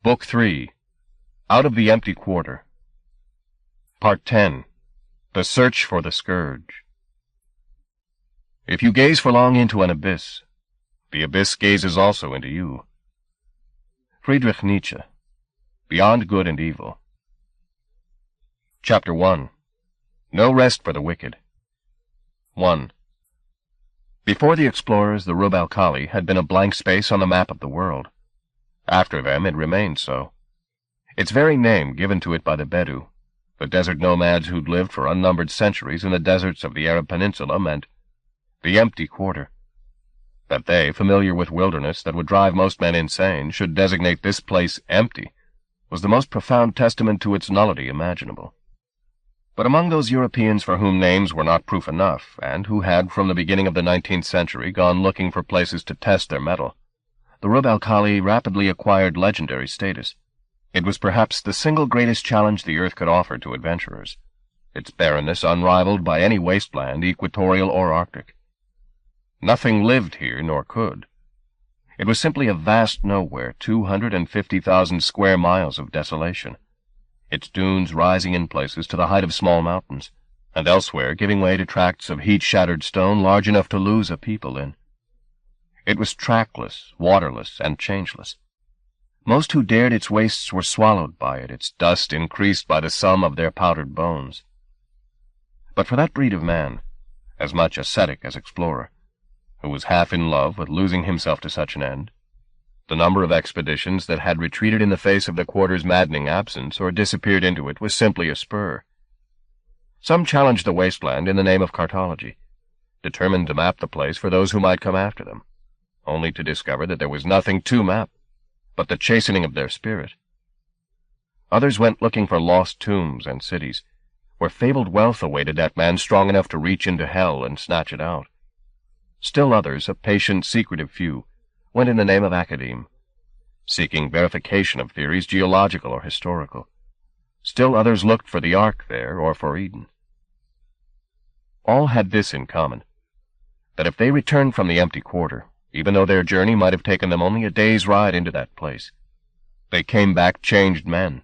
Book 3, Out of the Empty Quarter. Part 10, The Search for the Scourge. If you gaze for long into an abyss, the abyss gazes also into you. Friedrich Nietzsche, Beyond Good and Evil. Chapter 1, No Rest for the Wicked. 1. Before the explorers, the Rub al-Khali had been a blank space on the map of the world. After them, it remained so. Its very name, given to it by the Bedou, the desert nomads who'd lived for unnumbered centuries in the deserts of the Arab Peninsula, meant the empty quarter. That they, familiar with wilderness that would drive most men insane, should designate this place empty, was the most profound testament to its nullity imaginable. But among those Europeans for whom names were not proof enough, and who had from the beginning of the 19th century gone looking for places to test their mettle, the Rub al-Khali rapidly acquired legendary status. It was perhaps the single greatest challenge the earth could offer to adventurers, its barrenness unrivaled by any wasteland, equatorial or arctic. Nothing lived here, nor could. It was simply a vast nowhere, 250,000 square miles of desolation, its dunes rising in places to the height of small mountains, and elsewhere giving way to tracts of heat-shattered stone large enough to lose a people in. It was trackless, waterless, and changeless. Most who dared its wastes were swallowed by it, its dust increased by the sum of their powdered bones. But for that breed of man, as much ascetic as explorer, who was half in love with losing himself to such an end, the number of expeditions that had retreated in the face of the quarter's maddening absence or disappeared into it was simply a spur. Some challenged the wasteland in the name of cartology, determined to map the place for those who might come after them, only to discover that there was nothing to map but the chastening of their spirit. Others went looking for lost tombs and cities, where fabled wealth awaited that man strong enough to reach into hell and snatch it out. Still others, a patient, secretive few, went in the name of academe, seeking verification of theories geological or historical. Still others looked for the Ark there, or for Eden. All had this in common, that if they returned from the empty quarter, even though their journey might have taken them only a day's ride into that place, they came back changed men.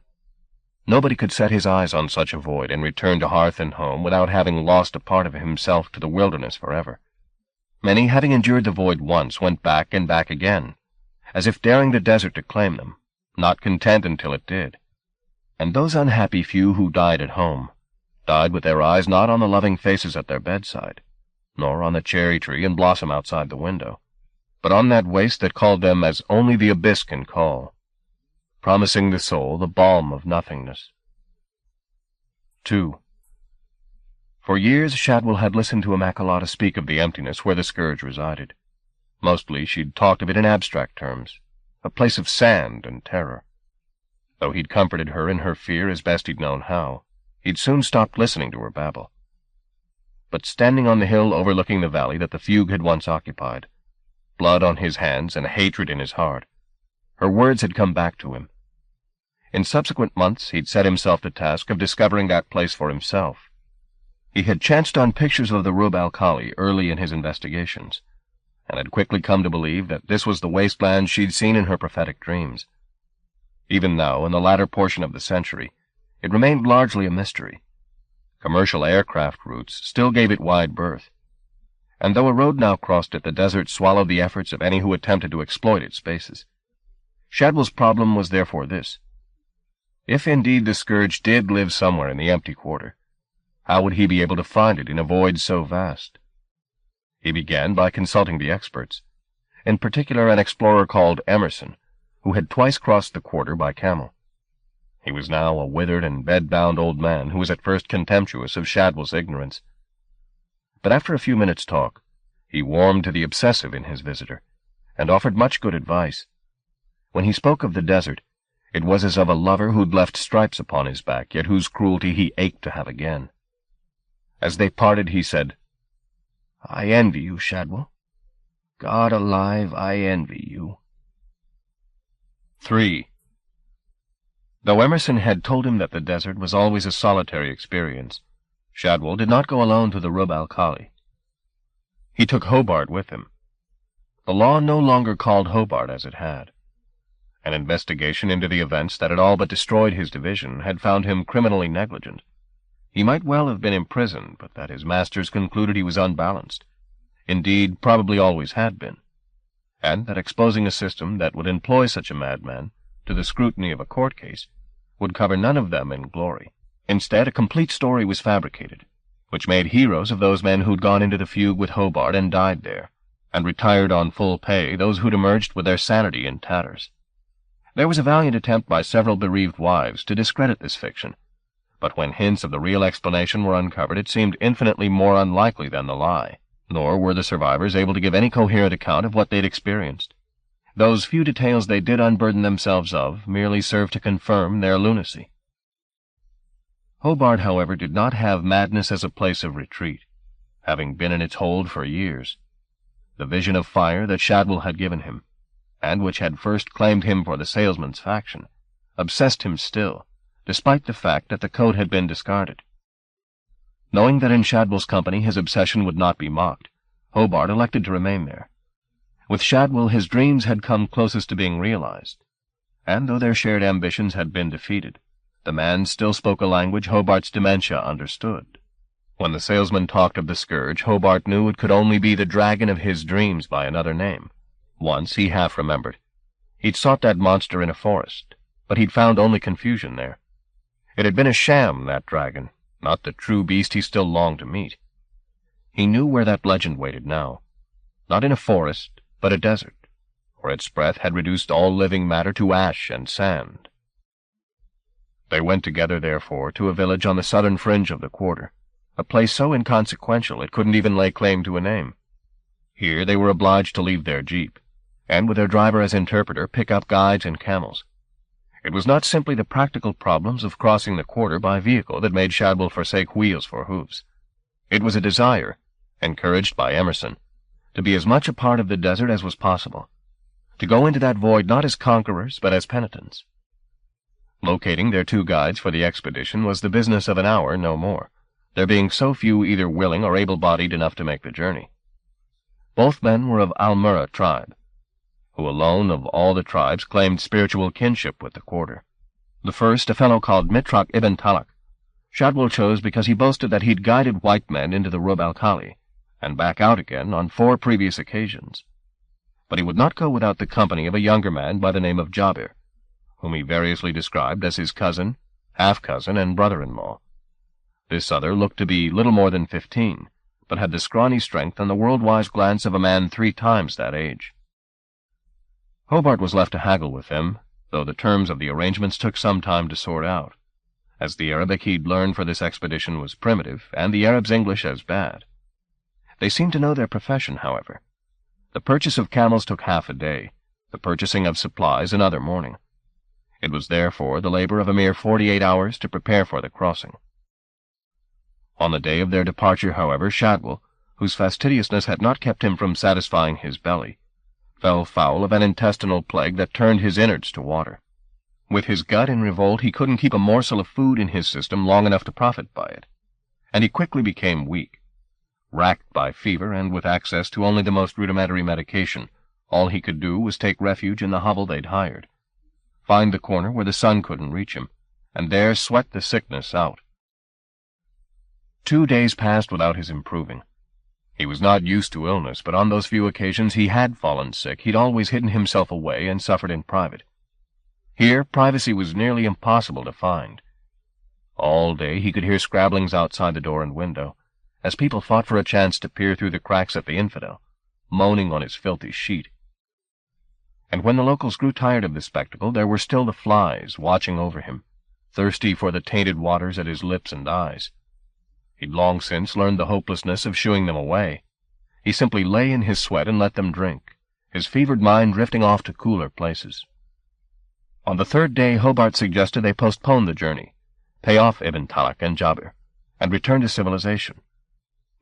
Nobody could set his eyes on such a void and return to hearth and home without having lost a part of himself to the wilderness forever. Many, having endured the void once, went back and back again, as if daring the desert to claim them, not content until it did. And those unhappy few who died at home, died with their eyes not on the loving faces at their bedside, nor on the cherry tree and blossom outside the window, but on that waste that called them as only the abyss can call, promising the soul the balm of nothingness. 2. For years Shadwell had listened to Immaculata speak of the emptiness where the scourge resided. Mostly she'd talked of it in abstract terms, a place of sand and terror. Though he'd comforted her in her fear as best he'd known how, he'd soon stopped listening to her babble. But standing on the hill overlooking the valley that the fugue had once occupied, blood on his hands and hatred in his heart, her words had come back to him. In subsequent months he'd set himself the task of discovering that place for himself. He had chanced on pictures of the Rub al-Khali early in his investigations, and had quickly come to believe that this was the wasteland she'd seen in her prophetic dreams. Even now, in the latter portion of the century, it remained largely a mystery. Commercial aircraft routes still gave it wide berth, and though a road now crossed it, the desert swallowed the efforts of any who attempted to exploit its spaces. Shadwell's problem was therefore this: if indeed the scourge did live somewhere in the empty quarter, how would he be able to find it in a void so vast? He began by consulting the experts, in particular an explorer called Emerson, who had twice crossed the quarter by camel. He was now a withered and bed-bound old man who was at first contemptuous of Shadwell's ignorance. But after a few minutes' talk, he warmed to the obsessive in his visitor, and offered much good advice. When he spoke of the desert, it was as of a lover who'd left stripes upon his back, yet whose cruelty he ached to have again. As they parted, he said, "I envy you, Shadwell. God alive, I envy you." 3. Though Emerson had told him that the desert was always a solitary experience, Shadwell did not go alone to the Rub al-Khali. He took Hobart with him. The law no longer called Hobart as it had. An investigation into the events that had all but destroyed his division had found him criminally negligent. He might well have been imprisoned, but that his masters concluded he was unbalanced. Indeed, probably always had been. And that exposing a system that would employ such a madman to the scrutiny of a court case would cover none of them in glory. Instead, a complete story was fabricated, which made heroes of those men who'd gone into the fugue with Hobart and died there, and retired on full pay those who'd emerged with their sanity in tatters. There was a valiant attempt by several bereaved wives to discredit this fiction, but when hints of the real explanation were uncovered, it seemed infinitely more unlikely than the lie, nor were the survivors able to give any coherent account of what they'd experienced. Those few details they did unburden themselves of merely served to confirm their lunacy. Hobart, however, did not have madness as a place of retreat, having been in its hold for years. The vision of fire that Shadwell had given him, and which had first claimed him for the salesman's faction, obsessed him still, despite the fact that the coat had been discarded. Knowing that in Shadwell's company his obsession would not be mocked, Hobart elected to remain there. With Shadwell his dreams had come closest to being realized, and though their shared ambitions had been defeated, the man still spoke a language Hobart's dementia understood. When the salesman talked of the scourge, Hobart knew it could only be the dragon of his dreams by another name. Once, he half remembered, he'd sought that monster in a forest, but he'd found only confusion there. It had been a sham, that dragon, not the true beast he still longed to meet. He knew where that legend waited now, not in a forest, but a desert, where its breath had reduced all living matter to ash and sand. They went together, therefore, to a village on the southern fringe of the quarter, a place so inconsequential it couldn't even lay claim to a name. Here they were obliged to leave their jeep, and with their driver as interpreter pick up guides and camels. It was not simply the practical problems of crossing the quarter by vehicle that made Shadwell forsake wheels for hoofs. It was a desire, encouraged by Emerson, to be as much a part of the desert as was possible, to go into that void not as conquerors but as penitents. Locating their two guides for the expedition was the business of an hour, no more, there being so few either willing or able-bodied enough to make the journey. Both men were of Almura tribe, who alone of all the tribes claimed spiritual kinship with the quarter. The first, a fellow called Mitrak ibn Talak, Shadwell chose because he boasted that he'd guided white men into the Rub al-Khali, and back out again on 4 previous occasions. But he would not go without the company of a younger man by the name of Jabir, whom he variously described as his cousin, half-cousin, and brother-in-law. This other looked to be little more than 15, but had the scrawny strength and the world-wise glance of a man 3 times that age. Hobart was left to haggle with them, though the terms of the arrangements took some time to sort out, as the Arabic he'd learned for this expedition was primitive, and the Arabs' English as bad. They seemed to know their profession, however. The purchase of camels took half a day, the purchasing of supplies another morning. It was therefore the labor of a mere 48 hours to prepare for the crossing. On the day of their departure, however, Shadwell, whose fastidiousness had not kept him from satisfying his belly, fell foul of an intestinal plague that turned his innards to water. With his gut in revolt, he couldn't keep a morsel of food in his system long enough to profit by it, and he quickly became weak. Racked by fever and with access to only the most rudimentary medication, all he could do was take refuge in the hovel they'd hired, find the corner where the sun couldn't reach him, and there sweat the sickness out. 2 days passed without his improving. He was not used to illness, but on those few occasions he had fallen sick, he'd always hidden himself away and suffered in private. Here, privacy was nearly impossible to find. All day he could hear scrabblings outside the door and window, as people fought for a chance to peer through the cracks at the infidel, moaning on his filthy sheet. And when the locals grew tired of the spectacle, there were still the flies watching over him, thirsty for the tainted waters at his lips and eyes. He'd long since learned the hopelessness of shooing them away. He simply lay in his sweat and let them drink, his fevered mind drifting off to cooler places. On the 3rd day, Hobart suggested they postpone the journey, pay off Ibn Talak and Jabir, and return to civilization.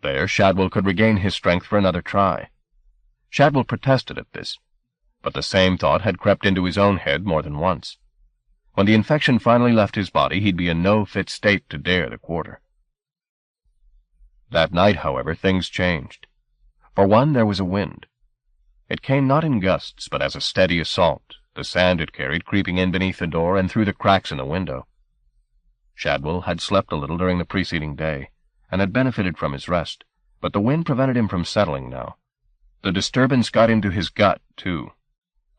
There Shadwell could regain his strength for another try. Shadwell protested at this, but the same thought had crept into his own head more than once. When the infection finally left his body, he'd be in no fit state to dare the quarter. That night, however, things changed. For one, there was a wind. It came not in gusts, but as a steady assault, the sand it carried creeping in beneath the door and through the cracks in the window. Shadwell had slept a little during the preceding day, and had benefited from his rest, but the wind prevented him from settling now. The disturbance got into his gut, too,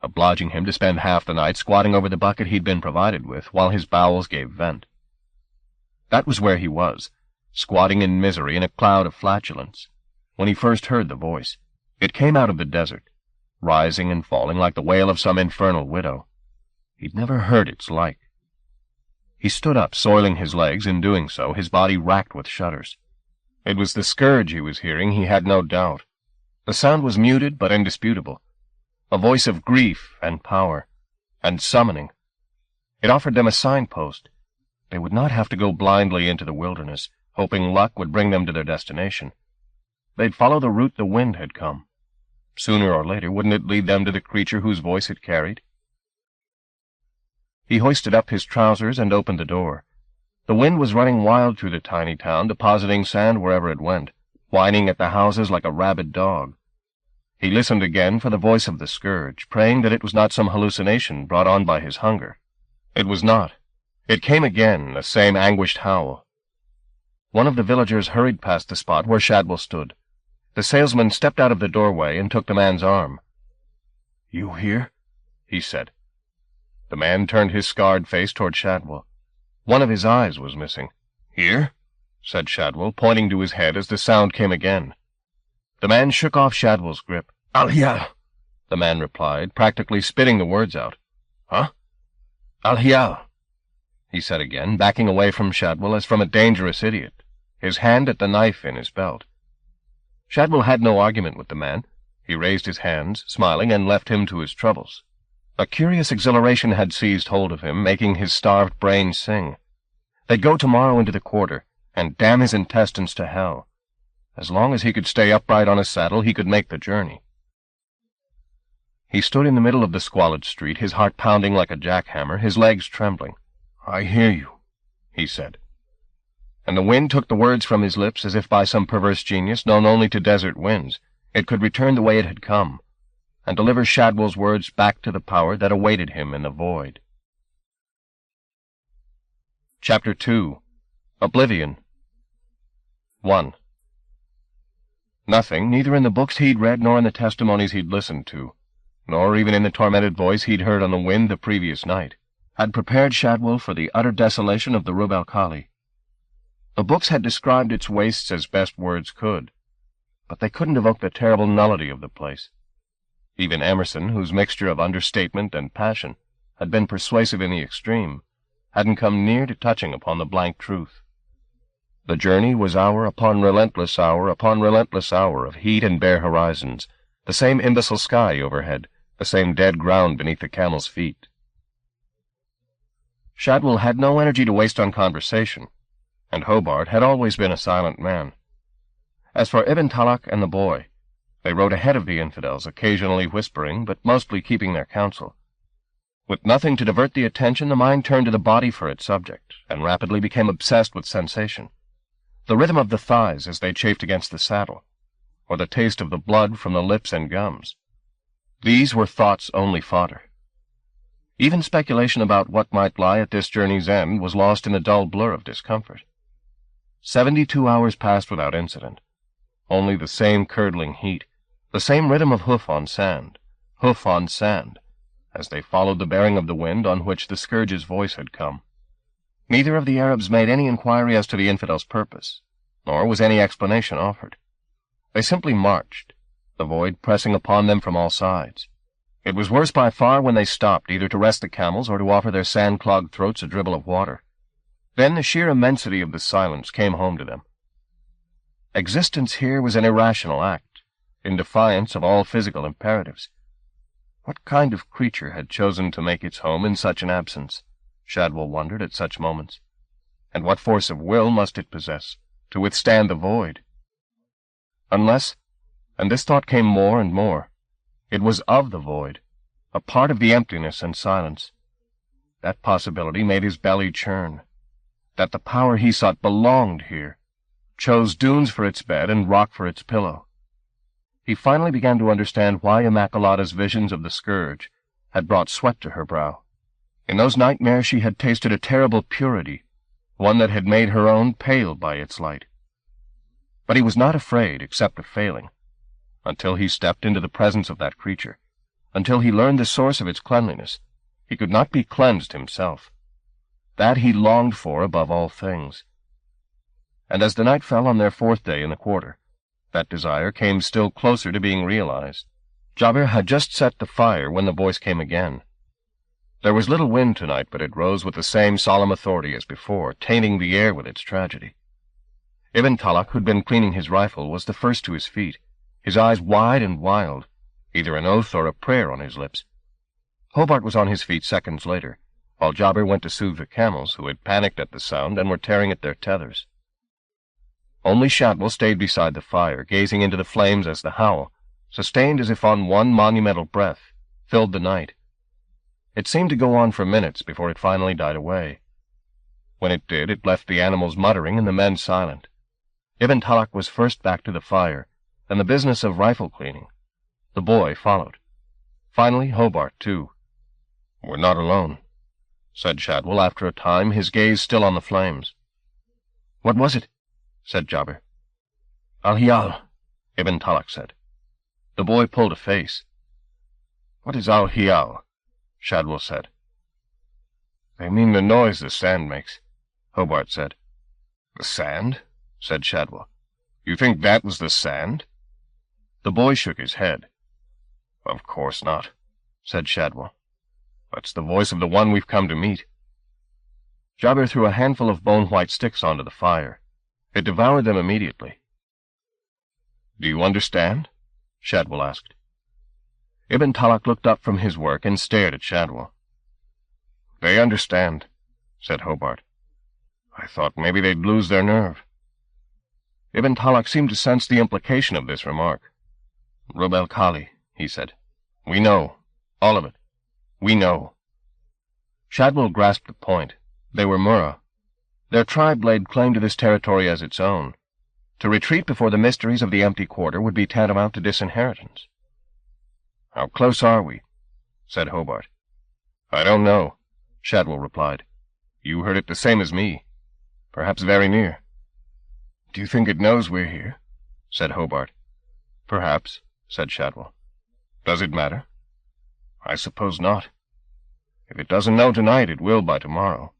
obliging him to spend half the night squatting over the bucket he'd been provided with while his bowels gave vent. That was where he was, squatting in misery in a cloud of flatulence, when he first heard the voice. It came out of the desert, rising and falling like the wail of some infernal widow. He'd never heard its like. He stood up, soiling his legs. In doing so, his body racked with shudders. It was the scourge he was hearing, he had no doubt. The sound was muted but indisputable, a voice of grief and power, and summoning. It offered them a signpost. They would not have to go blindly into the wilderness, hoping luck would bring them to their destination. They'd follow the route the wind had come. Sooner or later, wouldn't it lead them to the creature whose voice it carried? He hoisted up his trousers and opened the door. The wind was running wild through the tiny town, depositing sand wherever it went, whining at the houses like a rabid dog. He listened again for the voice of the scourge, praying that it was not some hallucination brought on by his hunger. It was not. It came again, the same anguished howl. One of the villagers hurried past the spot where Shadwell stood. The salesman stepped out of the doorway and took the man's arm. "You here?" he said. The man turned his scarred face toward Shadwell. One of his eyes was missing. "Here?" said Shadwell, pointing to his head as the sound came again. The man shook off Shadwell's grip. "Al-Hial," the man replied, practically spitting the words out. "Huh?" "Al-Hial," he said again, backing away from Shadwell as from a dangerous idiot, his hand at the knife in his belt. Shadwell had no argument with the man. He raised his hands, smiling, and left him to his troubles. A curious exhilaration had seized hold of him, making his starved brain sing. They'd go tomorrow into the quarter, and damn his intestines to hell. As long as he could stay upright on his saddle, he could make the journey. He stood in the middle of the squalid street, his heart pounding like a jackhammer, his legs trembling. "I hear you," he said. And the wind took the words from his lips as if by some perverse genius known only to desert winds. It could return the way it had come, and deliver Shadwell's words back to the power that awaited him in the void. Chapter 2. Oblivion. 1. Nothing, neither in the books he'd read nor in the testimonies he'd listened to, nor even in the tormented voice he'd heard on the wind the previous night, had prepared Shadwell for the utter desolation of the Rub al-Khali. The books had described its wastes as best words could, but they couldn't evoke the terrible nullity of the place. Even Emerson, whose mixture of understatement and passion had been persuasive in the extreme, hadn't come near to touching upon the blank truth. The journey was hour upon relentless hour of heat and bare horizons, the same imbecile sky overhead, the same dead ground beneath the camel's feet. Shadwell had no energy to waste on conversation, and Hobart had always been a silent man. As for Ibn Talak and the boy, they rode ahead of the infidels, occasionally whispering, but mostly keeping their counsel. With nothing to divert the attention, the mind turned to the body for its subject, and rapidly became obsessed with sensation. The rhythm of the thighs as they chafed against the saddle, or the taste of the blood from the lips and gums. These were thought's only fodder. Even speculation about what might lie at this journey's end was lost in the dull blur of discomfort. 72 hours passed without incident. Only the same curdling heat, the same rhythm of hoof on sand, as they followed the bearing of the wind on which the scourge's voice had come. Neither of the Arabs made any inquiry as to the infidels' purpose, nor was any explanation offered. They simply marched, the void pressing upon them from all sides. It was worse by far when they stopped, either to rest the camels or to offer their sand-clogged throats a dribble of water. Then the sheer immensity of the silence came home to them. Existence here was an irrational act, in defiance of all physical imperatives. What kind of creature had chosen to make its home in such an absence? Shadwell wondered at such moments. And what force of will must it possess to withstand the void? Unless, and this thought came more and more, it was of the void, a part of the emptiness and silence. That possibility made his belly churn. That the power he sought belonged here, chose dunes for its bed and rock for its pillow. He finally began to understand why Immaculata's visions of the scourge had brought sweat to her brow. In those nightmares she had tasted a terrible purity, one that had made her own pale by its light. But he was not afraid, except of failing, until he stepped into the presence of that creature, until he learned the source of its cleanliness. He could not be cleansed himself. That he longed for above all things. And as the night fell on their 4th day in the quarter, that desire came still closer to being realized. Jabir had just set the fire when the voice came again. There was little wind tonight, but it rose with the same solemn authority as before, tainting the air with its tragedy. Ibn Talak, who'd been cleaning his rifle, was the first to his feet, his eyes wide and wild, either an oath or a prayer on his lips. Hobart was on his feet seconds later, while Jabir went to soothe the camels, who had panicked at the sound and were tearing at their tethers. Only Shadwell stayed beside the fire, gazing into the flames as the howl, sustained as if on one monumental breath, filled the night. It seemed to go on for minutes before it finally died away. When it did, it left the animals muttering and the men silent. Ibn Talak was first back to the fire, and the business of rifle cleaning. The boy followed. Finally, Hobart, too. "We're not alone," said Shadwell after a time, his gaze still on the flames. "What was it?" said Jabir. "Al-Hiyal," Ibn Talak said. The boy pulled a face. "What is Al-Hiyal?" Shadwell said. "They mean the noise the sand makes," Hobart said. "The sand?" said Shadwell. "You think that was the sand?" The boy shook his head. "Of course not," said Shadwell. "That's the voice of the one we've come to meet." Jabir threw a handful of bone-white sticks onto the fire. It devoured them immediately. "Do you understand?" Shadwell asked. Ibn Talak looked up from his work and stared at Shadwell. "They understand," said Hobart. "I thought maybe they'd lose their nerve." Ibn Talak seemed to sense the implication of this remark. "Rub al-Khali," he said. "We know. All of it. We know." Shadwell grasped the point. They were Murrah. Their tribe laid claim to this territory as its own. To retreat before the mysteries of the empty quarter would be tantamount to disinheritance. "How close are we?" said Hobart. "I don't know," Shadwell replied. "You heard it the same as me. Perhaps very near." "Do you think it knows we're here?" said Hobart. "Perhaps," said Shadwell. "Does it matter?" "I suppose not. If it doesn't know tonight, it will by tomorrow."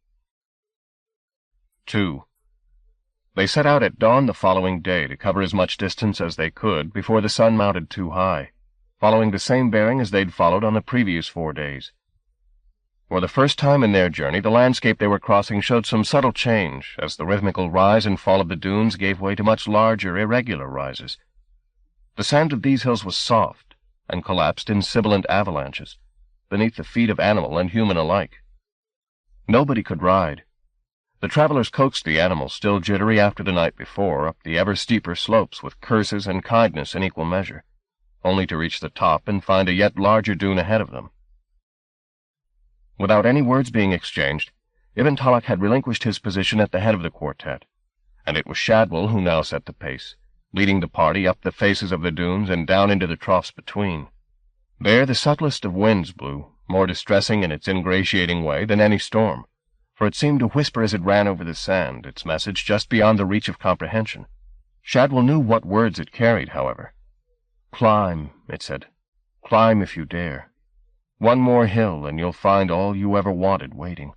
2. They set out at dawn the following day to cover as much distance as they could before the sun mounted too high, following the same bearing as they'd followed on the previous 4 days. For the first time in their journey, the landscape they were crossing showed some subtle change, as the rhythmical rise and fall of the dunes gave way to much larger, irregular rises. The sand of these hills was soft, and collapsed in sibilant avalanches, beneath the feet of animal and human alike. Nobody could ride. The travelers coaxed the animals, still jittery after the night before, up the ever-steeper slopes with curses and kindness in equal measure, only to reach the top and find a yet larger dune ahead of them. Without any words being exchanged, Ibn Talak had relinquished his position at the head of the quartet, and it was Shadwell who now set the pace, leading the party up the faces of the dunes and down into the troughs between. There the subtlest of winds blew, more distressing in its ingratiating way than any storm, for it seemed to whisper as it ran over the sand, its message just beyond the reach of comprehension. Shadwell knew what words it carried, however. "Climb," it said. "Climb if you dare. One more hill, and you'll find all you ever wanted waiting."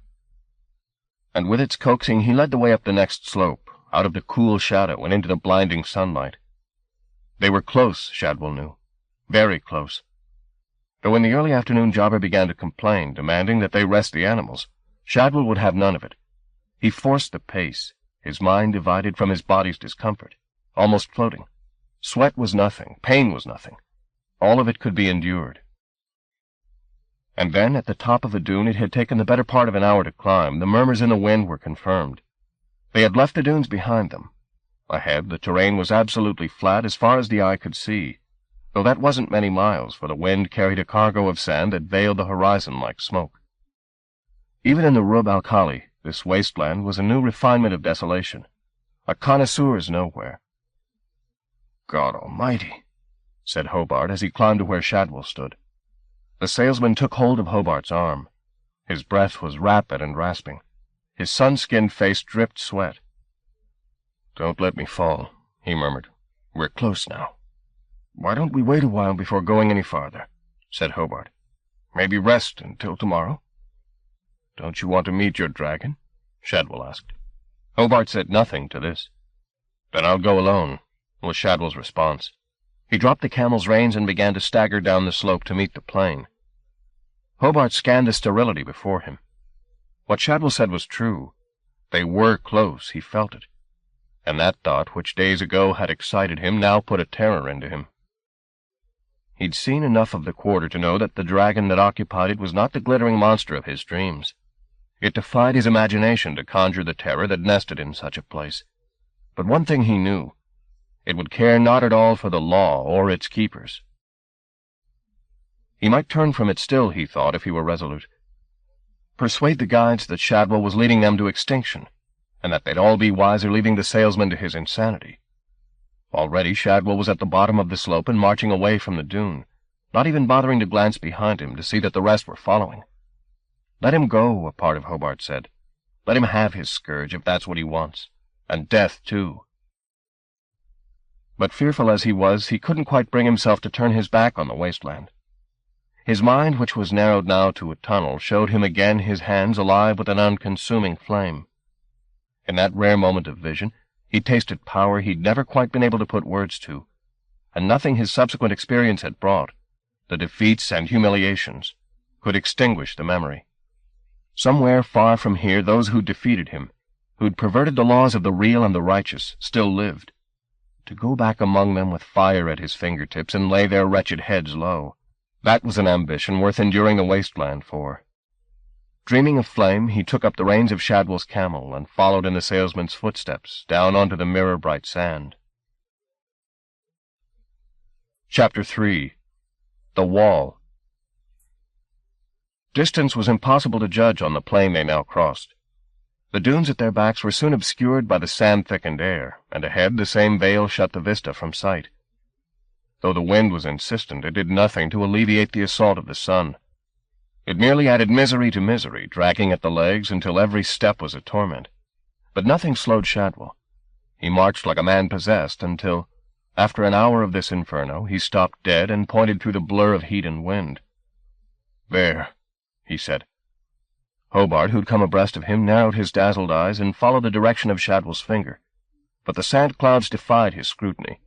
And with its coaxing he led the way up the next slope, out of the cool shadow and into the blinding sunlight. They were close, Shadwell knew. Very close. Though in the early afternoon Jabir began to complain, demanding that they rest the animals, Shadwell would have none of it. He forced the pace, his mind divided from his body's discomfort, almost floating. Sweat was nothing, pain was nothing. All of it could be endured. And then, at the top of a dune it had taken the better part of an hour to climb, the murmurs in the wind were confirmed. They had left the dunes behind them. Ahead, the terrain was absolutely flat as far as the eye could see, though that wasn't many miles, for the wind carried a cargo of sand that veiled the horizon like smoke. Even in the Rub al-Khali, this wasteland was a new refinement of desolation, a connoisseur's nowhere. "God Almighty," said Hobart as he climbed to where Shadwell stood. The salesman took hold of Hobart's arm. His breath was rapid and rasping. His sun-skinned face dripped sweat. "Don't let me fall," he murmured. "We're close now." "Why don't we wait a while before going any farther?" said Hobart. "Maybe rest until tomorrow?" "Don't you want to meet your dragon?" Shadwell asked. Hobart said nothing to this. "Then I'll go alone," was Shadwell's response. He dropped the camel's reins and began to stagger down the slope to meet the plane. Hobart scanned the sterility before him. What Shadwell said was true. They were close, he felt it. And that thought, which days ago had excited him, now put a terror into him. He'd seen enough of the quarter to know that the dragon that occupied it was not the glittering monster of his dreams. It defied his imagination to conjure the terror that nested in such a place. But one thing he knew. It would care not at all for the law or its keepers. He might turn from it still, he thought, if he were resolute. Persuade the guides that Shadwell was leading them to extinction, and that they'd all be wiser leaving the salesman to his insanity. Already Shadwell was at the bottom of the slope and marching away from the dune, not even bothering to glance behind him to see that the rest were following. Let him go, a part of Hobart said. Let him have his scourge, if that's what he wants. And death, too. But fearful as he was, he couldn't quite bring himself to turn his back on the wasteland. His mind, which was narrowed now to a tunnel, showed him again his hands alive with an unconsuming flame. In that rare moment of vision, he tasted power he'd never quite been able to put words to, and nothing his subsequent experience had brought, the defeats and humiliations, could extinguish the memory. Somewhere far from here, those who'd defeated him, who'd perverted the laws of the real and the righteous, still lived. To go back among them with fire at his fingertips and lay their wretched heads low, that was an ambition worth enduring the wasteland for. Dreaming of flame, he took up the reins of Shadwell's camel and followed in the salesman's footsteps down onto the mirror-bright sand. Chapter 3. The Wall. Distance was impossible to judge on the plain they now crossed. The dunes at their backs were soon obscured by the sand-thickened air, and ahead the same veil shut the vista from sight. Though the wind was insistent, it did nothing to alleviate the assault of the sun. It merely added misery to misery, dragging at the legs until every step was a torment. But nothing slowed Shadwell. He marched like a man possessed until, after an hour of this inferno, he stopped dead and pointed through the blur of heat and wind. "There," he said. Hobart, who'd come abreast of him, narrowed his dazzled eyes and followed the direction of Shadwell's finger. But the sand clouds defied his scrutiny.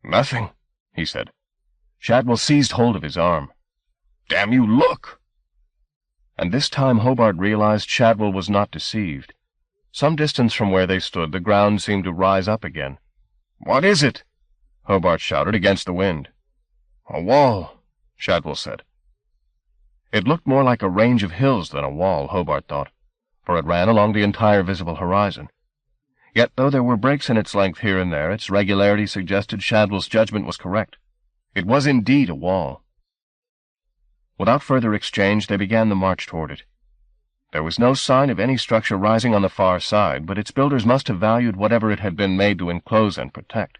"Nothing," he said. Shadwell seized hold of his arm. "Damn you, look!" And this time Hobart realized Shadwell was not deceived. Some distance from where they stood, the ground seemed to rise up again. "What is it?" Hobart shouted against the wind. "A wall," Shadwell said. It looked more like a range of hills than a wall, Hobart thought, for it ran along the entire visible horizon. Yet, though there were breaks in its length here and there, its regularity suggested Shadwell's judgment was correct. It was indeed a wall. Without further exchange, they began the march toward it. There was no sign of any structure rising on the far side, but its builders must have valued whatever it had been made to enclose and protect.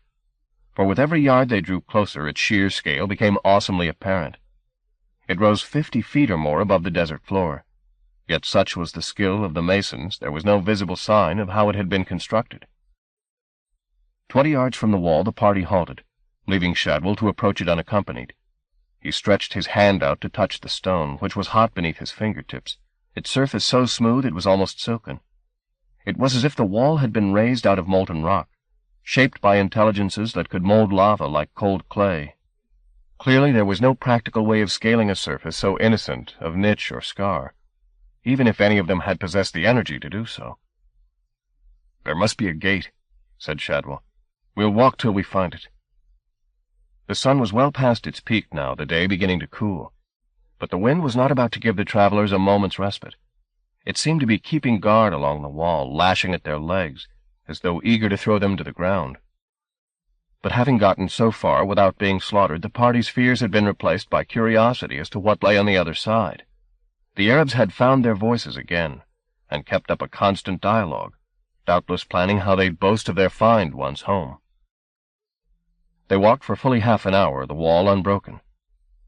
For with every yard they drew closer, its sheer scale became awesomely apparent. It rose 50 feet or more above the desert floor. Yet such was the skill of the masons, there was no visible sign of how it had been constructed. 20 yards from the wall the party halted, leaving Shadwell to approach it unaccompanied. He stretched his hand out to touch the stone, which was hot beneath his fingertips, its surface so smooth it was almost silken. It was as if the wall had been raised out of molten rock, shaped by intelligences that could mold lava like cold clay. Clearly there was no practical way of scaling a surface so innocent of niche or scar, even if any of them had possessed the energy to do so. "There must be a gate," said Shadwell. "We'll walk till we find it." The sun was well past its peak now, the day beginning to cool, but the wind was not about to give the travelers a moment's respite. It seemed to be keeping guard along the wall, lashing at their legs, as though eager to throw them to the ground. But having gotten so far without being slaughtered, the party's fears had been replaced by curiosity as to what lay on the other side. The Arabs had found their voices again, and kept up a constant dialogue, doubtless planning how they'd boast of their find once home. They walked for fully half an hour, the wall unbroken.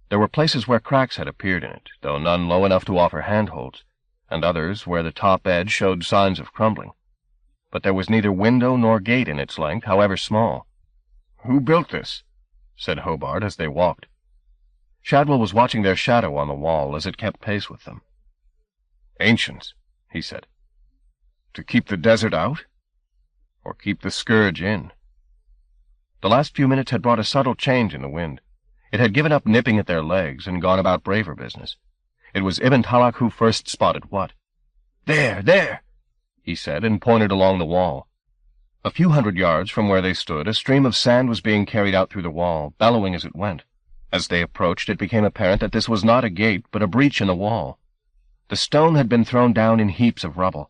There were places where cracks had appeared in it, though none low enough to offer handholds, and others where the top edge showed signs of crumbling. But there was neither window nor gate in its length, however small. "Who built this?" said Hobart as they walked. Shadwell was watching their shadow on the wall as it kept pace with them. "Ancients," he said. "To keep the desert out? Or keep the scourge in?" The last few minutes had brought a subtle change in the wind. It had given up nipping at their legs and gone about braver business. It was Ibn Talak who first spotted what. "There, there!" he said, and pointed along the wall. A few hundred yards from where they stood, a stream of sand was being carried out through the wall, bellowing as it went. As they approached, it became apparent that this was not a gate, but a breach in the wall. The stone had been thrown down in heaps of rubble.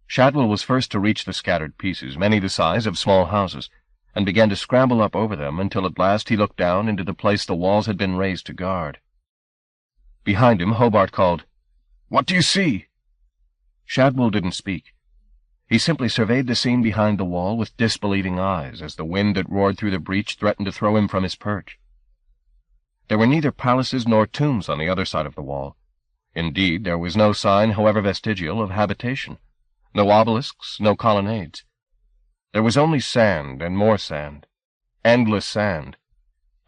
Shadwell was first to reach the scattered pieces, many the size of small houses, and began to scramble up over them until at last he looked down into the place the walls had been raised to guard. Behind him, Hobart called, "What do you see?" Shadwell didn't speak. He simply surveyed the scene behind the wall with disbelieving eyes as the wind that roared through the breach threatened to throw him from his perch. There were neither palaces nor tombs on the other side of the wall. Indeed, there was no sign, however vestigial, of habitation. No obelisks, no colonnades. There was only sand and more sand. Endless sand.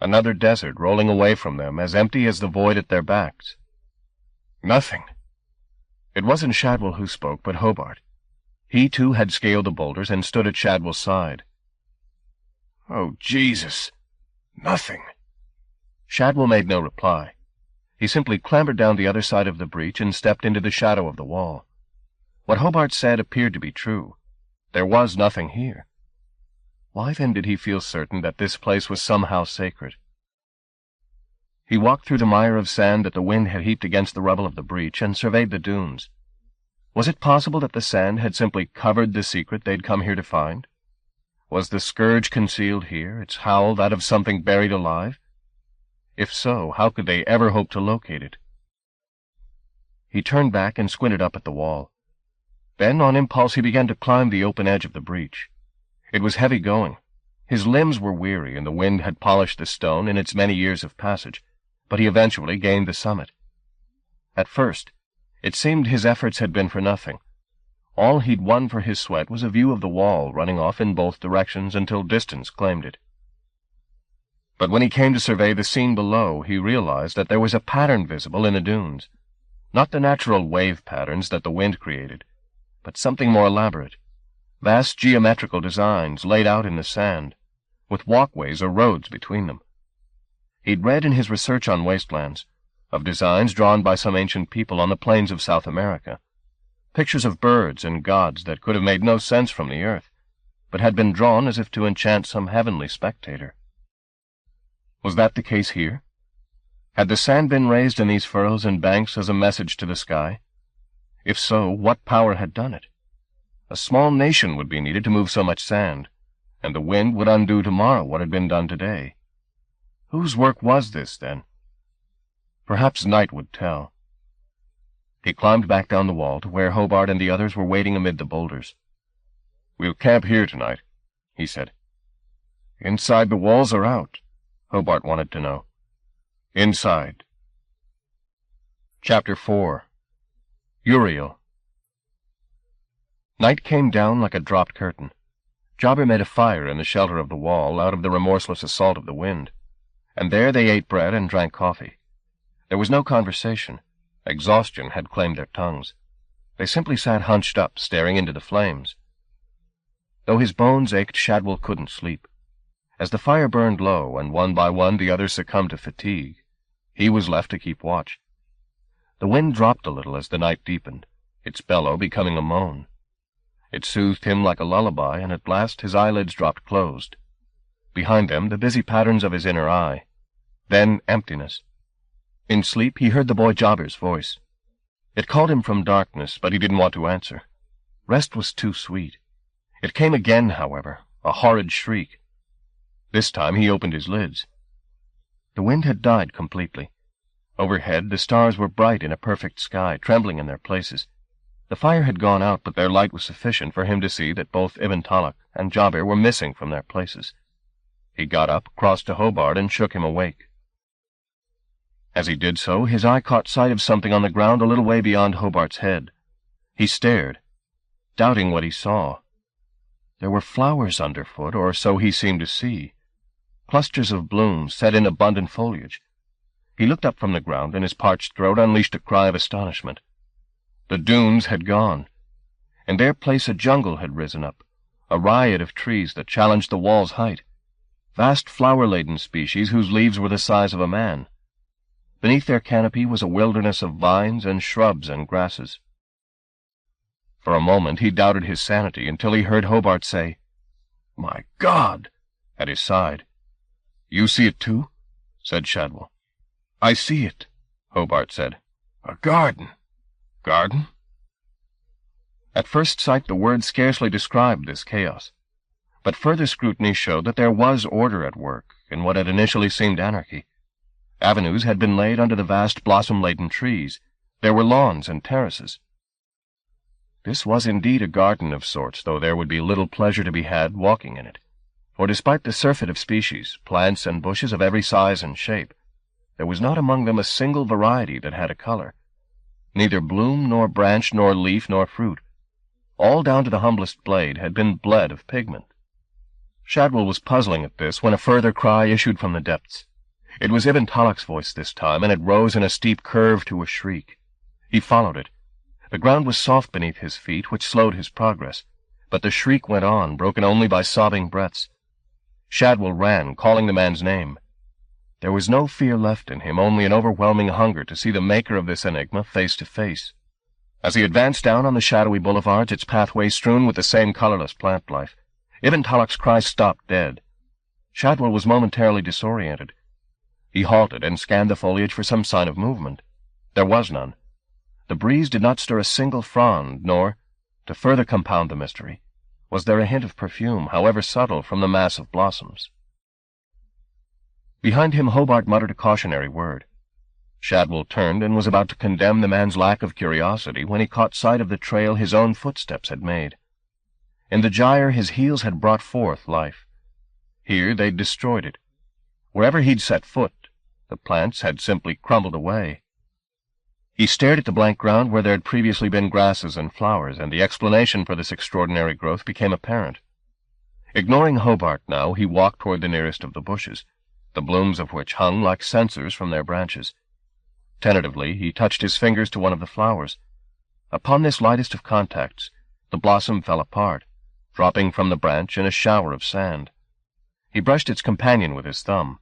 Another desert rolling away from them, as empty as the void at their backs. Nothing. It wasn't Shadwell who spoke, but Hobart. He, too, had scaled the boulders and stood at Shadwell's side. "Oh, Jesus! Nothing!" Shadwell made no reply. He simply clambered down the other side of the breach and stepped into the shadow of the wall. What Hobart said appeared to be true. There was nothing here. Why then did he feel certain that this place was somehow sacred? He walked through the mire of sand that the wind had heaped against the rubble of the breach and surveyed the dunes. Was it possible that the sand had simply covered the secret they'd come here to find? Was the scourge concealed here, its howl that of something buried alive? If so, how could they ever hope to locate it? He turned back and squinted up at the wall. Then, on impulse, he began to climb the open edge of the breach. It was heavy going. His limbs were weary, and the wind had polished the stone in its many years of passage, but he eventually gained the summit. At first, it seemed his efforts had been for nothing. All he'd won for his sweat was a view of the wall running off in both directions until distance claimed it. But when he came to survey the scene below, he realized that there was a pattern visible in the dunes. Not the natural wave patterns that the wind created, but something more elaborate. Vast geometrical designs laid out in the sand, with walkways or roads between them. He'd read in his research on wastelands of designs drawn by some ancient people on the plains of South America, pictures of birds and gods that could have made no sense from the earth, but had been drawn as if to enchant some heavenly spectator. Was that the case here? Had the sand been raised in these furrows and banks as a message to the sky? If so, what power had done it? A small nation would be needed to move so much sand, and the wind would undo tomorrow what had been done today. Whose work was this, then? Perhaps night would tell. He climbed back down the wall to where Hobart and the others were waiting amid the boulders. "We'll camp here tonight," he said. "Inside the walls or out?" Hobart wanted to know. "Inside." Chapter 4. Uriel. Night came down like a dropped curtain. Jobber made a fire in the shelter of the wall out of the remorseless assault of the wind, and there they ate bread and drank coffee. There was no conversation. Exhaustion had claimed their tongues. They simply sat hunched up, staring into the flames. Though his bones ached, Shadwell couldn't sleep. As the fire burned low, and one by one the others succumbed to fatigue, he was left to keep watch. The wind dropped a little as the night deepened, its bellow becoming a moan. It soothed him like a lullaby, and at last his eyelids dropped closed. Behind them, the busy patterns of his inner eye. Then emptiness. In sleep, he heard the boy Jobber's voice. It called him from darkness, but he didn't want to answer. Rest was too sweet. It came again, however, a horrid shriek. This time he opened his lids. The wind had died completely. Overhead, the stars were bright in a perfect sky, trembling in their places. The fire had gone out, but their light was sufficient for him to see that both Ibn Talak and Jobber were missing from their places. He got up, crossed to Hobart, and shook him awake. As he did so, his eye caught sight of something on the ground a little way beyond Hobart's head. He stared, doubting what he saw. There were flowers underfoot, or so he seemed to see. Clusters of blooms set in abundant foliage. He looked up from the ground, and his parched throat unleashed a cry of astonishment. The dunes had gone. In their place a jungle had risen up, a riot of trees that challenged the wall's height, vast flower-laden species whose leaves were the size of a man. Beneath their canopy was a wilderness of vines and shrubs and grasses. For a moment he doubted his sanity until he heard Hobart say, "My God!" at his side. "You see it too?" said Shadwell. "I see it," Hobart said. "A garden." "Garden?" At first sight the word scarcely described this chaos, but further scrutiny showed that there was order at work in what had initially seemed anarchy. Avenues had been laid under the vast blossom-laden trees. There were lawns and terraces. This was indeed a garden of sorts, though there would be little pleasure to be had walking in it, for despite the surfeit of species, plants and bushes of every size and shape, there was not among them a single variety that had a color. Neither bloom nor branch nor leaf nor fruit, all down to the humblest blade, had been bled of pigment. Shadwell was puzzling at this when a further cry issued from the depths. It was Ibn Talak's voice this time, and it rose in a steep curve to a shriek. He followed it. The ground was soft beneath his feet, which slowed his progress, but the shriek went on, broken only by sobbing breaths. Shadwell ran, calling the man's name. There was no fear left in him, only an overwhelming hunger to see the maker of this enigma face to face. As he advanced down on the shadowy boulevards, its pathway strewn with the same colorless plant life, Ibn Talak's cry stopped dead. Shadwell was momentarily disoriented. He halted and scanned the foliage for some sign of movement. There was none. The breeze did not stir a single frond, nor, to further compound the mystery, was there a hint of perfume, however subtle, from the mass of blossoms. Behind him Hobart muttered a cautionary word. Shadwell turned and was about to condemn the man's lack of curiosity when he caught sight of the trail his own footsteps had made. In the gyre his heels had brought forth life. Here they'd destroyed it. Wherever he'd set foot, the plants had simply crumbled away. He stared at the blank ground where there had previously been grasses and flowers, and the explanation for this extraordinary growth became apparent. Ignoring Hobart now, he walked toward the nearest of the bushes, the blooms of which hung like censers from their branches. Tentatively, he touched his fingers to one of the flowers. Upon this lightest of contacts, the blossom fell apart, dropping from the branch in a shower of sand. He brushed its companion with his thumb.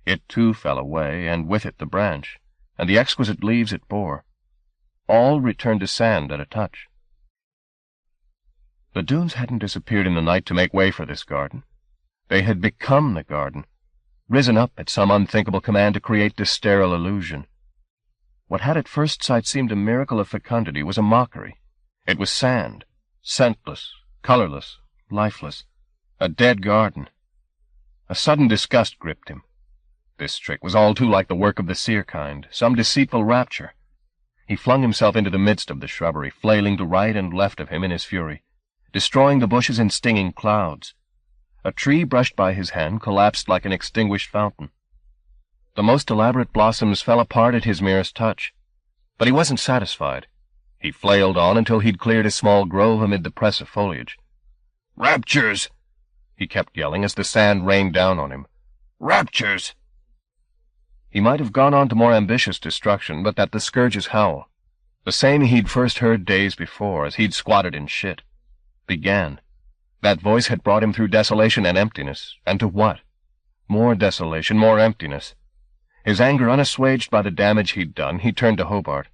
It too fell away, and with it the branch, and the exquisite leaves it bore. All returned to sand at a touch. The dunes hadn't disappeared in the night to make way for this garden. They had become the garden, risen up at some unthinkable command to create this sterile illusion. What had at first sight seemed a miracle of fecundity was a mockery. It was sand, scentless, colorless, lifeless, a dead garden. A sudden disgust gripped him. This trick was all too like the work of the seer kind, some deceitful rapture. He flung himself into the midst of the shrubbery, flailing to right and left of him in his fury, destroying the bushes in stinging clouds. A tree brushed by his hand collapsed like an extinguished fountain. The most elaborate blossoms fell apart at his merest touch. But he wasn't satisfied. He flailed on until he'd cleared a small grove amid the press of foliage. "Raptures!" he kept yelling as the sand rained down on him. "Raptures!" He might have gone on to more ambitious destruction, but that the scourge's howl, the same he'd first heard days before as he'd squatted in shit, began. That voice had brought him through desolation and emptiness, and to what? More desolation, more emptiness. His anger unassuaged by the damage he'd done, he turned to Hobart.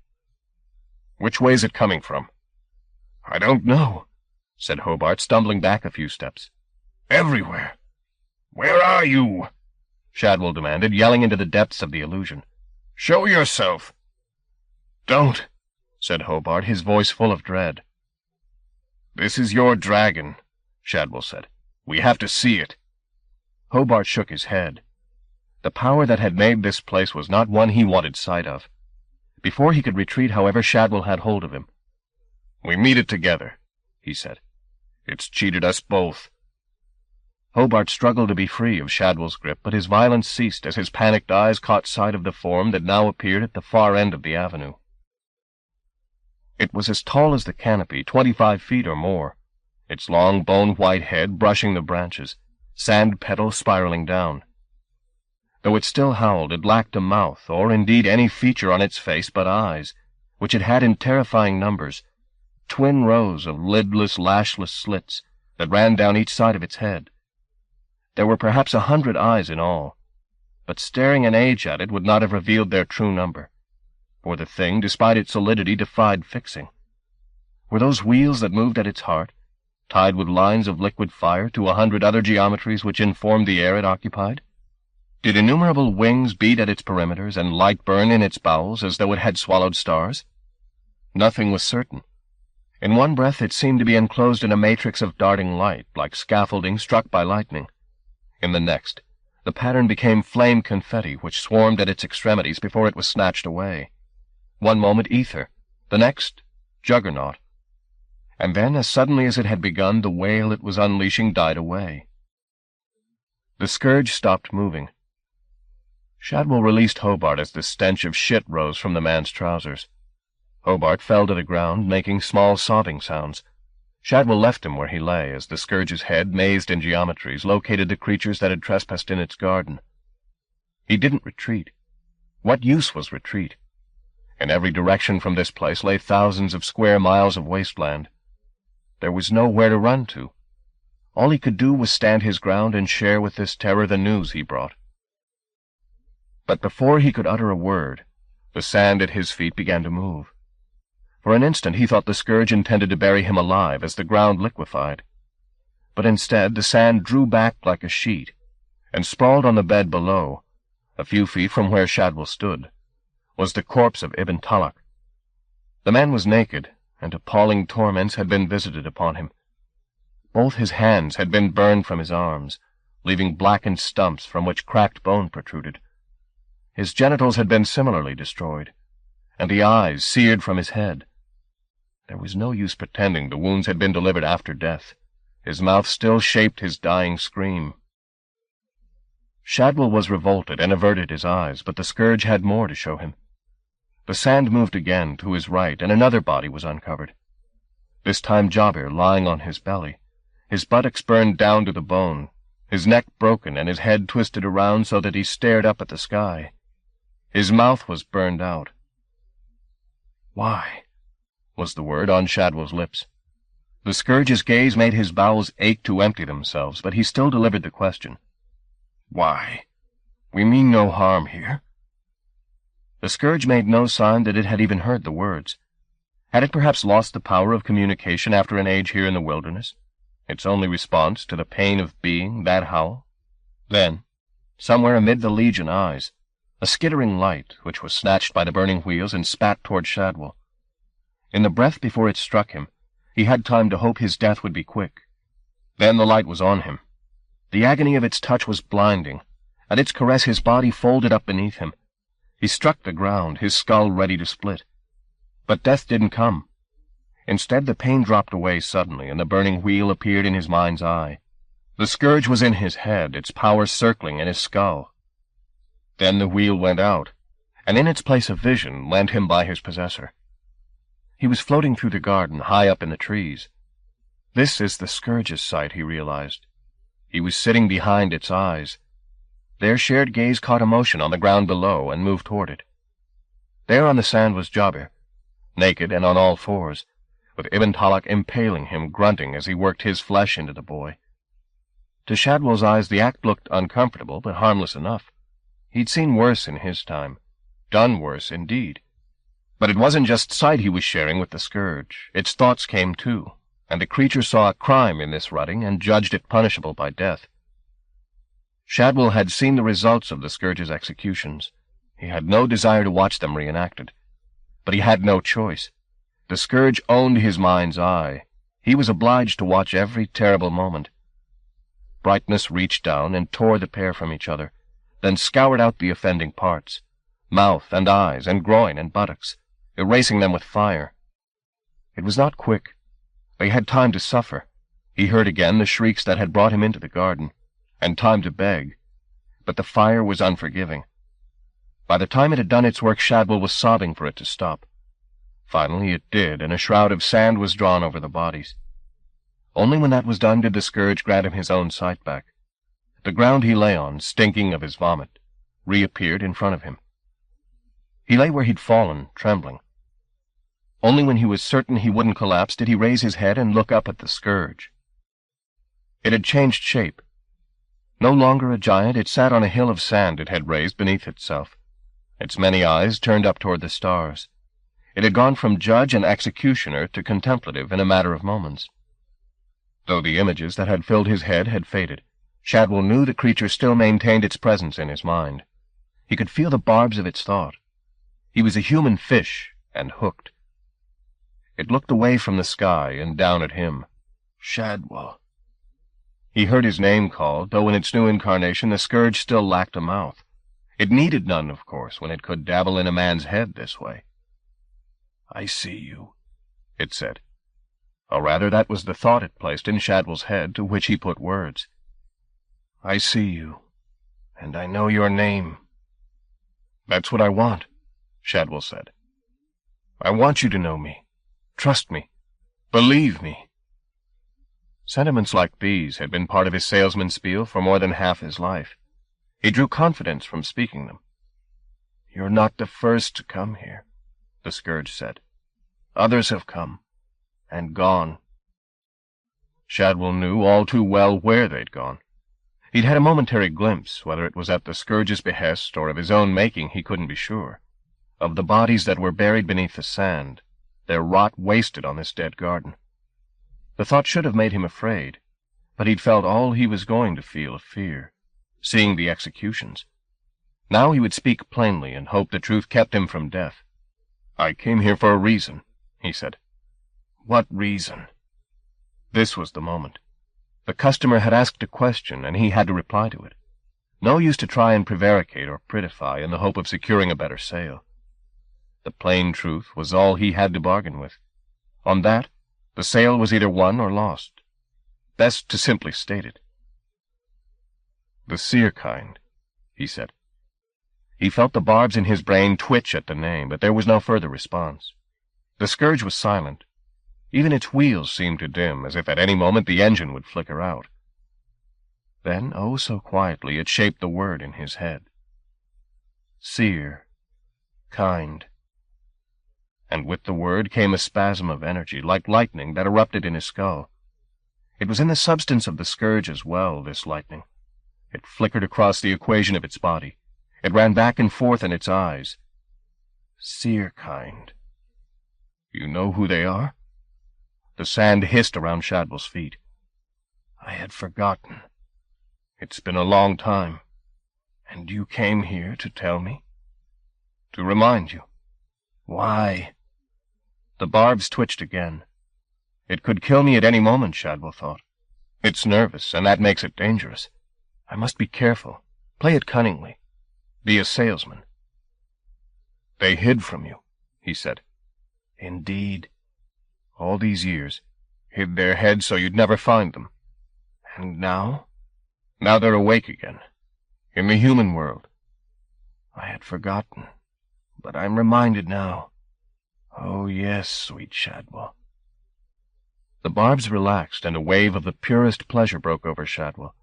"Which way's it coming from?" "I don't know," said Hobart, stumbling back a few steps. "Everywhere." "Where are you?" Shadwell demanded, yelling into the depths of the illusion. "Show yourself." "Don't," said Hobart, his voice full of dread. "This is your dragon," Shadwell said. "We have to see it." Hobart shook his head. The power that had made this place was not one he wanted sight of. Before he could retreat, however, Shadwell had hold of him. "We meet it together," he said. "It's cheated us both." Hobart struggled to be free of Shadwell's grip, but his violence ceased as his panicked eyes caught sight of the form that now appeared at the far end of the avenue. It was as tall as the canopy, 25 feet or more, its long bone-white head brushing the branches, sand petals spiraling down. Though it still howled, it lacked a mouth, or indeed any feature on its face but eyes, which it had in terrifying numbers, twin rows of lidless, lashless slits that ran down each side of its head. There were perhaps 100 eyes in all, but staring an age at it would not have revealed their true number, for the thing, despite its solidity, defied fixing. Were those wheels that moved at its heart, tied with lines of liquid fire to 100 other geometries which informed the air it occupied? Did innumerable wings beat at its perimeters and light burn in its bowels as though it had swallowed stars? Nothing was certain. In one breath it seemed to be enclosed in a matrix of darting light, like scaffolding struck by lightning. In the next, the pattern became flame confetti, which swarmed at its extremities before it was snatched away. One moment ether, the next juggernaut. And then, as suddenly as it had begun, the wail it was unleashing died away. The scourge stopped moving. Shadwell released Hobart as the stench of shit rose from the man's trousers. Hobart fell to the ground, making small sobbing sounds. Shadwell left him where he lay, as the scourge's head, mazed in geometries, located the creatures that had trespassed in its garden. He didn't retreat. What use was retreat? In every direction from this place lay thousands of square miles of wasteland. There was nowhere to run to. All he could do was stand his ground and share with this terror the news he brought. But before he could utter a word, the sand at his feet began to move. For an instant he thought the scourge intended to bury him alive as the ground liquefied. But instead the sand drew back like a sheet, and sprawled on the bed below, a few feet from where Shadwell stood, was the corpse of Ibn Talak. The man was naked, and appalling torments had been visited upon him. Both his hands had been burned from his arms, leaving blackened stumps from which cracked bone protruded. His genitals had been similarly destroyed, and the eyes seared from his head. There was no use pretending the wounds had been delivered after death. His mouth still shaped his dying scream. Shadwell was revolted and averted his eyes, but the scourge had more to show him. The sand moved again to his right, and another body was uncovered. This time Jabir lying on his belly, his buttocks burned down to the bone, his neck broken and his head twisted around so that he stared up at the sky. His mouth was burned out. "Why?" was the word on Shadwell's lips. The scourge's gaze made his bowels ache to empty themselves, but he still delivered the question. "Why? We mean no harm here." The scourge made no sign that it had even heard the words. Had it perhaps lost the power of communication after an age here in the wilderness? Its only response to the pain of being, that howl? Then, somewhere amid the legion eyes, a skittering light which was snatched by the burning wheels and spat toward Shadwell. In the breath before it struck him, he had time to hope his death would be quick. Then the light was on him. The agony of its touch was blinding. At its caress his body folded up beneath him. He struck the ground, his skull ready to split. But death didn't come. Instead, the pain dropped away suddenly, and the burning wheel appeared in his mind's eye. The scourge was in his head, its power circling in his skull. Then the wheel went out, and in its place a vision lent him by his possessor. He was floating through the garden, high up in the trees. This is the scourge's sight, he realized. He was sitting behind its eyes. Their shared gaze caught emotion on the ground below and moved toward it. There on the sand was Jabir, naked and on all fours, with Ibn Talak impaling him, grunting as he worked his flesh into the boy. To Shadwell's eyes the act looked uncomfortable, but harmless enough. He'd seen worse in his time, done worse indeed. But it wasn't just sight he was sharing with the scourge. Its thoughts came too, and the creature saw a crime in this rutting and judged it punishable by death. Shadwell had seen the results of the scourge's executions. He had no desire to watch them reenacted. But he had no choice. The scourge owned his mind's eye. He was obliged to watch every terrible moment. Brightness reached down and tore the pair from each other, then scoured out the offending parts, mouth and eyes and groin and buttocks, erasing them with fire. It was not quick. They had time to suffer. He heard again the shrieks that had brought him into the garden. and time to beg, but the fire was unforgiving. By the time it had done its work, Shadwell was sobbing for it to stop. Finally it did, and a shroud of sand was drawn over the bodies. Only when that was done did the scourge grant him his own sight back. The ground he lay on, stinking of his vomit, reappeared in front of him. He lay where he'd fallen, trembling. Only when he was certain he wouldn't collapse did he raise his head and look up at the scourge. It had changed shape. No longer a giant, it sat on a hill of sand it had raised beneath itself, its many eyes turned up toward the stars. It had gone from judge and executioner to contemplative in a matter of moments. Though the images that had filled his head had faded, Shadwell knew the creature still maintained its presence in his mind. He could feel the barbs of its thought. He was a human fish, and hooked. It looked away from the sky and down at him. Shadwell. He heard his name called, though in its new incarnation the scourge still lacked a mouth. It needed none, of course, when it could dabble in a man's head this way. "I see you," it said. Or rather, that was the thought it placed in Shadwell's head, to which he put words. "I see you, and I know your name." "That's what I want," Shadwell said. "I want you to know me. Trust me. Believe me." Sentiments like these had been part of his salesman spiel for more than half his life. He drew confidence from speaking them. "You're not the first to come here," the scourge said. "Others have come, and gone." Shadwell knew all too well where they'd gone. He'd had a momentary glimpse, whether it was at the scourge's behest or of his own making he couldn't be sure, of the bodies that were buried beneath the sand, their rot wasted on this dead garden. The thought should have made him afraid, but he'd felt all he was going to feel of fear, seeing the executions. Now he would speak plainly and hope the truth kept him from death. "I came here for a reason," he said. "What reason?" This was the moment. The customer had asked a question, and he had to reply to it. No use to try and prevaricate or prettify in the hope of securing a better sale. The plain truth was all he had to bargain with. On that, the sale was either won or lost. Best to simply state it. "The seer kind," he said. He felt the barbs in his brain twitch at the name, but there was no further response. The scourge was silent. Even its wheels seemed to dim, as if at any moment the engine would flicker out. Then, oh so quietly, it shaped the word in his head. Seer. Kind. And with the word came a spasm of energy, like lightning, that erupted in his skull. It was in the substance of the scourge as well, this lightning. It flickered across the equation of its body. It ran back and forth in its eyes. Seer kind. "You know who they are?" The sand hissed around Shadwell's feet. "I had forgotten. It's been a long time. And you came here to tell me?" "To remind you." "Why?" The barbs twitched again. It could kill me at any moment, Shadwell thought. It's nervous, and that makes it dangerous. I must be careful. Play it cunningly. Be a salesman. "They hid from you," he said. "Indeed. All these years. Hid their heads so you'd never find them. And now?" "Now they're awake again. In the human world." "I had forgotten. But I'm reminded now. Oh, yes, sweet Shadwell." The barbs relaxed, and a wave of the purest pleasure broke over Shadwell,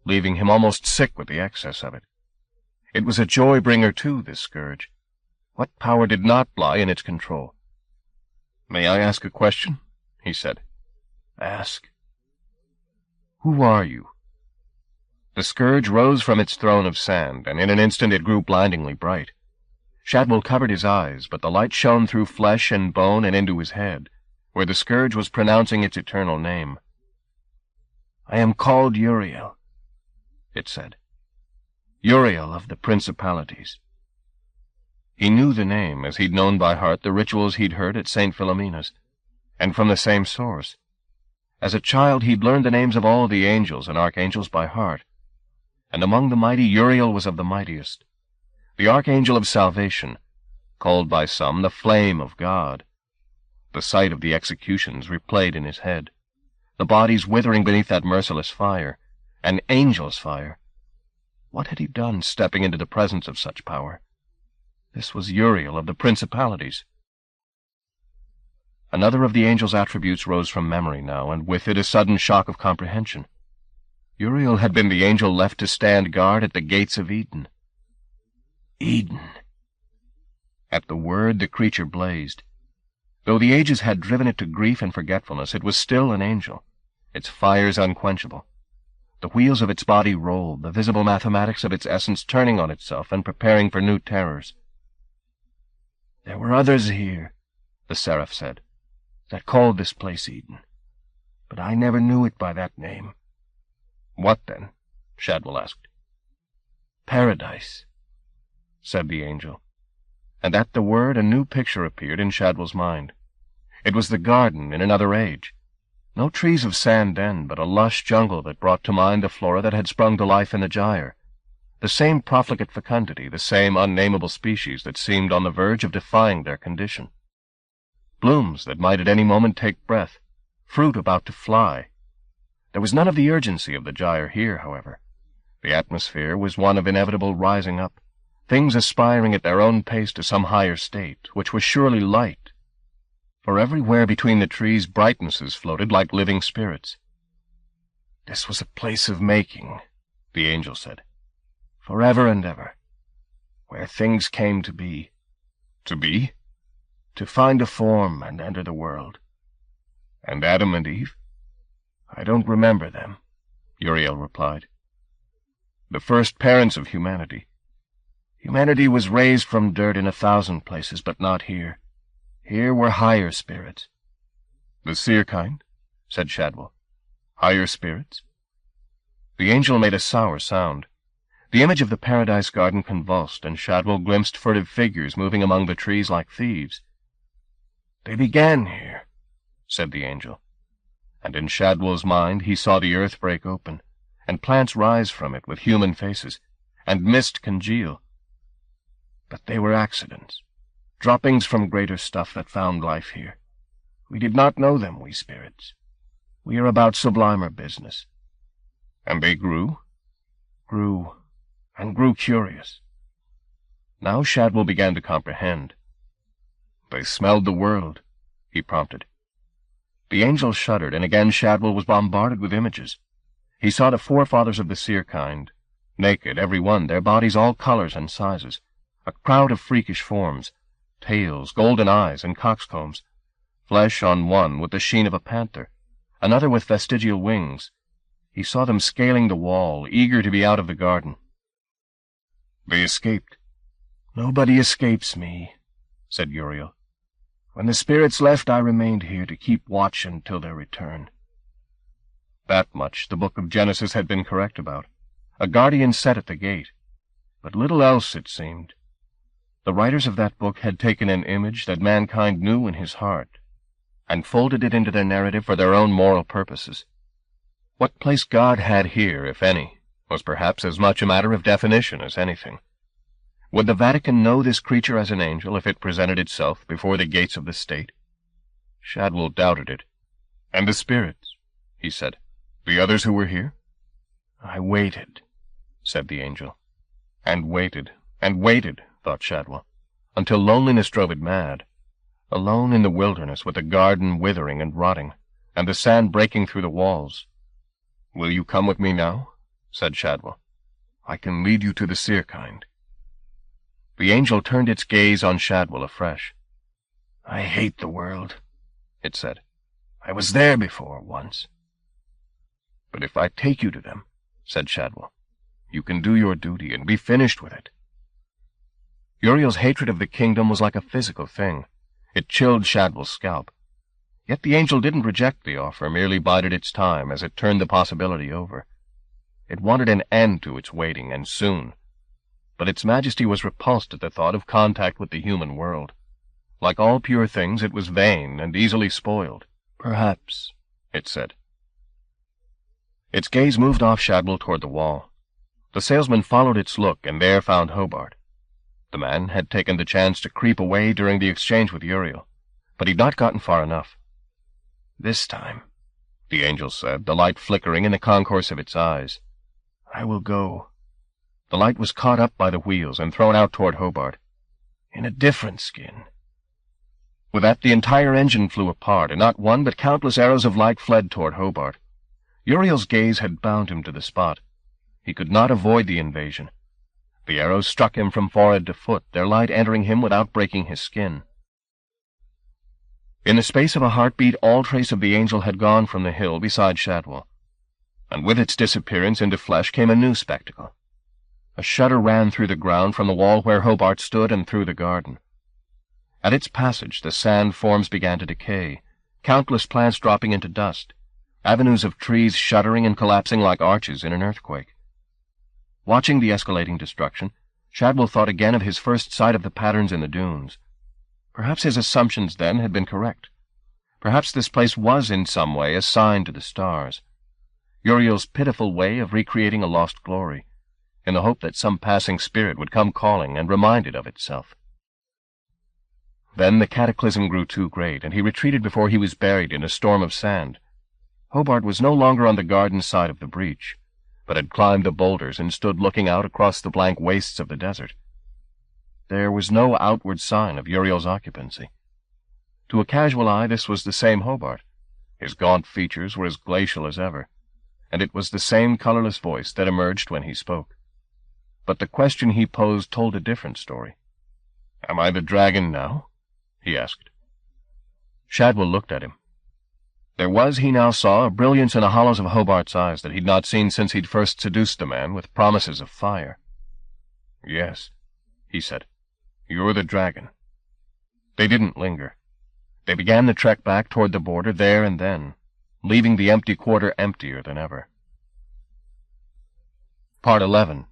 leaving him almost sick with the excess of it. It was a joy-bringer, too, this scourge. What power did not lie in its control? "May I ask a question?" he said. "Ask." "Who are you?" The scourge rose from its throne of sand, and in an instant it grew blindingly bright. Shadwell covered his eyes, but the light shone through flesh and bone and into his head, where the scourge was pronouncing its eternal name. "I am called Uriel," it said. "Uriel of the Principalities." He knew the name, as he'd known by heart the rituals he'd heard at St. Philomena's, and from the same source. As a child he'd learned the names of all the angels and archangels by heart, and among the mighty Uriel was of the mightiest. The archangel of salvation, called by some the flame of God. The sight of the executions replayed in his head, the bodies withering beneath that merciless fire, An angel's fire. What had he done, stepping into the presence of such power? This was Uriel of the Principalities. Another of the angel's attributes rose from memory now, and with it a sudden shock of comprehension. Uriel had been the angel left to stand guard at the gates of Eden. Eden. At the word, the creature blazed. Though the ages had driven it to grief and forgetfulness, it was still an angel, its fires unquenchable. The wheels of its body rolled, the visible mathematics of its essence turning on itself and preparing for new terrors. "There were others here," the seraph said, "that called this place Eden. But I never knew it by that name." "What, then?" Shadwell asked. "Paradise," said the angel. And at the word a new picture appeared in Shadwell's mind. It was the garden in another age. No trees of sand then, but a lush jungle that brought to mind the flora that had sprung to life in the gyre. The same profligate fecundity, the same unnamable species that seemed on the verge of defying their condition. Blooms that might at any moment take breath, fruit about to fly. There was none of the urgency of the gyre here, however. The atmosphere was one of inevitable rising up, things aspiring at their own pace to some higher state, which was surely light. For everywhere between the trees brightnesses floated like living spirits. "This was a place of making," the angel said, "forever and ever, where things came to be." "To be?" "To find a form and enter the world." "And Adam and Eve?" "I don't remember them," Uriel replied. "The first parents of humanity. Humanity was raised from dirt in 1,000 places, but not here. Here were higher spirits." "The seer kind?" said Shadwell. "Higher spirits?" The angel made a sour sound. The image of the paradise garden convulsed, and Shadwell glimpsed furtive figures moving among the trees like thieves. "They began here," said the angel. And in Shadwell's mind he saw the earth break open, and plants rise from it with human faces, and mist congeal. But they were accidents, droppings from greater stuff that found life here. We did not know them, we spirits. We are about sublimer business." "And they grew?" "Grew, and grew curious." Now Shadwell began to comprehend. "They smelled the world," he prompted. The angel shuddered, and again Shadwell was bombarded with images. He saw the forefathers of the seer kind, naked, every one, their bodies all colors and sizes, a crowd of freakish forms, tails, golden eyes, and coxcombs, flesh on one with the sheen of a panther, another with vestigial wings. He saw them scaling the wall, eager to be out of the garden. "They escaped." "Nobody escapes me," said Uriel. "When the spirits left, I remained here to keep watch until their return." That much the book of Genesis had been correct about. A guardian set at the gate. But little else, it seemed. The writers of that book had taken an image that mankind knew in his heart, and folded it into their narrative for their own moral purposes. What place God had here, if any, was perhaps as much a matter of definition as anything. Would the Vatican know this creature as an angel if it presented itself before the gates of the state? Shadwell doubted it. "And the spirits," he said. "The others who were here?" "I waited," said the angel. And waited, thought Shadwell, until loneliness drove it mad. Alone in the wilderness, with the garden withering and rotting, and the sand breaking through the walls. "Will you come with me now?" said Shadwell. "I can lead you to the seer kind." The angel turned its gaze on Shadwell afresh. "I hate the world," it said. "I was there before, once." "But if I take you to them," said Shadwell, "you can do your duty and be finished with it." Uriel's hatred of the kingdom was like a physical thing. It chilled Shadwell's scalp. Yet the angel didn't reject the offer, merely bided its time as it turned the possibility over. It wanted an end to its waiting, and soon. But its majesty was repulsed at the thought of contact with the human world. Like all pure things, it was vain and easily spoiled. "Perhaps," it said. Its gaze moved off Shadwell toward the wall. The salesman followed its look, and there found Hobart. The man had taken the chance to creep away during the exchange with Uriel, but he'd not gotten far enough. "This time," the angel said, the light flickering in the concourse of its eyes, I will go. The light was caught up by the wheels and thrown out toward Hobart. In a different skin. With that, the entire engine flew apart, and not one but countless arrows of light fled toward Hobart. Uriel's gaze had bound him to the spot. He could not avoid the invasion. The arrows struck him from forehead to foot, their light entering him without breaking his skin. In the space of a heartbeat, all trace of the angel had gone from the hill beside Shadwell, and with its disappearance into flesh came a new spectacle. A shudder ran through the ground from the wall where Hobart stood and through the garden. At its passage, the sand forms began to decay, countless plants dropping into dust, avenues of trees shuddering and collapsing like arches in an earthquake. Watching the escalating destruction, Shadwell thought again of his first sight of the patterns in the dunes. Perhaps his assumptions then had been correct. Perhaps this place was in some way assigned to the stars. Uriel's pitiful way of recreating a lost glory, in the hope that some passing spirit would come calling and remind it of itself. Then the cataclysm grew too great, and he retreated before he was buried in a storm of sand. Hobart was no longer on the garden side of the breach, but had climbed the boulders and stood looking out across the blank wastes of the desert. There was no outward sign of Uriel's occupancy. To a casual eye, this was the same Hobart. His gaunt features were as glacial as ever, and it was the same colorless voice that emerged when he spoke. But the question he posed told a different story. "Am I the dragon now?" he asked. Shadwell looked at him. There was, he now saw, a brilliance in the hollows of Hobart's eyes that he'd not seen since he'd first seduced the man with promises of fire. "Yes," he said, "you're the dragon." They didn't linger. They began the trek back toward the border there and then, leaving the empty quarter emptier than ever. Part 11.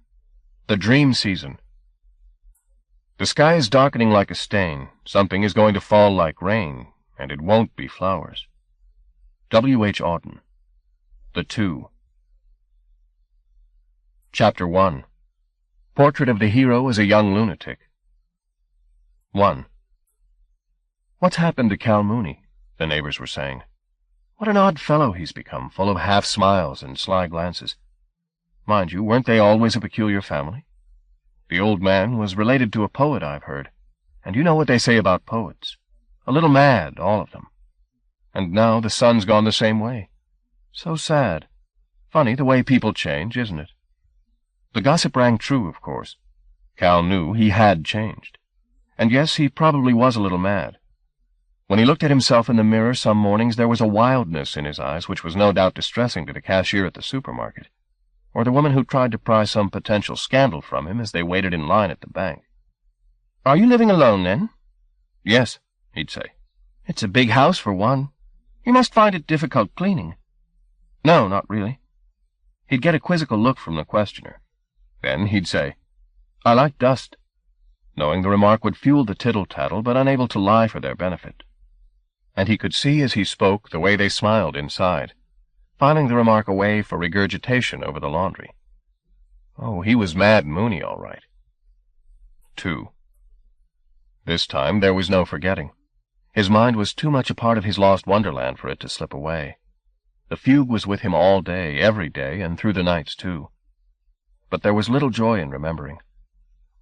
The Dream Season. The sky is darkening like a stain. Something is going to fall like rain, and it won't be flowers. W. H. Auden. The Two. Chapter 1. Portrait of the Hero as a Young Lunatic. 1. "What's happened to Cal Mooney?" the neighbors were saying. "What an odd fellow he's become, full of half-smiles and sly glances. Mind you, weren't they always a peculiar family? The old man was related to a poet, I've heard, and you know what they say about poets. A little mad, all of them. And now the son's gone the same way. So sad. Funny the way people change, isn't it?" The gossip rang true, of course. Cal knew he had changed. And yes, he probably was a little mad. When he looked at himself in the mirror some mornings, there was a wildness in his eyes which was no doubt distressing to the cashier at the supermarket, or the woman who tried to pry some potential scandal from him as they waited in line at the bank. "Are you living alone, then?" "Yes," he'd say. "It's a big house, for one. You must find it difficult cleaning." "No, not really." He'd get a quizzical look from the questioner. Then he'd say, "I like dust," knowing the remark would fuel the tittle-tattle, but unable to lie for their benefit. And he could see as he spoke the way they smiled inside, filing the remark away for regurgitation over the laundry. Oh, he was Mad Mooney, all right. 2. This time there was no forgetting. His mind was too much a part of his lost wonderland for it to slip away. The fugue was with him all day, every day, and through the nights, too. But there was little joy in remembering,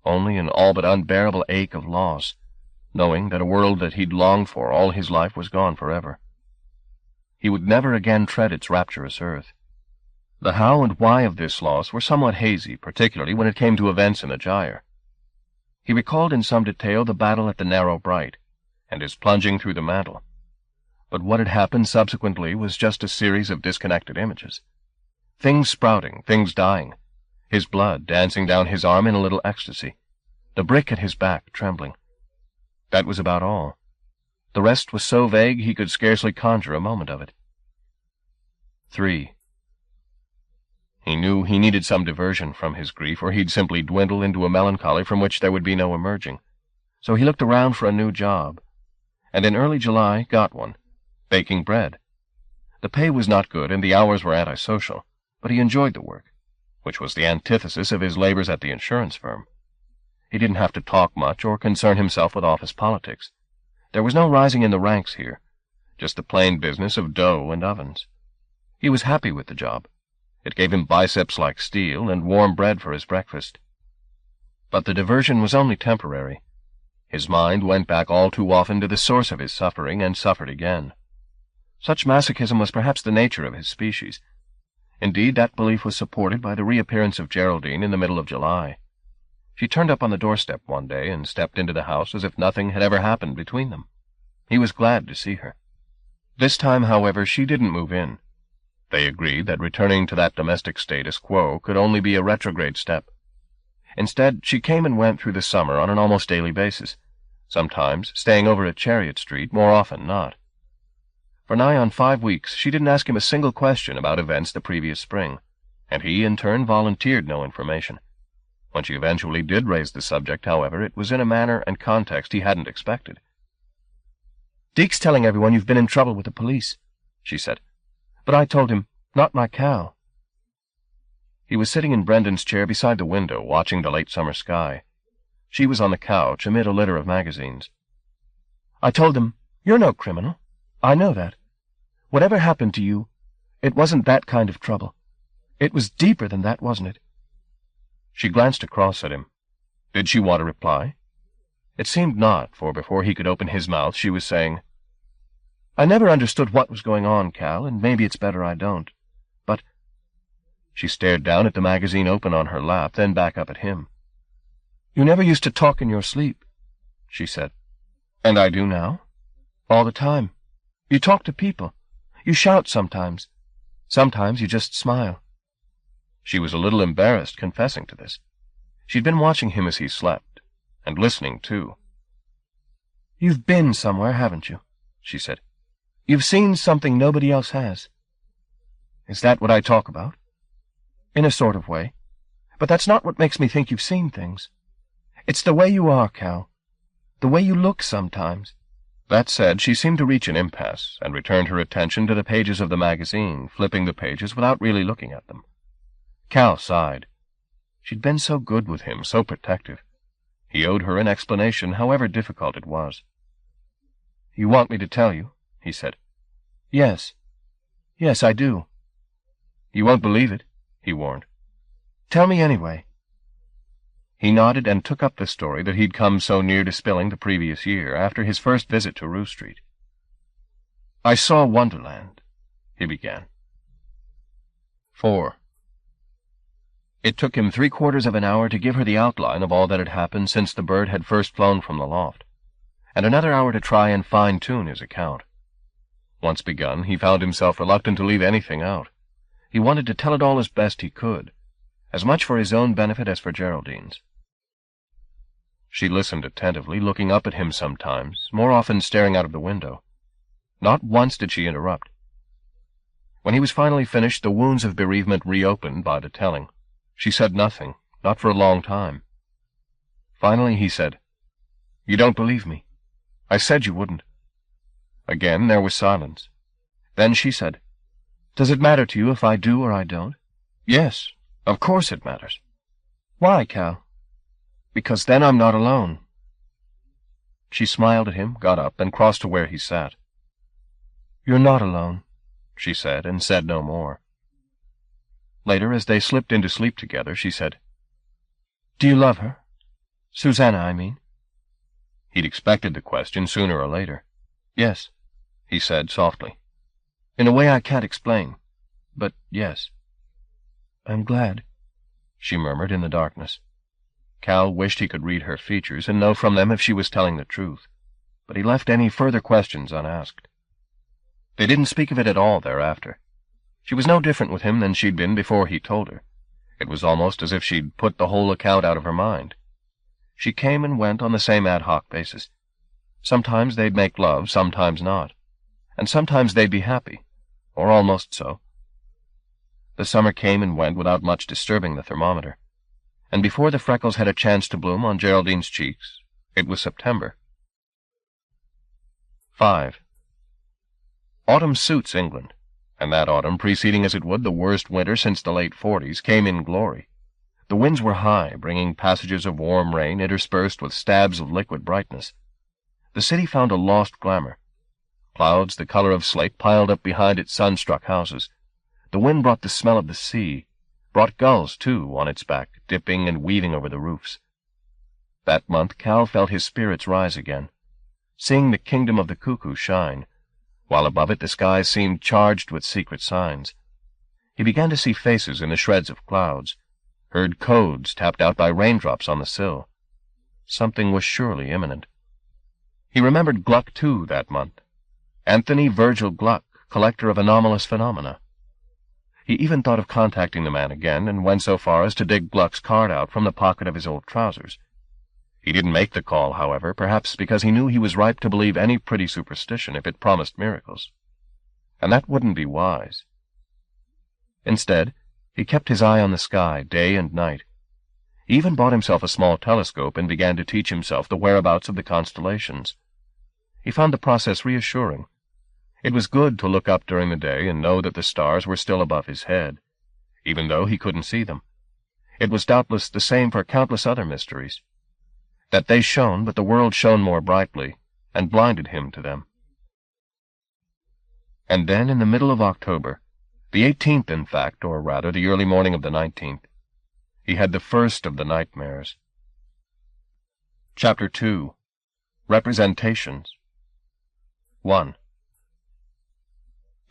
only an all but unbearable ache of loss, knowing that a world that he'd longed for all his life was gone forever. He would never again tread its rapturous earth. The how and why of this loss were somewhat hazy, particularly when it came to events in the gyre. He recalled in some detail the battle at the Narrow Bright, and his plunging through the mantle. But what had happened subsequently was just a series of disconnected images. Things sprouting, things dying, his blood dancing down his arm in a little ecstasy, the brick at his back trembling. That was about all. The rest was so vague he could scarcely conjure a moment of it. 3. He knew he needed some diversion from his grief, or he'd simply dwindle into a melancholy from which there would be no emerging. So he looked around for a new job, and in early July got one, baking bread. The pay was not good, and the hours were antisocial, but he enjoyed the work, which was the antithesis of his labors at the insurance firm. He didn't have to talk much or concern himself with office politics. There was no rising in the ranks here, just the plain business of dough and ovens. He was happy with the job, It gave him biceps like steel and warm bread for his breakfast. But the diversion was only temporary. His mind went back all too often to the source of his suffering and suffered again. Such masochism was perhaps the nature of his species. Indeed, that belief was supported by the reappearance of Geraldine in the middle of July. She turned up on the doorstep one day and stepped into the house as if nothing had ever happened between them. He was glad to see her. This time, however, she didn't move in. They agreed that returning to that domestic status quo could only be a retrograde step. Instead, she came and went through the summer on an almost daily basis, sometimes staying over at Chariot Street, more often not. For nigh on 5 weeks she didn't ask him a single question about events the previous spring, and he, in turn, volunteered no information. When she eventually did raise the subject, however, it was in a manner and context he hadn't expected. "Deke's telling everyone you've been in trouble with the police," she said. "But I told him, not my Cal." He was sitting in Brendan's chair beside the window, watching the late summer sky. She was on the couch, amid a litter of magazines. "I told him, you're no criminal. I know that. Whatever happened to you, it wasn't that kind of trouble. It was deeper than that, wasn't it?" She glanced across at him. Did she want to reply? It seemed not, for before he could open his mouth she was saying, "I never understood what was going on, Cal, and maybe it's better I don't. But—" She stared down at the magazine open on her lap, then back up at him. "You never used to talk in your sleep," she said. "And I do now? All the time. You talk to people. You shout sometimes. Sometimes you just smile." She was a little embarrassed, confessing to this. She'd been watching him as he slept, and listening, too. "You've been somewhere, haven't you?" she said. "You've seen something nobody else has." "Is that what I talk about?" "In a sort of way. But that's not what makes me think you've seen things. It's the way you are, Cal. The way you look sometimes." That said, she seemed to reach an impasse, and returned her attention to the pages of the magazine, flipping the pages without really looking at them. Cal sighed. She'd been so good with him, so protective. He owed her an explanation, however difficult it was. "You want me to tell you?" he said. "Yes. Yes, I do." "You won't believe it," he warned. "Tell me anyway." He nodded and took up the story that he'd come so near to spilling the previous year, after his first visit to Rue Street. "I saw Wonderland," he began. 4. It took him 3/4 of an hour to give her the outline of all that had happened since the bird had first flown from the loft, and another hour to try and fine-tune his account. Once begun, he found himself reluctant to leave anything out. He wanted to tell it all as best he could, as much for his own benefit as for Geraldine's. She listened attentively, looking up at him sometimes, more often staring out of the window. Not once did she interrupt. When he was finally finished, the wounds of bereavement reopened by the telling. She said nothing, not for a long time. Finally he said, "You don't believe me. I said you wouldn't." Again there was silence. Then she said, "Does it matter to you if I do or I don't?" "Yes, of course it matters." "Why, Cal?" "Because then I'm not alone." She smiled at him, got up, and crossed to where he sat. "You're not alone," she said, and said no more. Later, as they slipped into sleep together, she said, "Do you love her? Susanna, I mean." He'd expected the question sooner or later. "Yes," he said softly. "In a way I can't explain, but yes." "I'm glad," she murmured in the darkness. Cal wished he could read her features and know from them if she was telling the truth, but he left any further questions unasked. They didn't speak of it at all thereafter. She was no different with him than she'd been before he told her. It was almost as if she'd put the whole account out of her mind. She came and went on the same ad hoc basis. Sometimes they'd make love, sometimes not, and sometimes they'd be happy, or almost so. The summer came and went without much disturbing the thermometer, and before the freckles had a chance to bloom on Geraldine's cheeks, it was September. 5. Autumn suits England, and that autumn, preceding as it would the worst winter since the late 40s, came in glory. The winds were high, bringing passages of warm rain interspersed with stabs of liquid brightness. The city found a lost glamour. Clouds the color of slate piled up behind its sun-struck houses. The wind brought the smell of the sea, brought gulls, too, on its back, dipping and weaving over the roofs. That month Cal felt his spirits rise again, seeing the kingdom of the cuckoo shine, while above it the skies seemed charged with secret signs. He began to see faces in the shreds of clouds, heard codes tapped out by raindrops on the sill. Something was surely imminent. He remembered Gluck, too, that month. Anthony Virgil Gluck, collector of anomalous phenomena. He even thought of contacting the man again, and went so far as to dig Gluck's card out from the pocket of his old trousers. He didn't make the call, however, perhaps because he knew he was ripe to believe any pretty superstition if it promised miracles. And that wouldn't be wise. Instead, he kept his eye on the sky day and night. He even bought himself a small telescope and began to teach himself the whereabouts of the constellations. He found the process reassuring. It was good to look up during the day and know that the stars were still above his head, even though he couldn't see them. It was doubtless the same for countless other mysteries. That they shone, but the world shone more brightly, and blinded him to them. And then, in the middle of October, the 18th, in fact, or rather the early morning of the 19th, he had the first of the nightmares. Chapter 2. Representations. 1.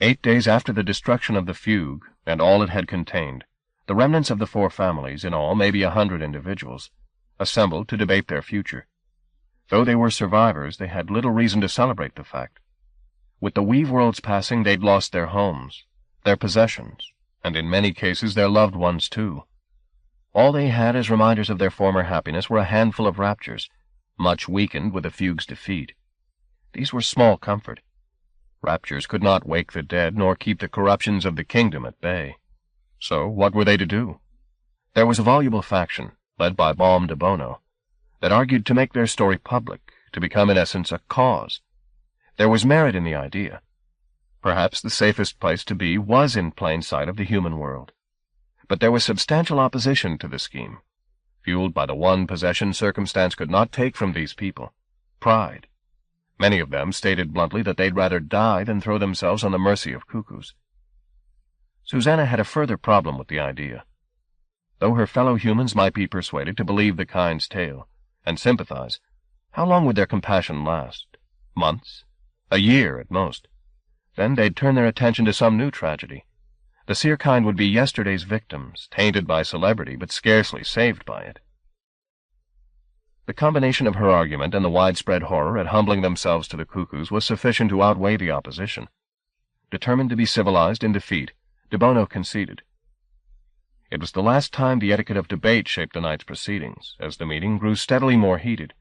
8 days after the destruction of the fugue, and all it had contained, the remnants of the 4 families, in all maybe 100 individuals, assembled to debate their future. Though they were survivors, they had little reason to celebrate the fact. With the Weaveworld's passing, they'd lost their homes, their possessions, and in many cases their loved ones, too. All they had as reminders of their former happiness were a handful of raptures, much weakened with the fugue's defeat. These were small comfort. Raptures could not wake the dead, nor keep the corruptions of the kingdom at bay. So what were they to do? There was a voluble faction, led by Baum de Bono, that argued to make their story public, to become in essence a cause. There was merit in the idea. Perhaps the safest place to be was in plain sight of the human world. But there was substantial opposition to the scheme, fueled by the one possession circumstance could not take from these people: pride. Many of them stated bluntly that they'd rather die than throw themselves on the mercy of cuckoos. Susanna had a further problem with the idea. Though her fellow humans might be persuaded to believe the kind's tale, and sympathize, how long would their compassion last? Months? A year, at most. Then they'd turn their attention to some new tragedy. The seer kind would be yesterday's victims, tainted by celebrity, but scarcely saved by it. The combination of her argument and the widespread horror at humbling themselves to the cuckoos was sufficient to outweigh the opposition. Determined to be civilized in defeat, de Bono conceded. It was the last time the etiquette of debate shaped the night's proceedings, as the meeting grew steadily more heated.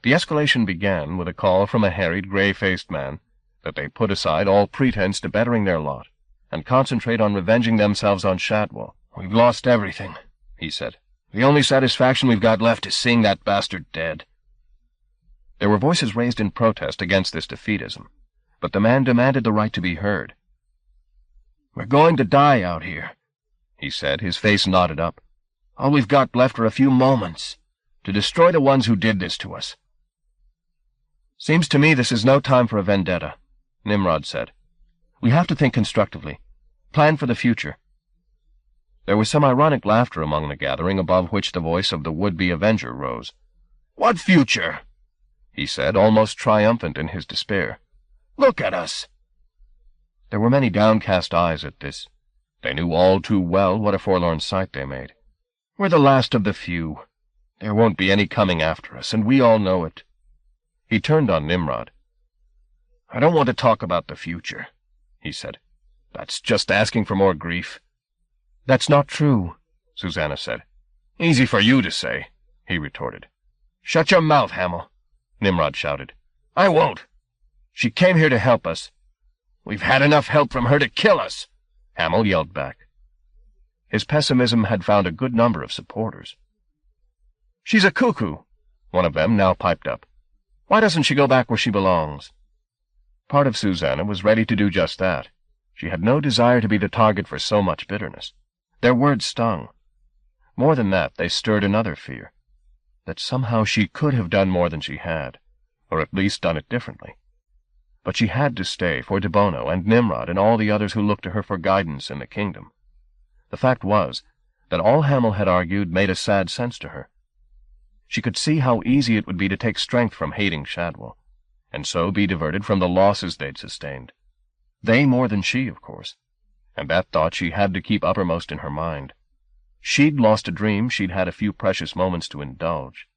The escalation began with a call from a harried, gray-faced man that they put aside all pretense to bettering their lot, and concentrate on revenging themselves on Shadwell. "We've lost everything," he said. "The only satisfaction we've got left is seeing that bastard dead." There were voices raised in protest against this defeatism, but the man demanded the right to be heard. "We're going to die out here," he said, his face knotted up. "All we've got left are a few moments to destroy the ones who did this to us." "Seems to me this is no time for a vendetta," Nimrod said. "We have to think constructively, plan for the future." There was some ironic laughter among the gathering, above which the voice of the would-be avenger rose. "What future?" he said, almost triumphant in his despair. "Look at us!" There were many downcast eyes at this. They knew all too well what a forlorn sight they made. "We're the last of the few. There won't be any coming after us, and we all know it." He turned on Nimrod. "I don't want to talk about the future," he said. "That's just asking for more grief." "That's not true," Susanna said. "Easy for you to say," he retorted. "Shut your mouth, Hamel," Nimrod shouted. "I won't. She came here to help us." "We've had enough help from her to kill us," Hamel yelled back. His pessimism had found a good number of supporters. "She's a cuckoo," one of them now piped up. "Why doesn't she go back where she belongs?" Part of Susanna was ready to do just that. She had no desire to be the target for so much bitterness. Their words stung. More than that, they stirred another fear, that somehow she could have done more than she had, or at least done it differently. But she had to stay for De Bono and Nimrod and all the others who looked to her for guidance in the kingdom. The fact was that all Hamel had argued made a sad sense to her. She could see how easy it would be to take strength from hating Shadwell, and so be diverted from the losses they'd sustained. They more than she, of course, and that thought she had to keep uppermost in her mind. She'd lost a dream she'd had a few precious moments to indulge.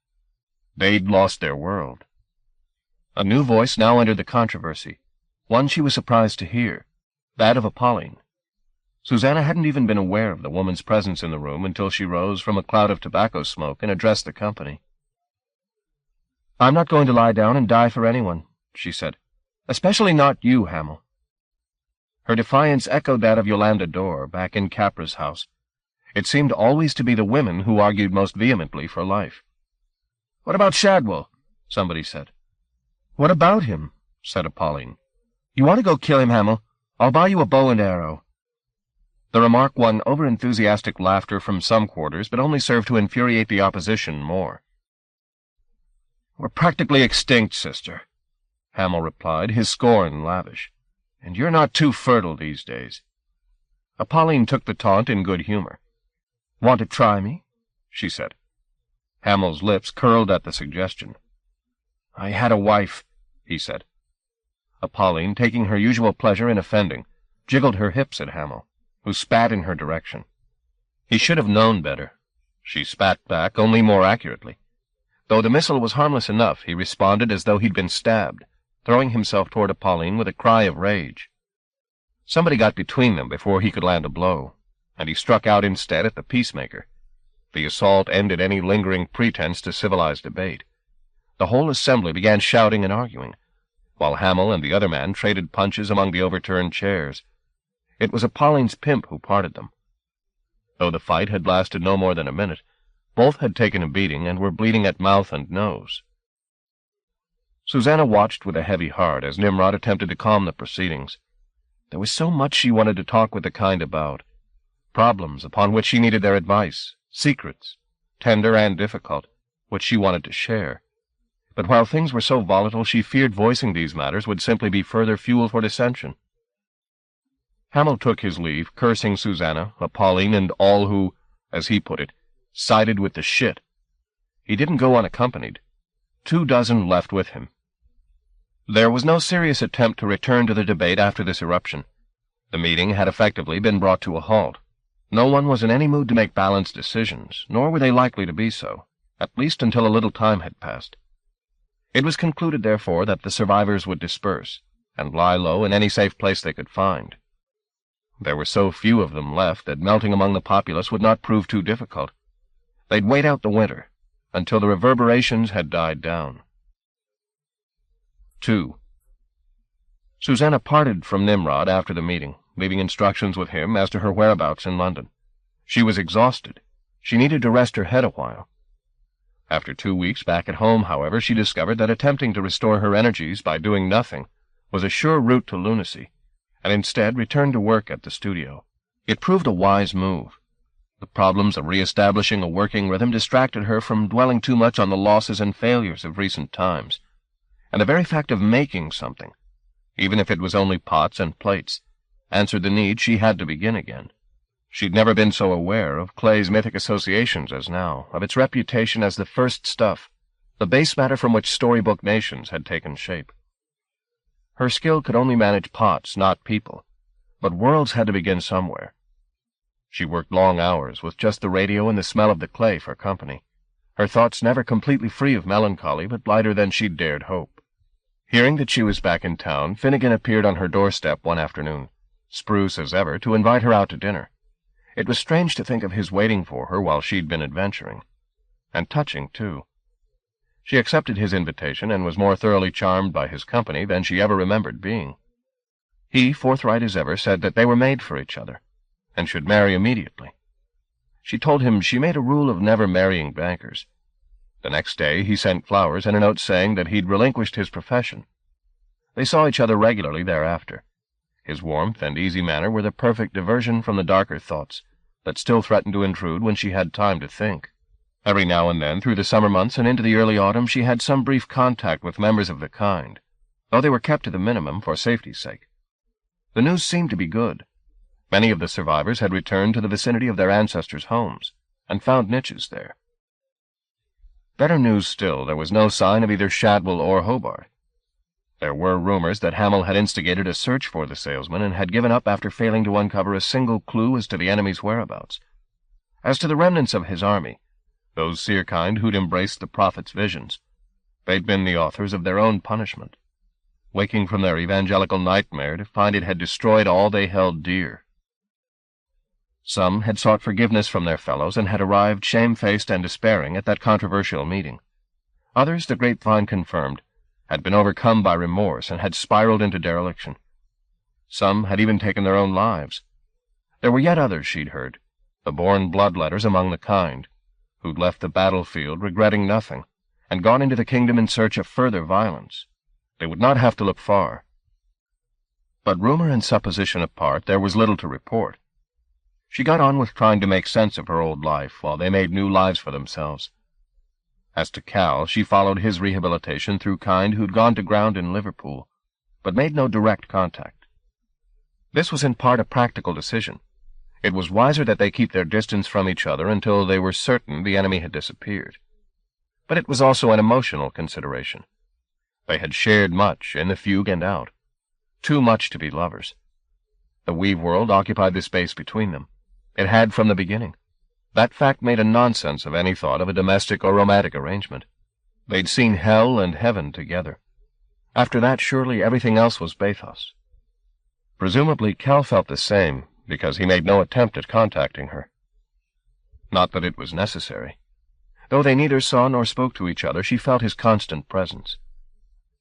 They'd lost their world. A new voice now entered the controversy, one she was surprised to hear, that of Apolline. Susanna hadn't even been aware of the woman's presence in the room until she rose from a cloud of tobacco smoke and addressed the company. "I'm not going to lie down and die for anyone," she said. "Especially not you, Hamel." Her defiance echoed that of Yolanda Dorr back in Capra's house. It seemed always to be the women who argued most vehemently for life. "What about Shadwell?" somebody said. "What about him?" said Apolline. "You want to go kill him, Hamel? I'll buy you a bow and arrow." The remark won over-enthusiastic laughter from some quarters, but only served to infuriate the opposition more. "We're practically extinct, sister," Hamel replied, his scorn lavish. "And you're not too fertile these days." Apolline took the taunt in good humor. "Want to try me?" she said. Hamel's lips curled at the suggestion. "I had a wife," he said. Apolline, taking her usual pleasure in offending, jiggled her hips at Hamel, who spat in her direction. He should have known better. She spat back, only more accurately. Though the missile was harmless enough, he responded as though he'd been stabbed, throwing himself toward Apolline with a cry of rage. Somebody got between them before he could land a blow, and he struck out instead at the peacemaker. The assault ended any lingering pretense to civilized debate. The whole assembly began shouting and arguing, while Hamel and the other man traded punches among the overturned chairs. It was Apolline's pimp who parted them. Though the fight had lasted no more than a minute, both had taken a beating and were bleeding at mouth and nose. Susanna watched with a heavy heart as Nimrod attempted to calm the proceedings. There was so much she wanted to talk with the kind about. Problems upon which she needed their advice, secrets, tender and difficult, which she wanted to share. But while things were so volatile, she feared voicing these matters would simply be further fuel for dissension. Hamel took his leave, cursing Susanna, Apolline, and all who, as he put it, sided with the shit. He didn't go unaccompanied. 24 left with him. There was no serious attempt to return to the debate after this eruption. The meeting had effectively been brought to a halt. No one was in any mood to make balanced decisions, nor were they likely to be so, at least until a little time had passed. It was concluded, therefore, that the survivors would disperse, and lie low in any safe place they could find. There were so few of them left that melting among the populace would not prove too difficult. They'd wait out the winter, until the reverberations had died down. 2. Susanna parted from Nimrod after the meeting, leaving instructions with him as to her whereabouts in London. She was exhausted. She needed to rest her head a while. After 2 weeks back at home, however, she discovered that attempting to restore her energies by doing nothing was a sure route to lunacy, and instead returned to work at the studio. It proved a wise move. The problems of re-establishing a working rhythm distracted her from dwelling too much on the losses and failures of recent times, and the very fact of making something, even if it was only pots and plates, answered the need she had to begin again. She'd never been so aware of Clay's mythic associations as now, of its reputation as the first stuff, the base matter from which storybook nations had taken shape. Her skill could only manage pots, not people, but worlds had to begin somewhere. She worked long hours with just the radio and the smell of the clay for company, her thoughts never completely free of melancholy, but lighter than she'd dared hope. Hearing that she was back in town, Finnegan appeared on her doorstep one afternoon, spruce as ever, to invite her out to dinner. It was strange to think of his waiting for her while she'd been adventuring. And touching, too. She accepted his invitation and was more thoroughly charmed by his company than she ever remembered being. He, forthright as ever, said that they were made for each other, and should marry immediately. She told him she made a rule of never marrying bankers. The next day he sent flowers and a note saying that he'd relinquished his profession. They saw each other regularly thereafter. His warmth and easy manner were the perfect diversion from the darker thoughts that still threatened to intrude when she had time to think. Every now and then, through the summer months and into the early autumn, she had some brief contact with members of the kind, though they were kept to the minimum for safety's sake. The news seemed to be good. Many of the survivors had returned to the vicinity of their ancestors' homes, and found niches there. Better news still, there was no sign of either Shadwell or Hobart. There were rumors that Hamill had instigated a search for the salesman and had given up after failing to uncover a single clue as to the enemy's whereabouts. As to the remnants of his army, those seerkind who'd embraced the prophet's visions, they'd been the authors of their own punishment, waking from their evangelical nightmare to find it had destroyed all they held dear. Some had sought forgiveness from their fellows and had arrived shamefaced and despairing at that controversial meeting. Others, the grapevine confirmed, had been overcome by remorse and had spiraled into dereliction. Some had even taken their own lives. There were yet others, she'd heard, the born bloodletters among the kind, who'd left the battlefield regretting nothing, and gone into the kingdom in search of further violence. They would not have to look far. But rumor and supposition apart, there was little to report. She got on with trying to make sense of her old life while they made new lives for themselves. As to Cal, she followed his rehabilitation through kind who'd gone to ground in Liverpool, but made no direct contact. This was in part a practical decision. It was wiser that they keep their distance from each other until they were certain the enemy had disappeared. But it was also an emotional consideration. They had shared much in the fugue and out, too much to be lovers. The Weaveworld occupied the space between them. It had from the beginning. That fact made a nonsense of any thought of a domestic or romantic arrangement. They'd seen hell and heaven together. After that, surely everything else was bathos. Presumably, Cal felt the same, because he made no attempt at contacting her. Not that it was necessary. Though they neither saw nor spoke to each other, she felt his constant presence.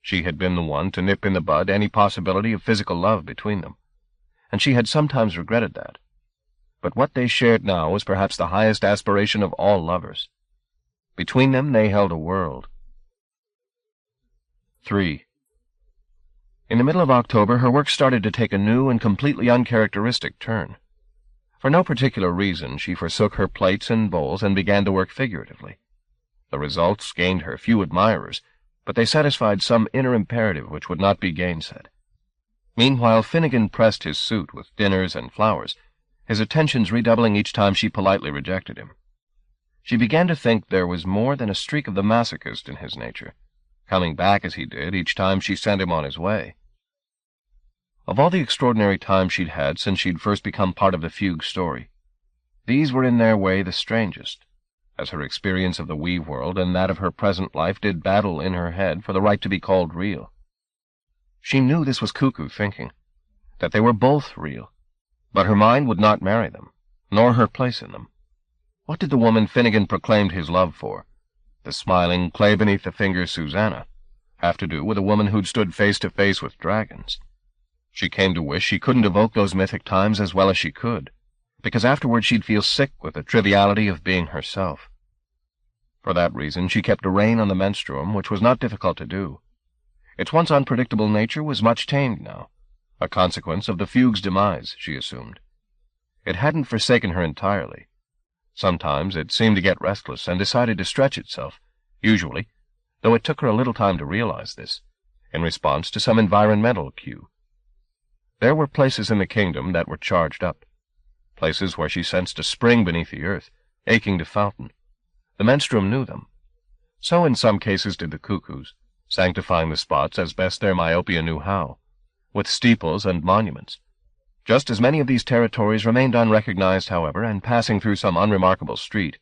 She had been the one to nip in the bud any possibility of physical love between them, and she had sometimes regretted that. But what they shared now was perhaps the highest aspiration of all lovers. Between them they held a world. 3. In the middle of October, her work started to take a new and completely uncharacteristic turn. For no particular reason, she forsook her plates and bowls and began to work figuratively. The results gained her few admirers, but they satisfied some inner imperative which would not be gainsaid. Meanwhile, Finnegan pressed his suit with dinners and flowers, his attentions redoubling each time she politely rejected him. She began to think there was more than a streak of the masochist in his nature, coming back as he did each time she sent him on his way. Of all the extraordinary times she'd had since she'd first become part of the fugue story, these were in their way the strangest, as her experience of the Weaveworld and that of her present life did battle in her head for the right to be called real. She knew this was cuckoo thinking, that they were both real, but her mind would not marry them, nor her place in them. What did the woman Finnegan proclaimed his love for, the smiling, clay-beneath-the-fingers Susanna, have to do with a woman who'd stood face to face with dragons? She came to wish she couldn't evoke those mythic times as well as she could, because afterward she'd feel sick with the triviality of being herself. For that reason she kept a rein on the menstruum, which was not difficult to do. Its once unpredictable nature was much tamed now, a consequence of the fugue's demise, she assumed. It hadn't forsaken her entirely. Sometimes it seemed to get restless and decided to stretch itself, usually, though it took her a little time to realize this, in response to some environmental cue. There were places in the kingdom that were charged up, places where she sensed a spring beneath the earth, aching to fountain. The menstruum knew them. So in some cases did the cuckoos, sanctifying the spots as best their myopia knew how, with steeples and monuments. Just as many of these territories remained unrecognized, however, and passing through some unremarkable street,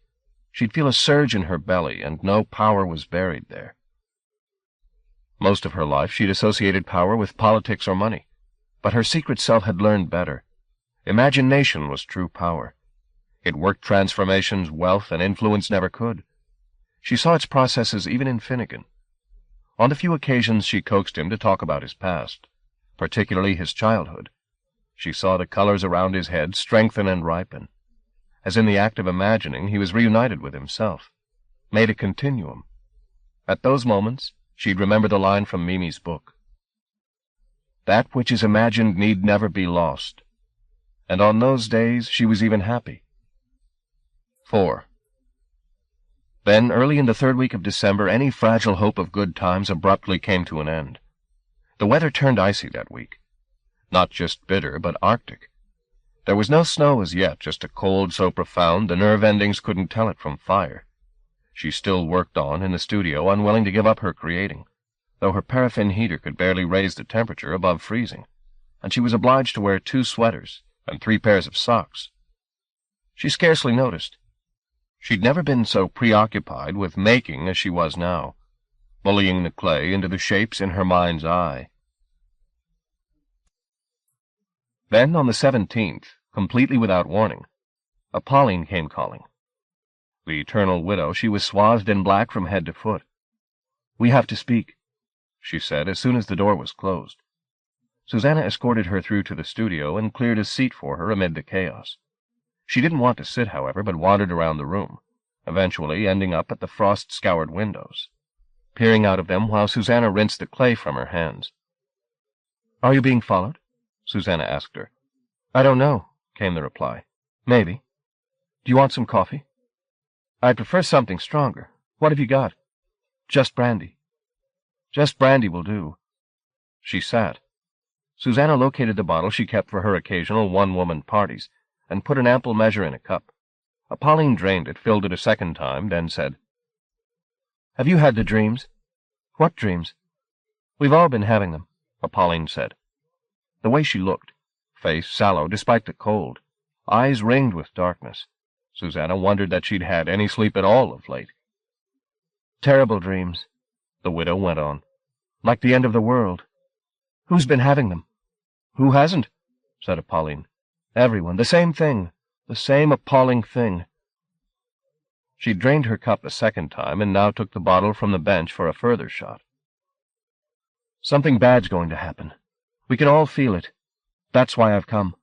she'd feel a surge in her belly, and no power was buried there. Most of her life she'd associated power with politics or money, but her secret self had learned better. Imagination was true power. It worked transformations wealth and influence never could. She saw its processes even in Finnegan. On the few occasions she coaxed him to talk about his past, particularly his childhood, she saw the colors around his head strengthen and ripen, as in the act of imagining he was reunited with himself, made a continuum. At those moments she'd remember the line from Mimi's book, "That which is imagined need never be lost," and on those days she was even happy. 4. Then, early in the third week of December, any fragile hope of good times abruptly came to an end. The weather turned icy that week. Not just bitter, but Arctic. There was no snow as yet, just a cold so profound the nerve endings couldn't tell it from fire. She still worked on in the studio, unwilling to give up her creating, though her paraffin heater could barely raise the temperature above freezing, and she was obliged to wear 2 sweaters and 3 pairs of socks. She scarcely noticed. She'd never been so preoccupied with making as she was now, bullying the clay into the shapes in her mind's eye. Then, on the 17th, completely without warning, Pauline came calling. The eternal widow, she was swathed in black from head to foot. "We have to speak," she said as soon as the door was closed. Susanna escorted her through to the studio and cleared a seat for her amid the chaos. She didn't want to sit, however, but wandered around the room, eventually ending up at the frost-scoured windows, peering out of them while Susanna rinsed the clay from her hands. "Are you being followed?" Susanna asked her. "I don't know," came the reply. "Maybe. Do you want some coffee?" "I'd prefer something stronger. What have you got?" "Just brandy." "Just brandy will do." She sat. Susanna located the bottle she kept for her occasional one-woman parties, and put an ample measure in a cup. Pauline drained it, filled it a second time, then said, "Have you had the dreams?" "What dreams?" "We've all been having them," Pauline said. The way she looked, face sallow despite the cold, eyes ringed with darkness, Susanna wondered that she'd had any sleep at all of late. "Terrible dreams," the widow went on. "Like the end of the world. Who's been having them?" "Who hasn't?" said Pauline. "Everyone. The same thing. The same appalling thing." She drained her cup a second time and now took the bottle from the bench for a further shot. "Something bad's going to happen. We can all feel it. That's why I've come."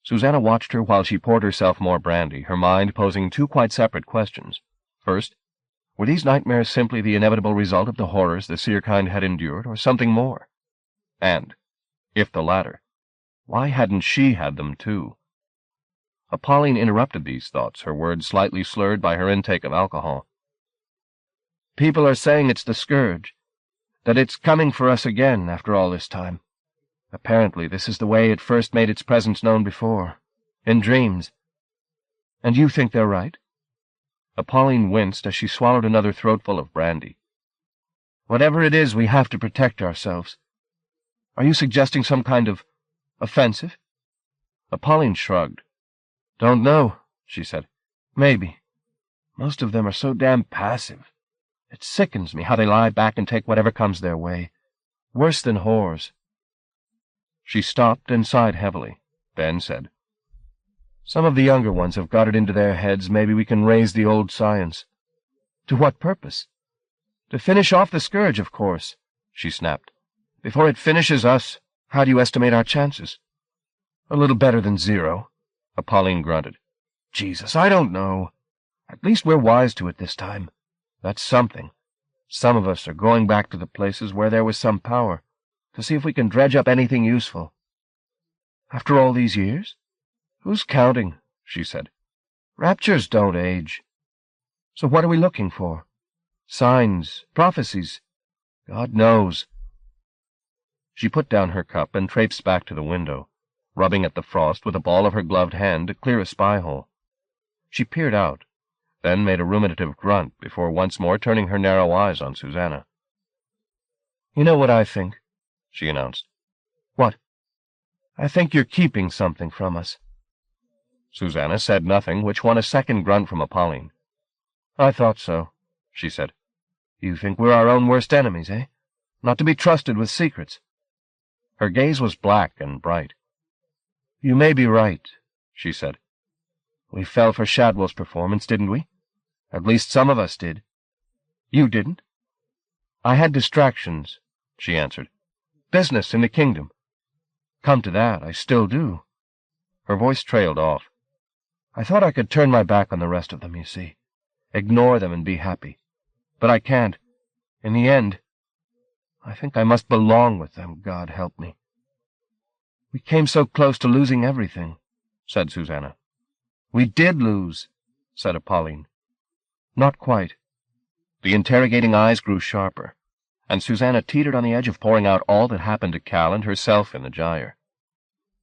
Susanna watched her while she poured herself more brandy, her mind posing 2 quite separate questions. First, were these nightmares simply the inevitable result of the horrors the seer kind had endured, or something more? And, if the latter, why hadn't she had them too? Pauline interrupted these thoughts, her words slightly slurred by her intake of alcohol. "People are saying it's the scourge, that it's coming for us again after all this time. Apparently this is the way it first made its presence known before, in dreams. And you think they're right?" Pauline winced as she swallowed another throatful of brandy. "Whatever it is, we have to protect ourselves. Are you suggesting some kind of offensive?" Pauline shrugged. "Don't know," she said. "Maybe. Most of them are so damn passive. It sickens me how they lie back and take whatever comes their way. Worse than whores." She stopped and sighed heavily, then said, "Some of the younger ones have got it into their heads maybe we can raise the old science." "To what purpose?" "To finish off the scourge, of course," she snapped. "Before it finishes us, how do you estimate our chances?" "A little better than 0, Pauline grunted. "Jesus, I don't know. At least we're wise to it this time. That's something. Some of us are going back to the places where there was some power, to see if we can dredge up anything useful." "After all these years?" "Who's counting?" she said. "Raptures don't age. So what are we looking for? Signs, prophecies? God knows." She put down her cup and traipsed back to the window, rubbing at the frost with a ball of her gloved hand to clear a spy-hole. She peered out, then made a ruminative grunt before once more turning her narrow eyes on Susanna. "You know what I think," she announced. "What?" "I think you're keeping something from us." Susanna said nothing, which won a second grunt from Pauline. "I thought so," she said. "You think we're our own worst enemies, eh? Not to be trusted with secrets." Her gaze was black and bright. "You may be right," she said. "We fell for Shadwell's performance, didn't we? At least some of us did. You didn't?" "I had distractions," she answered. "Business in the kingdom. Come to that, I still do." Her voice trailed off. "I thought I could turn my back on the rest of them, you see. Ignore them and be happy. But I can't. In the end, I think I must belong with them, God help me." "We came so close to losing everything," said Susanna. "We did lose," said Pauline. "Not quite." The interrogating eyes grew sharper. and Susanna teetered on the edge of pouring out all that happened to Cal and herself in the gyre.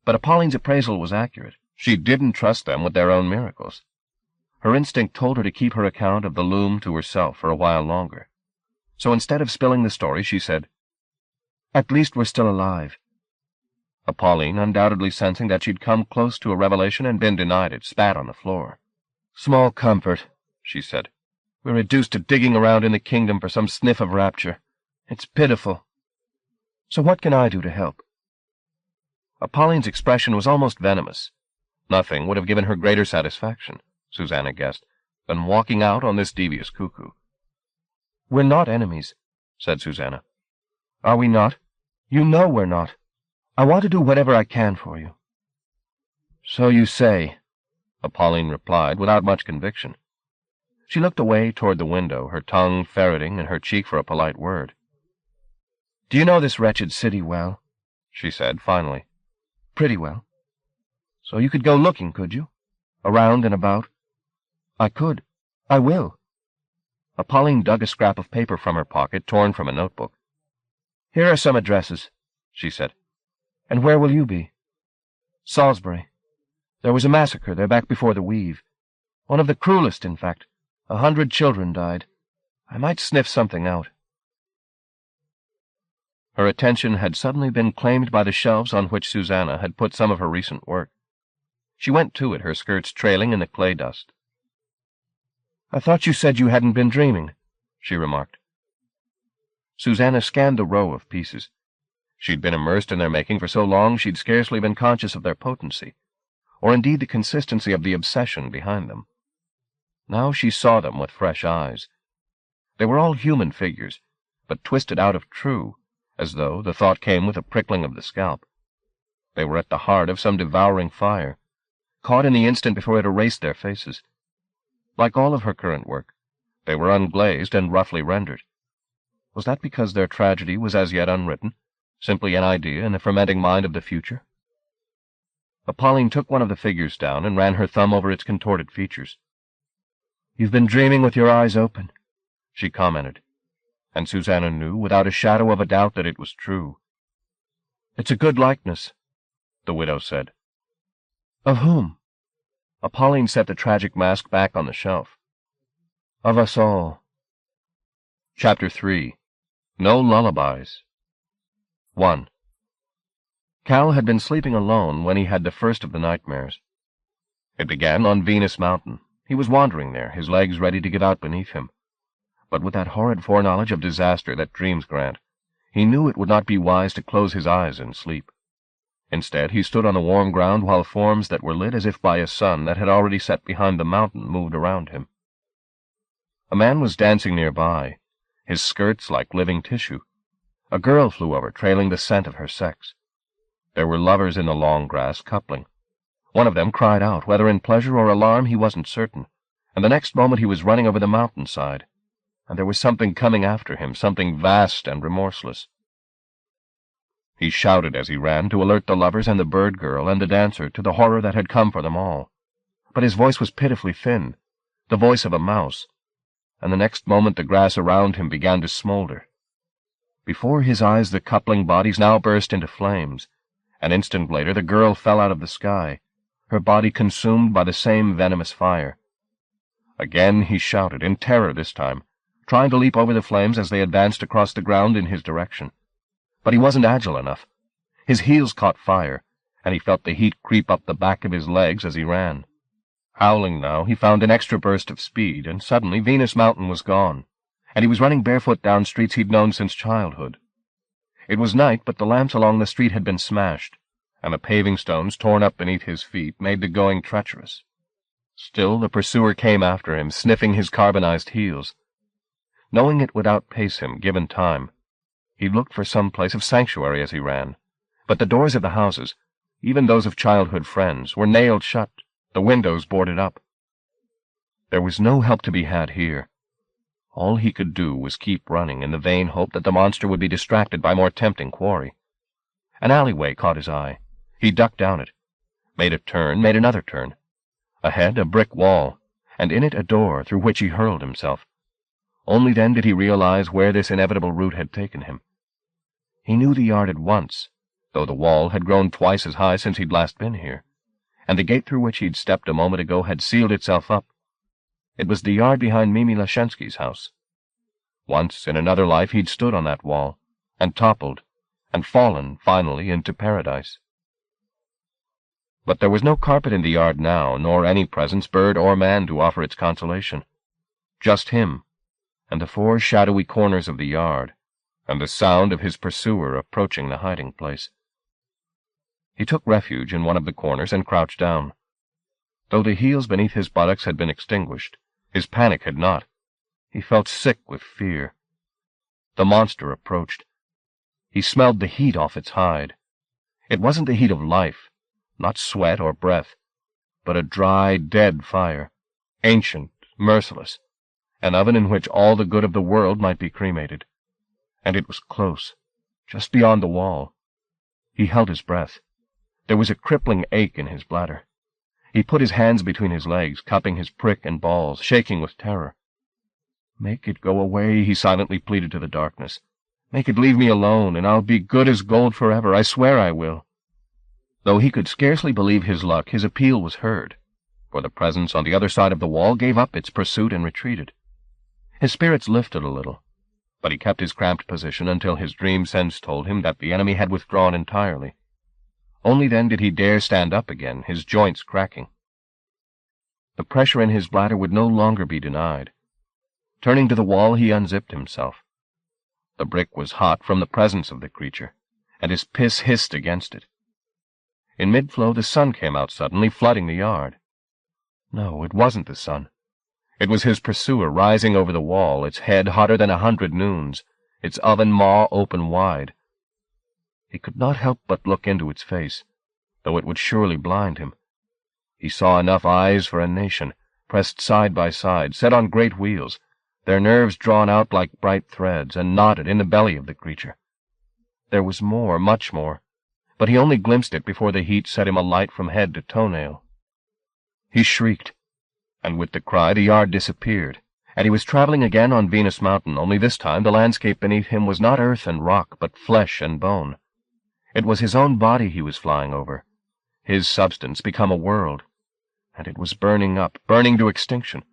But Apolline's appraisal was accurate. She didn't trust them with their own miracles. Her instinct told her to keep her account of the loom to herself for a while longer. So instead of spilling the story, she said, "At least we're still alive." Apolline, undoubtedly sensing that she'd come close to a revelation and been denied it, spat on the floor. "Small comfort," she said. "We're reduced to digging around in the kingdom for some sniff of rapture. It's pitiful. So what can I do to help?" Apolline's expression was almost venomous. Nothing would have given her greater satisfaction, Susanna guessed, than walking out on this devious cuckoo. "We're not enemies," said Susanna. "Are we not? You know we're not. I want to do whatever I can for you." "So you say," Apolline replied without much conviction. She looked away toward the window, her tongue ferreting in her cheek for a polite word. "Do you know this wretched city well?" she said finally. "Pretty well. So you could go looking, could you? Around and about?" "I could. I will." Apolline dug a scrap of paper from her pocket, torn from a notebook. "Here are some addresses," she said. "And where will you be?" "Salisbury. There was a massacre there back before the Weave. One of the cruelest, in fact. 100 children died. I might sniff something out." Her attention had suddenly been claimed by the shelves on which Susanna had put some of her recent work. She went to it, her skirts trailing in the clay dust. "I thought you said you hadn't been dreaming," she remarked. Susanna scanned the row of pieces. She'd been immersed in their making for so long she'd scarcely been conscious of their potency, or indeed the consistency of the obsession behind them. Now she saw them with fresh eyes. They were all human figures, but twisted out of true, as though the thought came with a prickling of the scalp. They were at the heart of some devouring fire, caught in the instant before it erased their faces. Like all of her current work, they were unglazed and roughly rendered. Was that because their tragedy was as yet unwritten, simply an idea in the fermenting mind of the future? Apolline took one of the figures down and ran her thumb over its contorted features. "You've been dreaming with your eyes open," she commented, and Susanna knew without a shadow of a doubt that it was true. "It's a good likeness," the widow said. "Of whom?" Apolline set the tragic mask back on the shelf. "Of us all." Chapter 3. No Lullabies. 1. Cal had been sleeping alone when he had the first of the nightmares. It began on Venus Mountain. He was wandering there, his legs ready to give out beneath him. But with that horrid foreknowledge of disaster that dreams grant, he knew it would not be wise to close his eyes in sleep. Instead, he stood on the warm ground while forms that were lit as if by a sun that had already set behind the mountain moved around him. A man was dancing nearby, his skirts like living tissue. A girl flew over, trailing the scent of her sex. There were lovers in the long grass, coupling. One of them cried out, whether in pleasure or alarm he wasn't certain, and the next moment he was running over the mountainside, and there was something coming after him, something vast and remorseless. He shouted as he ran to alert the lovers and the bird girl and the dancer to the horror that had come for them all. But his voice was pitifully thin, the voice of a mouse, and the next moment the grass around him began to smolder. Before his eyes the coupling bodies now burst into flames. An instant later the girl fell out of the sky, her body consumed by the same venomous fire. Again he shouted, in terror this time, trying to leap over the flames as they advanced across the ground in his direction. But he wasn't agile enough. His heels caught fire, and he felt the heat creep up the back of his legs as he ran. Howling now, he found an extra burst of speed, and suddenly Venus Mountain was gone, and he was running barefoot down streets he'd known since childhood. It was night, but the lamps along the street had been smashed, and the paving stones torn up beneath his feet made the going treacherous. Still the pursuer came after him, sniffing his carbonized heels. Knowing it would outpace him, given time, he looked for some place of sanctuary as he ran, but the doors of the houses, even those of childhood friends, were nailed shut, the windows boarded up. There was no help to be had here. All he could do was keep running in the vain hope that the monster would be distracted by more tempting quarry. An alleyway caught his eye. He ducked down it, made a turn, made another turn. Ahead, a brick wall, and in it a door through which he hurled himself. Only then did he realize where this inevitable route had taken him. He knew the yard at once, though the wall had grown twice as high since he'd last been here, and the gate through which he'd stepped a moment ago had sealed itself up. It was the yard behind Mimi Lashensky's house. Once, in another life, he'd stood on that wall, and toppled, and fallen, finally, into paradise. But there was no carpet in the yard now, nor any presence, bird or man, to offer its consolation. Just him, and the 4 shadowy corners of the yard, and the sound of his pursuer approaching the hiding place. He took refuge in one of the corners and crouched down. Though the heels beneath his buttocks had been extinguished, his panic had not. He felt sick with fear. The monster approached. He smelled the heat off its hide. It wasn't the heat of life, not sweat or breath, but a dry, dead fire, ancient, merciless, an oven in which all the good of the world might be cremated. And it was close, just beyond the wall. He held his breath. There was a crippling ache in his bladder. He put his hands between his legs, cupping his prick and balls, shaking with terror. "Make it go away," he silently pleaded to the darkness. "Make it leave me alone, and I'll be good as gold forever. I swear I will." Though he could scarcely believe his luck, his appeal was heard, for the presence on the other side of the wall gave up its pursuit and retreated. His spirits lifted a little, but he kept his cramped position until his dream sense told him that the enemy had withdrawn entirely. Only then did he dare stand up again, his joints cracking. The pressure in his bladder would no longer be denied. Turning to the wall, he unzipped himself. The brick was hot from the presence of the creature, and his piss hissed against it. In mid-flow, the sun came out suddenly, flooding the yard. No, it wasn't the sun. It was his pursuer rising over the wall, its head hotter than 100 noons, its oven maw open wide. He could not help but look into its face, though it would surely blind him. He saw enough eyes for a nation, pressed side by side, set on great wheels, their nerves drawn out like bright threads, and knotted in the belly of the creature. There was more, much more, but he only glimpsed it before the heat set him alight from head to toenail. He shrieked, and with the cry the yard disappeared, and he was traveling again on Venus Mountain, only this time the landscape beneath him was not earth and rock, but flesh and bone. It was his own body he was flying over, his substance become a world, and it was burning up, burning to extinction.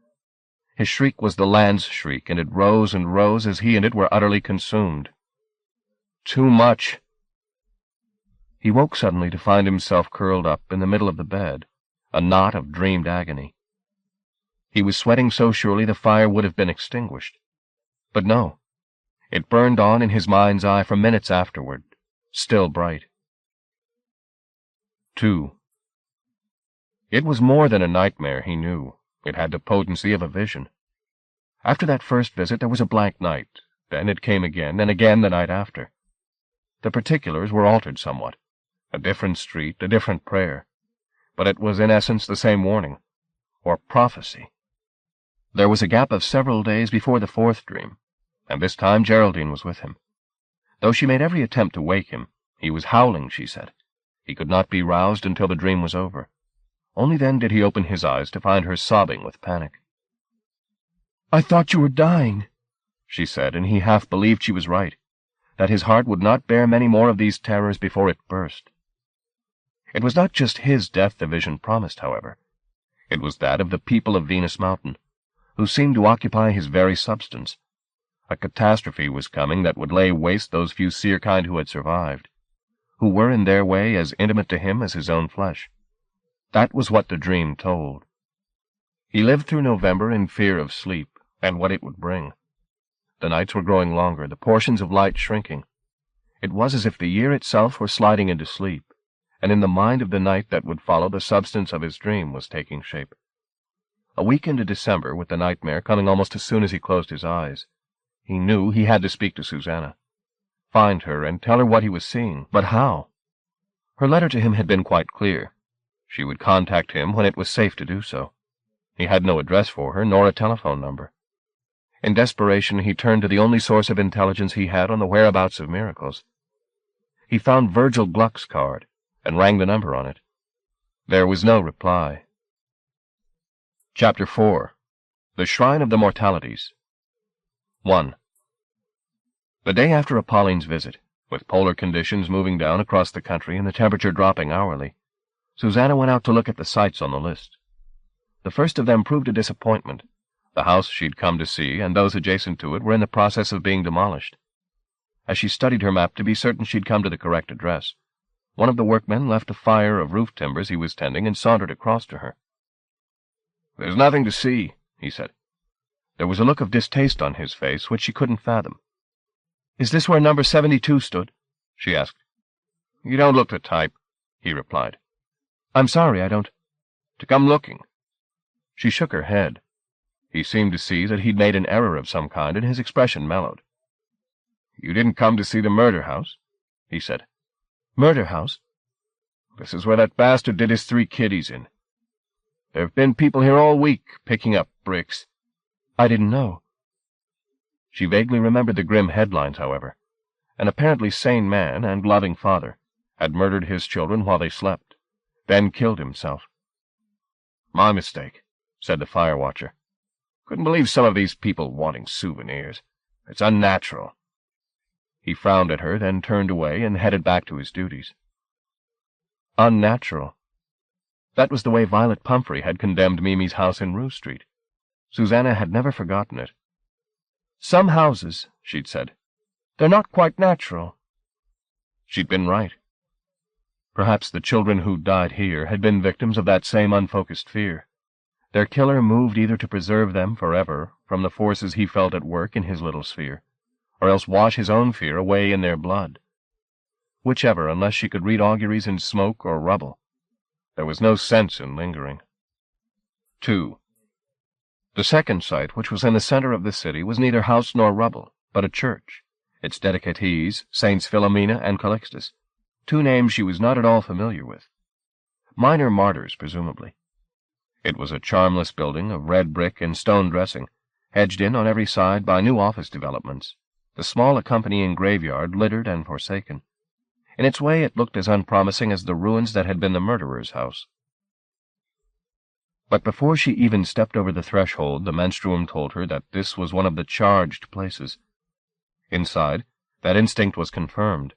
His shriek was the land's shriek, and it rose and rose as he and it were utterly consumed. Too much! He woke suddenly to find himself curled up in the middle of the bed, a knot of dreamed agony. He was sweating so surely the fire would have been extinguished. But no, it burned on in his mind's eye for minutes afterward, still bright. 2. It was more than a nightmare, he knew. It had the potency of a vision. After that first visit there was a blank night, then it came again, and again the night after. The particulars were altered somewhat. A different street, a different prayer. But it was in essence the same warning, or prophecy. There was a gap of several days before the 4th dream, and this time Geraldine was with him. Though she made every attempt to wake him, he was howling, she said. He could not be roused until the dream was over. Only then did he open his eyes to find her sobbing with panic. "I thought you were dying," she said, and he half believed she was right, that his heart would not bear many more of these terrors before it burst. It was not just his death the vision promised, however. It was that of the people of Venus Mountain, who seemed to occupy his very substance. A catastrophe was coming that would lay waste those few seerkind who had survived, who were in their way as intimate to him as his own flesh. That was what the dream told. He lived through November in fear of sleep, and what it would bring. The nights were growing longer, the portions of light shrinking. It was as if the year itself were sliding into sleep, and in the mind of the night that would follow the substance of his dream was taking shape. A week into December, with the nightmare coming almost as soon as he closed his eyes, he knew he had to speak to Susanna, find her and tell her what he was seeing. But how? Her letter to him had been quite clear. She would contact him when it was safe to do so. He had no address for her, nor a telephone number. In desperation, he turned to the only source of intelligence he had on the whereabouts of miracles. He found Virgil Gluck's card, and rang the number on it. There was no reply. Chapter 4. The Shrine of the Mortalities. 1. The day after Apolline's visit, with polar conditions moving down across the country and the temperature dropping hourly, Susanna went out to look at the sights on the list. The first of them proved a disappointment. The house she'd come to see and those adjacent to it were in the process of being demolished. As she studied her map to be certain she'd come to the correct address, one of the workmen left a fire of roof timbers he was tending and sauntered across to her. "There's nothing to see," he said. There was a look of distaste on his face which she couldn't fathom. "Is this where number 72 stood?" she asked. "You don't look the type," he replied. "I'm sorry, I don't—" "To come looking." She shook her head. He seemed to see that he'd made an error of some kind, and his expression mellowed. "You didn't come to see the murder house?" he said. "Murder house?" "This is where that bastard did his 3 kiddies in. There have been people here all week, picking up bricks." "I didn't know." She vaguely remembered the grim headlines, however. An apparently sane man and loving father had murdered his children while they slept, then killed himself. "My mistake," said the fire watcher. "Couldn't believe some of these people wanting souvenirs. It's unnatural." He frowned at her, then turned away and headed back to his duties. Unnatural. That was the way Violet Pumphrey had condemned Mimi's house in Rue Street. Susanna had never forgotten it. "Some houses," she'd said, "they're not quite natural." She'd been right. Perhaps the children who died here had been victims of that same unfocused fear. Their killer moved either to preserve them forever from the forces he felt at work in his little sphere, or else wash his own fear away in their blood. Whichever, unless she could read auguries in smoke or rubble. There was no sense in lingering. 2. The second site, which was in the center of the city, was neither house nor rubble, but a church, its dedicatees, Saints Philomena and Calixtus, 2 names she was not at all familiar with. Minor martyrs, presumably. It was a charmless building of red brick and stone dressing, hedged in on every side by new office developments, the small accompanying graveyard littered and forsaken. In its way it looked as unpromising as the ruins that had been the murderer's house. But before she even stepped over the threshold, the menstruum told her that this was one of the charged places. Inside, that instinct was confirmed.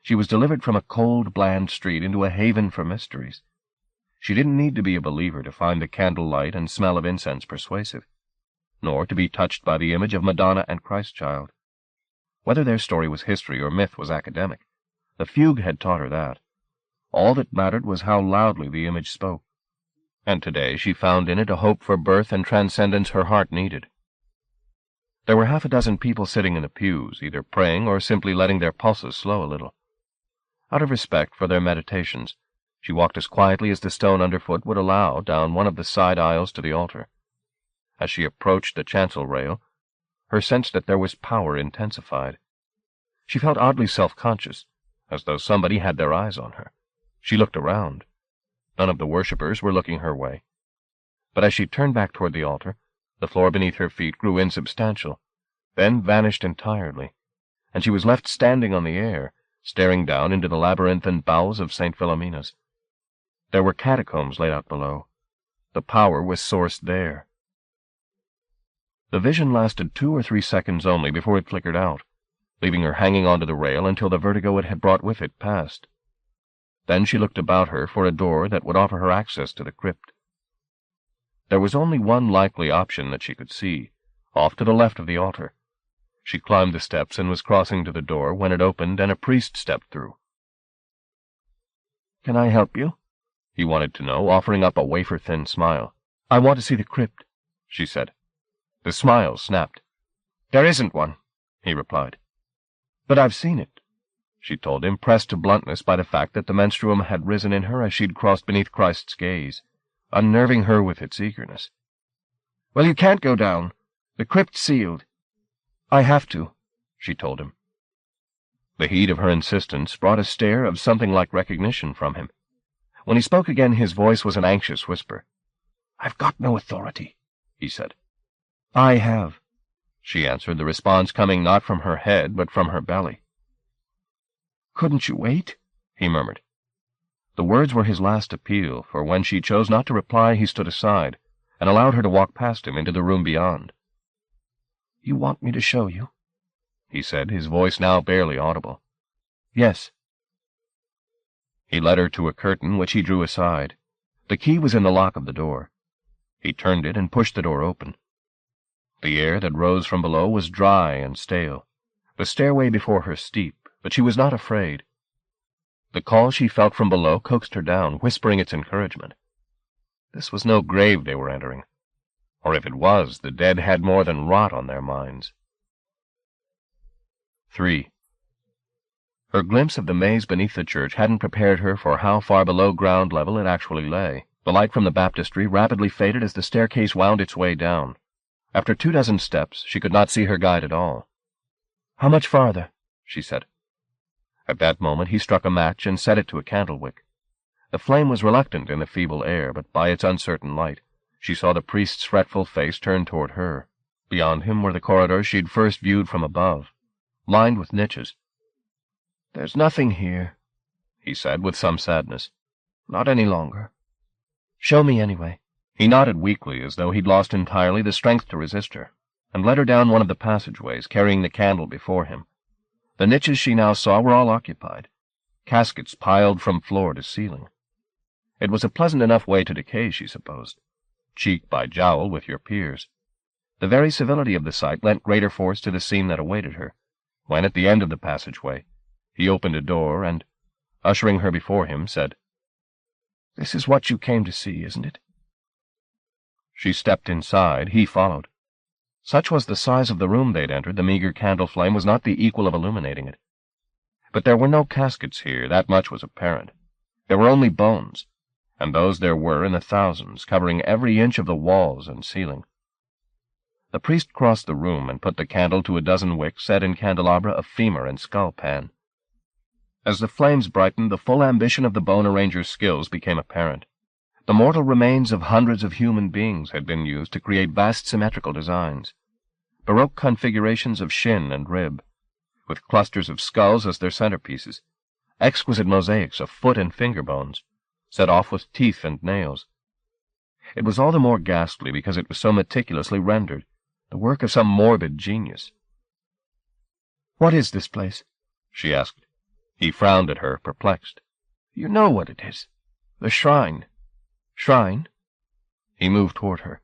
She was delivered from a cold, bland street into a haven for mysteries. She didn't need to be a believer to find the candlelight and smell of incense persuasive, nor to be touched by the image of Madonna and Christ-child. Whether their story was history or myth was academic. The fugue had taught her that. All that mattered was how loudly the image spoke. And today she found in it a hope for birth and transcendence her heart needed. There were 6 people sitting in the pews, either praying or simply letting their pulses slow a little. Out of respect for their meditations, she walked as quietly as the stone underfoot would allow down one of the side aisles to the altar. As she approached the chancel rail, her sense that there was power intensified. She felt oddly self-conscious, as though somebody had their eyes on her. She looked around. None of the worshippers were looking her way. But as she turned back toward the altar, the floor beneath her feet grew insubstantial, then vanished entirely, and she was left standing on the air, staring down into the labyrinthine bowels of St. Philomena's. There were catacombs laid out below. The power was sourced there. The vision lasted 2 or 3 seconds only before it flickered out, leaving her hanging onto the rail until the vertigo it had brought with it passed. Then she looked about her for a door that would offer her access to the crypt. There was only one likely option that she could see, off to the left of the altar. She climbed the steps and was crossing to the door when it opened and a priest stepped through. "Can I help you?" he wanted to know, offering up a wafer-thin smile. "I want to see the crypt," she said. The smile snapped. "There isn't one," he replied. "But I've seen it," she told him, pressed to bluntness by the fact that the menstruum had risen in her as she'd crossed beneath Christ's gaze, unnerving her with its eagerness. "Well, you can't go down. The crypt's sealed." "I have to," she told him. The heat of her insistence brought a stare of something like recognition from him. When he spoke again, his voice was an anxious whisper. "I've got no authority," he said. "I have," she answered, the response coming not from her head, but from her belly. "Couldn't you wait?" he murmured. The words were his last appeal, for when she chose not to reply, he stood aside, and allowed her to walk past him into the room beyond. You want me to show you?" he said, his voice now barely audible. "Yes." He led her to a curtain, which he drew aside. The key was in the lock of the door. He turned it and pushed the door open. The air that rose from below was dry and stale, the stairway before her steep, but she was not afraid. The call she felt from below coaxed her down, whispering its encouragement. This was no grave they were entering, or if it was, the dead had more than rot on their minds. 3. Her glimpse of the maze beneath the church hadn't prepared her for how far below ground level it actually lay. The light from the baptistry rapidly faded as the staircase wound its way down. After 24 steps, she could not see her guide at all. "How much farther?" she said. At that moment he struck a match and set it to a candle wick. The flame was reluctant in the feeble air, but by its uncertain light, she saw the priest's fretful face turned toward her. Beyond him were the corridors she'd first viewed from above, lined with niches. "There's nothing here," he said with some sadness. "Not any longer. Show me anyway." He nodded weakly, as though he'd lost entirely the strength to resist her, and led her down one of the passageways, carrying the candle before him. The niches she now saw were all occupied, caskets piled from floor to ceiling. It was a pleasant enough way to decay, she supposed, cheek by jowl with your peers. The very civility of the sight lent greater force to the scene that awaited her, when at the end of the passageway he opened a door and, ushering her before him, said, "This is what you came to see, isn't it?" She stepped inside, he followed. Such was the size of the room they'd entered, the meager candle flame was not the equal of illuminating it. But there were no caskets here, that much was apparent. There were only bones, and those there were in the thousands, covering every inch of the walls and ceiling. The priest crossed the room and put the candle to a dozen wicks set in candelabra of femur and skull pan. As the flames brightened, the full ambition of the bone arranger's skills became apparent. The mortal remains of hundreds of human beings had been used to create vast symmetrical designs, baroque configurations of shin and rib, with clusters of skulls as their centerpieces, exquisite mosaics of foot and finger bones, set off with teeth and nails. It was all the more ghastly because it was so meticulously rendered, the work of some morbid genius. "What is this place?" she asked. He frowned at her, perplexed. "You know what it is. The shrine." "Shrine?" He moved toward her.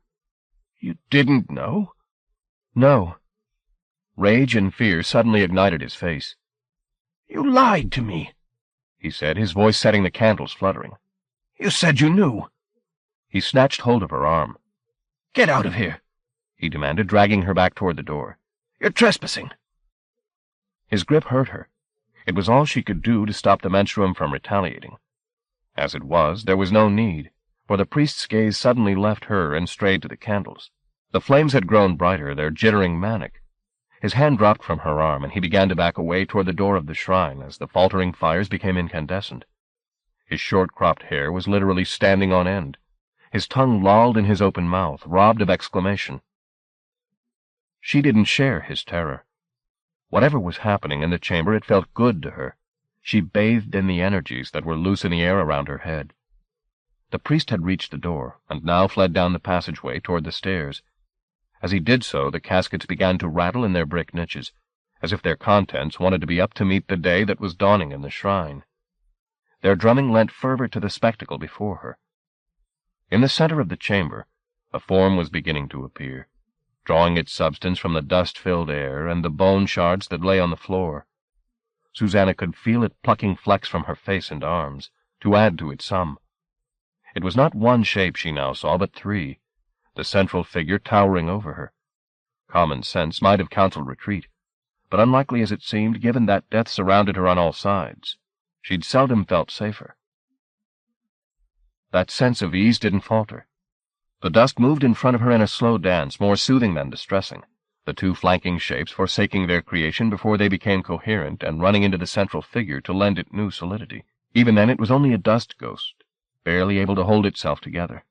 "You didn't know?" "No." Rage and fear suddenly ignited his face. "You lied to me," he said, his voice setting the candles fluttering. "You said you knew." He snatched hold of her arm. "Get out of here," he demanded, dragging her back toward the door. "You're trespassing." His grip hurt her. It was all she could do to stop the menstruum from retaliating. As it was, there was no need, for the priest's gaze suddenly left her and strayed to the candles. The flames had grown brighter, their jittering manic. His hand dropped from her arm, and he began to back away toward the door of the shrine as the faltering fires became incandescent. His short-cropped hair was literally standing on end. His tongue lolled in his open mouth, robbed of exclamation. She didn't share his terror. Whatever was happening in the chamber, it felt good to her. She bathed in the energies that were loose in the air around her head. The priest had reached the door, and now fled down the passageway toward the stairs. As he did so, the caskets began to rattle in their brick niches, as if their contents wanted to be up to meet the day that was dawning in the shrine. Their drumming lent fervor to the spectacle before her. In the center of the chamber, a form was beginning to appear, drawing its substance from the dust-filled air and the bone shards that lay on the floor. Susanna could feel it plucking flecks from her face and arms, to add to its sum. It was not one shape she now saw, but three, the central figure towering over her. Common sense might have counseled retreat, but unlikely as it seemed, given that death surrounded her on all sides, she'd seldom felt safer. That sense of ease didn't falter. The dust moved in front of her in a slow dance, more soothing than distressing, the two flanking shapes forsaking their creation before they became coherent and running into the central figure to lend it new solidity. Even then it was only a dust ghost, barely able to hold itself together.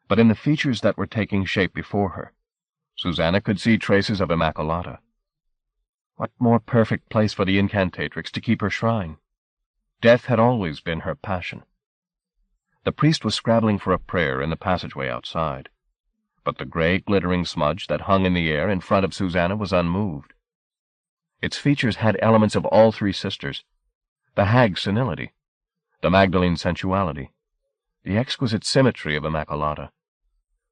But in the features that were taking shape before her, Susanna could see traces of Immaculata. What more perfect place for the incantatrix to keep her shrine? Death had always been her passion. The priest was scrabbling for a prayer in the passageway outside. but the gray, glittering smudge that hung in the air in front of Susanna was unmoved. Its features had elements of all three sisters: the hag senility, the Magdalene sensuality, the exquisite symmetry of Immaculata.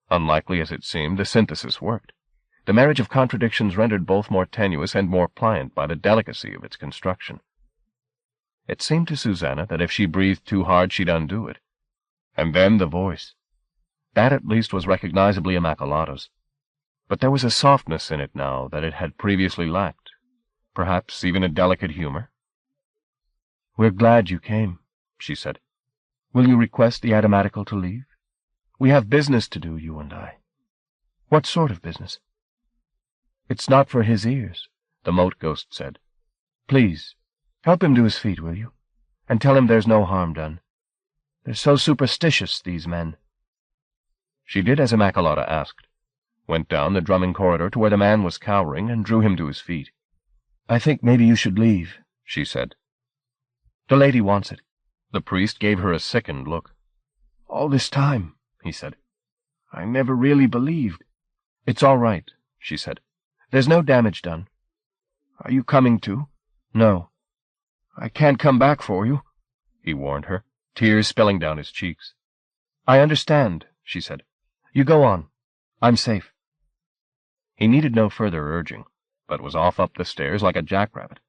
Unlikely as it seemed, the synthesis worked. The marriage of contradictions rendered both more tenuous and more pliant by the delicacy of its construction. It seemed to Susanna that if she breathed too hard she'd undo it. And then the voice. That at least was recognizably Immaculata's. But there was a softness in it now that it had previously lacked, perhaps even a delicate humor. "We're glad you came," she said. "Will you request the Automatical to leave? We have business to do, you and I." "What sort of business?" "It's not for his ears," the moat ghost said. "Please, help him to his feet, will you? And tell him there's no harm done. They're so superstitious, these men." She did as Immaculata asked, went down the drumming corridor to where the man was cowering, and drew him to his feet. "I think maybe you should leave," she said. "The lady wants it." The priest gave her a sickened look. "All this time," he said, "I never really believed." "It's all right," she said. "There's no damage done." "Are you coming too?" "No." "I can't come back for you," he warned her, tears spilling down his cheeks. "I understand," she said. "You go on. I'm safe." He needed no further urging, but was off up the stairs like a jackrabbit.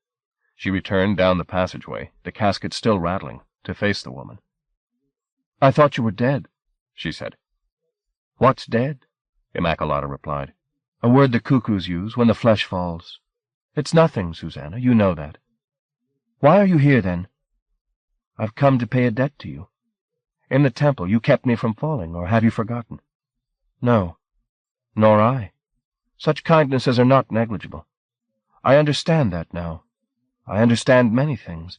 She returned down the passageway, the casket still rattling, to face the woman. "I thought you were dead," she said. "What's dead?" Immaculata replied. "A word the cuckoos use when the flesh falls. It's nothing, Susanna, you know that. Why are you here, then?" "I've come to pay a debt to you. In the temple you kept me from falling, or have you forgotten?" "No, nor I. Such kindnesses are not negligible. I understand that now. I understand many things.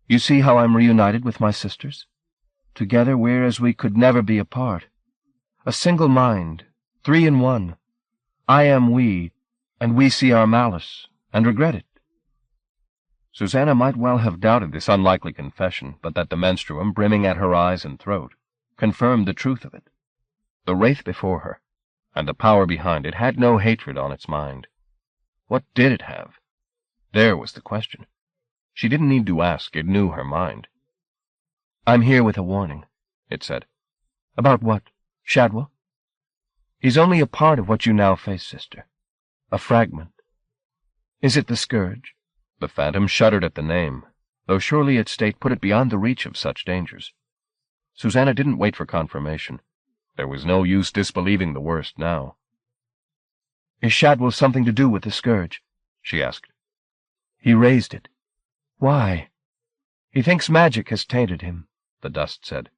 You see how I'm reunited with my sisters? Together we're as we could never be apart. A single mind, three in one. I am we, and we see our malice, and regret it." Susanna might well have doubted this unlikely confession, but that the menstruum, brimming at her eyes and throat, confirmed the truth of it. The wraith before her, and the power behind it, had no hatred on its mind. What did it have? There was the question. She didn't need to ask, it knew her mind. "I'm here with a warning," it said. "About what? Shadwell?" "He's only a part of what you now face, sister. A fragment. Is it the Scourge?" The phantom shuddered at the name, though surely its state put it beyond the reach of such dangers. Susanna didn't wait for confirmation. There was no use disbelieving the worst now. "Is Shadwell something to do with the Scourge?" she asked. "He raised it. Why?" "He thinks magic has tainted him," the dust said.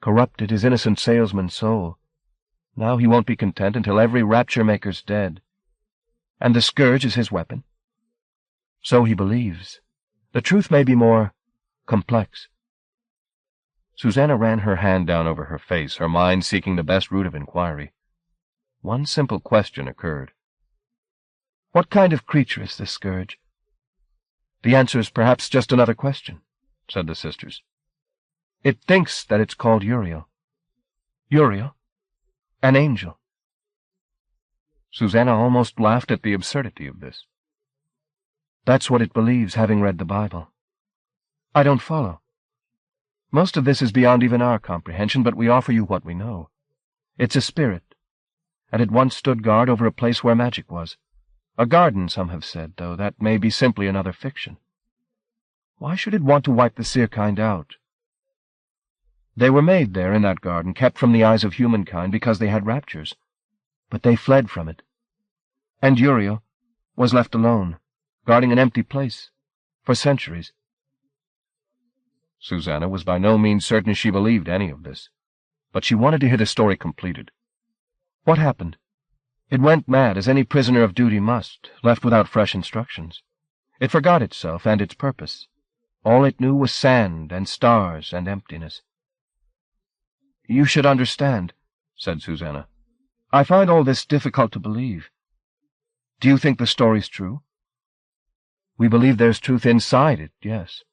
"Corrupted his innocent salesman's soul. Now he won't be content until every Rapture maker's dead. And the Scourge is his weapon?" "So he believes. The truth may be more complex." Susanna ran her hand down over her face, her mind seeking the best route of inquiry. One simple question occurred. "What kind of creature is this Scourge?" "The answer is perhaps just another question," said the sisters. "It thinks that it's called Uriel." "Uriel? An angel." Susanna almost laughed at the absurdity of this. "That's what it believes, having read the Bible." "I don't follow." "Most of this is beyond even our comprehension, but we offer you what we know. It's a spirit, and it once stood guard over a place where magic was. A garden, some have said, though that may be simply another fiction. Why should it want to wipe the seer kind out? They were made there in that garden, kept from the eyes of humankind because they had raptures. But they fled from it. And Uriel was left alone, guarding an empty place, for centuries." Susanna was by no means certain she believed any of this, but she wanted to hear the story completed. "What happened?" "It went mad, as any prisoner of duty must, left without fresh instructions. It forgot itself and its purpose. All it knew was sand and stars and emptiness." "You should understand," said Susanna. "I find all this difficult to believe. Do you think the story's true?" "We believe there's truth inside it, yes."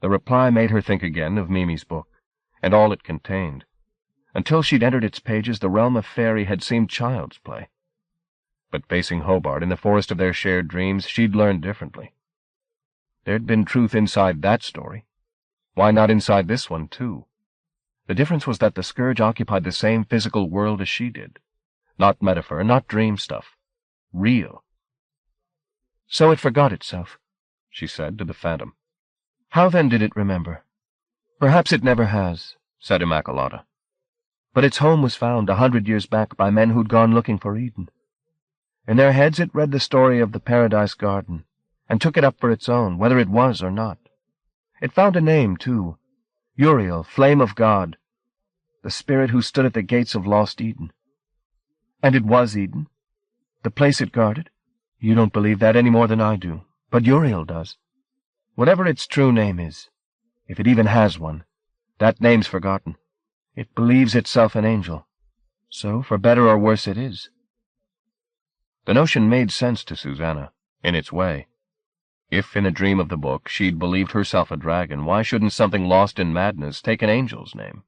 The reply made her think again of Mimi's book, and all it contained. Until she'd entered its pages, the realm of fairy had seemed child's play. But facing Hobart in the forest of their shared dreams, she'd learned differently. There'd been truth inside that story. Why not inside this one, too? The difference was that the scourge occupied the same physical world as she did. Not metaphor, not dream stuff. Real. So it forgot itself, she said to the phantom. How then did it remember? Perhaps it never has, said Immaculata. But its home was found 100 years back by men who'd gone looking for Eden. In their heads it read the story of the Paradise Garden, and took it up for its own, whether it was or not. It found a name, too. Uriel, Flame of God, the spirit who stood at the gates of lost Eden. And it was Eden, the place it guarded. You don't believe that any more than I do, but Uriel does. Whatever its true name is, if it even has one, that name's forgotten. It believes itself an angel. So, for better or worse, it is. The notion made sense to Susanna, in its way. If, in a dream of the book, she'd believed herself a dragon, why shouldn't something lost in madness take an angel's name?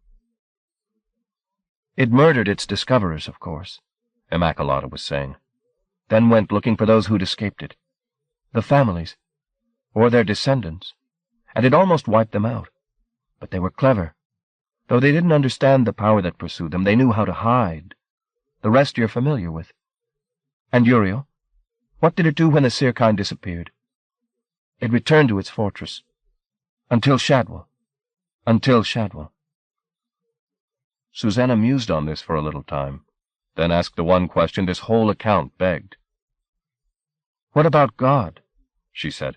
It murdered its discoverers, of course, Immaculata was saying, then went looking for those who'd escaped it, the families, or their descendants, and it almost wiped them out. But they were clever. Though they didn't understand the power that pursued them, they knew how to hide. The rest you're familiar with. And Uriel? What did it do when the Seerkind disappeared? It returned to its fortress. Until Shadwell. Susanna mused on this for a little time, then asked the one question this whole account begged. What about God? She said.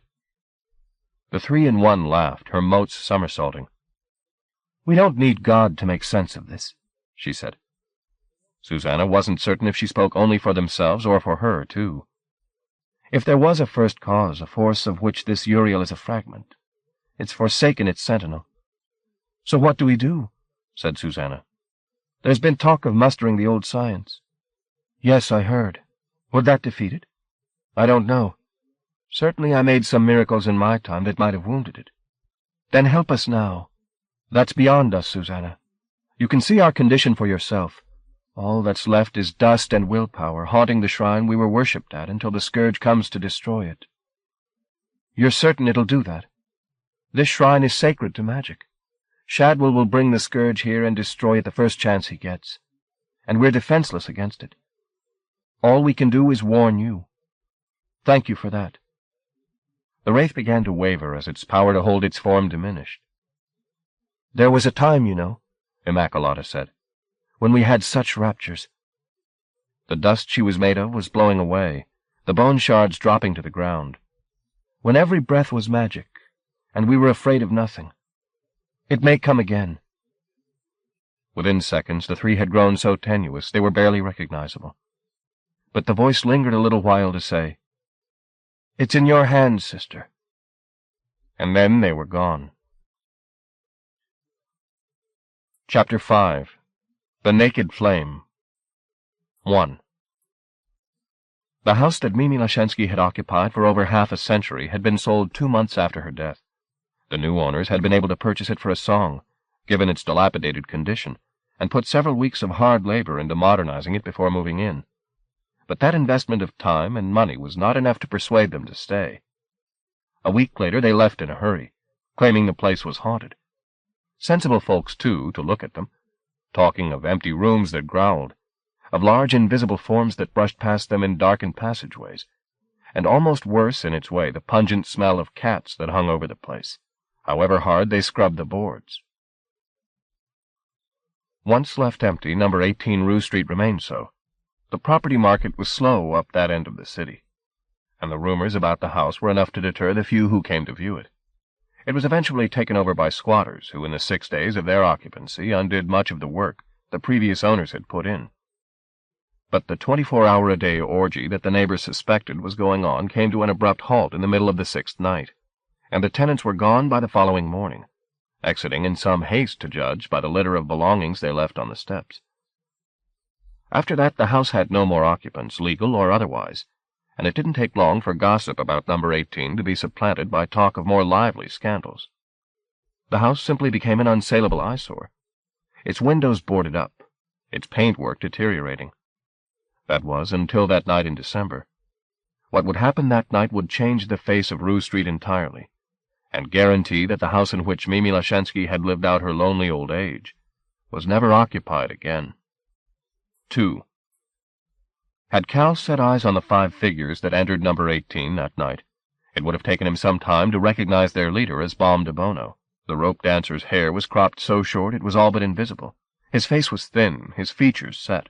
The 3-in-1 laughed, her motes somersaulting. We don't need God to make sense of this, she said. Susanna wasn't certain if she spoke only for themselves or for her, too. If there was a first cause, a force of which this Uriel is a fragment, it's forsaken its sentinel. So what do we do? Said Susanna. There's been talk of mustering the old science. Yes, I heard. Would that defeat it? I don't know. Certainly I made some miracles in my time that might have wounded it. Then help us now. That's beyond us, Susanna. You can see our condition for yourself. All that's left is dust and willpower, haunting the shrine we were worshipped at until the scourge comes to destroy it. You're certain it'll do that? This shrine is sacred to magic. Shadwell will bring the scourge here and destroy it the first chance he gets. And we're defenseless against it. All we can do is warn you. Thank you for that. The wraith began to waver as its power to hold its form diminished. There was a time, you know, Immaculata said, when we had such raptures. The dust she was made of was blowing away, the bone shards dropping to the ground. When every breath was magic, and we were afraid of nothing. It may come again. Within seconds, the three had grown so tenuous they were barely recognizable. But the voice lingered a little while to say, It's in your hands, sister. And then they were gone. Chapter 5. The Naked Flame. 1. The house that Mimi Lashensky had occupied for over half a century had been sold 2 months after her death. The new owners had been able to purchase it for a song, given its dilapidated condition, and put several weeks of hard labor into modernizing it before moving in. But that investment of time and money was not enough to persuade them to stay. A week later they left in a hurry, claiming the place was haunted. Sensible folks, too, to look at them, talking of empty rooms that growled, of large invisible forms that brushed past them in darkened passageways, and almost worse in its way the pungent smell of cats that hung over the place, however hard they scrubbed the boards. Once left empty, number 18 Rue Street remained so. The property market was slow up that end of the city, and the rumors about the house were enough to deter the few who came to view it. It was eventually taken over by squatters who, in the 6 days of their occupancy, undid much of the work the previous owners had put in. But the 24-hour-a-day orgy that the neighbors suspected was going on came to an abrupt halt in the middle of the 6th night, and the tenants were gone by the following morning, exiting in some haste to judge by the litter of belongings they left on the steps. After that the house had no more occupants, legal or otherwise, and it didn't take long for gossip about number 18 to be supplanted by talk of more lively scandals. The house simply became an unsaleable eyesore. Its windows boarded up, its paintwork deteriorating. That was until that night in December. What would happen that night would change the face of Rue Street entirely, and guarantee that the house in which Mimi Lashensky had lived out her lonely old age was never occupied again. 2. Had Cal set eyes on the 5 figures that entered number 18 that night, it would have taken him some time to recognize their leader as Bom de Bono. The rope dancer's hair was cropped so short it was all but invisible. His face was thin, his features set.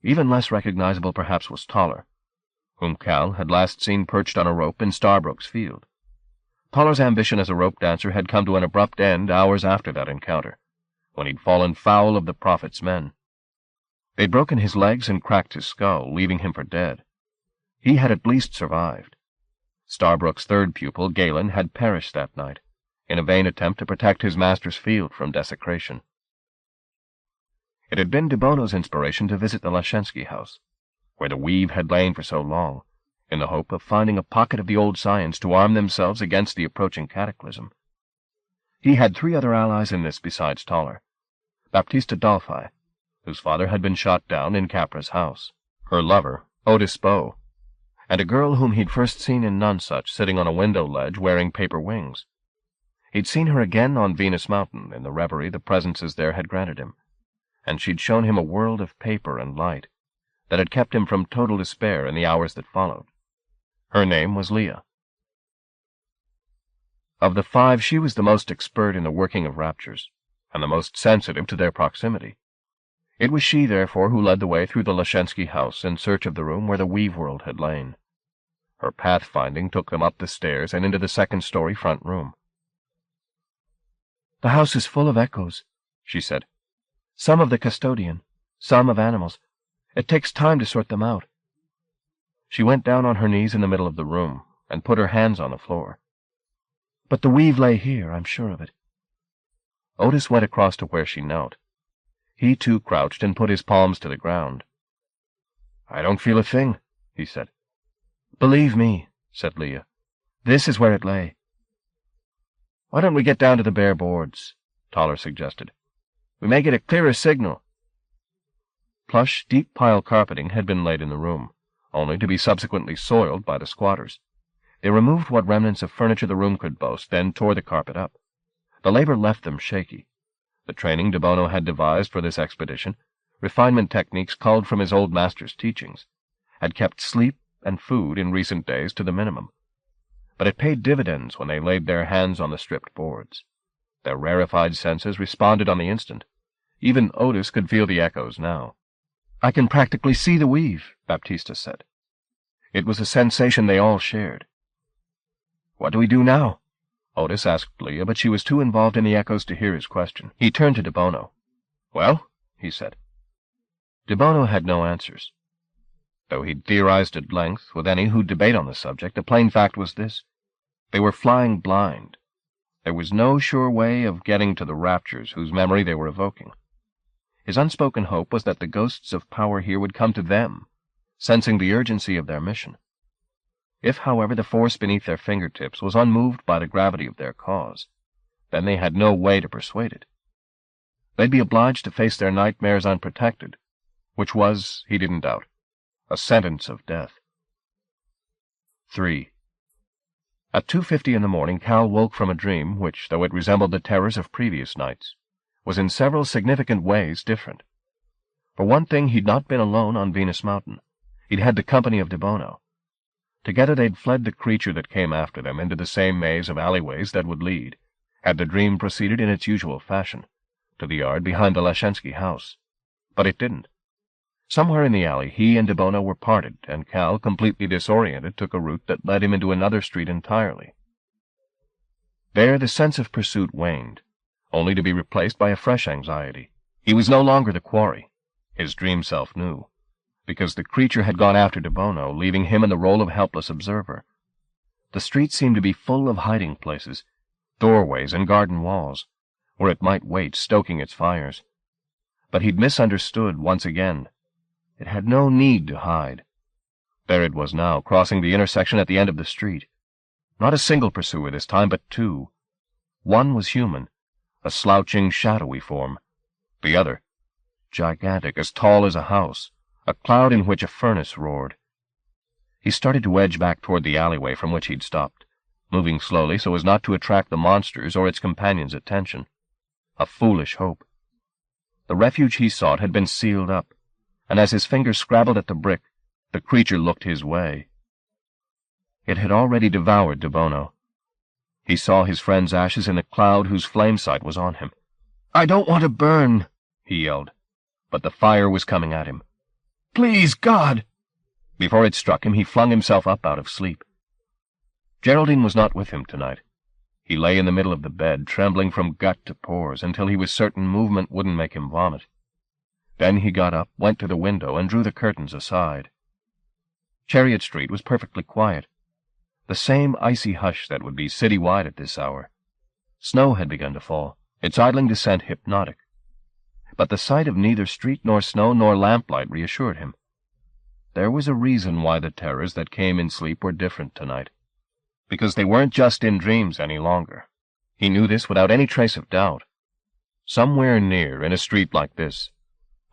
Even less recognizable perhaps was Toller, whom Cal had last seen perched on a rope in Starbrook's field. Toller's ambition as a rope dancer had come to an abrupt end hours after that encounter, when he'd fallen foul of the Prophet's men. They'd broken his legs and cracked his skull, leaving him for dead. He had at least survived. Starbrook's third pupil, Galen, had perished that night, in a vain attempt to protect his master's field from desecration. It had been de Bono's inspiration to visit the Lashensky house, where the Weave had lain for so long, in the hope of finding a pocket of the old science to arm themselves against the approaching cataclysm. He had 3 other allies in this besides Toller: Baptista Dolphy, whose father had been shot down in Capra's house, her lover, Otis Bow, and a girl whom he'd first seen in Nonsuch sitting on a window ledge wearing paper wings. He'd seen her again on Venus Mountain in the reverie the presences there had granted him, and she'd shown him a world of paper and light that had kept him from total despair in the hours that followed. Her name was Leah. Of the 5, she was the most expert in the working of raptures, and the most sensitive to their proximity. It was she, therefore, who led the way through the Lashensky house in search of the room where the Weaveworld had lain. Her pathfinding took them up the stairs and into the 2nd-story front room. "The house is full of echoes," she said. "Some of the custodian, some of animals. It takes time to sort them out." She went down on her knees in the middle of the room and put her hands on the floor. "But the Weave lay here, I'm sure of it." Otis went across to where she knelt. He, too, crouched and put his palms to the ground. "I don't feel a thing," he said. "Believe me," said Leah, "this is where it lay." "Why don't we get down to the bare boards?" Toller suggested. "We may get a clearer signal." Plush, deep pile carpeting had been laid in the room, only to be subsequently soiled by the squatters. They removed what remnants of furniture the room could boast, then tore the carpet up. The labor left them shaky. The training de Bono had devised for this expedition, refinement techniques culled from his old master's teachings, had kept sleep and food in recent days to the minimum. But it paid dividends when they laid their hands on the stripped boards. Their rarefied senses responded on the instant. Even Otis could feel the echoes now. "I can practically see the Weave," Baptista said. It was a sensation they all shared. "What do we do now?" Otis asked Leah, but she was too involved in the echoes to hear his question. He turned to de Bono. "Well?" he said. De Bono had no answers. Though he'd theorized at length with any who'd debate on the subject, the plain fact was this: they were flying blind. There was no sure way of getting to the raptures whose memory they were evoking. His unspoken hope was that the ghosts of power here would come to them, sensing the urgency of their mission. If, however, the force beneath their fingertips was unmoved by the gravity of their cause, then they had no way to persuade it. They'd be obliged to face their nightmares unprotected, which was, he didn't doubt, a sentence of death. 3. At 2:50 in the morning, Cal woke from a dream which, though it resembled the terrors of previous nights, was in several significant ways different. For one thing, he'd not been alone on Venus Mountain. He'd had the company of de Bono. Together they'd fled the creature that came after them into the same maze of alleyways that would lead, had the dream proceeded in its usual fashion, to the yard behind the Lashensky house. But it didn't. Somewhere in the alley he and de Bono were parted, and Cal, completely disoriented, took a route that led him into another street entirely. There the sense of pursuit waned, only to be replaced by a fresh anxiety. He was no longer the quarry, his dream self knew, because the creature had gone after de Bono, leaving him in the role of helpless observer. The street seemed to be full of hiding places, doorways and garden walls, where it might wait, stoking its fires. But he'd misunderstood once again. It had no need to hide. There it was now, crossing the intersection at the end of the street. Not a single pursuer this time, but 2. One was human, a slouching, shadowy form. The other, gigantic, as tall as a house, a cloud in which a furnace roared. He started to edge back toward the alleyway from which he'd stopped, moving slowly so as not to attract the monster's or its companion's attention. A foolish hope. The refuge he sought had been sealed up, and as his fingers scrabbled at the brick, the creature looked his way. It had already devoured De Bono. He saw his friend's ashes in a cloud whose flame sight was on him. "I don't want to burn," he yelled, but the fire was coming at him. "Please, God!" Before it struck him, he flung himself up out of sleep. Geraldine was not with him tonight. He lay in the middle of the bed, trembling from gut to pores, until he was certain movement wouldn't make him vomit. Then he got up, went to the window, and drew the curtains aside. Chariot Street was perfectly quiet. The same icy hush that would be city-wide at this hour. Snow had begun to fall, its idling descent hypnotic. But the sight of neither street nor snow nor lamplight reassured him. There was a reason why the terrors that came in sleep were different tonight. Because they weren't just in dreams any longer. He knew this without any trace of doubt. Somewhere near, in a street like this,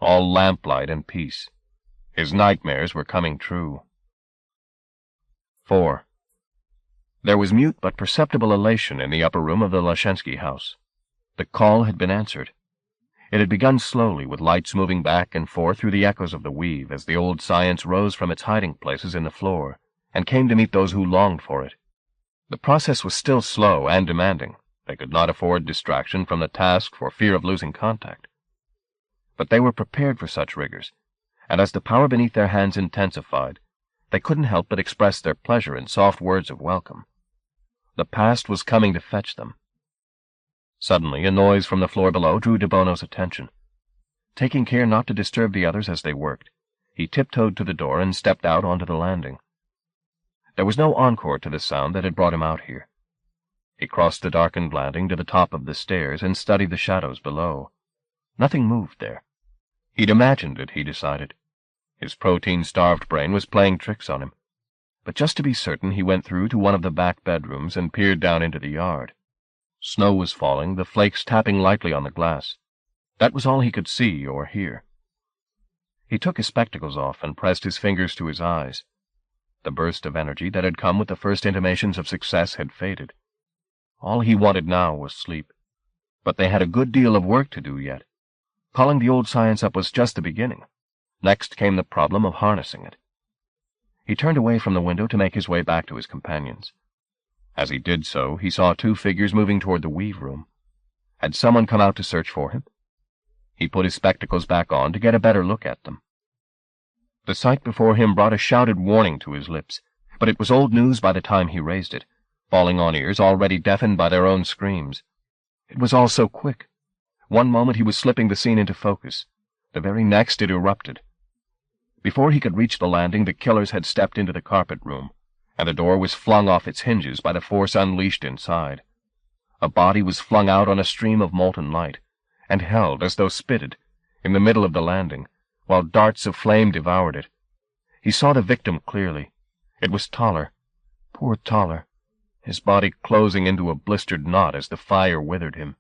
all lamplight and peace, his nightmares were coming true. 4. There was mute but perceptible elation in the upper room of the Lashensky house. The call had been answered. It had begun slowly, with lights moving back and forth through the echoes of the weave as the old science rose from its hiding places in the floor and came to meet those who longed for it. The process was still slow and demanding. They could not afford distraction from the task for fear of losing contact. But they were prepared for such rigors, and as the power beneath their hands intensified, they couldn't help but express their pleasure in soft words of welcome. The past was coming to fetch them. Suddenly, a noise from the floor below drew De Bono's attention. Taking care not to disturb the others as they worked, he tiptoed to the door and stepped out onto the landing. There was no encore to the sound that had brought him out here. He crossed the darkened landing to the top of the stairs and studied the shadows below. Nothing moved there. He'd imagined it, he decided. His protein-starved brain was playing tricks on him. But just to be certain, he went through to one of the back bedrooms and peered down into the yard. Snow was falling, the flakes tapping lightly on the glass. That was all he could see or hear. He took his spectacles off and pressed his fingers to his eyes. The burst of energy that had come with the first intimations of success had faded. All he wanted now was sleep. But they had a good deal of work to do yet. Calling the old science up was just the beginning. Next came the problem of harnessing it. He turned away from the window to make his way back to his companions. As he did so, he saw two figures moving toward the weave room. Had someone come out to search for him? He put his spectacles back on to get a better look at them. The sight before him brought a shouted warning to his lips, but it was old news by the time he raised it, falling on ears already deafened by their own screams. It was all so quick. One moment he was slipping the scene into focus. The very next it erupted. Before he could reach the landing, the killers had stepped into the carpet room, and the door was flung off its hinges by the force unleashed inside. A body was flung out on a stream of molten light, and held, as though spitted, in the middle of the landing, while darts of flame devoured it. He saw the victim clearly. It was Toller. Poor Toller, his body closing into a blistered knot as the fire withered him.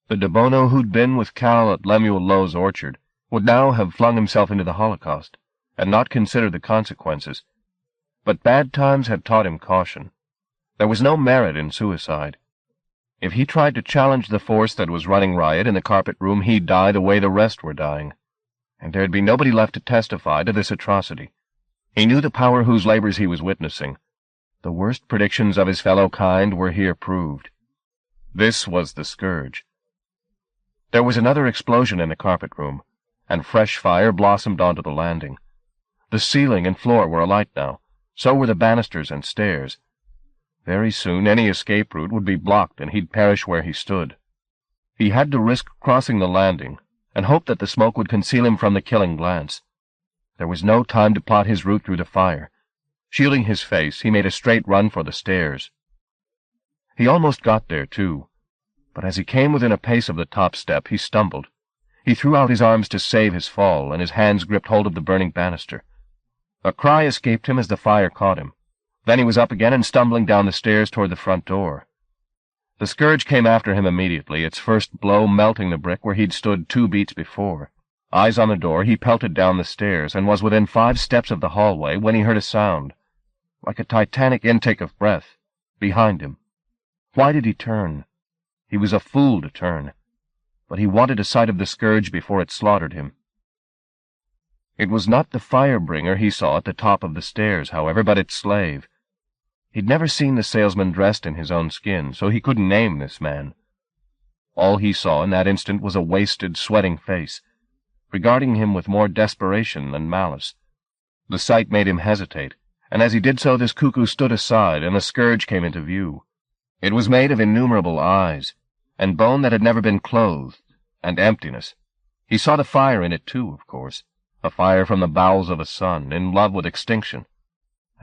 The De Bono who'd been with Cal at Lemuel Lowe's orchard would now have flung himself into the Holocaust, and not considered the consequences. But bad times had taught him caution. There was no merit in suicide. If he tried to challenge the force that was running riot in the carpet room, he'd die the way the rest were dying. And there'd be nobody left to testify to this atrocity. He knew the power whose labors he was witnessing. The worst predictions of his fellow kind were here proved. This was the scourge. There was another explosion in the carpet room, and fresh fire blossomed onto the landing. The ceiling and floor were alight now. So were the banisters and stairs. Very soon any escape route would be blocked, and he'd perish where he stood. He had to risk crossing the landing, and hope that the smoke would conceal him from the killing glance. There was no time to plot his route through the fire. Shielding his face, he made a straight run for the stairs. He almost got there, too, but as he came within a pace of the top step, he stumbled. He threw out his arms to save his fall, and his hands gripped hold of the burning banister. A cry escaped him as the fire caught him. Then he was up again and stumbling down the stairs toward the front door. The scourge came after him immediately, its first blow melting the brick where he'd stood 2 beats before. Eyes on the door, he pelted down the stairs and was within 5 steps of the hallway when he heard a sound, like a titanic intake of breath, behind him. Why did he turn? He was a fool to turn, but he wanted a sight of the scourge before it slaughtered him. It was not the fire-bringer he saw at the top of the stairs, however, but its slave. He'd never seen the salesman dressed in his own skin, so he couldn't name this man. All he saw in that instant was a wasted, sweating face, regarding him with more desperation than malice. The sight made him hesitate, and as he did so this cuckoo stood aside and the scourge came into view. It was made of innumerable eyes, and bone that had never been clothed, and emptiness. He saw the fire in it too, of course, a fire from the bowels of a sun, in love with extinction.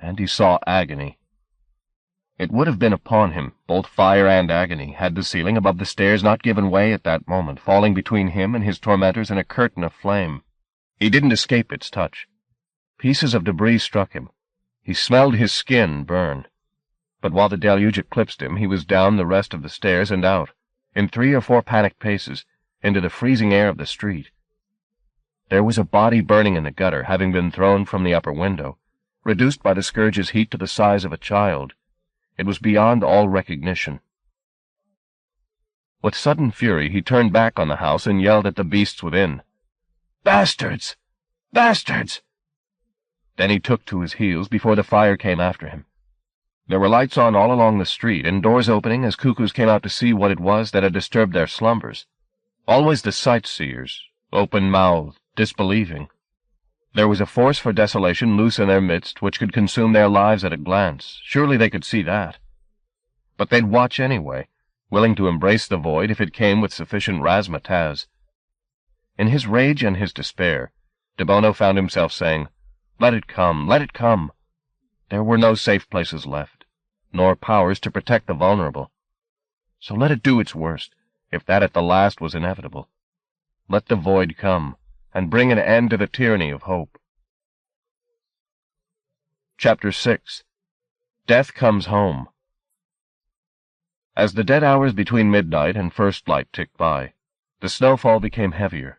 And he saw agony. It would have been upon him, both fire and agony, had the ceiling above the stairs not given way at that moment, falling between him and his tormentors in a curtain of flame. He didn't escape its touch. Pieces of debris struck him. He smelled his skin burn. But while the deluge eclipsed him, he was down the rest of the stairs and out, in 3 or 4 panicked paces, into the freezing air of the street. There was a body burning in the gutter, having been thrown from the upper window, reduced by the scourge's heat to the size of a child. It was beyond all recognition. With sudden fury, he turned back on the house and yelled at the beasts within. "Bastards! Bastards!" Then he took to his heels before the fire came after him. There were lights on all along the street, and doors opening as cuckoos came out to see what it was that had disturbed their slumbers. Always the sightseers, open-mouthed, disbelieving. There was a force for desolation loose in their midst which could consume their lives at a glance. Surely they could see that. But they'd watch anyway, willing to embrace the void if it came with sufficient razzmatazz. In his rage and his despair, De Bono found himself saying, "Let it come, let it come." There were no safe places left, nor powers to protect the vulnerable. So let it do its worst, if that at the last was inevitable. Let the void come, and bring an end to the tyranny of hope. Chapter 6. Death Comes Home. As the dead hours between midnight and first light ticked by, the snowfall became heavier.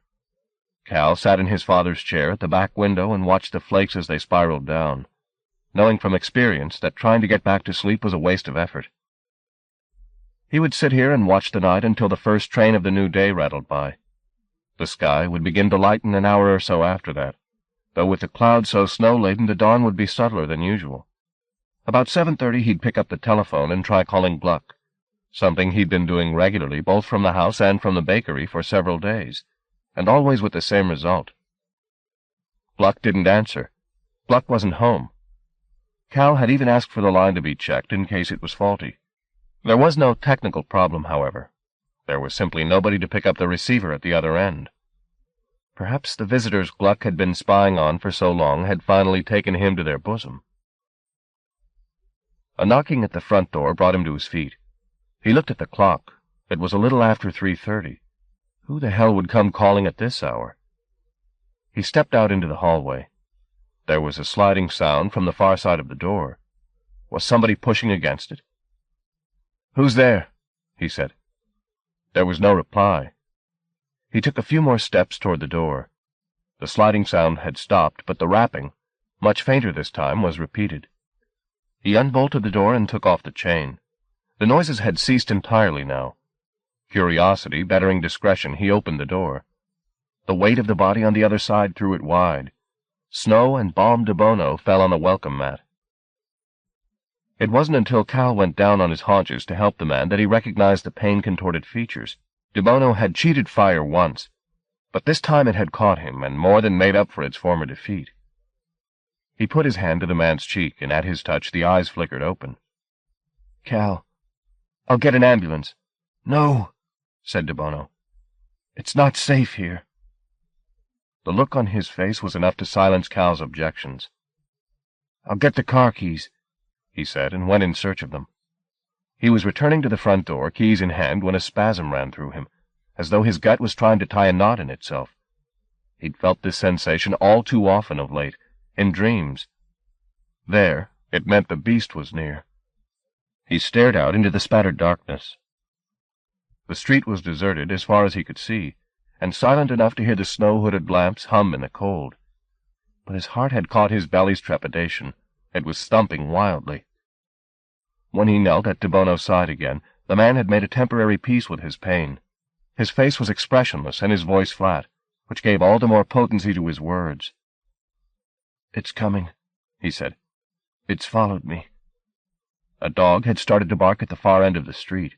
Cal sat in his father's chair at the back window and watched the flakes as they spiraled down, knowing from experience that trying to get back to sleep was a waste of effort. He would sit here and watch the night until the first train of the new day rattled by. The sky would begin to lighten an hour or so after that, though with the clouds so snow-laden the dawn would be subtler than usual. About 7:30 he'd pick up the telephone and try calling Gluck, something he'd been doing regularly both from the house and from the bakery for several days, and always with the same result. Gluck didn't answer. Gluck wasn't home. Cal had even asked for the line to be checked in case it was faulty. There was no technical problem, however. There was simply nobody to pick up the receiver at the other end. Perhaps the visitors Gluck had been spying on for so long had finally taken him to their bosom. A knocking at the front door brought him to his feet. He looked at the clock. It was a little after 3:30. Who the hell would come calling at this hour? He stepped out into the hallway. There was a sliding sound from the far side of the door. Was somebody pushing against it? "Who's there?" he said. There was no reply. He took a few more steps toward the door. The sliding sound had stopped, but the rapping, much fainter this time, was repeated. He unbolted the door and took off the chain. The noises had ceased entirely now. Curiosity bettering discretion, he opened the door. The weight of the body on the other side threw it wide. Snow and balm de bono fell on the welcome mat. It wasn't until Cal went down on his haunches to help the man that he recognized the pain-contorted features. De Bono had cheated fire once, but this time it had caught him and more than made up for its former defeat. He put his hand to the man's cheek, and at his touch the eyes flickered open. "Cal, I'll get an ambulance." "No," said De Bono. "It's not safe here." The look on his face was enough to silence Cal's objections. "I'll get the car keys," he said, and went in search of them. He was returning to the front door, keys in hand, when a spasm ran through him, as though his gut was trying to tie a knot in itself. He'd felt this sensation all too often of late, in dreams. There, it meant the beast was near. He stared out into the spattered darkness. The street was deserted as far as he could see, and silent enough to hear the snow-hooded lamps hum in the cold. But his heart had caught his belly's trepidation. It was thumping wildly. When he knelt at Debono's side again, the man had made a temporary peace with his pain. His face was expressionless and his voice flat, which gave all the more potency to his words. "It's coming," he said. "It's followed me." A dog had started to bark at the far end of the street.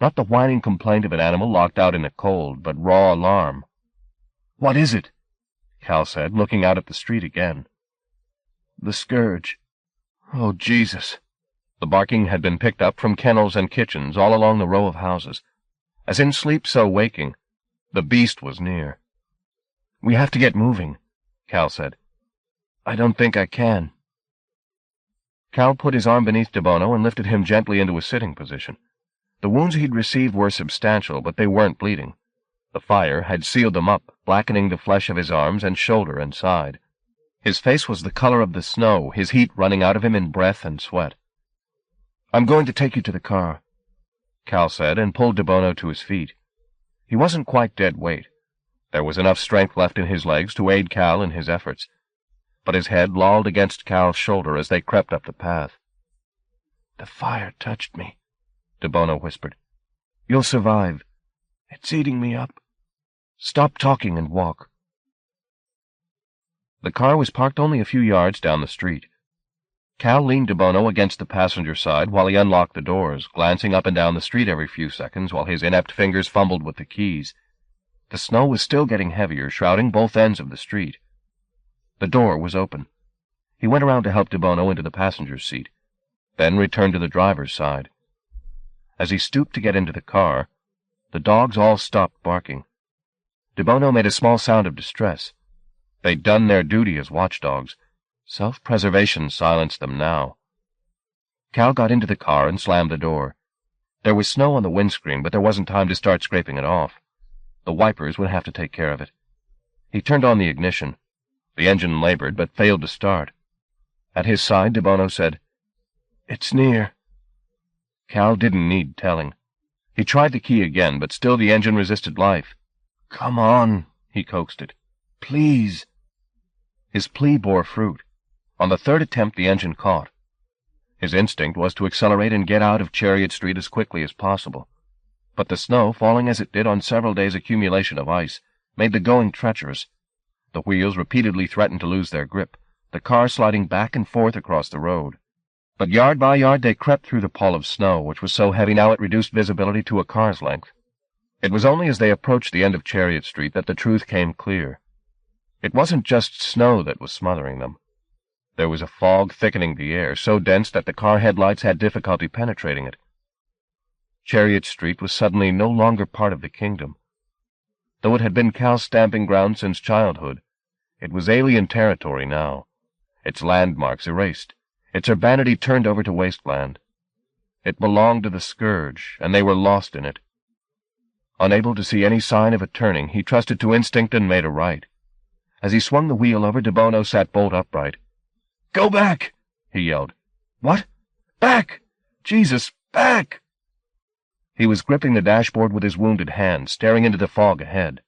Not the whining complaint of an animal locked out in the cold, but raw alarm. "What is it?" Cal said, looking out at the street again. "The scourge. Oh, Jesus!" The barking had been picked up from kennels and kitchens all along the row of houses. As in sleep, so waking, the beast was near. "We have to get moving," Cal said. "I don't think I can." Cal put his arm beneath Debono and lifted him gently into a sitting position. The wounds he'd received were substantial, but they weren't bleeding. The fire had sealed them up, blackening the flesh of his arms and shoulder and side. His face was the color of the snow, his heat running out of him in breath and sweat. "I'm going to take you to the car," Cal said, and pulled Debono to his feet. He wasn't quite dead weight. There was enough strength left in his legs to aid Cal in his efforts, but his head lolled against Cal's shoulder as they crept up the path. "The fire touched me," Debono whispered. "You'll survive. It's eating me up. Stop talking and walk." The car was parked only a few yards down the street. Cal leaned Debono against the passenger side while he unlocked the doors, glancing up and down the street every few seconds while his inept fingers fumbled with the keys. The snow was still getting heavier, shrouding both ends of the street. The door was open. He went around to help Debono into the passenger's seat, then returned to the driver's side. As he stooped to get into the car, the dogs all stopped barking. Debono made a small sound of distress. They'd done their duty as watchdogs. Self-preservation silenced them now. Cal got into the car and slammed the door. There was snow on the windscreen, but there wasn't time to start scraping it off. The wipers would have to take care of it. He turned on the ignition. The engine labored, but failed to start. At his side, Debono said, "It's near." Cal didn't need telling. He tried the key again, but still the engine resisted life. "Come on," he coaxed it. "Please." His plea bore fruit. On the third attempt, the engine caught. His instinct was to accelerate and get out of Chariot Street as quickly as possible. But the snow, falling as it did on several days' accumulation of ice, made the going treacherous. The wheels repeatedly threatened to lose their grip, the car sliding back and forth across the road. But yard by yard they crept through the pall of snow, which was so heavy now it reduced visibility to a car's length. It was only as they approached the end of Chariot Street that the truth came clear. It wasn't just snow that was smothering them. There was a fog thickening the air, so dense that the car headlights had difficulty penetrating it. Chariot Street was suddenly no longer part of the kingdom. Though it had been Cal's stamping ground since childhood, it was alien territory now, its landmarks erased, its urbanity turned over to wasteland. It belonged to the scourge, and they were lost in it. Unable to see any sign of a turning, he trusted to instinct and made a right. As he swung the wheel over, Debono sat bolt upright. "Go back!" he yelled. "What? Back! Jesus, back!" He was gripping the dashboard with his wounded hand, staring into the fog ahead.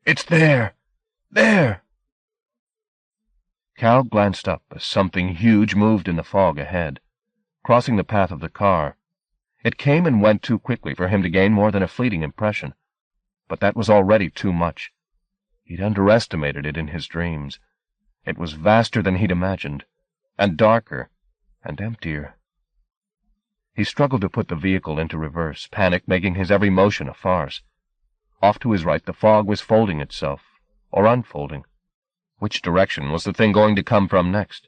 "It's there! There!" Cal glanced up as something huge moved in the fog ahead, crossing the path of the car. It came and went too quickly for him to gain more than a fleeting impression, but that was already too much. He'd underestimated it in his dreams. It was vaster than he'd imagined, and darker, and emptier. He struggled to put the vehicle into reverse, panic making his every motion a farce. Off to his right the fog was folding itself, or unfolding. Which direction was the thing going to come from next?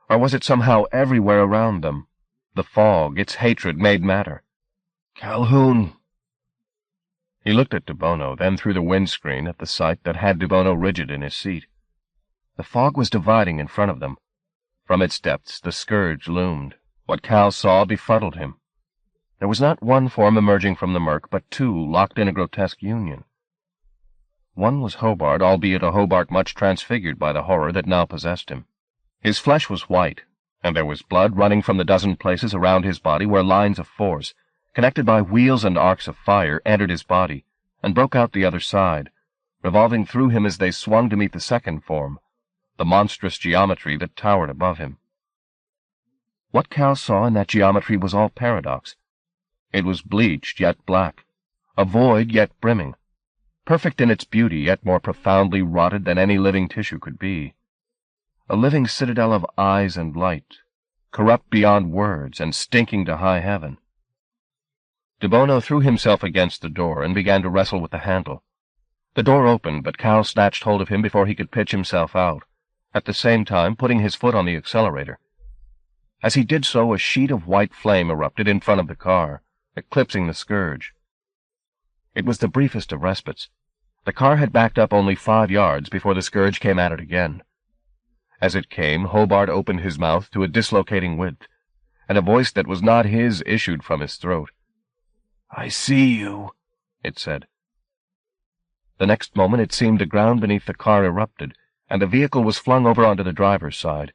Or was it somehow everywhere around them? The fog, its hatred, made matter. "Calhoun!" He looked at Debono, then through the windscreen at the sight that had Debono rigid in his seat. The fog was dividing in front of them. From its depths the scourge loomed. What Cal saw befuddled him. There was not one form emerging from the murk, but two locked in a grotesque union. One was Hobart, albeit a Hobart much transfigured by the horror that now possessed him. His flesh was white, and there was blood running from the dozen places around his body where lines of force, connected by wheels and arcs of fire, entered his body, and broke out the other side, revolving through him as they swung to meet the second form, the monstrous geometry that towered above him. What Cal saw in that geometry was all paradox. It was bleached, yet black, a void, yet brimming, perfect in its beauty, yet more profoundly rotted than any living tissue could be. A living citadel of eyes and light, corrupt beyond words and stinking to high heaven. De Bono threw himself against the door and began to wrestle with the handle. The door opened, but Cal snatched hold of him before he could pitch himself out, at the same time putting his foot on the accelerator. As he did so, a sheet of white flame erupted in front of the car, eclipsing the scourge. It was the briefest of respites. The car had backed up only 5 yards before the scourge came at it again. As it came, Hobart opened his mouth to a dislocating width, and a voice that was not his issued from his throat. "I see you," it said. The next moment it seemed the ground beneath the car erupted, and the vehicle was flung over onto the driver's side.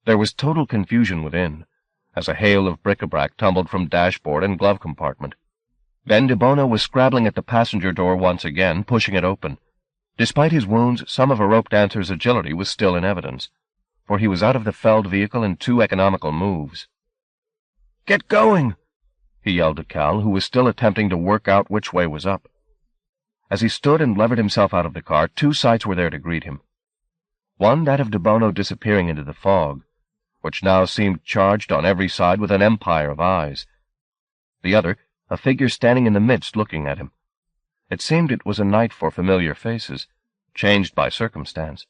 There was total confusion within, as a hail of bric-a-brac tumbled from dashboard and glove compartment. Then De Bono was scrabbling at the passenger door once again, pushing it open. Despite his wounds, some of a rope dancer's agility was still in evidence, for he was out of the felled vehicle in 2 economical moves. "Get going!" he yelled to Cal, who was still attempting to work out which way was up. As he stood and levered himself out of the car, 2 sights were there to greet him. One, that of De Bono disappearing into the fog, which now seemed charged on every side with an empire of eyes. The other, a figure standing in the midst looking at him. It seemed it was a night for familiar faces, changed by circumstance.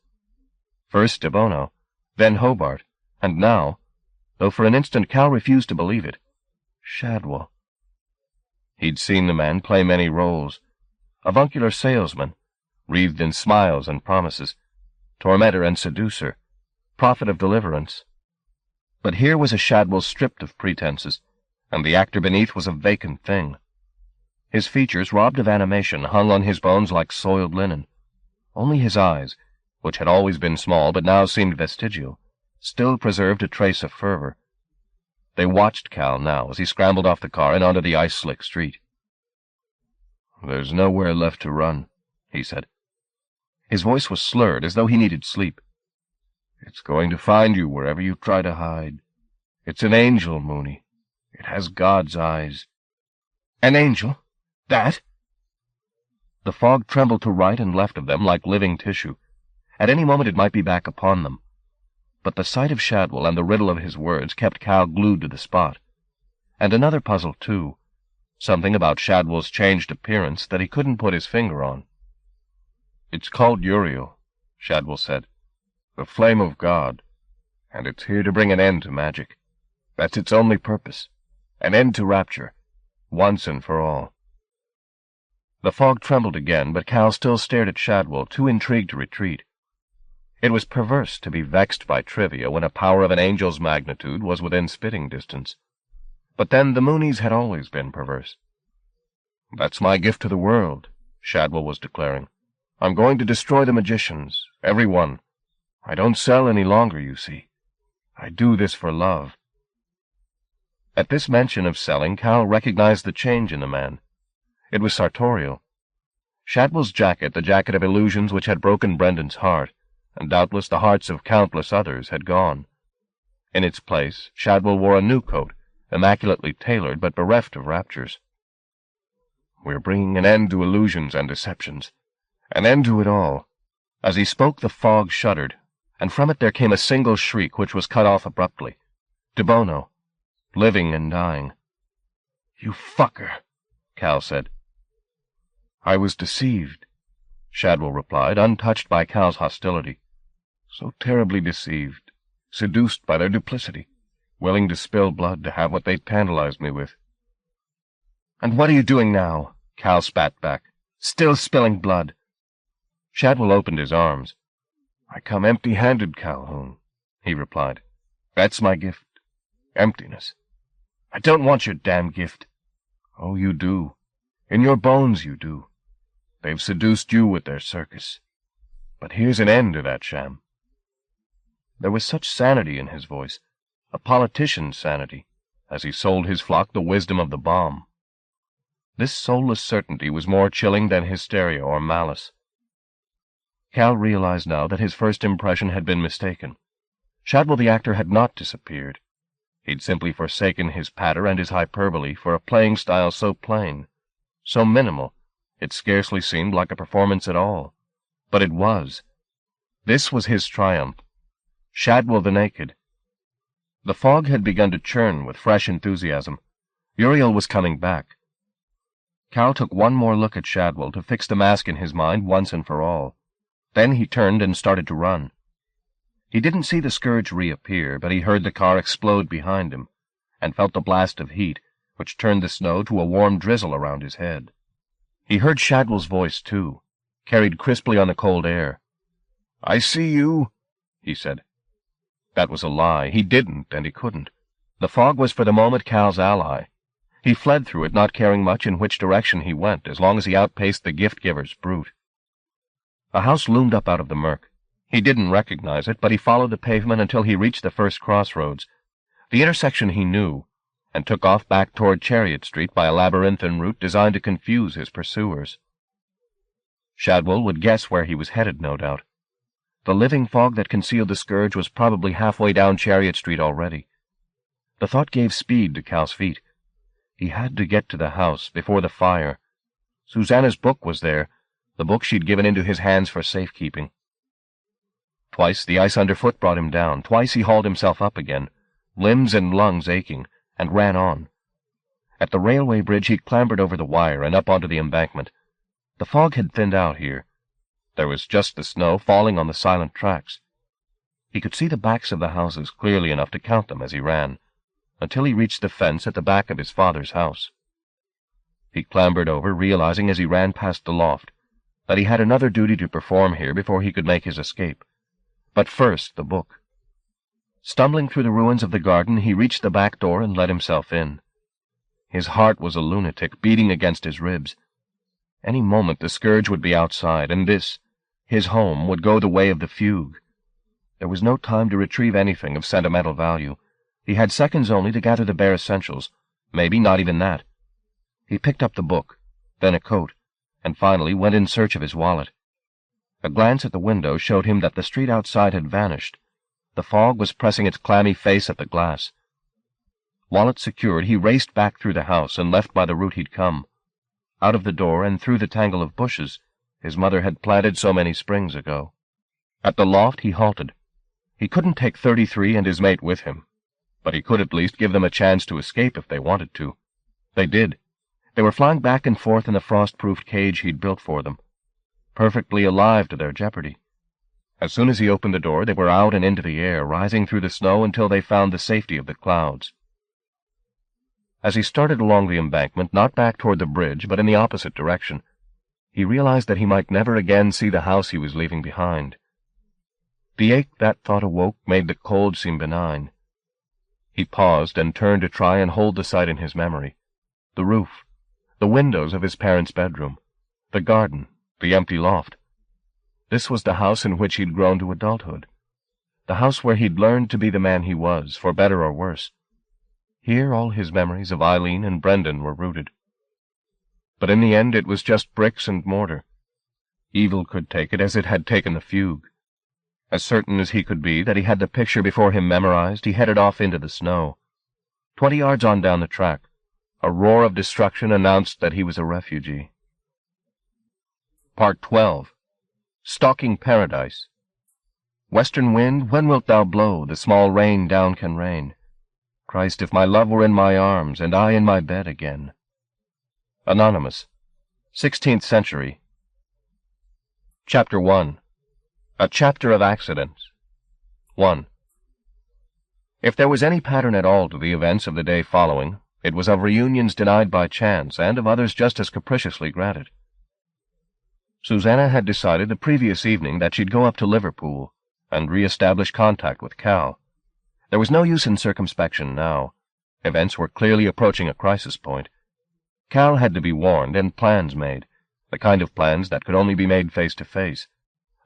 First De Bono, then Hobart, and now, though for an instant Cal refused to believe it, Shadwell. He'd seen the man play many roles: avuncular salesman, wreathed in smiles and promises, tormentor and seducer, prophet of deliverance. But here was a Shadwell stripped of pretenses, and the actor beneath was a vacant thing. His features, robbed of animation, hung on his bones like soiled linen. Only his eyes, which had always been small but now seemed vestigial, still preserved a trace of fervor. They watched Cal now as he scrambled off the car and onto the ice-slick street. "There's nowhere left to run," he said. His voice was slurred, as though he needed sleep. "It's going to find you wherever you try to hide. It's an angel, Mooney. It has God's eyes." "An angel? That?" The fog trembled to right and left of them like living tissue. At any moment it might be back upon them. But the sight of Shadwell and the riddle of his words kept Cal glued to the spot. And another puzzle, too. Something about Shadwell's changed appearance that he couldn't put his finger on. "It's called Uriel," Shadwell said. "The flame of God. And it's here to bring an end to magic. That's its only purpose. An end to Rapture. Once and for all." The fog trembled again, but Cal still stared at Shadwell, too intrigued to retreat. It was perverse to be vexed by trivia when a power of an angel's magnitude was within spitting distance. But then the Moonies had always been perverse. "That's my gift to the world," Shadwell was declaring. "I'm going to destroy the magicians, every one. I don't sell any longer, you see. I do this for love." At this mention of selling, Cal recognized the change in the man. It was sartorial. Shadwell's jacket, the jacket of illusions which had broken Brendan's heart, and doubtless the hearts of countless others, had gone. In its place, Shadwell wore a new coat, immaculately tailored but bereft of raptures. "We're bringing an end to illusions and deceptions. An end to it all." As he spoke, the fog shuddered, and from it there came a single shriek which was cut off abruptly. De Bono, living and dying. "You fucker," Cal said. "I was deceived," Shadwell replied, untouched by Cal's hostility. "So terribly deceived, seduced by their duplicity, willing to spill blood to have what they tantalized me with." "And what are you doing now?" Cal spat back. "Still spilling blood." Shadwell opened his arms. "I come empty-handed, Calhoun," he replied. "That's my gift. Emptiness." "I don't want your damn gift." "Oh, you do. In your bones you do. They've seduced you with their circus. But here's an end to that sham." There was such sanity in his voice, a politician's sanity, as he sold his flock the wisdom of the bomb. This soulless certainty was more chilling than hysteria or malice. Cal realized now that his first impression had been mistaken. Shadwell the actor had not disappeared. He'd simply forsaken his patter and his hyperbole for a playing style so plain, so minimal, it scarcely seemed like a performance at all. But it was. This was his triumph. Shadwell the Naked. The fog had begun to churn with fresh enthusiasm. Uriel was coming back. Cal took one more look at Shadwell to fix the mask in his mind once and for all. Then he turned and started to run. He didn't see the scourge reappear, but he heard the car explode behind him, and felt the blast of heat, which turned the snow to a warm drizzle around his head. He heard Shadwell's voice, too, carried crisply on the cold air. "I see you," he said. That was a lie. He didn't, and he couldn't. The fog was for the moment Cal's ally. He fled through it, not caring much in which direction he went, as long as he outpaced the gift-giver's brute. A house loomed up out of the murk. He didn't recognize it, but he followed the pavement until he reached the first crossroads. The intersection he knew, and took off back toward Chariot Street by a labyrinthine route designed to confuse his pursuers. Shadwell would guess where he was headed, no doubt. The living fog that concealed the scourge was probably halfway down Chariot Street already. The thought gave speed to Cal's feet. He had to get to the house before the fire. Susanna's book was there, the book she'd given into his hands for safekeeping. Twice the ice underfoot brought him down. Twice he hauled himself up again, limbs and lungs aching, and ran on. At the railway bridge he clambered over the wire and up onto the embankment. The fog had thinned out here. There was just the snow falling on the silent tracks. He could see the backs of the houses clearly enough to count them as he ran, until he reached the fence at the back of his father's house. He clambered over, realizing as he ran past the loft that he had another duty to perform here before he could make his escape. But first, the book. Stumbling through the ruins of the garden, he reached the back door and let himself in. His heart was a lunatic, beating against his ribs. Any moment the scourge would be outside, and this, his home, would go the way of the fugue. There was no time to retrieve anything of sentimental value. He had seconds only to gather the bare essentials, maybe not even that. He picked up the book, then a coat, and finally went in search of his wallet. A glance at the window showed him that the street outside had vanished. The fog was pressing its clammy face at the glass. Wallet secured, he raced back through the house and left by the route he'd come. Out of the door and through the tangle of bushes his mother had planted so many springs ago. At the loft he halted. He couldn't take 33 and his mate with him, but he could at least give them a chance to escape if they wanted to. They did. They were flying back and forth in the frost-proofed cage he'd built for them, perfectly alive to their jeopardy. As soon as he opened the door, they were out and into the air, rising through the snow until they found the safety of the clouds. As he started along the embankment, not back toward the bridge, but in the opposite direction, he realized that he might never again see the house he was leaving behind. The ache that thought awoke made the cold seem benign. He paused and turned to try and hold the sight in his memory. The roof, the windows of his parents' bedroom, the garden, the empty loft. This was the house in which he'd grown to adulthood, the house where he'd learned to be the man he was, for better or worse. Here all his memories of Eileen and Brendan were rooted. But in the end it was just bricks and mortar. Evil could take it as it had taken the fugue. As certain as he could be that he had the picture before him memorized, he headed off into the snow. 20 yards on down the track, a roar of destruction announced that he was a refugee. Part 12. Stalking Paradise. Western wind, when wilt thou blow? The small rain down can rain. Christ, if my love were in my arms, and I in my bed again. Anonymous. 16th century. Chapter 1. A Chapter of Accidents. 1. If there was any pattern at all to the events of the day following, it was of reunions denied by chance, and of others just as capriciously granted. Susanna had decided the previous evening that she'd go up to Liverpool and re-establish contact with Cal. There was no use in circumspection now. Events were clearly approaching a crisis point. Cal had to be warned and plans made, the kind of plans that could only be made face-to-face,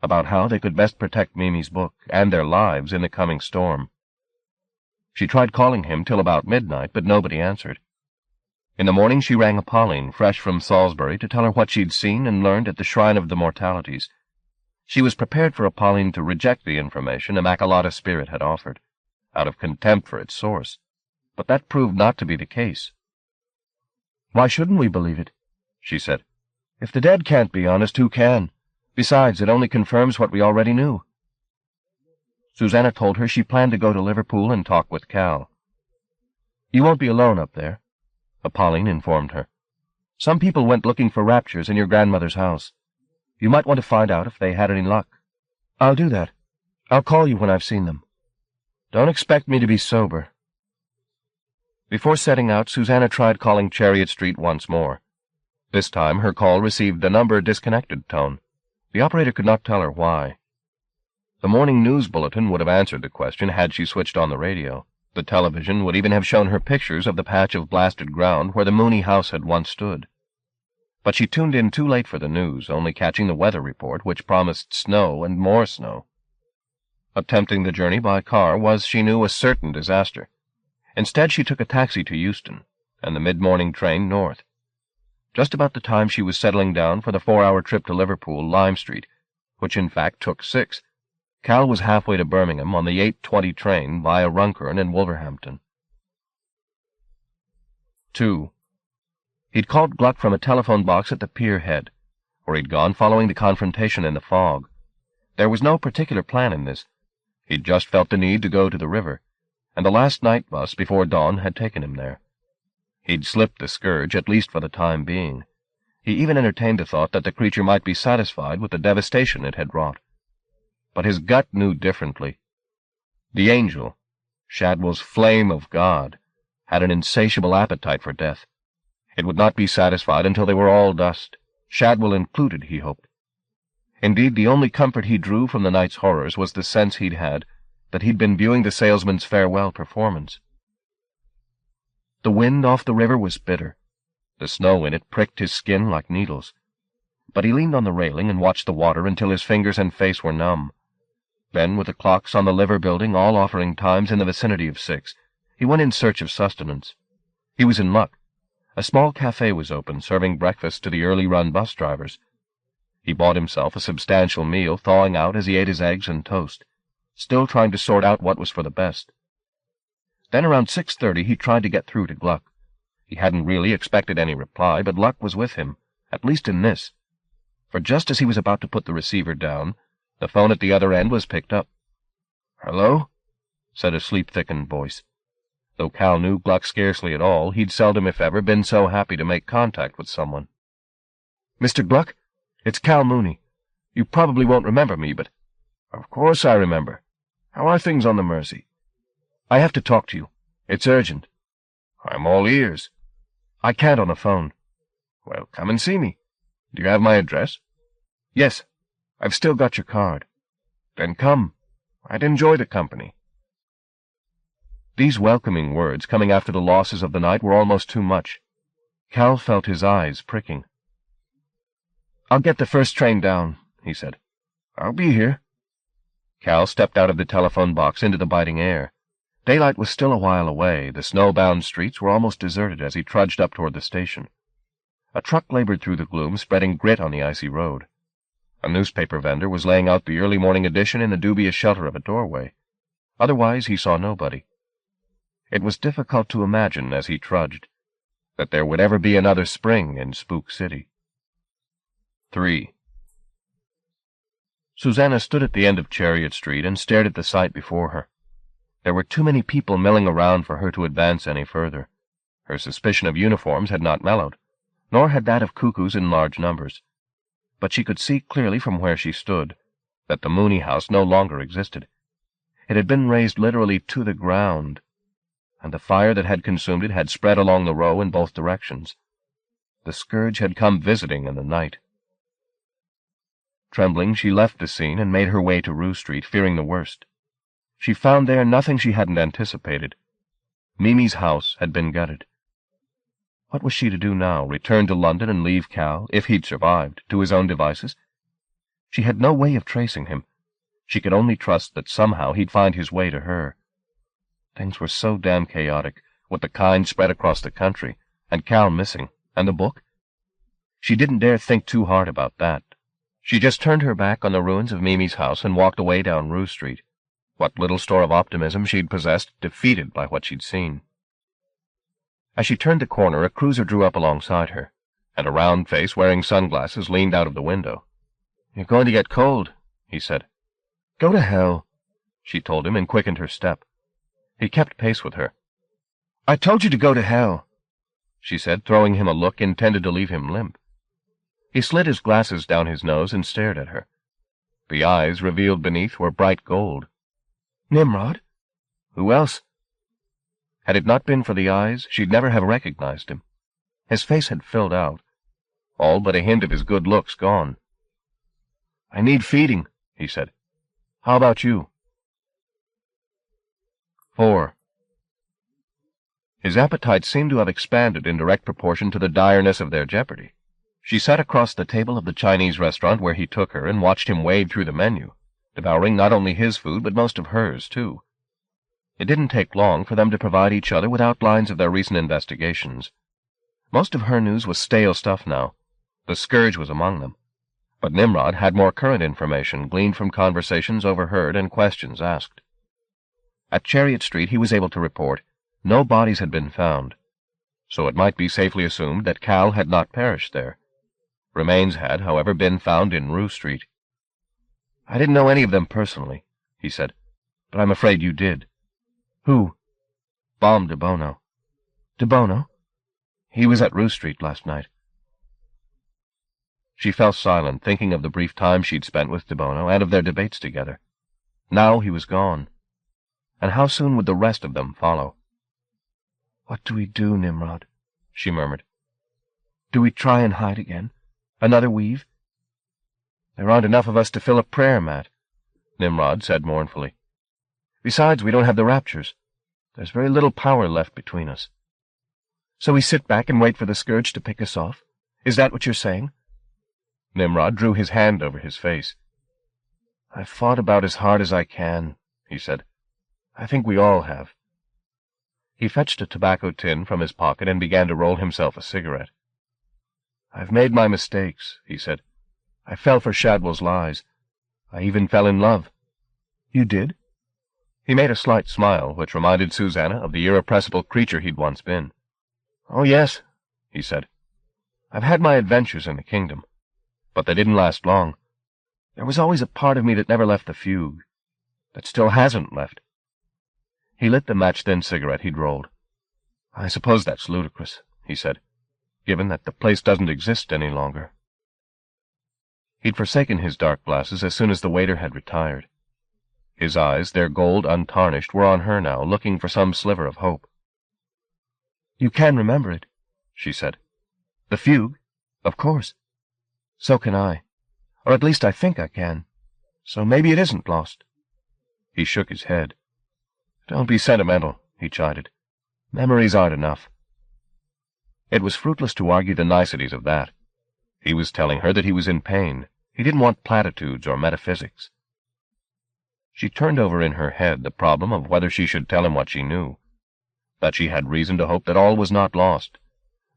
about how they could best protect Mimi's book and their lives in the coming storm. She tried calling him till about midnight, but nobody answered. In the morning she rang Apolline, fresh from Salisbury, to tell her what she'd seen and learned at the shrine of the Mortalities. She was prepared for Apolline to reject the information Immaculata Spirit had offered, out of contempt for its source, but that proved not to be the case. "Why shouldn't we believe it?" she said. "If the dead can't be honest, who can? Besides, it only confirms what we already knew." Susanna told her she planned to go to Liverpool and talk with Cal. "You won't be alone up there," Apolline informed her. "Some people went looking for Raptures in your grandmother's house. You might want to find out if they had any luck." "I'll do that. I'll call you when I've seen them. Don't expect me to be sober." Before setting out, Susanna tried calling Chariot Street once more. This time her call received a number disconnected tone. The operator could not tell her why. The morning news bulletin would have answered the question had she switched on the radio. The television would even have shown her pictures of the patch of blasted ground where the Mooney house had once stood. But she tuned in too late for the news, only catching the weather report, which promised snow and more snow. Attempting the journey by car was, she knew, a certain disaster. Instead, she took a taxi to Euston, and the mid-morning train north. Just about the time she was settling down for the 4-hour trip to Liverpool, Lime Street, which in fact took 6, Cal was halfway to Birmingham on the 8:20 train via Runcorn and Wolverhampton. 2. He'd called Gluck from a telephone box at the pier head, where he'd gone following the confrontation in the fog. There was no particular plan in this. He'd just felt the need to go to the river, and the last night bus before dawn had taken him there. He'd slipped the scourge, at least for the time being. He even entertained the thought that the creature might be satisfied with the devastation it had wrought. But his gut knew differently. The angel, Shadwell's flame of God, had an insatiable appetite for death. It would not be satisfied until they were all dust, Shadwell included, he hoped. Indeed, the only comfort he drew from the night's horrors was the sense he'd had that he'd been viewing the salesman's farewell performance. The wind off the river was bitter. The snow in it pricked his skin like needles. But he leaned on the railing and watched the water until his fingers and face were numb. Then, with the clocks on the liver building all offering times in the vicinity of 6, he went in search of sustenance. He was in luck. A small cafe was open, serving breakfast to the early-run bus drivers. He bought himself a substantial meal, thawing out as he ate his eggs and toast, still trying to sort out what was for the best. Then around 6:30 he tried to get through to Gluck. He hadn't really expected any reply, but luck was with him, at least in this. For just as he was about to put the receiver down, the phone at the other end was picked up. "Hello?" said a sleep-thickened voice. Though Cal knew Gluck scarcely at all, he'd seldom, if ever, been so happy to make contact with someone. "Mr. Gluck, it's Cal Mooney. You probably won't remember me, but—" "Of course I remember. How are things on the Mersey?" "I have to talk to you. It's urgent." "I'm all ears." "I can't on the phone." "Well, come and see me. Do you have my address?" "Yes. I've still got your card." "Then come. I'd enjoy the company." These welcoming words, coming after the losses of the night, were almost too much. Cal felt his eyes pricking. "I'll get the first train down," he said. "I'll be here." Cal stepped out of the telephone box into the biting air. Daylight was still a while away. The snow-bound streets were almost deserted as he trudged up toward the station. A truck labored through the gloom, spreading grit on the icy road. A newspaper vendor was laying out the early morning edition in the dubious shelter of a doorway. Otherwise he saw nobody. It was difficult to imagine, as he trudged, that there would ever be another spring in Spook City. 3. Susanna stood at the end of Chariot Street and stared at the sight before her. There were too many people milling around for her to advance any further. Her suspicion of uniforms had not mellowed, nor had that of cuckoos in large numbers. But she could see clearly from where she stood that the Mooney house no longer existed. It had been razed literally to the ground, and the fire that had consumed it had spread along the row in both directions. The scourge had come visiting in the night. Trembling, she left the scene and made her way to Rue Street, fearing the worst. She found there nothing she hadn't anticipated. Mimi's house had been gutted. What was she to do now, return to London and leave Cal, if he'd survived, to his own devices? She had no way of tracing him. She could only trust that somehow he'd find his way to her. Things were so damn chaotic, with the kind spread across the country, and Cal missing, and the book. She didn't dare think too hard about that. She just turned her back on the ruins of Mimi's house and walked away down Rue Street, what little store of optimism she'd possessed defeated by what she'd seen. As she turned the corner, a cruiser drew up alongside her, and a round face wearing sunglasses leaned out of the window. "You're going to get cold," he said. "Go to hell," she told him, and quickened her step. He kept pace with her. "I told you to go to hell," she said, throwing him a look intended to leave him limp. He slid his glasses down his nose and stared at her. The eyes revealed beneath were bright gold. "Nimrod? Who else?" Had it not been for the eyes, she'd never have recognized him. His face had filled out, all but a hint of his good looks gone. "I need feeding," he said. "How about you?" 4. His appetite seemed to have expanded in direct proportion to the direness of their jeopardy. She sat across the table of the Chinese restaurant where he took her and watched him wade through the menu, devouring not only his food but most of hers, too. It didn't take long for them to provide each other with outlines of their recent investigations. Most of her news was stale stuff now. The scourge was among them. But Nimrod had more current information gleaned from conversations overheard and questions asked. At Chariot Street he was able to report no bodies had been found, so it might be safely assumed that Cal had not perished there. Remains had, however, been found in Rue Street. "I didn't know any of them personally," he said, "but I'm afraid you did." "Who?" "Baum de Bono." "De Bono? He was at Rue Street last night." She fell silent, thinking of the brief time she'd spent with de Bono and of their debates together. Now he was gone. And how soon would the rest of them follow? "What do we do, Nimrod?" she murmured. "Do we try and hide again? Another weave?" "There aren't enough of us to fill a prayer mat," Nimrod said mournfully. "Besides, we don't have the Raptures. There's very little power left between us." "So we sit back and wait for the scourge to pick us off? Is that what you're saying?" Nimrod drew his hand over his face. "I've fought about as hard as I can," he said. "I think we all have." He fetched a tobacco tin from his pocket and began to roll himself a cigarette. "I've made my mistakes," he said. "I fell for Shadwell's lies. I even fell in love." "You did?" He made a slight smile, which reminded Susanna of the irrepressible creature he'd once been. "Oh, yes," he said. "I've had my adventures in the kingdom, but they didn't last long. There was always a part of me that never left the fugue, that still hasn't left." He lit the match-thin cigarette he'd rolled. "I suppose that's ludicrous," he said, "given that the place doesn't exist any longer." He'd forsaken his dark glasses as soon as the waiter had retired. His eyes, their gold untarnished, were on her now, looking for some sliver of hope. "You can remember it," she said. "The fugue? Of course. So can I. Or at least I think I can. So maybe it isn't lost." He shook his head. "Don't be sentimental," he chided. "Memories aren't enough." It was fruitless to argue the niceties of that. He was telling her that he was in pain. He didn't want platitudes or metaphysics. She turned over in her head the problem of whether she should tell him what she knew, that she had reason to hope that all was not lost,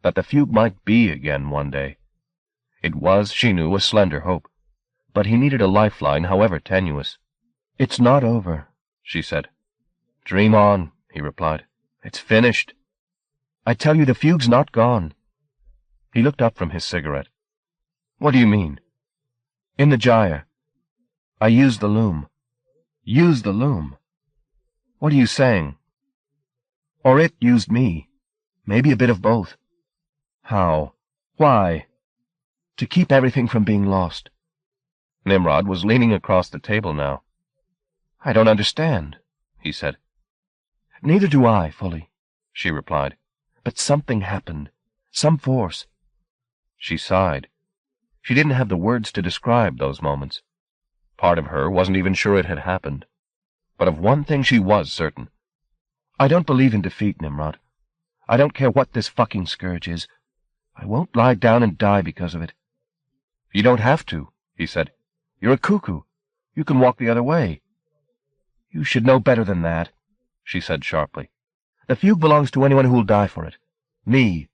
that the fugue might be again one day. It was, she knew, a slender hope, but he needed a lifeline, however tenuous. "It's not over," she said. "Dream on," he replied. "It's finished. I tell you, the fugue's not gone." He looked up from his cigarette. "What do you mean?" "In the gyre. I used the loom." "Used the loom? What are you saying?" "Or it used me. Maybe a bit of both." "How? Why?" "To keep everything from being lost." Nimrod was leaning across the table now. "I don't understand," he said. "Neither do I, fully," she replied. "But something happened. Some force." She sighed. She didn't have the words to describe those moments. Part of her wasn't even sure it had happened. But of one thing she was certain. "I don't believe in defeat, Nimrod. I don't care what this fucking scourge is. I won't lie down and die because of it." "You don't have to," he said. "You're a cuckoo. You can walk the other way." "You should know better than that." she said sharply. "The fugue belongs to anyone who'll die for it. Me.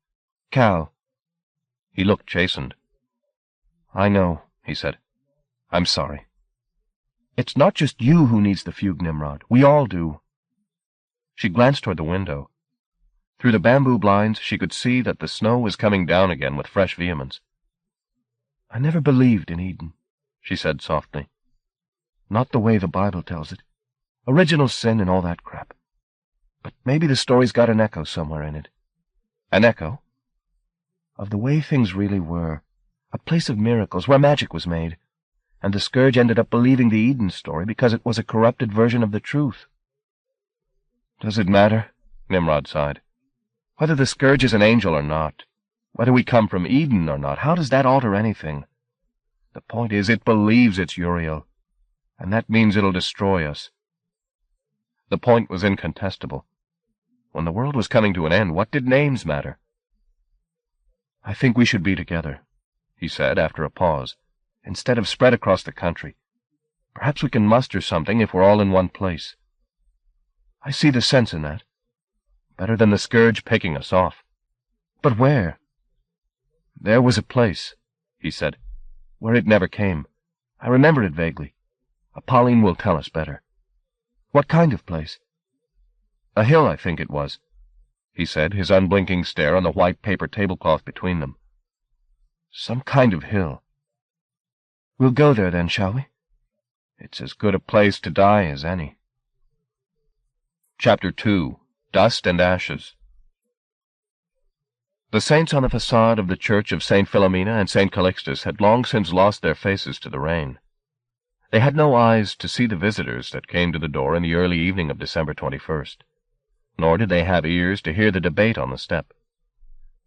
Cal." He looked chastened. "I know," he said. "I'm sorry. It's not just you who needs the fugue, Nimrod. We all do." She glanced toward the window. Through the bamboo blinds she could see that the snow was coming down again with fresh vehemence. "I never believed in Eden," she said softly. "Not the way the Bible tells it. Original sin and all that crap. But maybe the story's got an echo somewhere in it." "An echo?" "Of the way things really were. A place of miracles, where magic was made. And the Scourge ended up believing the Eden story because it was a corrupted version of the truth." "Does it matter?" Nimrod sighed. "Whether the Scourge is an angel or not, whether we come from Eden or not, how does that alter anything? The point is, it believes it's Uriel, and that means it'll destroy us." The point was incontestable. When the world was coming to an end, what did names matter? "I think we should be together," he said after a pause, "instead of spread across the country. Perhaps we can muster something if we're all in one place. I see the sense in that. Better than the Scourge picking us off." "But where?" "There was a place," he said, "where it never came. I remember it vaguely. Apolline will tell us better." "What kind of place?" "A hill, I think it was," he said, his unblinking stare on the white paper tablecloth between them. "Some kind of hill." "We'll go there then, shall we?" "It's as good a place to die as any." Chapter 2. Dust and Ashes. The saints on the facade of the church of St. Philomena and St. Calixtus had long since lost their faces to the rain. They had no eyes to see the visitors that came to the door in the early evening of December 21st, nor did they have ears to hear the debate on the step.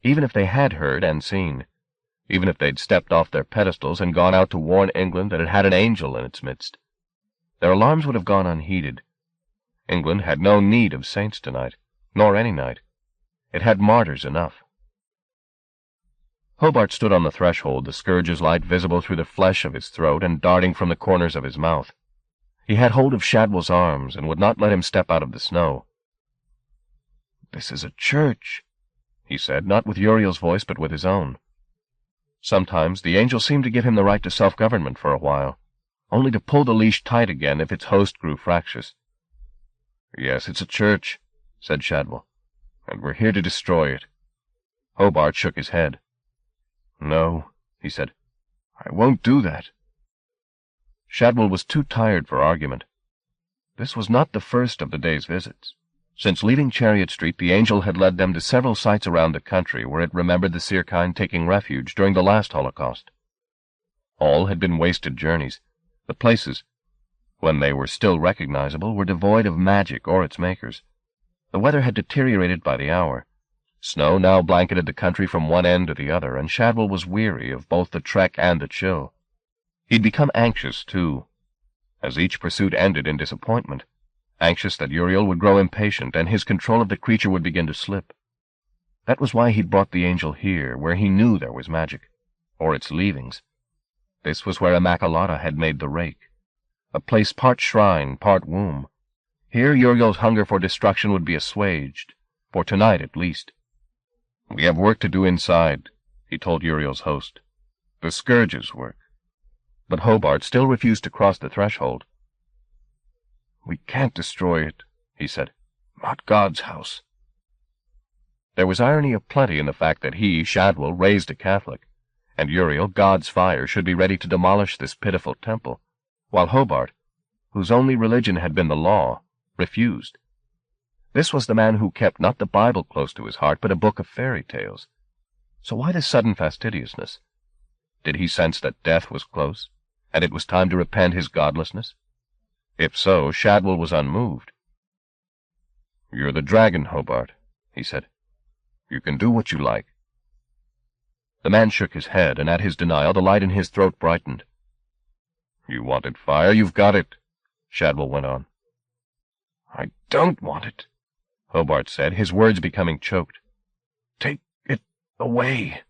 Even if they had heard and seen, even if they'd stepped off their pedestals and gone out to warn England that it had an angel in its midst, their alarms would have gone unheeded. England had no need of saints tonight, nor any night. It had martyrs enough. Hobart stood on the threshold, the Scourge's light visible through the flesh of his throat and darting from the corners of his mouth. He had hold of Shadwell's arms and would not let him step out of the snow. "This is a church," he said, not with Uriel's voice but with his own. Sometimes the angel seemed to give him the right to self-government for a while, only to pull the leash tight again if its host grew fractious. "Yes, it's a church," said Shadwell, "and we're here to destroy it." Hobart shook his head. "No," he said, "I won't do that." Shadwell was too tired for argument. This was not the first of the day's visits. Since leaving Chariot Street, the angel had led them to several sites around the country where it remembered the Sirkine taking refuge during the last Holocaust. All had been wasted journeys. The places, when they were still recognizable, were devoid of magic or its makers. The weather had deteriorated by the hour. Snow now blanketed the country from one end to the other, and Shadwell was weary of both the trek and the chill. He'd become anxious, too, as each pursuit ended in disappointment, anxious that Uriel would grow impatient and his control of the creature would begin to slip. That was why he'd brought the angel here, where he knew there was magic, or its leavings. This was where Immaculata had made the rake, a place part shrine, part womb. Here Uriel's hunger for destruction would be assuaged, for tonight at least. "We have work to do inside," he told Uriel's host. "The Scourge's work." But Hobart still refused to cross the threshold. "We can't destroy it," he said. "Not God's house." There was irony aplenty in the fact that he, Shadwell, raised a Catholic, and Uriel, God's fire, should be ready to demolish this pitiful temple, while Hobart, whose only religion had been the law, refused. This was the man who kept not the Bible close to his heart, but a book of fairy tales. So why this sudden fastidiousness? Did he sense that death was close, and it was time to repent his godlessness? If so, Shadwell was unmoved. "You're the dragon, Hobart," he said. "You can do what you like." The man shook his head, and at his denial the light in his throat brightened. "You wanted fire, you've got it," Shadwell went on. "I don't want it," Hobart said, his words becoming choked. "Take it away."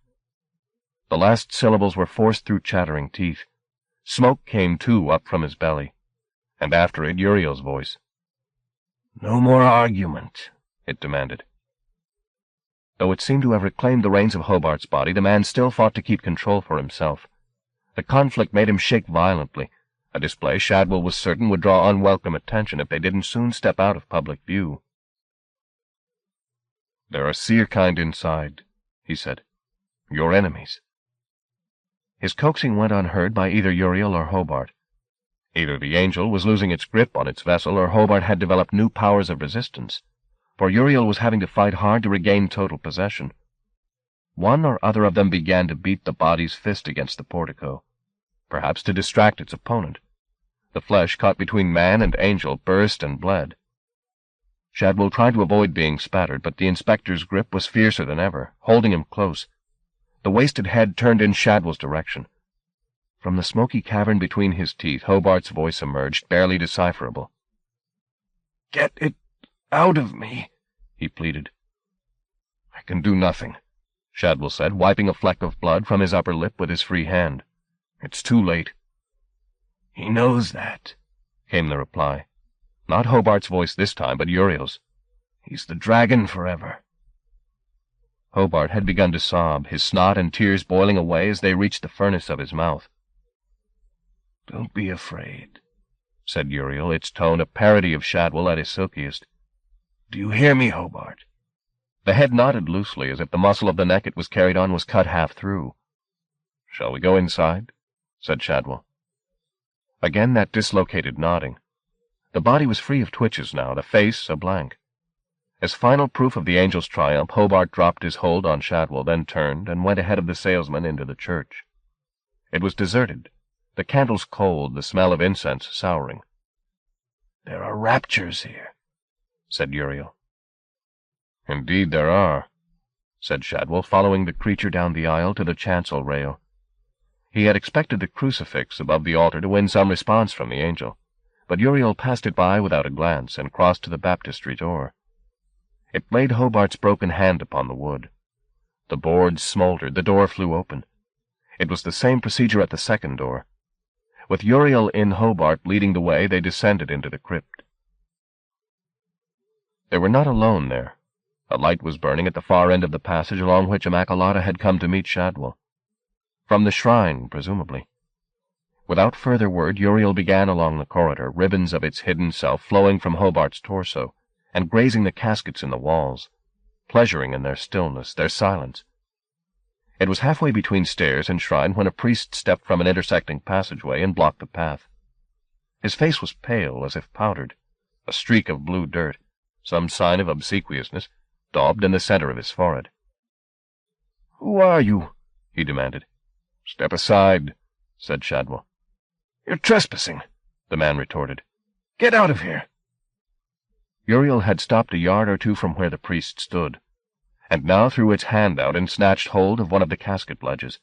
The last syllables were forced through chattering teeth. Smoke came, too, up from his belly, and after it Uriel's voice. No more argument, it demanded. Though it seemed to have reclaimed the reins of Hobart's body, the man still fought to keep control for himself. The conflict made him shake violently, a display Shadwell was certain would draw unwelcome attention if they didn't soon step out of public view. "There are seer kind inside," he said. "Your enemies." His coaxing went unheard by either Uriel or Hobart. Either the angel was losing its grip on its vessel, or Hobart had developed new powers of resistance, for Uriel was having to fight hard to regain total possession. One or other of them began to beat the body's fist against the portico, perhaps to distract its opponent. The flesh caught between man and angel burst and bled. Shadwell tried to avoid being spattered, but the inspector's grip was fiercer than ever, holding him close. The wasted head turned in Shadwell's direction. From the smoky cavern between his teeth, Hobart's voice emerged, barely decipherable. "Get it out of me," he pleaded. "I can do nothing," Shadwell said, wiping a fleck of blood from his upper lip with his free hand. "It's too late." "He knows that," came the reply. Not Hobart's voice this time, but Uriel's. "He's the dragon forever." Hobart had begun to sob, his snot and tears boiling away as they reached the furnace of his mouth. "Don't be afraid," said Uriel, its tone a parody of Shadwell at his silkiest. "Do you hear me, Hobart?" The head nodded loosely, as if the muscle of the neck it was carried on was cut half through. "Shall we go inside?" said Shadwell. Again that dislocated nodding. The body was free of twitches now, the face a blank. As final proof of the angel's triumph, Hobart dropped his hold on Shadwell, then turned and went ahead of the salesman into the church. It was deserted, the candles cold, the smell of incense souring. "There are raptures here," said Uriel. "Indeed there are," said Shadwell, following the creature down the aisle to the chancel rail. He had expected the crucifix above the altar to win some response from the angel, but Uriel passed it by without a glance and crossed to the baptistry door. It laid Hobart's broken hand upon the wood. The boards smoldered, the door flew open. It was the same procedure at the second door. With Uriel in Hobart leading the way, they descended into the crypt. They were not alone there. A light was burning at the far end of the passage along which Immaculata had come to meet Shadwell. From the shrine, presumably. Without further word, Uriel began along the corridor, ribbons of its hidden self flowing from Hobart's torso, and grazing the caskets in the walls, pleasuring in their stillness, their silence. It was halfway between stairs and shrine when a priest stepped from an intersecting passageway and blocked the path. His face was pale, as if powdered, a streak of blue dirt, some sign of obsequiousness, daubed in the center of his forehead. "Who are you?" he demanded. "Step aside," said Shadwell. "You're trespassing," the man retorted. "Get out of here." Uriel had stopped a yard or two from where the priest stood, and now threw its hand out and snatched hold of one of the casket ledges,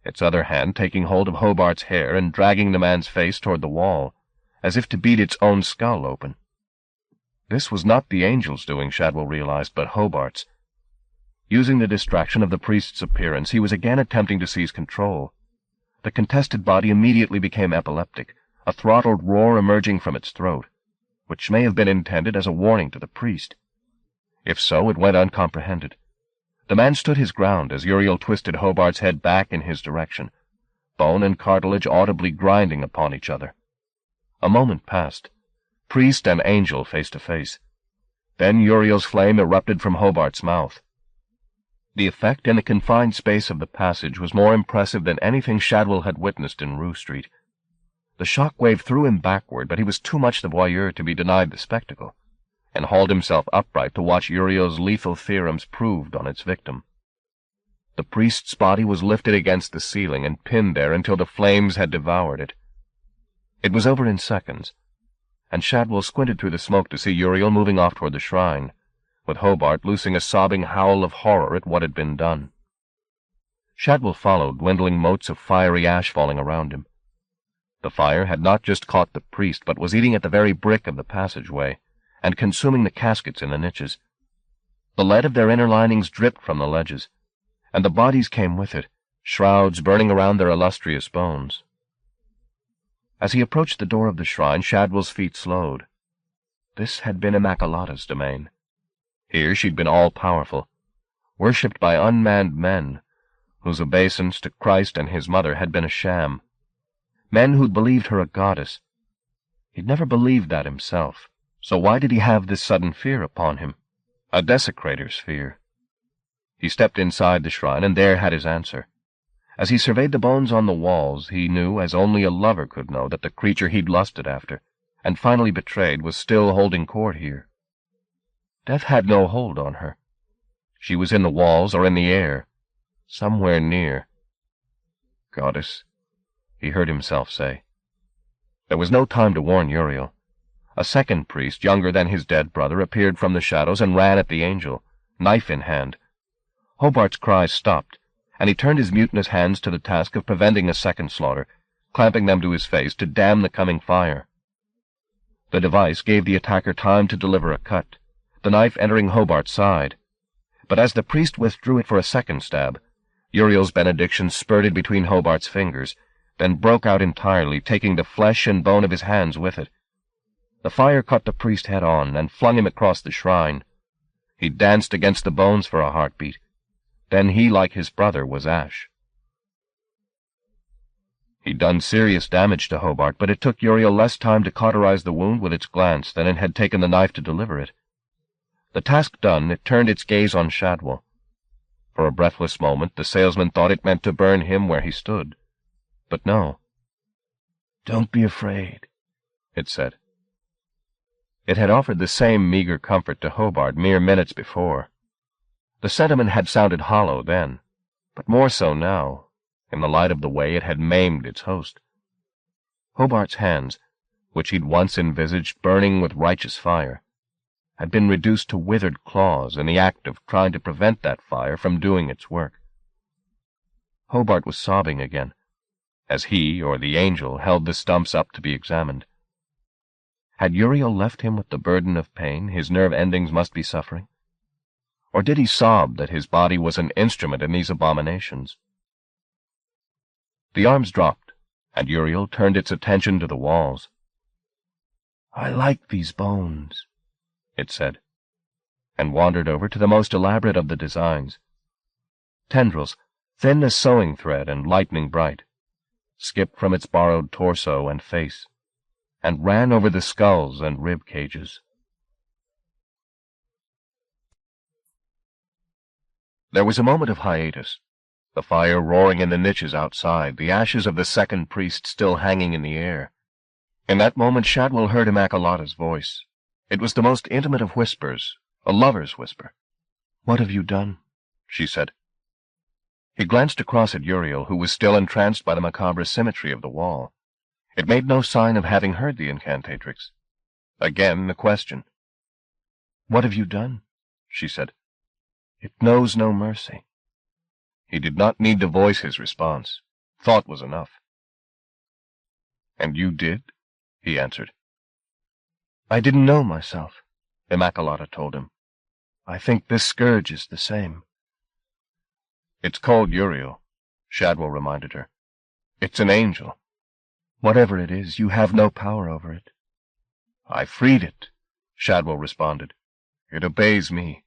its other hand taking hold of Hobart's hair and dragging the man's face toward the wall, as if to beat its own skull open. This was not the angel's doing, Shadwell realized, but Hobart's. Using the distraction of the priest's appearance, he was again attempting to seize control. The contested body immediately became epileptic, a throttled roar emerging from its throat, which may have been intended as a warning to the priest. If so, it went uncomprehended. The man stood his ground as Uriel twisted Hobart's head back in his direction, bone and cartilage audibly grinding upon each other. A moment passed, priest and angel face to face. Then Uriel's flame erupted from Hobart's mouth. The effect in the confined space of the passage was more impressive than anything Shadwell had witnessed in Rue Street. The shock wave threw him backward, but he was too much the voyeur to be denied the spectacle, and hauled himself upright to watch Uriel's lethal theorems proved on its victim. The priest's body was lifted against the ceiling and pinned there until the flames had devoured it. It was over in seconds, and Shadwell squinted through the smoke to see Uriel moving off toward the shrine, with Hobart loosing a sobbing howl of horror at what had been done. Shadwell followed, dwindling motes of fiery ash falling around him. The fire had not just caught the priest, but was eating at the very brick of the passageway, and consuming the caskets in the niches. The lead of their inner linings dripped from the ledges, and the bodies came with it, shrouds burning around their illustrious bones. As he approached the door of the shrine, Shadwell's feet slowed. This had been Immaculata's domain. Here she'd been all-powerful, worshipped by unmanned men, whose obeisance to Christ and his mother had been a sham. Men who'd believed her a goddess. He'd never believed that himself, so why did he have this sudden fear upon him? A desecrator's fear. He stepped inside the shrine, and there had his answer. As he surveyed the bones on the walls, he knew, as only a lover could know, that the creature he'd lusted after, and finally betrayed, was still holding court here. Death had no hold on her. She was in the walls or in the air, somewhere near. Goddess, he heard himself say. There was no time to warn Uriel. A second priest, younger than his dead brother, appeared from the shadows and ran at the angel, knife in hand. Hobart's cries stopped, and he turned his mutinous hands to the task of preventing a second slaughter, clamping them to his face to dam the coming fire. The device gave the attacker time to deliver a cut, the knife entering Hobart's side. But as the priest withdrew it for a second stab, Uriel's benediction spurted between Hobart's fingers, then broke out entirely, taking the flesh and bone of his hands with it. The fire caught the priest head-on and flung him across the shrine. He danced against the bones for a heartbeat. Then he, like his brother, was ash. He'd done serious damage to Hobart, but it took Uriel less time to cauterize the wound with its glance than it had taken the knife to deliver it. The task done, it turned its gaze on Shadwell. For a breathless moment, the salesman thought it meant to burn him where he stood. But no. "Don't be afraid," it said. It had offered the same meager comfort to Hobart mere minutes before. The sentiment had sounded hollow then, but more so now, in the light of the way it had maimed its host. Hobart's hands, which he'd once envisaged burning with righteous fire, had been reduced to withered claws in the act of trying to prevent that fire from doing its work. Hobart was sobbing again, as he, or the angel, held the stumps up to be examined. Had Uriel left him with the burden of pain his nerve endings must be suffering? Or did he sob that his body was an instrument in these abominations? The arms dropped, and Uriel turned its attention to the walls. "I like these bones," it said, and wandered over to the most elaborate of the designs. Tendrils, thin as sewing thread and lightning bright, skipped from its borrowed torso and face, and ran over the skulls and rib cages. There was a moment of hiatus, the fire roaring in the niches outside, the ashes of the second priest still hanging in the air. In that moment Shadwell heard Immaculata's voice. It was the most intimate of whispers, a lover's whisper. "What have you done?" she said. He glanced across at Uriel, who was still entranced by the macabre symmetry of the wall. It made no sign of having heard the incantatrix. Again the question. "What have you done?" she said. "It knows no mercy." He did not need to voice his response. Thought was enough. "And you did?" he answered. "I didn't know myself," Immaculata told him. "I think this scourge is the same." "It's called Uriel," Shadwell reminded her. "It's an angel." "Whatever it is, you have no power over it." "I freed it," Shadwell responded. "It obeys me."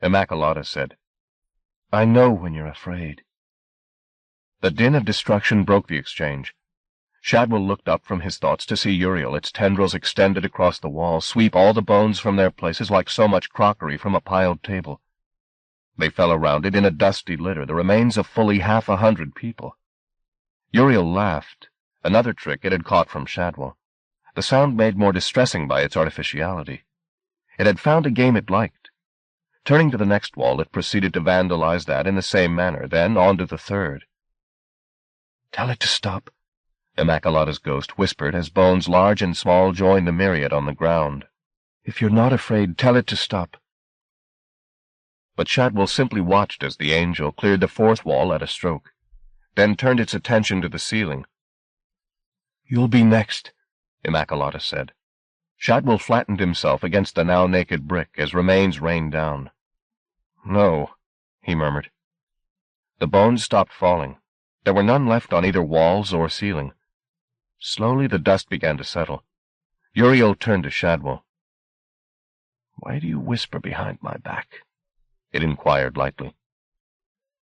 Immaculata said, "I know when you're afraid." The din of destruction broke the exchange. Shadwell looked up from his thoughts to see Uriel, its tendrils extended across the wall, sweep all the bones from their places like so much crockery from a piled table. They fell around it in a dusty litter, the remains of fully 100 people. Uriel laughed, another trick it had caught from Shadwell, the sound made more distressing by its artificiality. It had found a game it liked. Turning to the next wall, it proceeded to vandalize that in the same manner, then on to the third. "Tell it to stop," Immaculata's ghost whispered as bones large and small joined the myriad on the ground. "If you're not afraid, tell it to stop." But Shadwell simply watched as the angel cleared the fourth wall at a stroke, then turned its attention to the ceiling. "You'll be next," Immaculata said. Shadwell flattened himself against the now naked brick as remains rained down. "No," he murmured. The bones stopped falling. There were none left on either walls or ceiling. Slowly the dust began to settle. Uriel turned to Shadwell. Why do you whisper behind my back? It inquired lightly.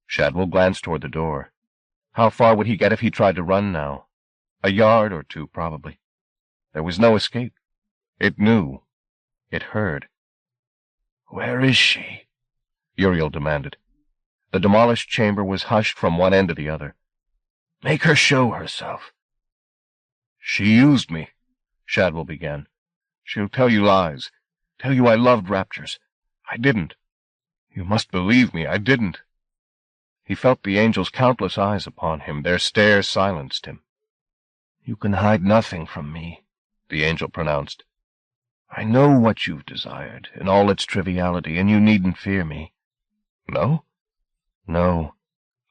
Shadwell glanced toward the door. How far would he get if he tried to run now? 1 yard or 2, probably. There was no escape. It knew. It heard. "Where is she?" Uriel demanded. The demolished chamber was hushed from one end to the other. "Make her show herself." "She used me," Shadwell began. "She'll tell you lies. Tell you I loved Raptures. I didn't. You must believe me, I didn't." He felt the angel's countless eyes upon him. Their stare silenced him. "You can hide nothing from me," the angel pronounced. "I know what you've desired, in all its triviality, and you needn't fear me." "No?" "No.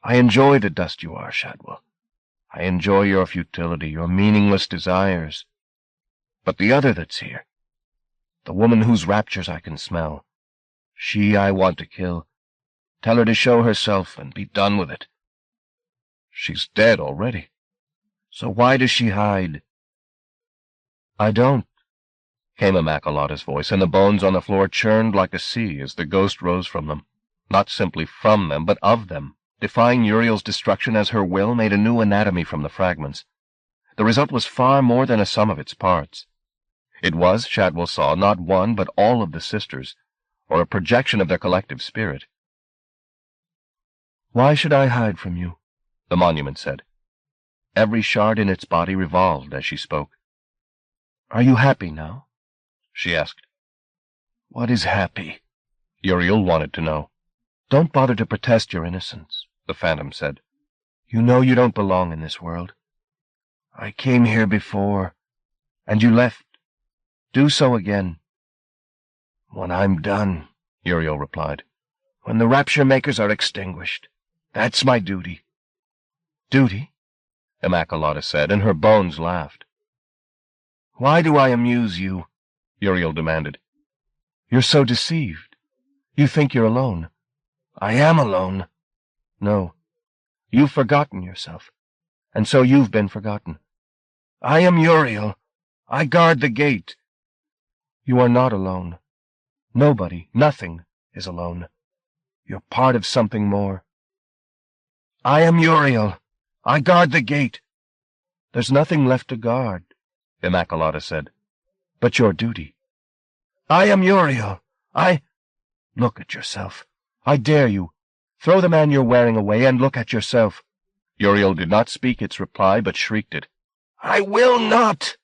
I enjoy the dust you are, Shadwell. I enjoy your futility, your meaningless desires. But the other that's here, the woman whose raptures I can smell, she I want to kill. Tell her to show herself and be done with it." "She's dead already." "So why does she hide?" "I don't," came Immaculata's voice, and the bones on the floor churned like a sea as the ghost rose from them. Not simply from them, but of them. Defying Uriel's destruction as her will made a new anatomy from the fragments. The result was far more than a sum of its parts. It was, Shadwell saw, not one, but all of the sisters, or a projection of their collective spirit. "Why should I hide from you?" the monument said. Every shard in its body revolved as she spoke. "Are you happy now?" she asked. "What is happy?" Uriel wanted to know. "Don't bother to protest your innocence," the phantom said. "You know you don't belong in this world. I came here before, and you left. Do so again." "When I'm done," Uriel replied. "When the Rapture Makers are extinguished. That's my duty." "Duty?" Immaculata said, and her bones laughed. "Why do I amuse you?" Uriel demanded. "You're so deceived. You think you're alone." "I am alone." "No. You've forgotten yourself, and so you've been forgotten." "I am Uriel. I guard the gate." "You are not alone. Nobody, nothing, is alone. You're part of something more." "I am Uriel. I guard the gate." "There's nothing left to guard," Immaculata said, "but your duty." "I am Uriel. Look at yourself. I dare you. Throw the man you're wearing away and look at yourself." Uriel did not speak its reply, but shrieked it. "I will not!"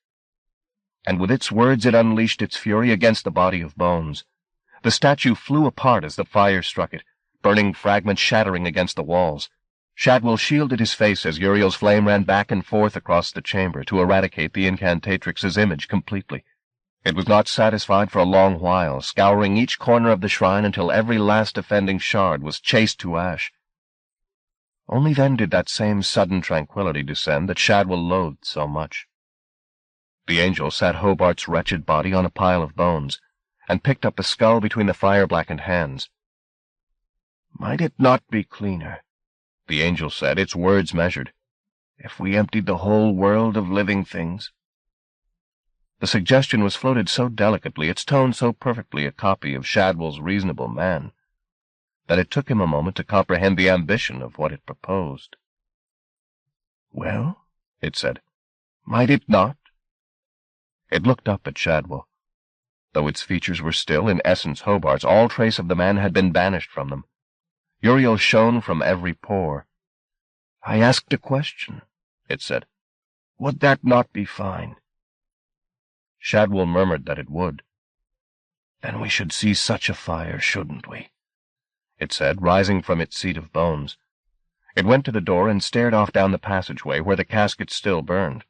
And with its words it unleashed its fury against the body of bones. The statue flew apart as the fire struck it, burning fragments shattering against the walls. Shadwell shielded his face as Uriel's flame ran back and forth across the chamber to eradicate the incantatrix's image completely. It was not satisfied for a long while, scouring each corner of the shrine until every last offending shard was chased to ash. Only then did that same sudden tranquility descend that Shadwell loathed so much. The angel sat Hobart's wretched body on a pile of bones, and picked up the skull between the fire-blackened hands. "Might it not be cleaner," the angel said, its words measured, "if we emptied the whole world of living things?" The suggestion was floated so delicately, its tone so perfectly a copy of Shadwell's reasonable man, that it took him a moment to comprehend the ambition of what it proposed. "Well," it said, "might it not?" It looked up at Shadwell. Though its features were still, in essence, Hobart's, all trace of the man had been banished from them. Uriel shone from every pore. "I asked a question," it said. "Would that not be fine?" Shadwell murmured that it would. "Then we should see such a fire, shouldn't we?" it said, rising from its seat of bones. It went to the door and stared off down the passageway where the casket still burned.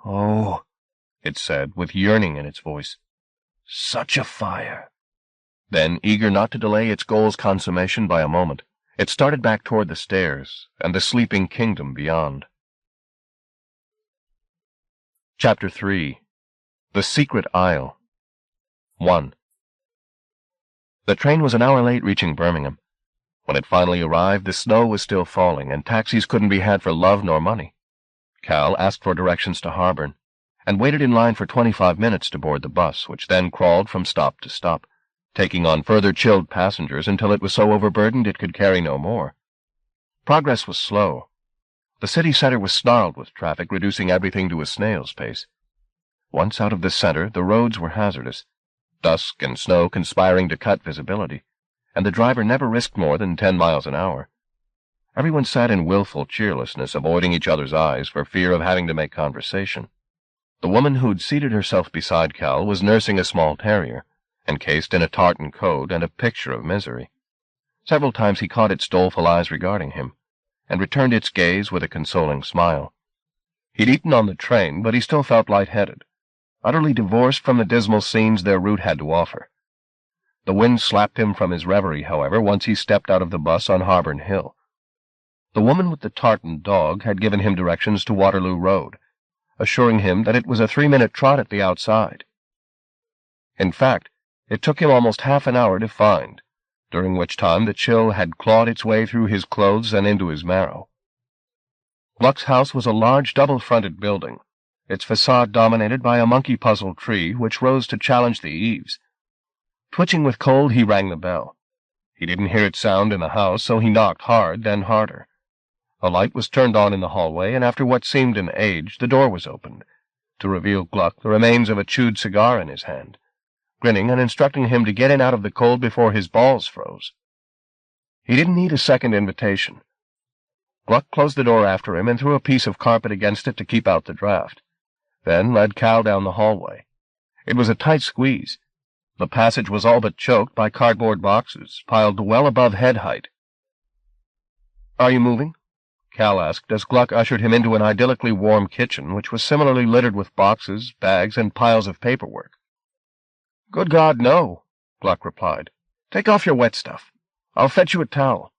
"Oh," it said, with yearning in its voice, "such a fire." Then, eager not to delay its goal's consummation by a moment, it started back toward the stairs and the sleeping kingdom beyond. Chapter 3. The Secret Isle. 1. The train was an hour late reaching Birmingham. When it finally arrived, the snow was still falling, and taxis couldn't be had for love nor money. Cal asked for directions to Harborne, and waited in line for 25 minutes to board the bus, which then crawled from stop to stop, taking on further chilled passengers until it was so overburdened it could carry no more. Progress was slow. The city center was snarled with traffic, reducing everything to a snail's pace. Once out of the center, the roads were hazardous, dusk and snow conspiring to cut visibility, and the driver never risked more than 10 miles an hour. Everyone sat in willful cheerlessness, avoiding each other's eyes for fear of having to make conversation. The woman who'd seated herself beside Cal was nursing a small terrier, encased in a tartan coat and a picture of misery. Several times he caught its doleful eyes regarding him, and returned its gaze with a consoling smile. He'd eaten on the train, but he still felt lightheaded, utterly divorced from the dismal scenes their route had to offer. The wind slapped him from his reverie, however, once he stepped out of the bus on Harborne Hill. The woman with the tartan dog had given him directions to Waterloo Road, assuring him that it was a 3-minute trot at the outside. In fact, it took him almost half an hour to find, during which time the chill had clawed its way through his clothes and into his marrow. Gluck's house was a large double-fronted building, its facade dominated by a monkey-puzzle tree which rose to challenge the eaves. Twitching with cold, he rang the bell. He didn't hear it sound in the house, so he knocked hard, then harder. A light was turned on in the hallway, and after what seemed an age, the door was opened, to reveal Gluck, the remains of a chewed cigar in his hand, grinning and instructing him to get in out of the cold before his balls froze. He didn't need a second invitation. Gluck closed the door after him and threw a piece of carpet against it to keep out the draft, then led Cal down the hallway. It was a tight squeeze. The passage was all but choked by cardboard boxes, piled well above head height. "Are you moving?" Cal asked as Gluck ushered him into an idyllically warm kitchen, which was similarly littered with boxes, bags, and piles of paperwork. "Good God, no," Gluck replied. "Take off your wet stuff. I'll fetch you a towel."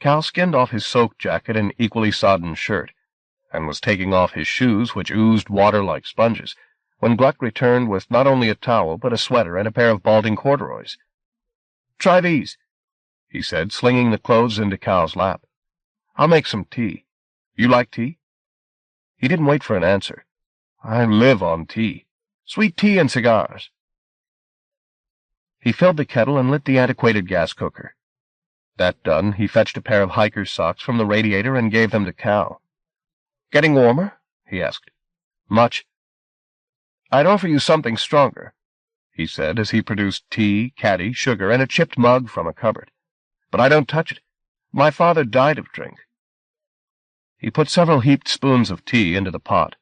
Cal skinned off his soaked jacket and equally sodden shirt, and was taking off his shoes, which oozed water like sponges, when Gluck returned with not only a towel, but a sweater and a pair of balding corduroys. "Try these," he said, slinging the clothes into Cal's lap. "I'll make some tea. You like tea?" He didn't wait for an answer. "I live on tea. Sweet tea and cigars." He filled the kettle and lit the antiquated gas cooker. That done, he fetched a pair of hiker's socks from the radiator and gave them to Cal. "Getting warmer?" he asked. "Much." "I'd offer you something stronger," he said as he produced tea, caddy, sugar, and a chipped mug from a cupboard. "But I don't touch it. My father died of drink." He put several heaped spoons of tea into the pot.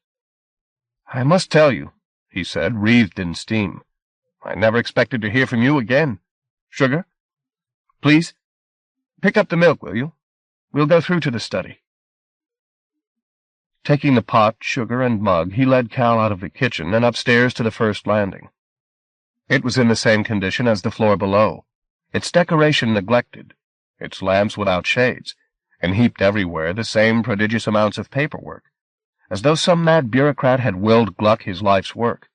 "I must tell you," he said, wreathed in steam, "I never expected to hear from you again. Sugar? Please? Pick up the milk, will you? We'll go through to the study." Taking the pot, sugar, and mug, he led Cal out of the kitchen and upstairs to the first landing. It was in the same condition as the floor below, its decoration neglected, its lamps without shades, and heaped everywhere the same prodigious amounts of paperwork, as though some mad bureaucrat had willed Gluck his life's work.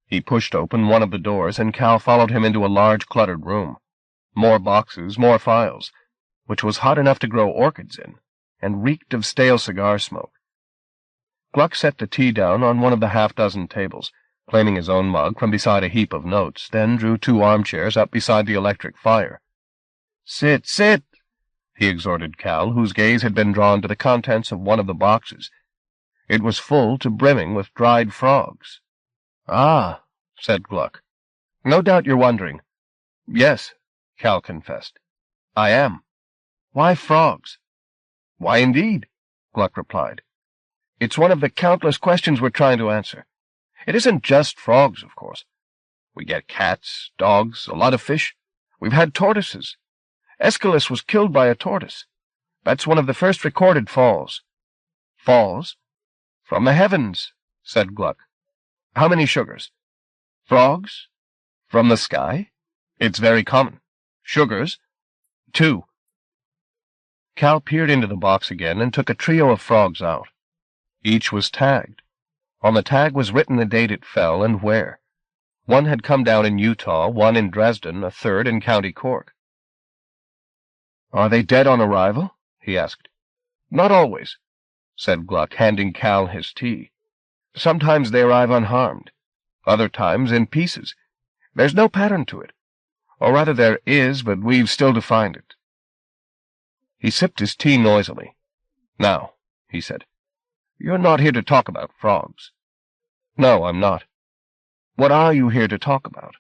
He pushed open one of the doors, and Cal followed him into a large cluttered room. More boxes, more files, which was hot enough to grow orchids in, and reeked of stale cigar smoke. Gluck set the tea down on one of the half-dozen tables, claiming his own mug from beside a heap of notes, then drew 2 armchairs up beside the electric fire. "Sit, sit," he exhorted Cal, whose gaze had been drawn to the contents of one of the boxes. It was full to brimming with dried frogs. "Ah," said Gluck. "No doubt you're wondering." "Yes," Cal confessed. "I am. Why frogs?" "Why, indeed," Gluck replied. "It's one of the countless questions we're trying to answer. It isn't just frogs, of course. We get cats, dogs, a lot of fish. We've had tortoises. Aeschylus was killed by a tortoise. That's one of the first recorded falls." "Falls?" "From the heavens," said Gluck. "How many sugars?" "Frogs?" "From the sky?" "It's very common." "Sugars?" "2." Cal peered into the box again and took a trio of frogs out. Each was tagged. On the tag was written the date it fell and where. One had come down in Utah, one in Dresden, a third in County Cork. "Are they dead on arrival?" he asked. "Not always," said Gluck, handing Cal his tea. Sometimes they arrive unharmed, other times in pieces. There's no pattern to it. Or rather there is, but we've still to find it." He sipped his tea noisily. "Now," he said, "you're not here to talk about frogs." "No, I'm not." "What are you here to talk about?"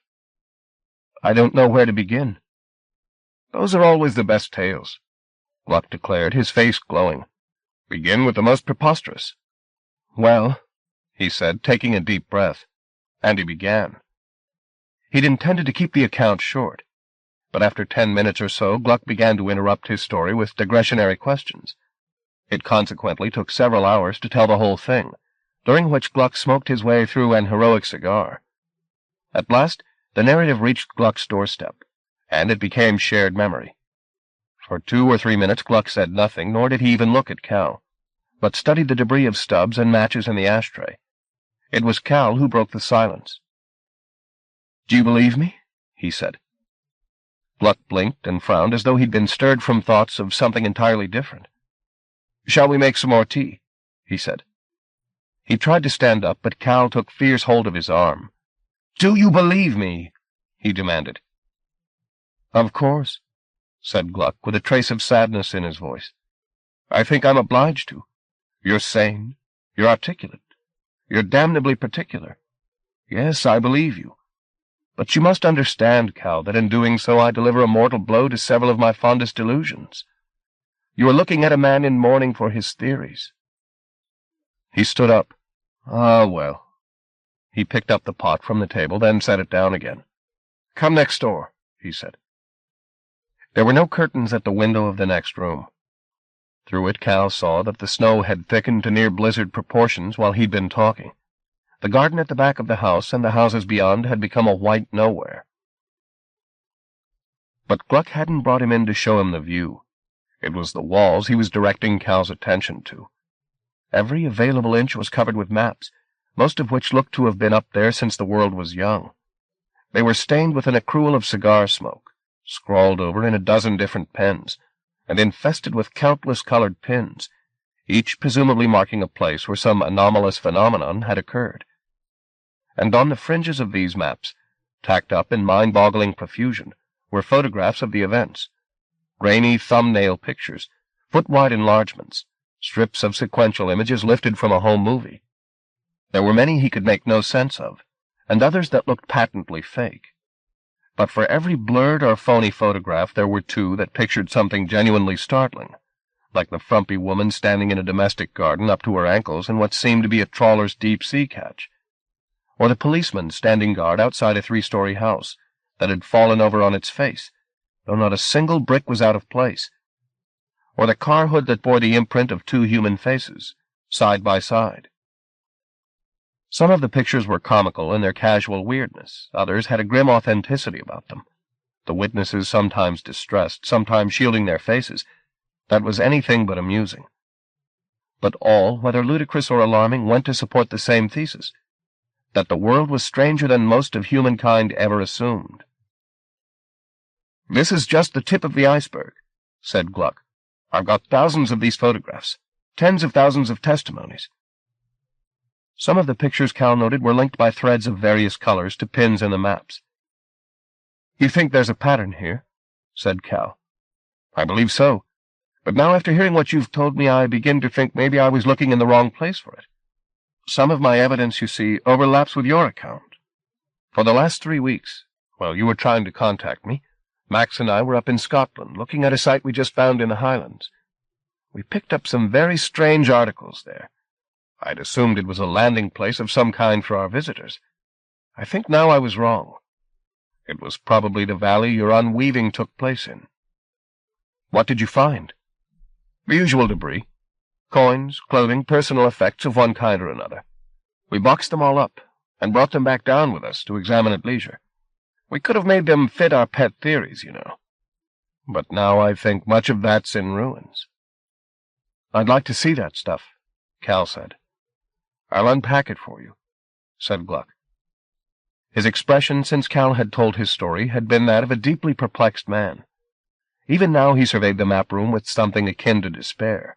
"I don't know where to begin." "Those are always the best tales," Gluck declared, his face glowing. "Begin with the most preposterous." "Well," he said, taking a deep breath, and he began. He'd intended to keep the account short, but after 10 minutes or so Gluck began to interrupt his story with digressionary questions. It consequently took several hours to tell the whole thing, during which Gluck smoked his way through an heroic cigar. At last, the narrative reached Gluck's doorstep, and it became shared memory. For 2 or 3 minutes Gluck said nothing, nor did he even look at Cal, but studied the debris of stubs and matches in the ashtray. It was Cal who broke the silence. "Do you believe me?" he said. Gluck blinked and frowned as though he'd been stirred from thoughts of something entirely different. "Shall we make some more tea?" he said. He tried to stand up, but Cal took fierce hold of his arm. "Do you believe me?" he demanded. "Of course," said Gluck, with a trace of sadness in his voice. "I think I'm obliged to. You're sane. You're articulate. You're damnably particular. Yes, I believe you. But you must understand, Cal, that in doing so I deliver a mortal blow to several of my fondest delusions. You are looking at a man in mourning for his theories." He stood up. "Ah, well." He picked up the pot from the table, then set it down again. "Come next door," he said. There were no curtains at the window of the next room. Through it Cal saw that the snow had thickened to near blizzard proportions while he'd been talking. The garden at the back of the house and the houses beyond had become a white nowhere. But Gluck hadn't brought him in to show him the view. It was the walls he was directing Cal's attention to. Every available inch was covered with maps, most of which looked to have been up there since the world was young. They were stained with an accrual of cigar smoke, scrawled over in a dozen different pens, and infested with countless colored pins, each presumably marking a place where some anomalous phenomenon had occurred. And on the fringes of these maps, tacked up in mind-boggling profusion, were photographs of the events, grainy thumbnail pictures, foot-wide enlargements, strips of sequential images lifted from a home movie. There were many he could make no sense of, and others that looked patently fake. But for every blurred or phony photograph there were 2 that pictured something genuinely startling, like the frumpy woman standing in a domestic garden up to her ankles in what seemed to be a trawler's deep-sea catch, or the policeman standing guard outside a 3-story house that had fallen over on its face, though not a single brick was out of place, or the car hood that bore the imprint of 2 human faces, side by side. Some of the pictures were comical in their casual weirdness, others had a grim authenticity about them, the witnesses sometimes distressed, sometimes shielding their faces. That was anything but amusing. But all, whether ludicrous or alarming, went to support the same thesis, that the world was stranger than most of humankind ever assumed. "This is just the tip of the iceberg," said Gluck. "I've got thousands of these photographs, tens of thousands of testimonies." Some of the pictures, Cal noted, were linked by threads of various colors to pins in the maps. "You think there's a pattern here?" said Cal. "I believe so. But now, after hearing what you've told me, I begin to think maybe I was looking in the wrong place for it. Some of my evidence, you see, overlaps with your account. For the last 3 weeks, while you were trying to contact me, Max and I were up in Scotland, looking at a site we just found in the Highlands. We picked up some very strange articles there. I'd assumed it was a landing place of some kind for our visitors. I think now I was wrong. It was probably the valley your unweaving took place in." "What did you find?" "The usual debris. Coins, clothing, personal effects of one kind or another. We boxed them all up, and brought them back down with us to examine at leisure. We could have made them fit our pet theories, you know. But now I think much of that's in ruins." "I'd like to see that stuff," Cal said. "I'll unpack it for you," said Gluck. His expression since Cal had told his story had been that of a deeply perplexed man. Even now he surveyed the map room with something akin to despair.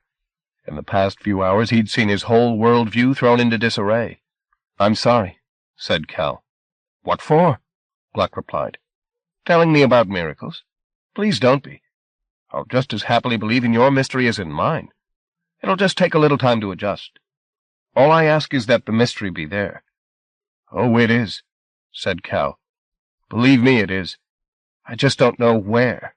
In the past few hours he'd seen his whole world view thrown into disarray. "I'm sorry," said Cal. "What for?" Gluck replied. "Telling me about miracles? Please don't be. I'll just as happily believe in your mystery as in mine. It'll just take a little time to adjust. All I ask is that the mystery be there." "Oh, it is," said Cal. "Believe me, it is. I just don't know where."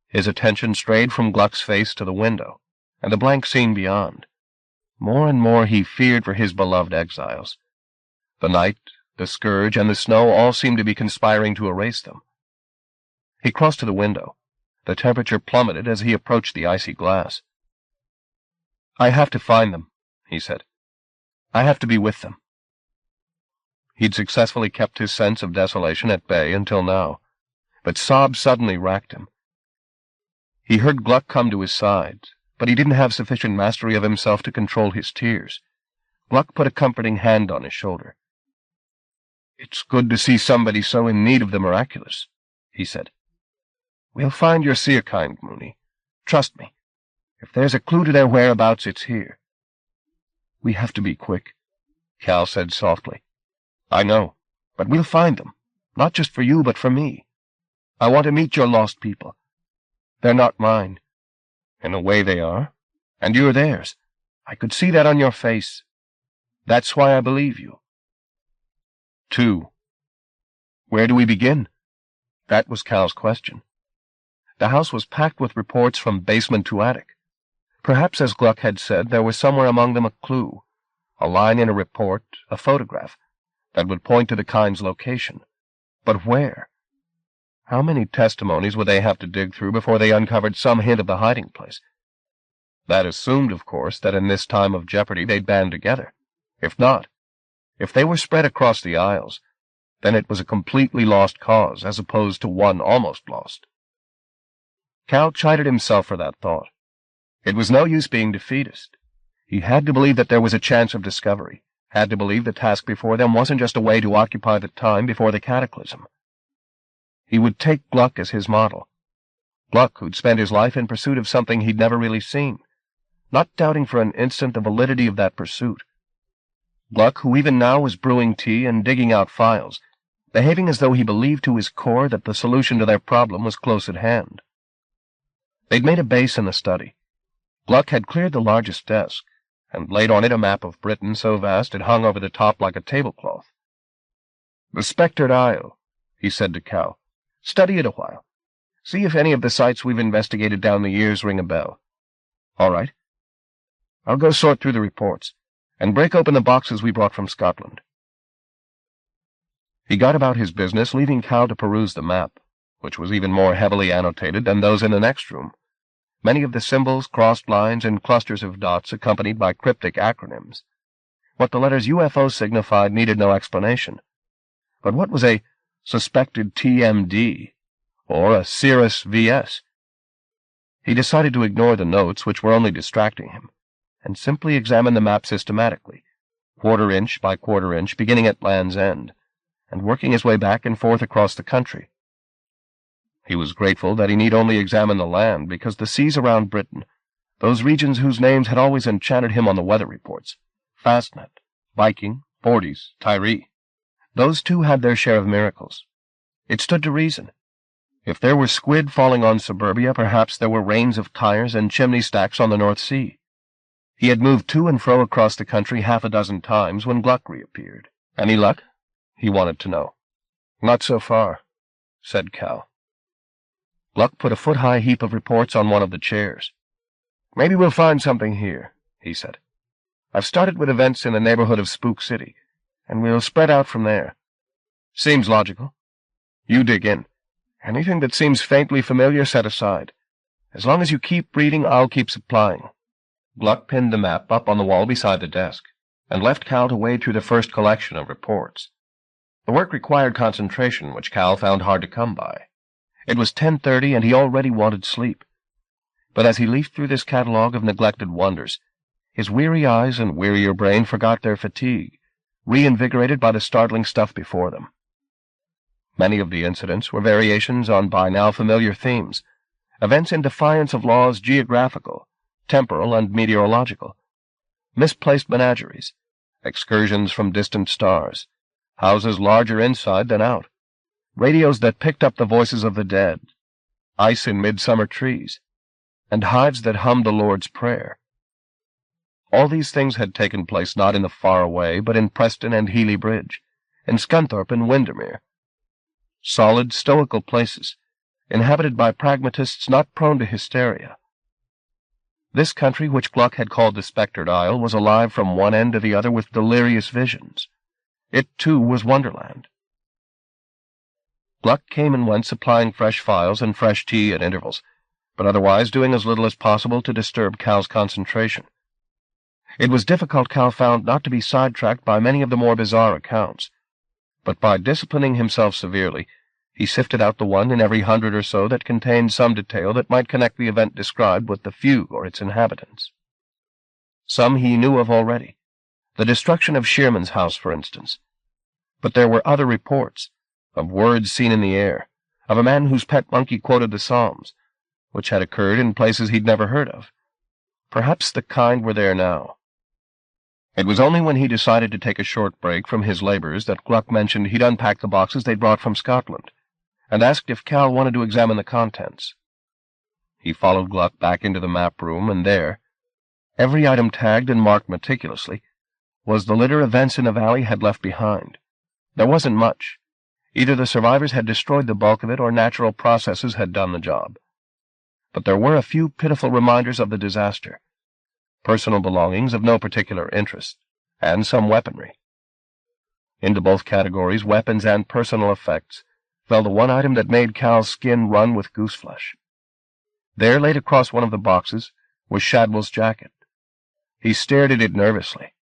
His attention strayed from Gluck's face to the window, and the blank scene beyond. More and more he feared for his beloved exiles. The night, the scourge, and the snow all seemed to be conspiring to erase them. He crossed to the window. The temperature plummeted as he approached the icy glass. "I have to find them," he said. "I have to be with them." He'd successfully kept his sense of desolation at bay until now, but sobs suddenly racked him. He heard Gluck come to his side, but he didn't have sufficient mastery of himself to control his tears. Gluck put a comforting hand on his shoulder. "It's good to see somebody so in need of the miraculous," he said. "We'll find your seerkind, Mooney. Trust me. If there's a clue to their whereabouts, it's here." "We have to be quick," Cal said softly. "I know, but we'll find them, not just for you, but for me. I want to meet your lost people. They're not mine. In a way they are, and you're theirs. I could see that on your face. That's why I believe you." 2. Where do we begin? That was Cal's question. The house was packed with reports from basement to attic. Perhaps, as Gluck had said, there was somewhere among them a clue, a line in a report, a photograph, that would point to the kind's location. But where? How many testimonies would they have to dig through before they uncovered some hint of the hiding place? That assumed, of course, that in this time of jeopardy they'd band together. If not, if they were spread across the Isles, then it was a completely lost cause, as opposed to one almost lost. Cal chided himself for that thought. It was no use being defeatist. He had to believe that there was a chance of discovery, had to believe the task before them wasn't just a way to occupy the time before the cataclysm. He would take Gluck as his model. Gluck, who'd spent his life in pursuit of something he'd never really seen, not doubting for an instant the validity of that pursuit. Gluck, who even now was brewing tea and digging out files, behaving as though he believed to his core that the solution to their problem was close at hand. They'd made a base in the study. Gluck had cleared the largest desk, and laid on it a map of Britain so vast it hung over the top like a tablecloth. "The Spectred Isle," he said to Cal. "Study it a while. See if any of the sites we've investigated down the years ring a bell. All right. I'll go sort through the reports, and break open the boxes we brought from Scotland." He got about his business, leaving Cal to peruse the map, which was even more heavily annotated than those in the next room. Many of the symbols, crossed lines, and clusters of dots accompanied by cryptic acronyms. What the letters UFO signified needed no explanation. But what was a suspected TMD, or a Cirrus VS? He decided to ignore the notes, which were only distracting him, and simply examine the map systematically, quarter-inch by quarter-inch, beginning at Land's End, and working his way back and forth across the country. He was grateful that he need only examine the land, because the seas around Britain, those regions whose names had always enchanted him on the weather reports, Fastnet, Viking, Forties, Tyree, those too had their share of miracles. It stood to reason. If there were squid falling on suburbia, perhaps there were rains of tires and chimney stacks on the North Sea. He had moved to and fro across the country half a dozen times when Gluck reappeared. "Any luck?" he wanted to know. "Not so far," said Cal. Gluck put a foot-high heap of reports on one of the chairs. "Maybe we'll find something here," he said. "I've started with events in the neighborhood of Spook City, and we'll spread out from there. Seems logical. You dig in. Anything that seems faintly familiar, set aside. As long as you keep reading, I'll keep supplying." Gluck pinned the map up on the wall beside the desk, and left Cal to wade through the first collection of reports. The work required concentration, which Cal found hard to come by. It was 10:30, and he already wanted sleep. But as he leafed through this catalogue of neglected wonders, his weary eyes and wearier brain forgot their fatigue, reinvigorated by the startling stuff before them. Many of the incidents were variations on by now familiar themes, events in defiance of laws geographical, temporal, and meteorological, misplaced menageries, excursions from distant stars, houses larger inside than out, radios that picked up the voices of the dead, ice in midsummer trees, and hives that hummed the Lord's Prayer. All these things had taken place not in the far away, but in Preston and Healy Bridge, in Scunthorpe and Windermere. Solid, stoical places, inhabited by pragmatists not prone to hysteria. This country, which Gluck had called the Spectred Isle, was alive from one end to the other with delirious visions. It, too, was Wonderland. Gluck came and went supplying fresh files and fresh tea at intervals, but otherwise doing as little as possible to disturb Cal's concentration. It was difficult, Cal found, not to be sidetracked by many of the more bizarre accounts, but by disciplining himself severely, he sifted out the one in every 100 or so that contained some detail that might connect the event described with the fugue or its inhabitants. Some he knew of already, the destruction of Shearman's house, for instance. But there were other reports, of words seen in the air, of a man whose pet monkey quoted the Psalms, which had occurred in places he'd never heard of. Perhaps the kind were there now. It was only when he decided to take a short break from his labors that Gluck mentioned he'd unpacked the boxes they'd brought from Scotland, and asked if Cal wanted to examine the contents. He followed Gluck back into the map room, and there, every item tagged and marked meticulously, was the litter events in the valley had left behind. There wasn't much. Either the survivors had destroyed the bulk of it, or natural processes had done the job. But there were a few pitiful reminders of the disaster, personal belongings of no particular interest, and some weaponry. Into both categories, weapons and personal effects, fell the one item that made Cal's skin run with gooseflesh. There, laid across one of the boxes, was Shadwell's jacket. He stared at it nervously.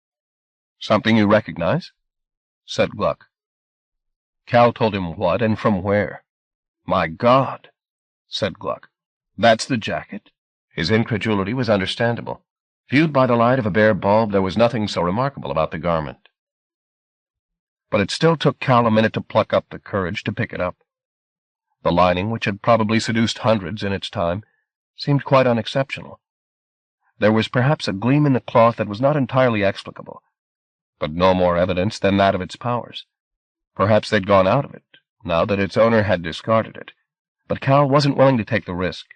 "Something you recognize?" said Gluck. Cal told him what and from where. "My God," said Gluck. "That's the jacket?" His incredulity was understandable. Viewed by the light of a bare bulb, there was nothing so remarkable about the garment. But it still took Cal a minute to pluck up the courage to pick it up. The lining, which had probably seduced hundreds in its time, seemed quite unexceptional. There was perhaps a gleam in the cloth that was not entirely explicable, but no more evidence than that of its powers. Perhaps they'd gone out of it, now that its owner had discarded it, but Cal wasn't willing to take the risk.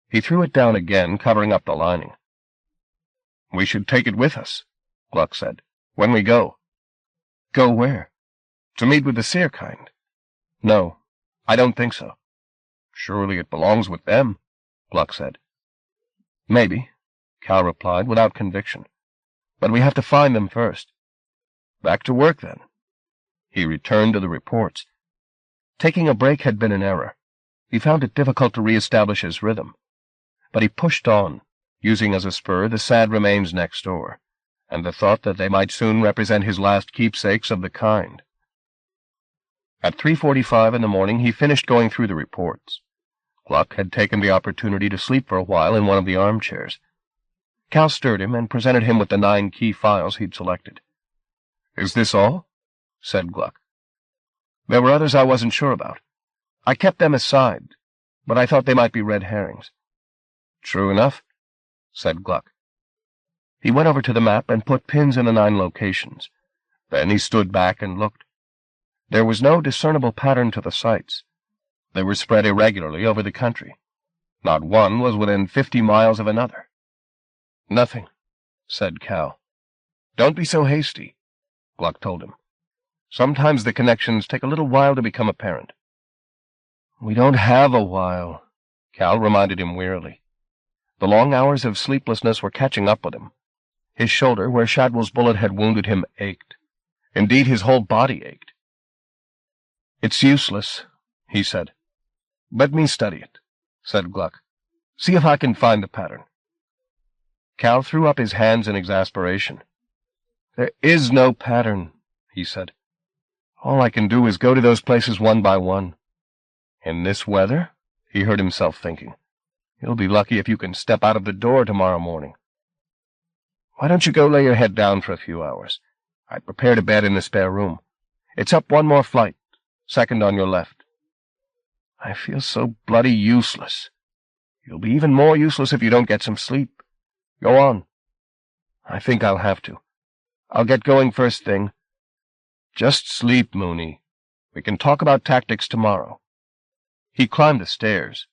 He threw it down again, covering up the lining. "We should take it with us," Gluck said, "when we go." "Go where?" "To meet with the seer kind." "No, I don't think so." "Surely it belongs with them," Gluck said. "Maybe," Cal replied without conviction. "But we have to find them first." "Back to work, then." He returned to the reports. Taking a break had been an error. He found it difficult to re-establish his rhythm. But he pushed on, using as a spur the sad remains next door, and the thought that they might soon represent his last keepsakes of the kind. At 3:45 in the morning he finished going through the reports. Gluck had taken the opportunity to sleep for a while in one of the armchairs. Cal stirred him and presented him with the 9 key files he'd selected. "Is this all?" said Gluck. "There were others I wasn't sure about. I kept them aside, but I thought they might be red herrings." "True enough," said Gluck. He went over to the map and put pins in the 9 locations. Then he stood back and looked. There was no discernible pattern to the sites. They were spread irregularly over the country. Not one was within 50 miles of another. "Nothing," said Cal. "Don't be so hasty," Gluck told him. "Sometimes the connections take a little while to become apparent." "We don't have a while," Cal reminded him wearily. The long hours of sleeplessness were catching up with him. His shoulder, where Shadwell's bullet had wounded him, ached. Indeed, his whole body ached. "It's useless," he said. "Let me study it," said Gluck. "See if I can find the pattern." Cal threw up his hands in exasperation. "There is no pattern," he said. "All I can do is go to those places one by one." "In this weather?" he heard himself thinking. "You'll be lucky if you can step out of the door tomorrow morning." "Why don't you go lay your head down for a few hours? I'd prepared a bed in the spare room. It's up one more flight, second on your left." "I feel so bloody useless." "You'll be even more useless if you don't get some sleep. Go on." "I think I'll have to. I'll get going first thing. Just sleep, Mooney. We can talk about tactics tomorrow. He climbed the stairs.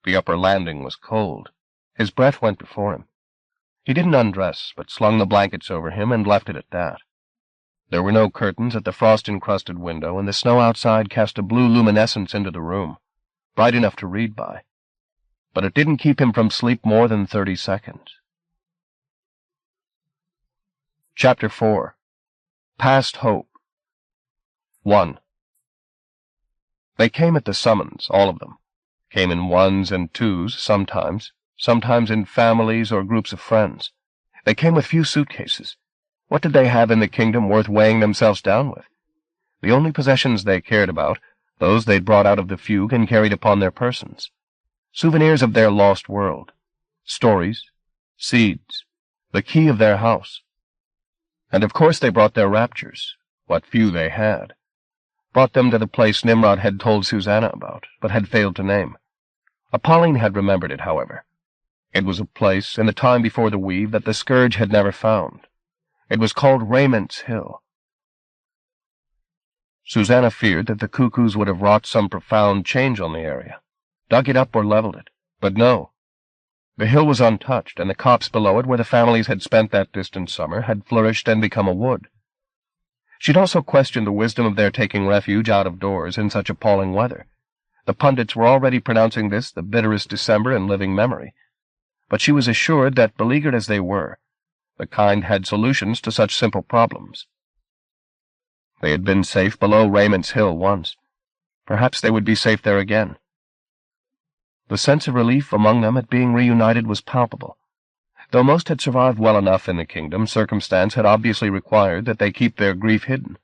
The upper landing was cold. His breath went before him. He didn't undress, but slung the blankets over him and left it at that. There were no curtains at the frost-encrusted window, and the snow outside cast a blue luminescence into the room, bright enough to read by. But it didn't keep him from sleep more than 30 seconds. Chapter 4. Past Hope. 1. They came at the summons, all of them. Came in ones and twos sometimes in families or groups of friends. They came with few suitcases. What did they have in the kingdom worth weighing themselves down with? The only possessions they cared about, those they'd brought out of the fugue and carried upon their persons. Souvenirs of their lost world. Stories. Seeds. The key of their house. And of course they brought their raptures, what few they had. Brought them to the place Nimrod had told Susanna about, but had failed to name. Apolline had remembered it, however. It was a place, in the time before the weave, that the Scourge had never found. It was called Raymond's Hill. Susanna feared that the cuckoos would have wrought some profound change on the area, dug it up or leveled it, but no. The hill was untouched, and the copse below it, where the families had spent that distant summer, had flourished and become a wood. She'd also questioned the wisdom of their taking refuge out of doors in such appalling weather. The pundits were already pronouncing this the bitterest December in living memory. But she was assured that, beleaguered as they were, the kind had solutions to such simple problems. They had been safe below Raymond's Hill once. Perhaps they would be safe there again. The sense of relief among them at being reunited was palpable. Though most had survived well enough in the kingdom, circumstance had obviously required that they keep their grief hidden.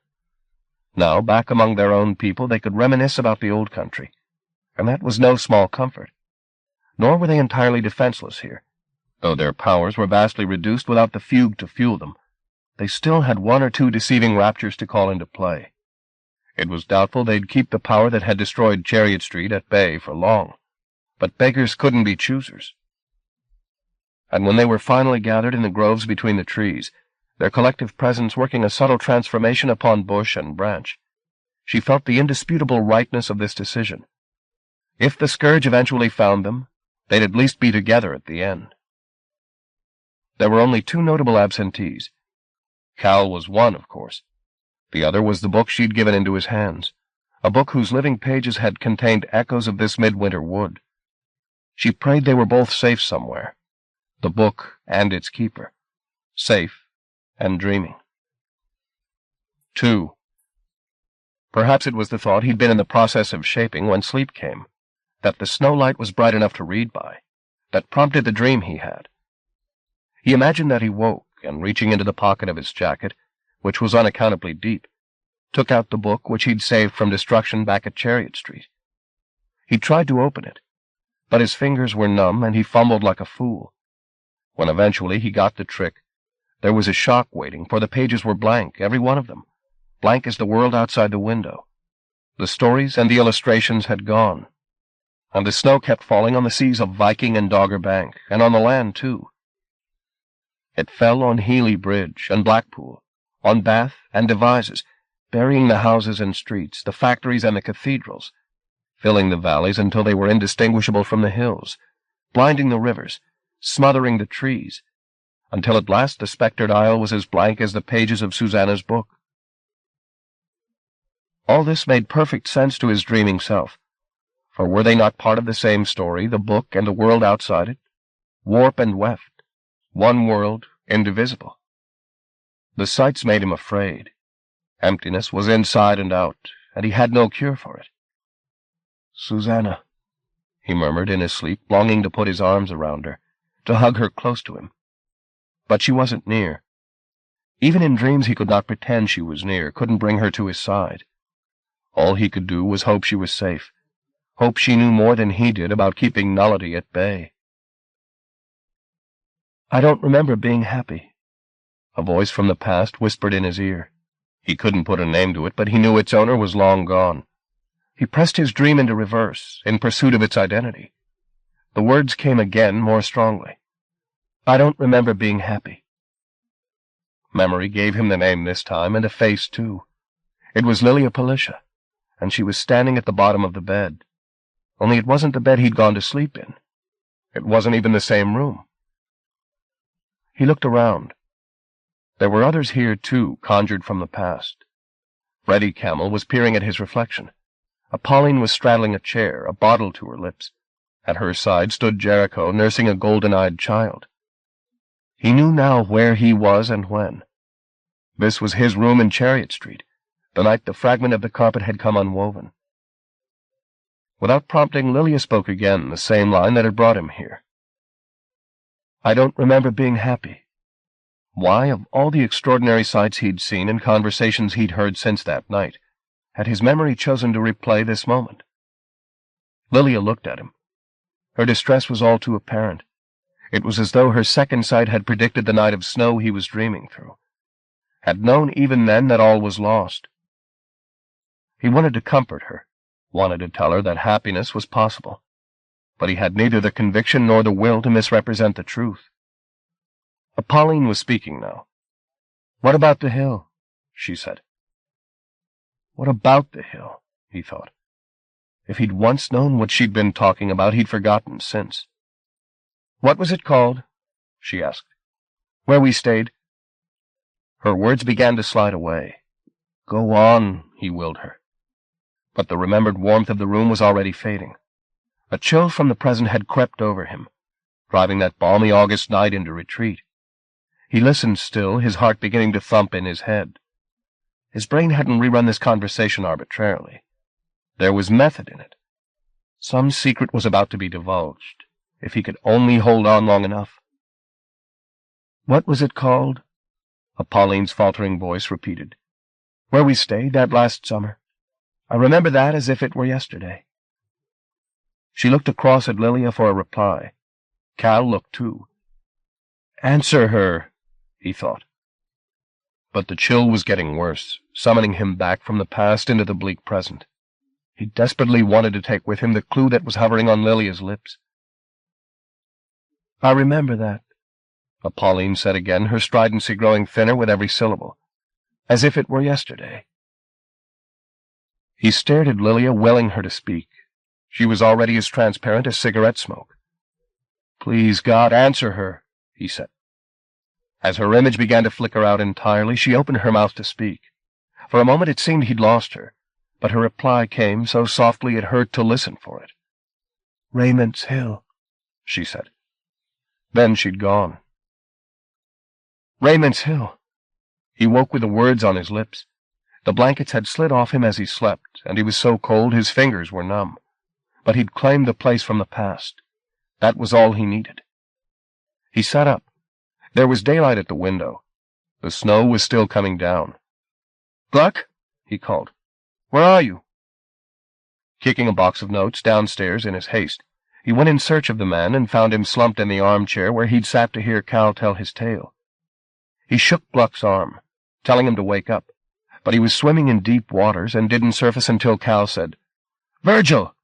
Now, back among their own people, they could reminisce about the old country, and that was no small comfort. Nor were they entirely defenseless here. Though their powers were vastly reduced without the fugue to fuel them, they still had one or two deceiving raptures to call into play. It was doubtful they'd keep the power that had destroyed Chariot Street at bay for long, but beggars couldn't be choosers. And when they were finally gathered in the groves between the trees, their collective presence working a subtle transformation upon bush and branch, she felt the indisputable rightness of this decision. If the Scourge eventually found them, they'd at least be together at the end. There were only two notable absentees. Cal was one, of course. The other was the book she'd given into his hands, a book whose living pages had contained echoes of this midwinter wood. She prayed they were both safe somewhere, the book and its keeper, safe and dreaming. 2. Perhaps it was the thought he'd been in the process of shaping when sleep came, that the snow light was bright enough to read by, that prompted the dream he had. He imagined that he woke, and reaching into the pocket of his jacket, which was unaccountably deep, took out the book which he'd saved from destruction back at Chariot Street. He tried to open it, but his fingers were numb and he fumbled like a fool. When eventually he got the trick, there was a shock waiting, for the pages were blank, every one of them, blank as the world outside the window. The stories and the illustrations had gone, and the snow kept falling on the seas of Viking and Dogger Bank, and on the land, too. It fell on Healy Bridge and Blackpool, on Bath and Devizes, burying the houses and streets, the factories and the cathedrals, filling the valleys until they were indistinguishable from the hills, blinding the rivers, smothering the trees, until at last the spectred isle was as blank as the pages of Susanna's book. All this made perfect sense to his dreaming self, for were they not part of the same story, the book and the world outside it? Warp and weft, one world, indivisible. The sights made him afraid. Emptiness was inside and out, and he had no cure for it. "Susanna," he murmured in his sleep, longing to put his arms around her, to hug her close to him. But she wasn't near. Even in dreams he could not pretend she was near, couldn't bring her to his side. All he could do was hope she was safe, hope she knew more than he did about keeping Nullity at bay. "I don't remember being happy," a voice from the past whispered in his ear. He couldn't put a name to it, but he knew its owner was long gone. He pressed his dream into reverse, in pursuit of its identity. The words came again, more strongly. "I don't remember being happy." Memory gave him the name this time, and a face, too. It was Lilia Palicia, and she was standing at the bottom of the bed. Only it wasn't the bed he'd gone to sleep in. It wasn't even the same room. He looked around. There were others here, too, conjured from the past. Reddy Camel was peering at his reflection. Apolline was straddling a chair, a bottle to her lips. At her side stood Jericho, nursing a golden-eyed child. He knew now where he was and when. This was his room in Chariot Street, the night the fragment of the carpet had come unwoven. Without prompting, Lilia spoke again, the same line that had brought him here. "I don't remember being happy." Why, of all the extraordinary sights he'd seen and conversations he'd heard since that night, had his memory chosen to replay this moment? Lilia looked at him. Her distress was all too apparent. It was as though her second sight had predicted the night of snow he was dreaming through, had known even then that all was lost. He wanted to comfort her, wanted to tell her that happiness was possible, but he had neither the conviction nor the will to misrepresent the truth. Apolline was speaking now. "What about the hill?" she said. What about the hill? He thought. If he'd once known what she'd been talking about, he'd forgotten since. "What was it called?" she asked. "Where we stayed?" Her words began to slide away. "Go on," he willed her. But the remembered warmth of the room was already fading. A chill from the present had crept over him, driving that balmy August night into retreat. He listened still, his heart beginning to thump in his head. His brain hadn't rerun this conversation arbitrarily. There was method in it. Some secret was about to be divulged, if he could only hold on long enough. "What was it called?" Apolline's faltering voice repeated. "Where we stayed that last summer. I remember that as if it were yesterday." She looked across at Lilia for a reply. Cal looked too. "Answer her," he thought. But the chill was getting worse, summoning him back from the past into the bleak present. He desperately wanted to take with him the clue that was hovering on Lilia's lips. "I remember that," Apolline said again, her stridency growing thinner with every syllable. "As if it were yesterday." He stared at Lilia, willing her to speak. She was already as transparent as cigarette smoke. "Please, God, answer her," he said. As her image began to flicker out entirely, she opened her mouth to speak. For a moment it seemed he'd lost her, but her reply came so softly it hurt to listen for it. "Raymond's Hill," she said. Then she'd gone. Raymond's Hill. He woke with the words on his lips. The blankets had slid off him as he slept, and he was so cold his fingers were numb. But he'd claimed the place from the past. That was all he needed. He sat up. There was daylight at the window. The snow was still coming down. "Gluck," he called. "Where are you?" Kicking a box of notes downstairs in his haste, he went in search of the man and found him slumped in the armchair where he'd sat to hear Cal tell his tale. He shook Gluck's arm, telling him to wake up, but he was swimming in deep waters and didn't surface until Cal said, "Virgil!"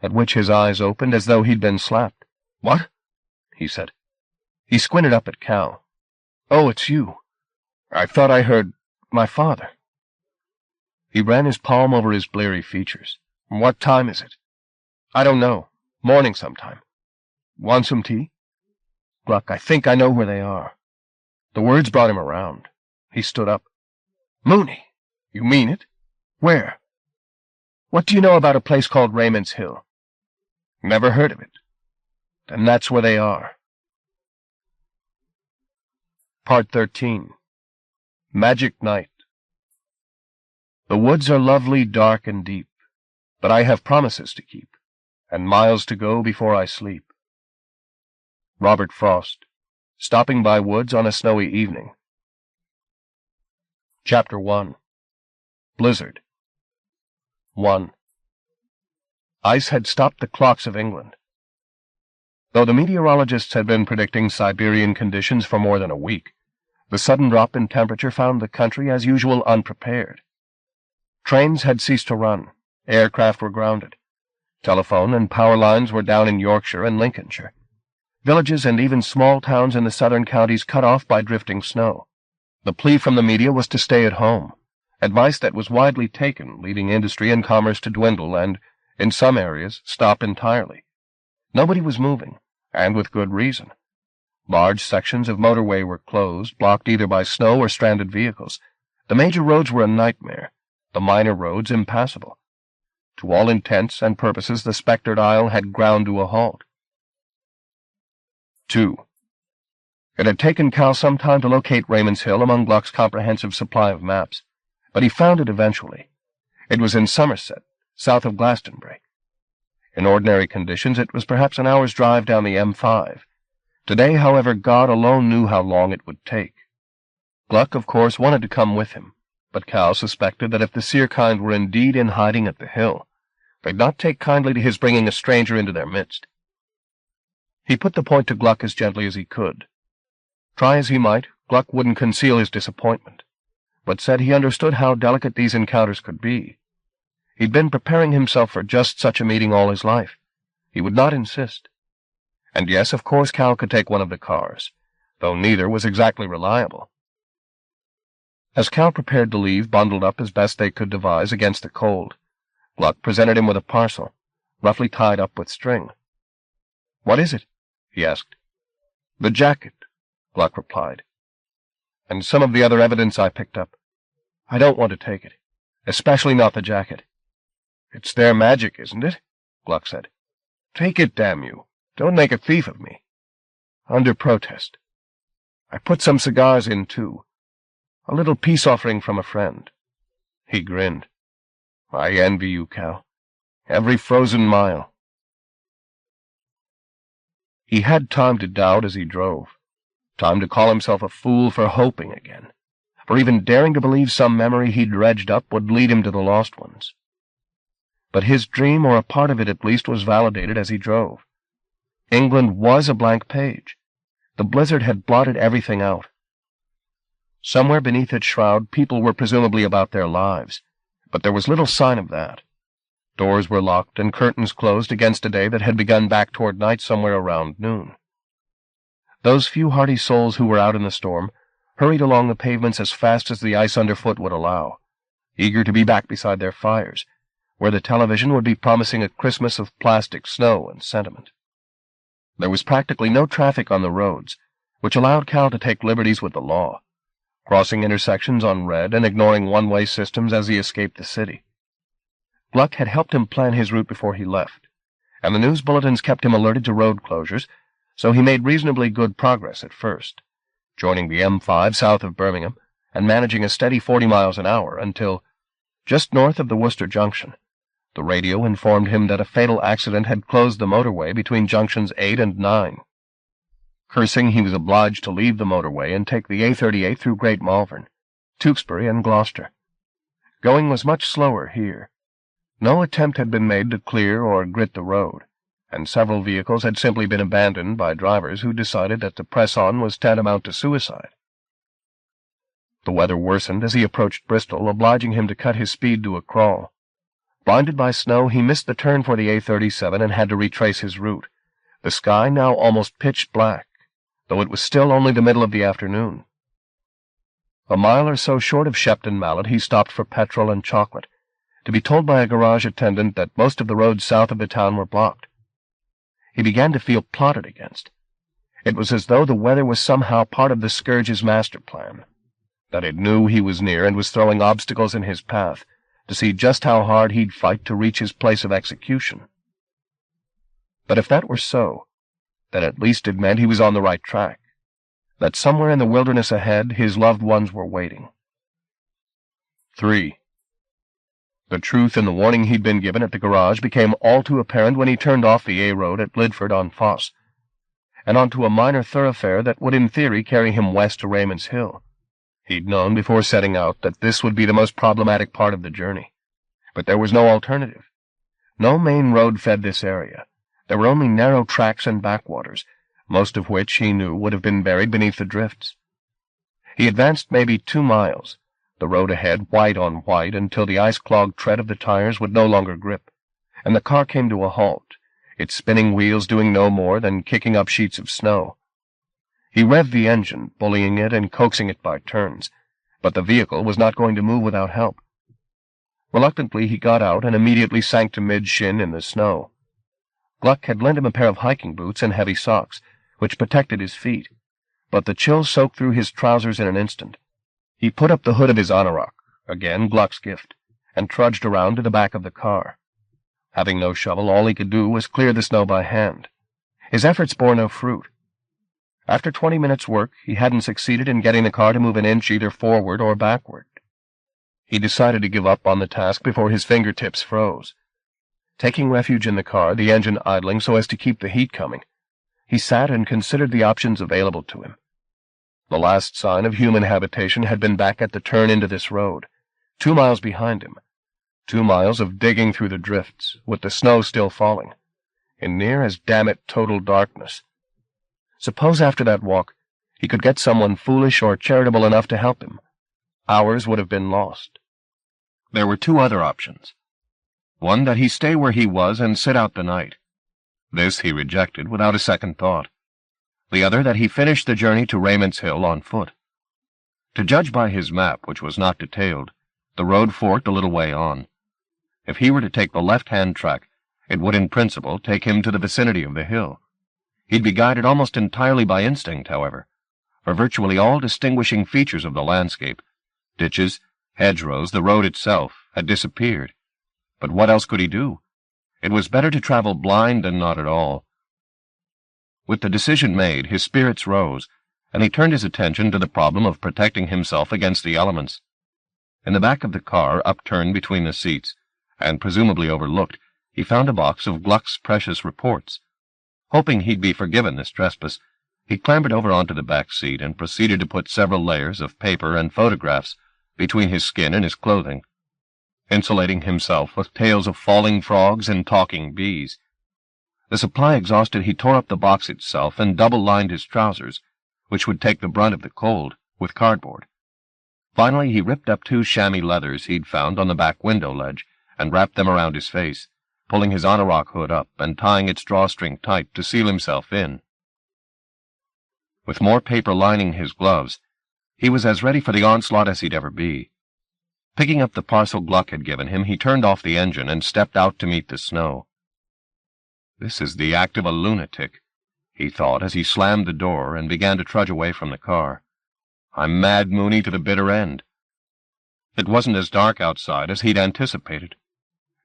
At which his eyes opened as though he'd been slapped. "What?" he said. He squinted up at Cal. "Oh, it's you. I thought I heard my father." He ran his palm over his bleary features. "What time is it?" "I don't know. Morning sometime." "Want some tea?" "Gluck, I think I know where they are." The words brought him around. He stood up. "Mooney, you mean it? Where? What do you know about a place called Raymond's Hill?" "Never heard of it." "Then that's where they are." Part 13. Magic Night. The woods are lovely, dark, and deep, but I have promises to keep, and miles to go before I sleep. Robert Frost, Stopping by Woods on a Snowy Evening. Chapter 1. Blizzard. 1. Ice had stopped the clocks of England. Though the meteorologists had been predicting Siberian conditions for more than a week, the sudden drop in temperature found the country as usual unprepared. Trains had ceased to run, aircraft were grounded, telephone and power lines were down in Yorkshire and Lincolnshire, villages and even small towns in the southern counties cut off by drifting snow. The plea from the media was to stay at home, advice that was widely taken, leading industry and commerce to dwindle and, in some areas, stop entirely. Nobody was moving, and with good reason. Large sections of motorway were closed, blocked either by snow or stranded vehicles. The major roads were a nightmare, the minor roads impassable. To all intents and purposes, the spectred isle had ground to a halt. 2. It had taken Cal some time to locate Raymond's Hill among Gluck's comprehensive supply of maps, but he found it eventually. It was in Somerset, south of Glastonbury. In ordinary conditions, it was perhaps an hour's drive down the M5. Today, however, God alone knew how long it would take. Gluck, of course, wanted to come with him, but Cal suspected that if the seer kind were indeed in hiding at the hill, they'd not take kindly to his bringing a stranger into their midst. He put the point to Gluck as gently as he could. Try as he might, Gluck wouldn't conceal his disappointment, but said he understood how delicate these encounters could be. He'd been preparing himself for just such a meeting all his life. He would not insist. And yes, of course Cal could take one of the cars, though neither was exactly reliable. As Cal prepared to leave, bundled up as best they could devise against the cold, Gluck presented him with a parcel, roughly tied up with string. "What is it?" he asked. "The jacket," Gluck replied. "And some of the other evidence I picked up. I don't want to take it, especially not the jacket." "It's their magic, isn't it?" Gluck said. "Take it, damn you. Don't make a thief of me." "Under protest. I put some cigars in, too. A little peace offering from a friend." He grinned. "I envy you, Cal. Every frozen mile." He had time to doubt as he drove, time to call himself a fool for hoping again, for even daring to believe some memory he'd dredged up would lead him to the lost ones. But his dream, or a part of it at least, was validated as he drove. England was a blank page. The blizzard had blotted everything out. Somewhere beneath its shroud, people were presumably about their lives, but there was little sign of that. Doors were locked and curtains closed against a day that had begun back toward night somewhere around noon. Those few hardy souls who were out in the storm hurried along the pavements as fast as the ice underfoot would allow, eager to be back beside their fires, where the television would be promising a Christmas of plastic snow and sentiment. There was practically no traffic on the roads, which allowed Cal to take liberties with the law, crossing intersections on red and ignoring one-way systems as he escaped the city. Gluck had helped him plan his route before he left, and the news bulletins kept him alerted to road closures, so he made reasonably good progress at first, joining the M5 south of Birmingham and managing a steady 40 miles an hour until, just north of the Worcester Junction, the radio informed him that a fatal accident had closed the motorway between junctions 8 and 9. Cursing, he was obliged to leave the motorway and take the A38 through Great Malvern, Tewkesbury, and Gloucester. Going was much slower here. No attempt had been made to clear or grit the road, and several vehicles had simply been abandoned by drivers who decided that to press on was tantamount to suicide. The weather worsened as he approached Bristol, obliging him to cut his speed to a crawl. Blinded by snow, he missed the turn for the A37 and had to retrace his route, the sky now almost pitch black, though it was still only the middle of the afternoon. A mile or so short of Shepton Mallet, he stopped for petrol and chocolate, to be told by a garage attendant that most of the roads south of the town were blocked. He began to feel plotted against. It was as though the weather was somehow part of the Scourge's master plan, that it knew he was near and was throwing obstacles in his path to see just how hard he'd fight to reach his place of execution. But if that were so, then at least it meant he was on the right track, that somewhere in the wilderness ahead his loved ones were waiting. 3. The truth in the warning he'd been given at the garage became all too apparent when he turned off the A road at Lidford-on-Foss, and onto a minor thoroughfare that would in theory carry him west to Raymond's Hill. He'd known before setting out that this would be the most problematic part of the journey, but there was no alternative. No main road fed this area. There were only narrow tracks and backwaters, most of which, he knew, would have been buried beneath the drifts. He advanced maybe 2 miles, the road ahead white on white, until the ice-clogged tread of the tires would no longer grip, and the car came to a halt, its spinning wheels doing no more than kicking up sheets of snow. He revved the engine, bullying it and coaxing it by turns, but the vehicle was not going to move without help. Reluctantly, he got out and immediately sank to mid-shin in the snow. Gluck had lent him a pair of hiking boots and heavy socks, which protected his feet, but the chill soaked through his trousers in an instant. He put up the hood of his anorak, again Gluck's gift, and trudged around to the back of the car. Having no shovel, all he could do was clear the snow by hand. His efforts bore no fruit. After 20 minutes' work, he hadn't succeeded in getting the car to move an inch either forward or backward. He decided to give up on the task before his fingertips froze. Taking refuge in the car, the engine idling so as to keep the heat coming, he sat and considered the options available to him. The last sign of human habitation had been back at the turn into this road, 2 miles behind him. 2 miles of digging through the drifts, with the snow still falling, in near as damn it total darkness. Suppose after that walk he could get someone foolish or charitable enough to help him. Hours would have been lost. There were 2 other options. One, that he stay where he was and sit out the night. This he rejected without a second thought. The other, that he finish the journey to Raymond's Hill on foot. To judge by his map, which was not detailed, the road forked a little way on. If he were to take the left-hand track, it would in principle take him to the vicinity of the hill. He'd be guided almost entirely by instinct, however, for virtually all distinguishing features of the landscape, ditches, hedgerows, the road itself, had disappeared. But what else could he do? It was better to travel blind than not at all. With the decision made, his spirits rose, and he turned his attention to the problem of protecting himself against the elements. In the back of the car, upturned between the seats, and presumably overlooked, he found a box of Gluck's precious reports. Hoping he'd be forgiven this trespass, he clambered over onto the back seat and proceeded to put several layers of paper and photographs between his skin and his clothing, insulating himself with tales of falling frogs and talking bees. The supply exhausted, he tore up the box itself and double-lined his trousers, which would take the brunt of the cold, with cardboard. Finally, he ripped up 2 chamois leathers he'd found on the back window ledge and wrapped them around his face, pulling his anorak hood up and tying its drawstring tight to seal himself in. With more paper lining his gloves, he was as ready for the onslaught as he'd ever be. Picking up the parcel Gluck had given him, he turned off the engine and stepped out to meet the snow. This is the act of a lunatic, he thought as he slammed the door and began to trudge away from the car. I'm mad Mooney to the bitter end. It wasn't as dark outside as he'd anticipated.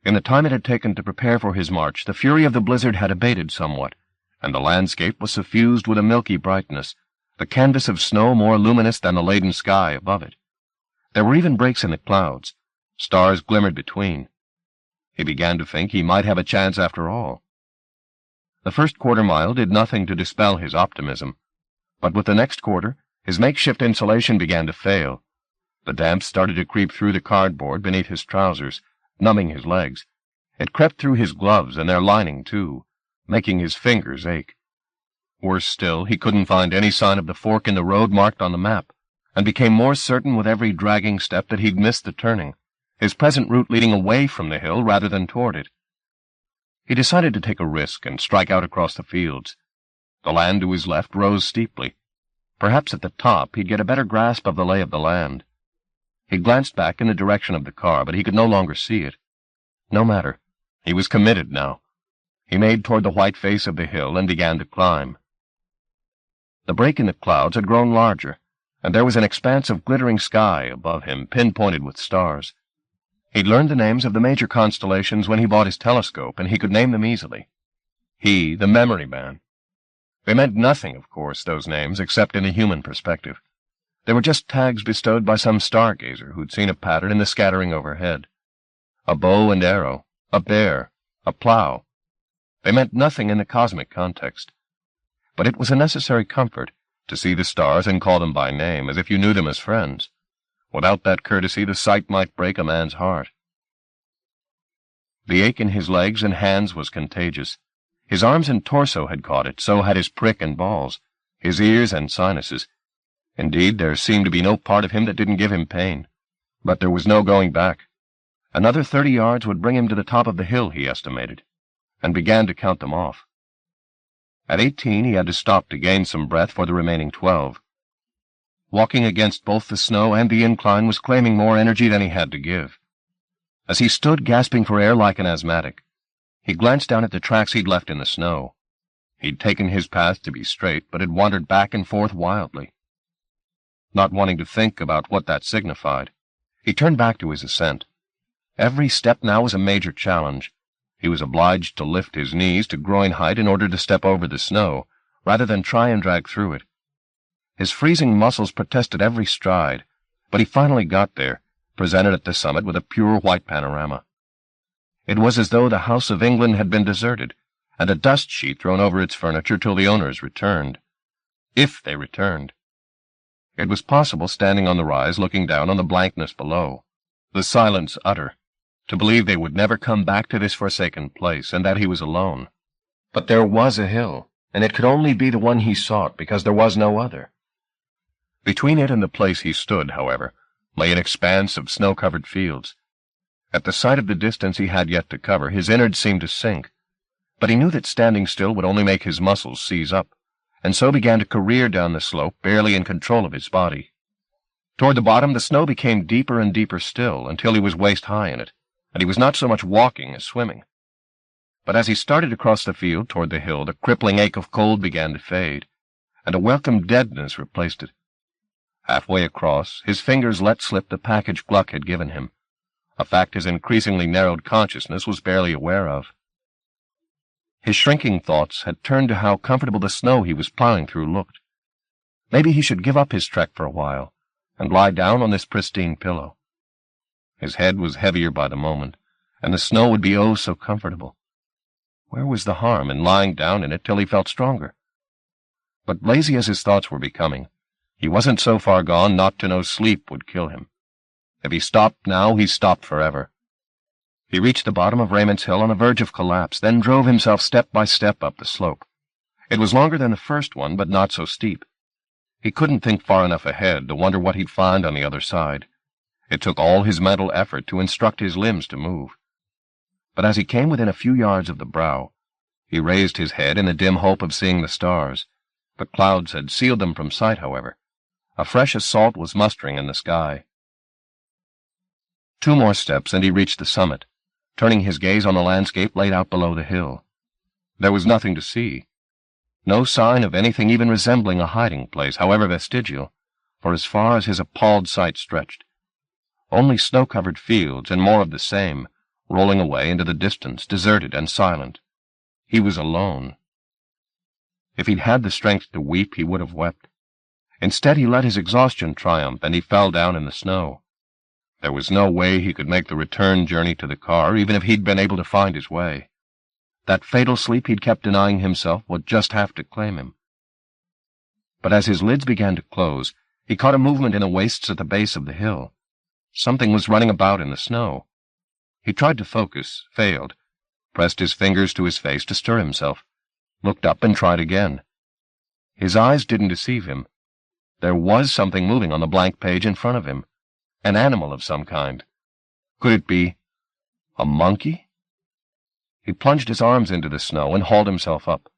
In the time it had taken to prepare for his march, the fury of the blizzard had abated somewhat, and the landscape was suffused with a milky brightness, the canvas of snow more luminous than the leaden sky above it. There were even breaks in the clouds. Stars glimmered between. He began to think he might have a chance after all. The first quarter-mile did nothing to dispel his optimism, but with the next quarter, his makeshift insulation began to fail. The damp started to creep through the cardboard beneath his trousers, numbing his legs. It crept through his gloves and their lining, too, making his fingers ache. Worse still, he couldn't find any sign of the fork in the road marked on the map, and became more certain with every dragging step that he'd missed the turning, his present route leading away from the hill rather than toward it. He decided to take a risk and strike out across the fields. The land to his left rose steeply. Perhaps at the top he'd get a better grasp of the lay of the land. He glanced back in the direction of the car, but he could no longer see it. No matter. He was committed now. He made toward the white face of the hill and began to climb. The break in the clouds had grown larger, and there was an expanse of glittering sky above him, pinpointed with stars. He'd learned the names of the major constellations when he bought his telescope, and he could name them easily. He, the memory man. They meant nothing, of course, those names, except in a human perspective. They were just tags bestowed by some stargazer who'd seen a pattern in the scattering overhead. A bow and arrow, a bear, a plow. They meant nothing in the cosmic context. But it was a necessary comfort to see the stars and call them by name, as if you knew them as friends. Without that courtesy, the sight might break a man's heart. The ache in his legs and hands was contagious. His arms and torso had caught it, so had his prick and balls, his ears and sinuses. Indeed, there seemed to be no part of him that didn't give him pain. But there was no going back. Another 30 yards would bring him to the top of the hill, he estimated, and began to count them off. At 18, he had to stop to gain some breath for the remaining 12. Walking against both the snow and the incline was claiming more energy than he had to give. As he stood gasping for air like an asthmatic, he glanced down at the tracks he'd left in the snow. He'd taken his path to be straight, but had wandered back and forth wildly. Not wanting to think about what that signified, he turned back to his ascent. Every step now was a major challenge. He was obliged to lift his knees to groin height in order to step over the snow, rather than try and drag through it. His freezing muscles protested every stride, but he finally got there, presented at the summit with a pure white panorama. It was as though the House of England had been deserted, and a dust sheet thrown over its furniture till the owners returned. If they returned. It was possible, standing on the rise, looking down on the blankness below, the silence utter, to believe they would never come back to this forsaken place, and that he was alone. But there was a hill, and it could only be the one he sought, because there was no other. Between it and the place he stood, however, lay an expanse of snow-covered fields. At the sight of the distance he had yet to cover, his innards seemed to sink, but he knew that standing still would only make his muscles seize up, and so began to career down the slope, barely in control of his body. Toward the bottom, the snow became deeper and deeper still, until he was waist-high in it, and he was not so much walking as swimming. But as he started across the field toward the hill, the crippling ache of cold began to fade, and a welcome deadness replaced it. Halfway across, his fingers let slip the package Gluck had given him, a fact his increasingly narrowed consciousness was barely aware of. His shrinking thoughts had turned to how comfortable the snow he was plowing through looked. Maybe he should give up his trek for a while, and lie down on this pristine pillow. His head was heavier by the moment, and the snow would be oh so comfortable. Where was the harm in lying down in it till he felt stronger? But lazy as his thoughts were becoming, he wasn't so far gone not to know sleep would kill him. If he stopped now, he stopped forever. He reached the bottom of Raymond's Hill on the verge of collapse, then drove himself step by step up the slope. It was longer than the first one, but not so steep. He couldn't think far enough ahead to wonder what he'd find on the other side. It took all his mental effort to instruct his limbs to move. But as he came within a few yards of the brow, he raised his head in the dim hope of seeing the stars. The clouds had sealed them from sight, however. A fresh assault was mustering in the sky. 2 more steps, and he reached the summit, turning his gaze on the landscape laid out below the hill. There was nothing to see. No sign of anything even resembling a hiding place, however vestigial, for as far as his appalled sight stretched. Only snow-covered fields, and more of the same, rolling away into the distance, deserted and silent. He was alone. If he'd had the strength to weep, he would have wept. Instead, he let his exhaustion triumph, and he fell down in the snow. There was no way he could make the return journey to the car, even if he'd been able to find his way. That fatal sleep he'd kept denying himself would just have to claim him. But as his lids began to close, he caught a movement in the wastes at the base of the hill. Something was running about in the snow. He tried to focus, failed, pressed his fingers to his face to stir himself, looked up and tried again. His eyes didn't deceive him. There was something moving on the blank page in front of him. An animal of some kind. Could it be a monkey? He plunged his arms into the snow and hauled himself up,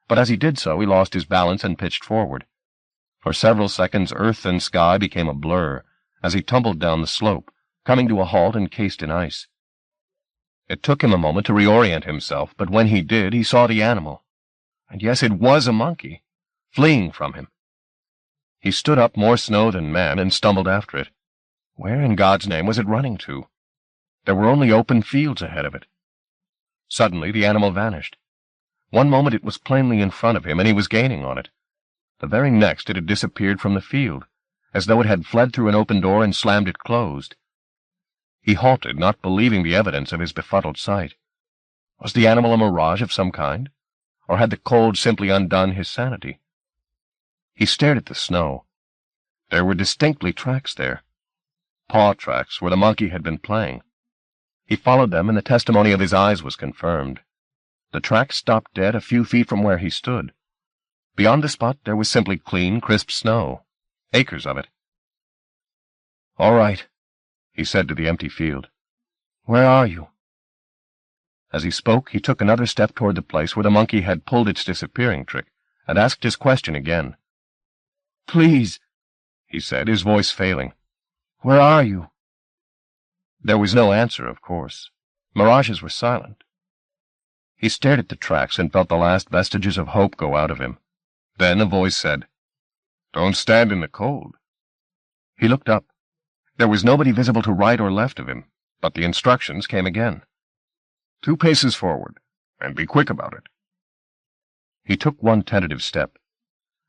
but as he did so he lost his balance and pitched forward. For several seconds earth and sky became a blur as he tumbled down the slope, coming to a halt encased in ice. It took him a moment to reorient himself, but when he did, he saw the animal. And yes, it was a monkey, fleeing from him. He stood up, more snow than man, and stumbled after it. Where in God's name was it running to? There were only open fields ahead of it. Suddenly the animal vanished. One moment it was plainly in front of him, and he was gaining on it. The very next it had disappeared from the field, as though it had fled through an open door and slammed it closed. He halted, not believing the evidence of his befuddled sight. Was the animal a mirage of some kind, or had the cold simply undone his sanity? He stared at the snow. There were distinctly tracks there. Paw tracks where the monkey had been playing. He followed them, and the testimony of his eyes was confirmed. The tracks stopped dead a few feet from where he stood. Beyond the spot there was simply clean, crisp snow, acres of it. "All right," he said to the empty field. "Where are you?" As he spoke, he took another step toward the place where the monkey had pulled its disappearing trick, and asked his question again. "Please," he said, his voice failing. "Where are you?" There was no answer, of course. Mirages were silent. He stared at the tracks and felt the last vestiges of hope go out of him. Then a voice said, "Don't stand in the cold." He looked up. There was nobody visible to right or left of him, but the instructions came again. 2 paces forward, and be quick about it. He took one tentative step.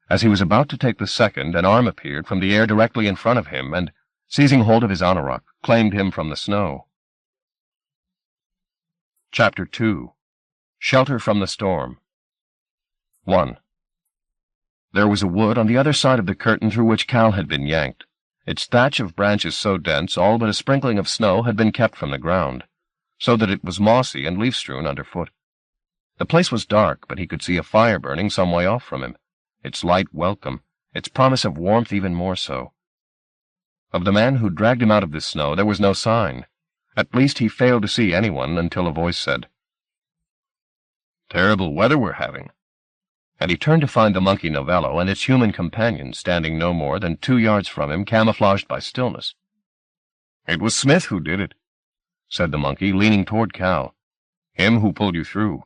As he was about to take the second, an arm appeared from the air directly in front of him, and, seizing hold of his anorak, claimed him from the snow. Chapter 2. Shelter from the Storm. 1. There was a wood on the other side of the curtain through which Cal had been yanked, its thatch of branches so dense all but a sprinkling of snow had been kept from the ground, so that it was mossy and leaf-strewn underfoot. The place was dark, but he could see a fire burning some way off from him, its light welcome, its promise of warmth even more so. Of the man who dragged him out of the snow there was no sign. At least he failed to see anyone until a voice said, "Terrible weather we're having." And he turned to find the monkey Novello and its human companion standing no more than 2 yards from him, camouflaged by stillness. "It was Smith who did it," said the monkey, leaning toward Cal. "Him who pulled you through.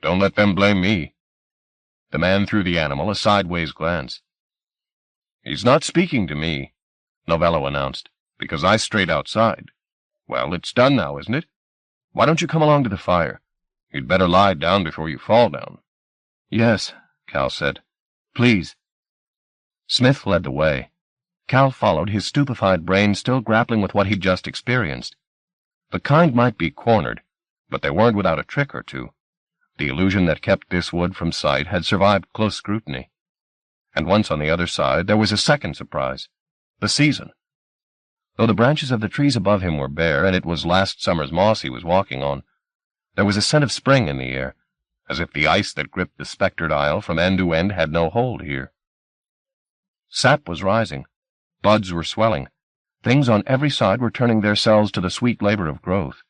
Don't let them blame me." The man threw the animal a sideways glance. "He's not speaking to me," Novello announced, "because I strayed outside. Well, it's done now, isn't it? Why don't you come along to the fire? You'd better lie down before you fall down." "Yes," Cal said. "Please." Smith led the way. Cal followed, his stupefied brain still grappling with what he'd just experienced. The kind might be cornered, but they weren't without a trick or two. The illusion that kept this wood from sight had survived close scrutiny. And once on the other side, there was a second surprise: the season. Though the branches of the trees above him were bare, and it was last summer's moss he was walking on, there was a scent of spring in the air, as if the ice that gripped the spectred isle from end to end had no hold here. Sap was rising. Buds were swelling. Things on every side were turning their selves to the sweet labor of growth.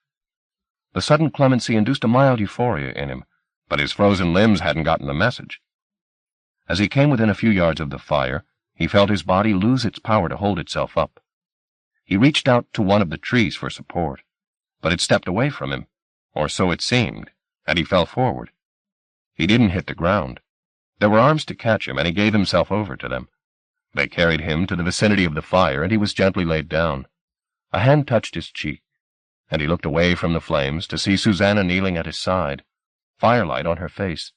The sudden clemency induced a mild euphoria in him, but his frozen limbs hadn't gotten the message. As he came within a few yards of the fire, he felt his body lose its power to hold itself up. He reached out to one of the trees for support, but it stepped away from him, or so it seemed, and he fell forward. He didn't hit the ground. There were arms to catch him, and he gave himself over to them. They carried him to the vicinity of the fire, and he was gently laid down. A hand touched his cheek, and he looked away from the flames to see Susanna kneeling at his side, firelight on her face.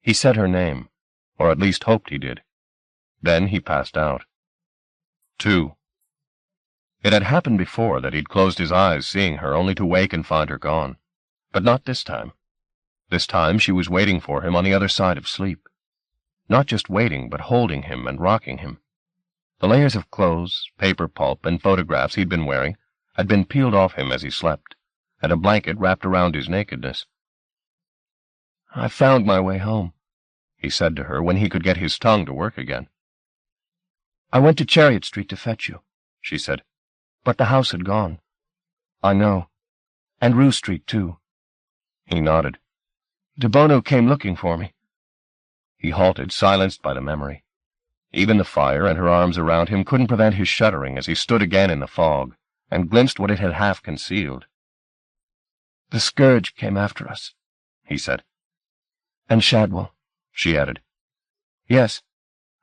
He said her name, or at least hoped he did. Then he passed out. 2. It had happened before that he'd closed his eyes seeing her, only to wake and find her gone. But not this time. This time she was waiting for him on the other side of sleep. Not just waiting, but holding him and rocking him. The layers of clothes, paper pulp, and photographs he'd been wearing had been peeled off him as he slept, and a blanket wrapped around his nakedness. "I found my way home," he said to her when he could get his tongue to work again. "I went to Chariot Street to fetch you," she said. "But the house had gone." "I know. And Rue Street, too." He nodded. "De Bono came looking for me." He halted, silenced by the memory. Even the fire and her arms around him couldn't prevent his shuddering as he stood again in the fog, and glimpsed what it had half concealed. "The scourge came after us," he said. "And Shadwell," she added. "Yes.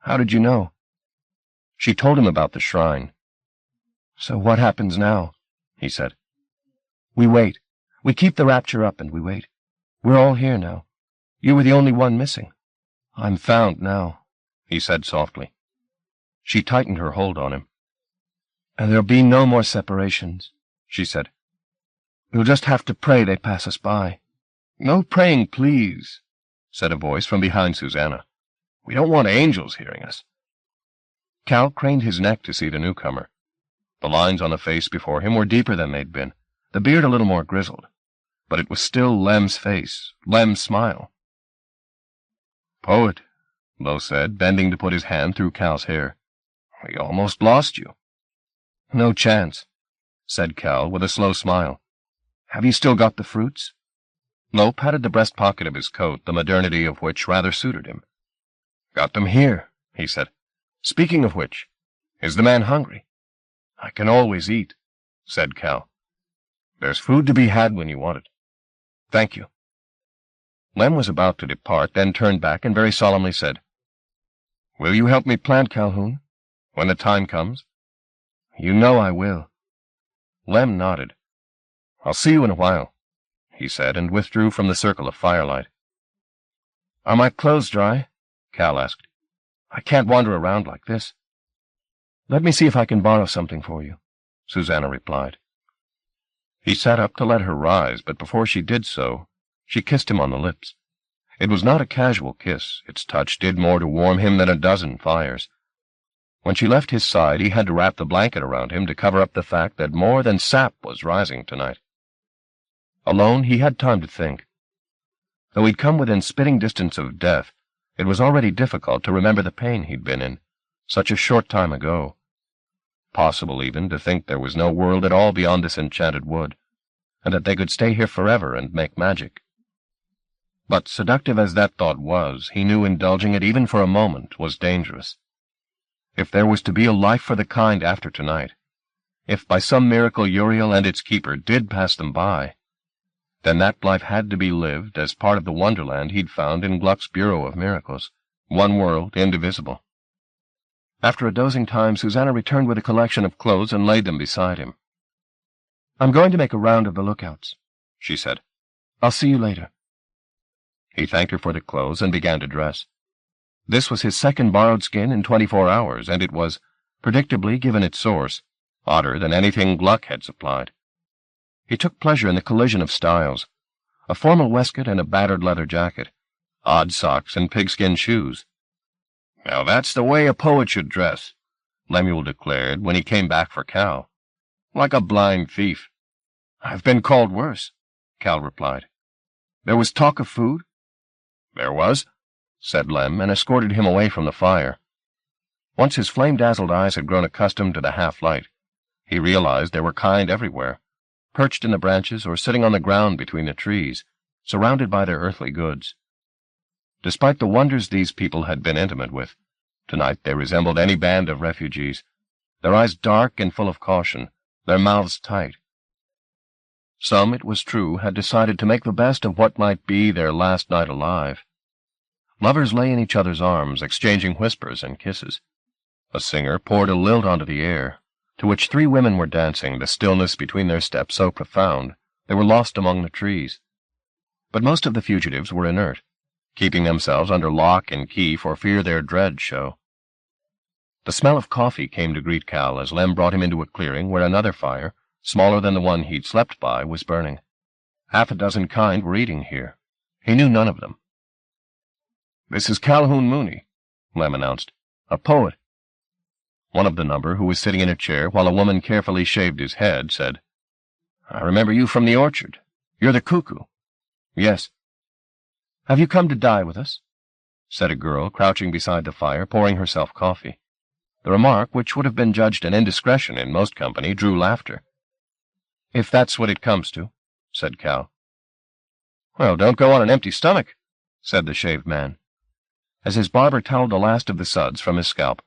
How did you know?" She told him about the shrine. "So what happens now?" he said. "We wait. We keep the Rapture up and we wait. We're all here now. You were the only one missing. I'm found now," he said softly. She tightened her hold on him. "And there'll be no more separations," she said. "We'll just have to pray they pass us by." "No praying, please," said a voice from behind Susanna. "We don't want angels hearing us." Cal craned his neck to see the newcomer. The lines on the face before him were deeper than they'd been, the beard a little more grizzled. But it was still Lem's face, Lem's smile. "Poet," Lo said, bending to put his hand through Cal's hair. "We almost lost you." "No chance," said Cal with a slow smile. "Have you still got the fruits?" Lowe patted the breast pocket of his coat, the modernity of which rather suited him. "Got them here," he said. "Speaking of which, is the man hungry?" "I can always eat," said Cal. "There's food to be had when you want it." "Thank you." Lem was about to depart, then turned back and very solemnly said, "Will you help me plant, Calhoun, when the time comes?" "You know I will." Lem nodded. "I'll see you in a while," he said, and withdrew from the circle of firelight. "Are my clothes dry?" Cal asked. "I can't wander around like this." "Let me see if I can borrow something for you," Susanna replied. He sat up to let her rise, but before she did so, she kissed him on the lips. It was not a casual kiss. Its touch did more to warm him than a dozen fires. When she left his side, he had to wrap the blanket around him to cover up the fact that more than sap was rising tonight. Alone, he had time to think. Though he'd come within spitting distance of death, it was already difficult to remember the pain he'd been in, such a short time ago. Possible, even, to think there was no world at all beyond this enchanted wood, and that they could stay here forever and make magic. But seductive as that thought was, he knew indulging it even for a moment was dangerous. If there was to be a life for the kind after tonight, if by some miracle Uriel and its keeper did pass them by, then that life had to be lived as part of the wonderland he'd found in Gluck's Bureau of Miracles, one world, indivisible. After a dozing time, Susanna returned with a collection of clothes and laid them beside him. "I'm going to make a round of the lookouts," she said. "I'll see you later." He thanked her for the clothes and began to dress. This was his second borrowed skin in 24 hours, and it was, predictably given its source, odder than anything Gluck had supplied. He took pleasure in the collision of styles, a formal waistcoat and a battered leather jacket, odd socks and pigskin shoes. "Now that's the way a poet should dress," Lemuel declared when he came back for Cal. "Like a blind thief." "I've been called worse," Cal replied. "There was talk of food?" "There was," said Lem, and escorted him away from the fire. Once his flame-dazzled eyes had grown accustomed to the half-light, he realized there were kind everywhere, perched in the branches or sitting on the ground between the trees, surrounded by their earthly goods. Despite the wonders these people had been intimate with, tonight they resembled any band of refugees, their eyes dark and full of caution, their mouths tight. Some, it was true, had decided to make the best of what might be their last night alive. Lovers lay in each other's arms, exchanging whispers and kisses. A singer poured a lilt onto the air, to which 3 women were dancing, the stillness between their steps so profound they were lost among the trees. But most of the fugitives were inert, keeping themselves under lock and key for fear their dread show. The smell of coffee came to greet Cal as Lem brought him into a clearing where another fire, smaller than the one he'd slept by, was burning. 6 kind were eating here. He knew none of them. "This is Calhoun Mooney," Lem announced. "A poet." One of the number, who was sitting in a chair while a woman carefully shaved his head, said, "I remember you from the orchard. You're the cuckoo." "Yes." "Have you come to die with us?" said a girl, crouching beside the fire, pouring herself coffee. The remark, which would have been judged an indiscretion in most company, drew laughter. "If that's what it comes to," said Cal. "Well, don't go on an empty stomach," said the shaved man. As his barber toweled the last of the suds from his scalp,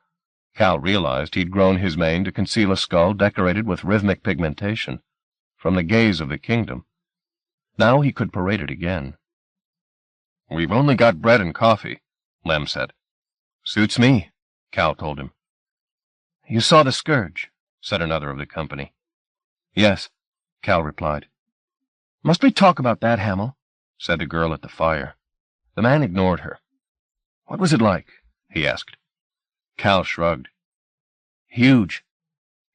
Cal realized he'd grown his mane to conceal a skull decorated with rhythmic pigmentation, from the gaze of the kingdom. Now he could parade it again. "We've only got bread and coffee," Lem said. "Suits me," Cal told him. "You saw the scourge," said another of the company. "Yes," Cal replied. "Must we talk about that, Hamel?" said the girl at the fire. The man ignored her. "What was it like?" he asked. Cal shrugged. "Huge,"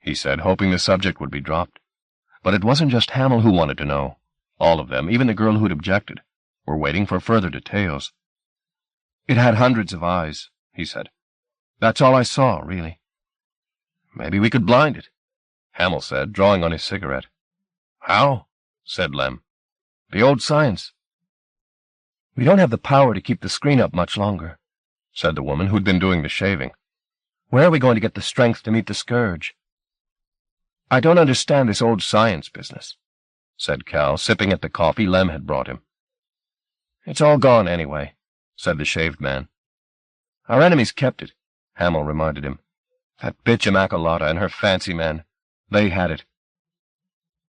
he said, hoping the subject would be dropped. But it wasn't just Hamel who wanted to know. All of them, even the girl who'd objected, were waiting for further details. "It had hundreds of eyes," he said. "That's all I saw, really." "Maybe we could blind it," Hamel said, drawing on his cigarette. "How?" said Lem. "The old science." "We don't have the power to keep the screen up much longer," said the woman who'd been doing the shaving. "Where are we going to get the strength to meet the scourge?" "I don't understand this old science business," said Cal, sipping at the coffee Lem had brought him. "It's all gone anyway," said the shaved man. "Our enemies kept it," Hamill reminded him. "That bitch Immaculata and her fancy men. They had it."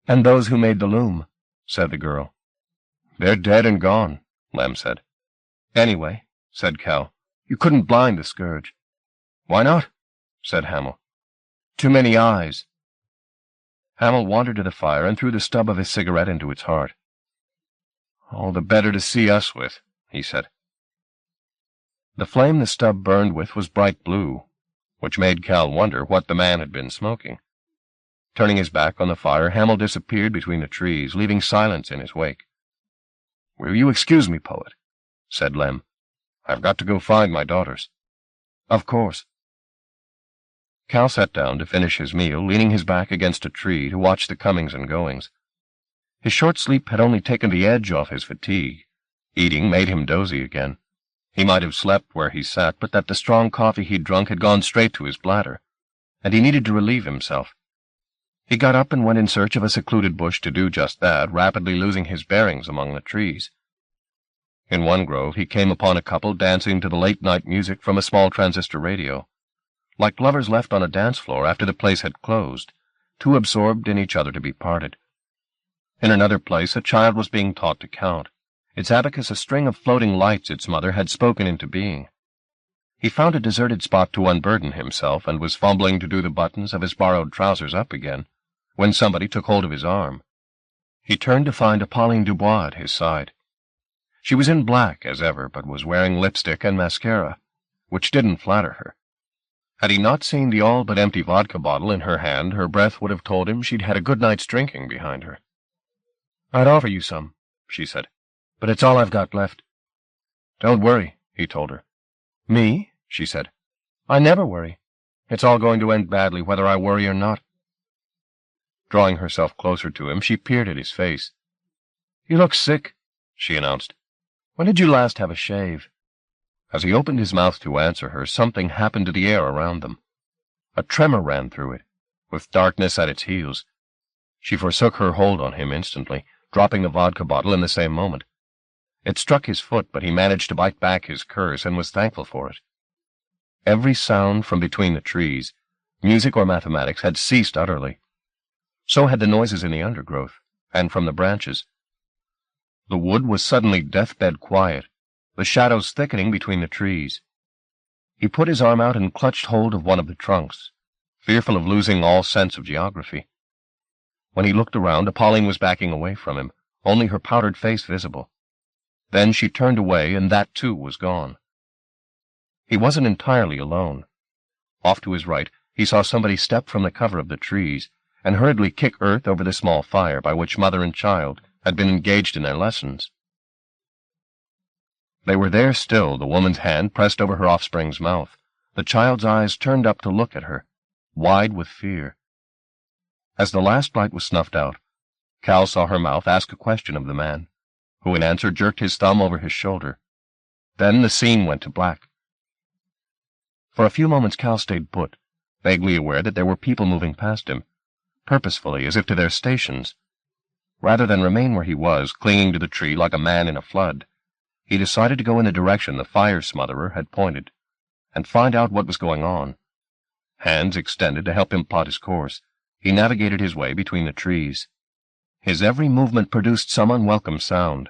"And those who made the loom," said the girl. "They're dead and gone," Lem said. "Anyway," said Cal, "you couldn't blind the scourge." "Why not?" said Hamill. "Too many eyes." Hamill wandered to the fire and threw the stub of his cigarette into its heart. "All the better to see us with," he said. The flame the stub burned with was bright blue, which made Cal wonder what the man had been smoking. Turning his back on the fire, Hamill disappeared between the trees, leaving silence in his wake. "Will you excuse me, poet?" said Lem. "I've got to go find my daughters." "Of course." Cal sat down to finish his meal, leaning his back against a tree to watch the comings and goings. His short sleep had only taken the edge off his fatigue. Eating made him dozy again. He might have slept where he sat, but that the strong coffee he'd drunk had gone straight to his bladder, and he needed to relieve himself. He got up and went in search of a secluded bush to do just that, rapidly losing his bearings among the trees. In one grove he came upon a couple dancing to the late-night music from a small transistor radio. Like lovers left on a dance floor after the place had closed, too absorbed in each other to be parted. In another place a child was being taught to count, its abacus a string of floating lights its mother had spoken into being. He found a deserted spot to unburden himself and was fumbling to do the buttons of his borrowed trousers up again, when somebody took hold of his arm. He turned to find Pauline Dubois at his side. She was in black, as ever, but was wearing lipstick and mascara, which didn't flatter her. Had he not seen the all-but-empty vodka bottle in her hand, her breath would have told him she'd had a good night's drinking behind her. "I'd offer you some," she said, "but it's all I've got left." "Don't worry," he told her. "Me?" she said. "I never worry. It's all going to end badly, whether I worry or not." Drawing herself closer to him, she peered at his face. "You look sick," she announced. "When did you last have a shave?" As he opened his mouth to answer her, something happened to the air around them. A tremor ran through it, with darkness at its heels. She forsook her hold on him instantly, dropping the vodka bottle in the same moment. It struck his foot, but he managed to bite back his curse and was thankful for it. Every sound from between the trees, music or mathematics, had ceased utterly. So had the noises in the undergrowth, and from the branches. The wood was suddenly deathbed quiet, the shadows thickening between the trees. He put his arm out and clutched hold of one of the trunks, fearful of losing all sense of geography. When he looked around, Pauline was backing away from him, only her powdered face visible. Then she turned away, and that too was gone. He wasn't entirely alone. Off to his right, he saw somebody step from the cover of the trees and hurriedly kick earth over the small fire by which mother and child had been engaged in their lessons. They were there still, the woman's hand pressed over her offspring's mouth, the child's eyes turned up to look at her, wide with fear. As the last light was snuffed out, Cal saw her mouth ask a question of the man, who in answer jerked his thumb over his shoulder. Then the scene went to black. For a few moments Cal stayed put, vaguely aware that there were people moving past him, purposefully, as if to their stations. Rather than remain where he was, clinging to the tree like a man in a flood, he decided to go in the direction the fire smotherer had pointed, and find out what was going on. Hands extended to help him plot his course, he navigated his way between the trees. His every movement produced some unwelcome sound.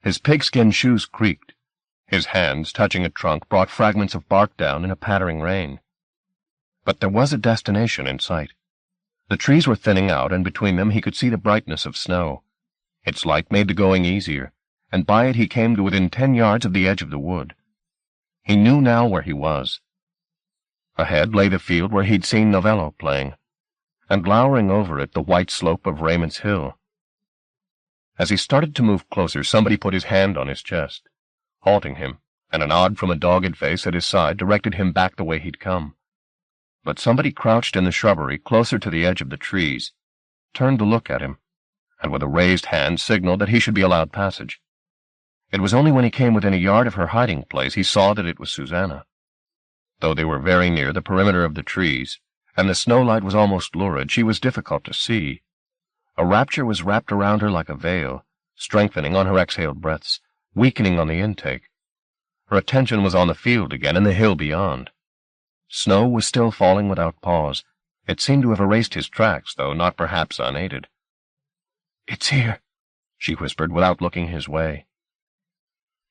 His pigskin shoes creaked. His hands, touching a trunk, brought fragments of bark down in a pattering rain. But there was a destination in sight. The trees were thinning out, and between them he could see the brightness of snow. Its light made the going easier, and by it he came to within 10 yards of the edge of the wood. He knew now where he was. Ahead lay the field where he'd seen Novello playing, and lowering over it the white slope of Raymond's Hill. As he started to move closer, somebody put his hand on his chest, halting him, and a nod from a dogged face at his side directed him back the way he'd come. But somebody crouched in the shrubbery closer to the edge of the trees, turned to look at him, and with a raised hand signaled that he should be allowed passage. It was only when he came within a yard of her hiding place he saw that it was Susanna. Though they were very near the perimeter of the trees, and the snowlight was almost lurid, she was difficult to see. A rapture was wrapped around her like a veil, strengthening on her exhaled breaths, weakening on the intake. Her attention was on the field again and the hill beyond. Snow was still falling without pause. It seemed to have erased his tracks, though not perhaps unaided. "It's here," she whispered, without looking his way.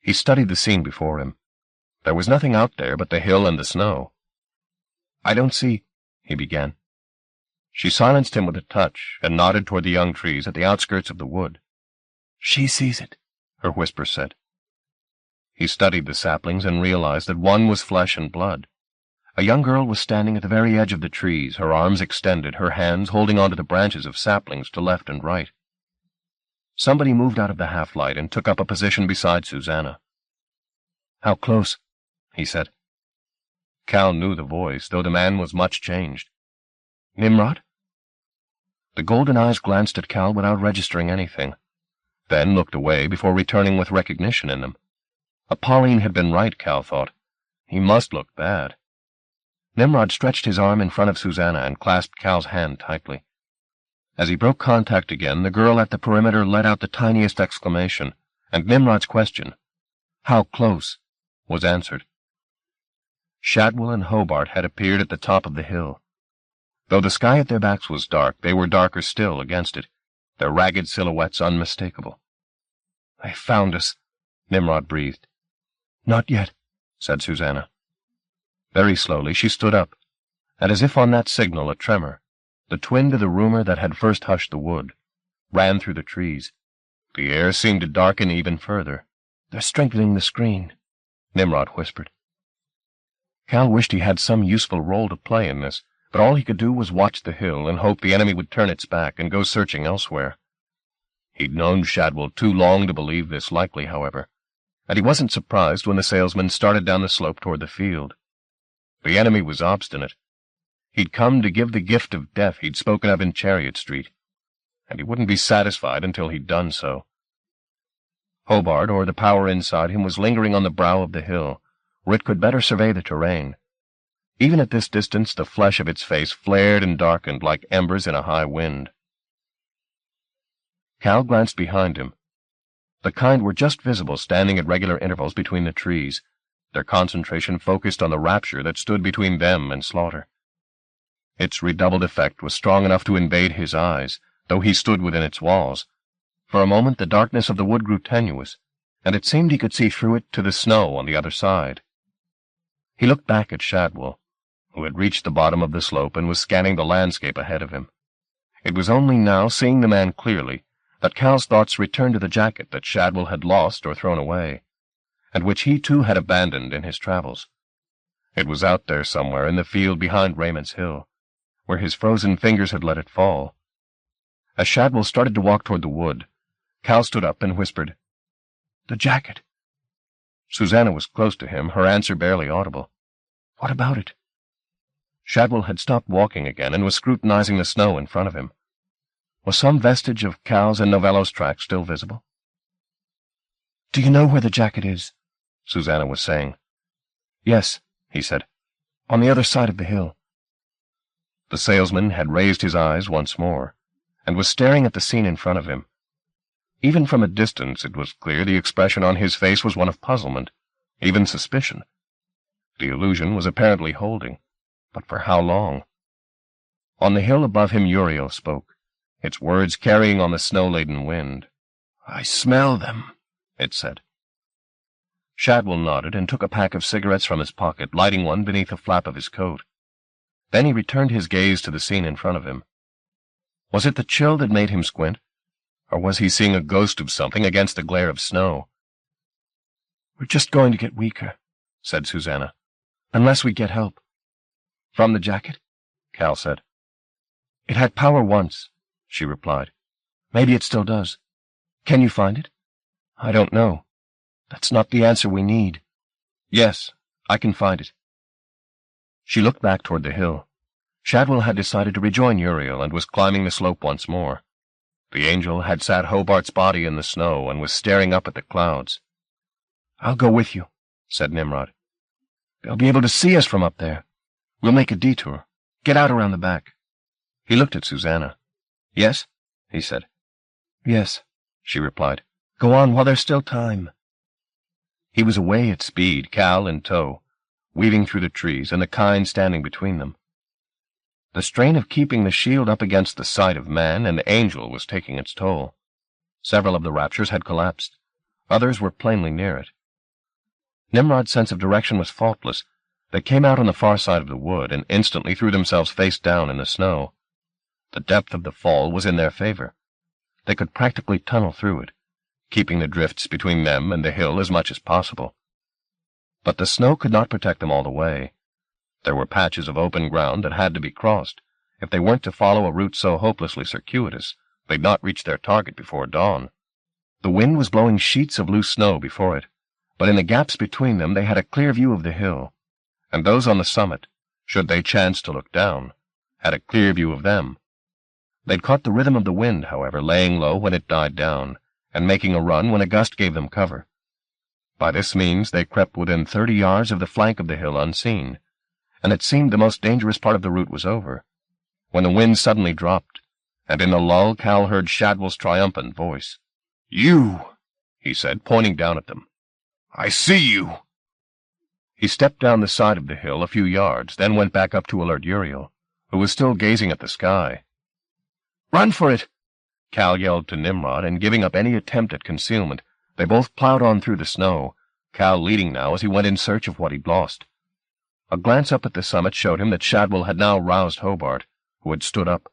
He studied the scene before him. There was nothing out there but the hill and the snow. "I don't see—" he began. She silenced him with a touch and nodded toward the young trees at the outskirts of the wood. "She sees it," her whisper said. He studied the saplings and realized that one was flesh and blood. A young girl was standing at the very edge of the trees, her arms extended, her hands holding onto the branches of saplings to left and right. Somebody moved out of the half-light and took up a position beside Susanna. "How close?" he said. Cal knew the voice, though the man was much changed. "Nimrod?" The golden eyes glanced at Cal without registering anything, then looked away before returning with recognition in them. Pauline had been right, Cal thought. He must look bad. Nimrod stretched his arm in front of Susanna and clasped Cal's hand tightly. As he broke contact again, the girl at the perimeter let out the tiniest exclamation, and Nimrod's question, "How close?" was answered. Shadwell and Hobart had appeared at the top of the hill. Though the sky at their backs was dark, they were darker still against it, their ragged silhouettes unmistakable. "They found us," Nimrod breathed. "Not yet," said Susanna. Very slowly she stood up, and as if on that signal a tremor, the twin to the rumor that had first hushed the wood, ran through the trees. The air seemed to darken even further. "They're strengthening the screen," Nimrod whispered. Cal wished he had some useful role to play in this, but all he could do was watch the hill and hope the enemy would turn its back and go searching elsewhere. He'd known Shadwell too long to believe this likely, however, and he wasn't surprised when the salesman started down the slope toward the field. The enemy was obstinate. He'd come to give the gift of death he'd spoken of in Chariot Street, and he wouldn't be satisfied until he'd done so. Hobart, or the power inside him, was lingering on the brow of the hill, where it could better survey the terrain. Even at this distance, the flesh of its face flared and darkened like embers in a high wind. Cal glanced behind him. The kind were just visible standing at regular intervals between the trees, their concentration focused on the Rapture that stood between them and slaughter. Its redoubled effect was strong enough to invade his eyes, though he stood within its walls. For a moment the darkness of the wood grew tenuous, and it seemed he could see through it to the snow on the other side. He looked back at Shadwell, who had reached the bottom of the slope and was scanning the landscape ahead of him. It was only now, seeing the man clearly, that Cal's thoughts returned to the jacket that Shadwell had lost or thrown away, and which he too had abandoned in his travels. It was out there somewhere in the field behind Raymond's Hill, where his frozen fingers had let it fall. As Shadwell started to walk toward the wood, Cal stood up and whispered, "The jacket." Susanna was close to him, her answer barely audible. "What about it?" Shadwell had stopped walking again and was scrutinizing the snow in front of him. Was some vestige of Cal's and Novello's tracks still visible? "Do you know where the jacket is?" Susanna was saying. "Yes," he said. "On the other side of the hill." The salesman had raised his eyes once more, and was staring at the scene in front of him. Even from a distance it was clear the expression on his face was one of puzzlement, even suspicion. The illusion was apparently holding, but for how long? On the hill above him Uriel spoke, its words carrying on the snow-laden wind. "I smell them," it said. Shadwell nodded and took a pack of cigarettes from his pocket, lighting one beneath the flap of his coat. Then he returned his gaze to the scene in front of him. Was it the chill that made him squint, or was he seeing a ghost of something against the glare of snow? "We're just going to get weaker," said Susanna, "unless we get help." "From the jacket?" Cal said. "It had power once," she replied. "Maybe it still does. Can you find it?" "I don't know. That's not the answer we need." "Yes, I can find it." She looked back toward the hill. Shadwell had decided to rejoin Uriel and was climbing the slope once more. The angel had sat Hobart's body in the snow and was staring up at the clouds. "I'll go with you," said Nimrod. "They'll be able to see us from up there. We'll make a detour. Get out around the back." He looked at Susanna. "Yes?" he said. "Yes," she replied. "Go on while there's still time." He was away at speed, Cal in tow, weaving through the trees and the kind standing between them. The strain of keeping the shield up against the sight of man and angel was taking its toll. Several of the Raptures had collapsed. Others were plainly near it. Nimrod's sense of direction was faultless. They came out on the far side of the wood and instantly threw themselves face down in the snow. The depth of the fall was in their favor. They could practically tunnel through it, keeping the drifts between them and the hill as much as possible. But the snow could not protect them all the way. There were patches of open ground that had to be crossed. If they weren't to follow a route so hopelessly circuitous, they'd not reach their target before dawn. The wind was blowing sheets of loose snow before it, but in the gaps between them they had a clear view of the hill, and those on the summit, should they chance to look down, had a clear view of them. They'd caught the rhythm of the wind, however, laying low when it died down, and making a run when a gust gave them cover. By this means they crept within 30 yards of the flank of the hill unseen, and it seemed the most dangerous part of the route was over, when the wind suddenly dropped, and in the lull Cal heard Shadwell's triumphant voice. "You!" he said, pointing down at them. "I see you!" He stepped down the side of the hill a few yards, then went back up to alert Uriel, who was still gazing at the sky. "Run for it!" Cal yelled to Nimrod, and giving up any attempt at concealment, they both plowed on through the snow, Cal leading now as he went in search of what he'd lost. A glance up at the summit showed him that Shadwell had now roused Hobart, who had stood up.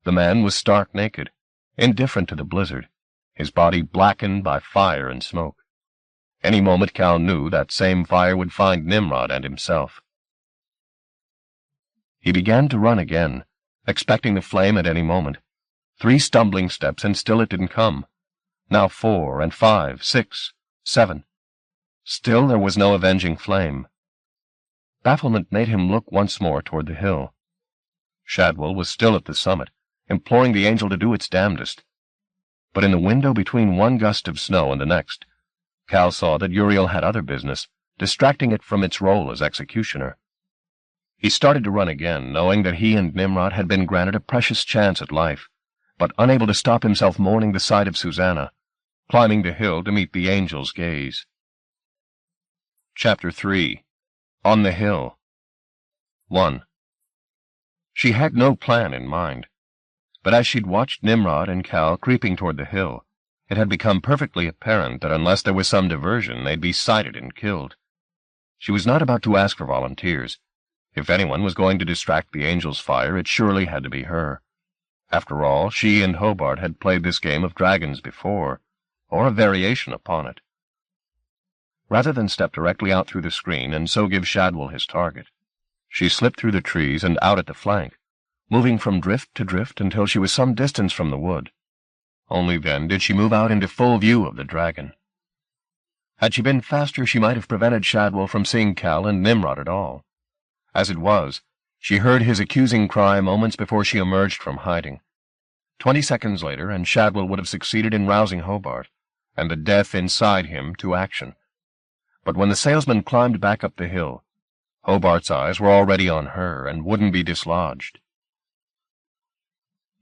The man was stark naked, indifferent to the blizzard, his body blackened by fire and smoke. Any moment Cal knew that same fire would find Nimrod and himself. He began to run again, expecting the flame at any moment. 3 stumbling steps, and still it didn't come. Now 4, and 5, 6, 7. Still there was no avenging flame. Bafflement made him look once more toward the hill. Shadwell was still at the summit, imploring the angel to do its damnedest. But in the window between one gust of snow and the next, Cal saw that Uriel had other business, distracting it from its role as executioner. He started to run again, knowing that he and Nimrod had been granted a precious chance at life, but unable to stop himself mourning the sight of Susanna, climbing the hill to meet the angel's gaze. Chapter 3. On the Hill. 1. She had no plan in mind, but as she'd watched Nimrod and Cal creeping toward the hill, it had become perfectly apparent that unless there was some diversion, they'd be sighted and killed. She was not about to ask for volunteers. If anyone was going to distract the angel's fire, it surely had to be her. After all, she and Hobart had played this game of dragons before, or a variation upon it. Rather than step directly out through the screen and so give Shadwell his target, she slipped through the trees and out at the flank, moving from drift to drift until she was some distance from the wood. Only then did she move out into full view of the dragon. Had she been faster, she might have prevented Shadwell from seeing Cal and Nimrod at all. As it was, she heard his accusing cry moments before she emerged from hiding. 20 seconds later, and Shadwell would have succeeded in rousing Hobart, and the death inside him to action. But when the salesman climbed back up the hill, Hobart's eyes were already on her and wouldn't be dislodged.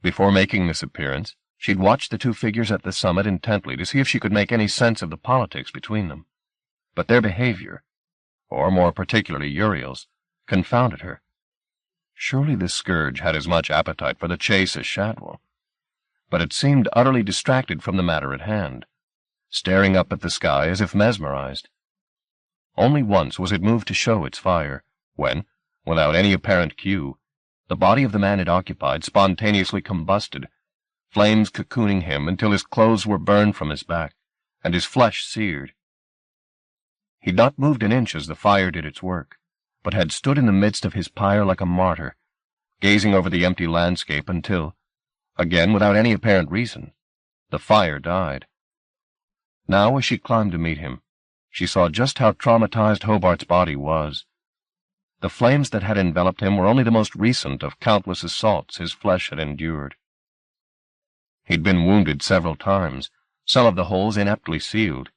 Before making this appearance, she'd watched the 2 figures at the summit intently to see if she could make any sense of the politics between them. But their behavior, or more particularly Uriel's, confounded her. Surely the scourge had as much appetite for the chase as Shadwell, but it seemed utterly distracted from the matter at hand, staring up at the sky as if mesmerized. Only once was it moved to show its fire, when, without any apparent cue, the body of the man it occupied spontaneously combusted, flames cocooning him until his clothes were burned from his back, and his flesh seared. He'd not moved an inch as the fire did its work, but had stood in the midst of his pyre like a martyr, gazing over the empty landscape until, again without any apparent reason, the fire died. Now, as she climbed to meet him, she saw just how traumatized Hobart's body was. The flames that had enveloped him were only the most recent of countless assaults his flesh had endured. He'd been wounded several times, some of the holes ineptly sealed.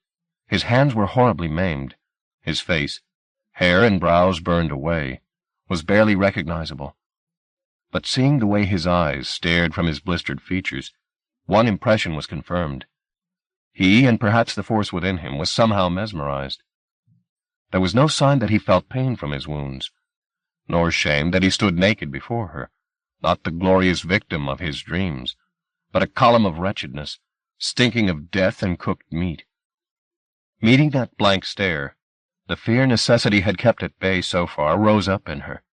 His hands were horribly maimed. His face, hair and brows burned away, was barely recognizable. But seeing the way his eyes stared from his blistered features, one impression was confirmed. He, and perhaps the force within him, was somehow mesmerized. There was no sign that he felt pain from his wounds, nor shame that he stood naked before her, not the glorious victim of his dreams, but a column of wretchedness, stinking of death and cooked meat. Meeting that blank stare, the fear necessity had kept at bay so far rose up in her.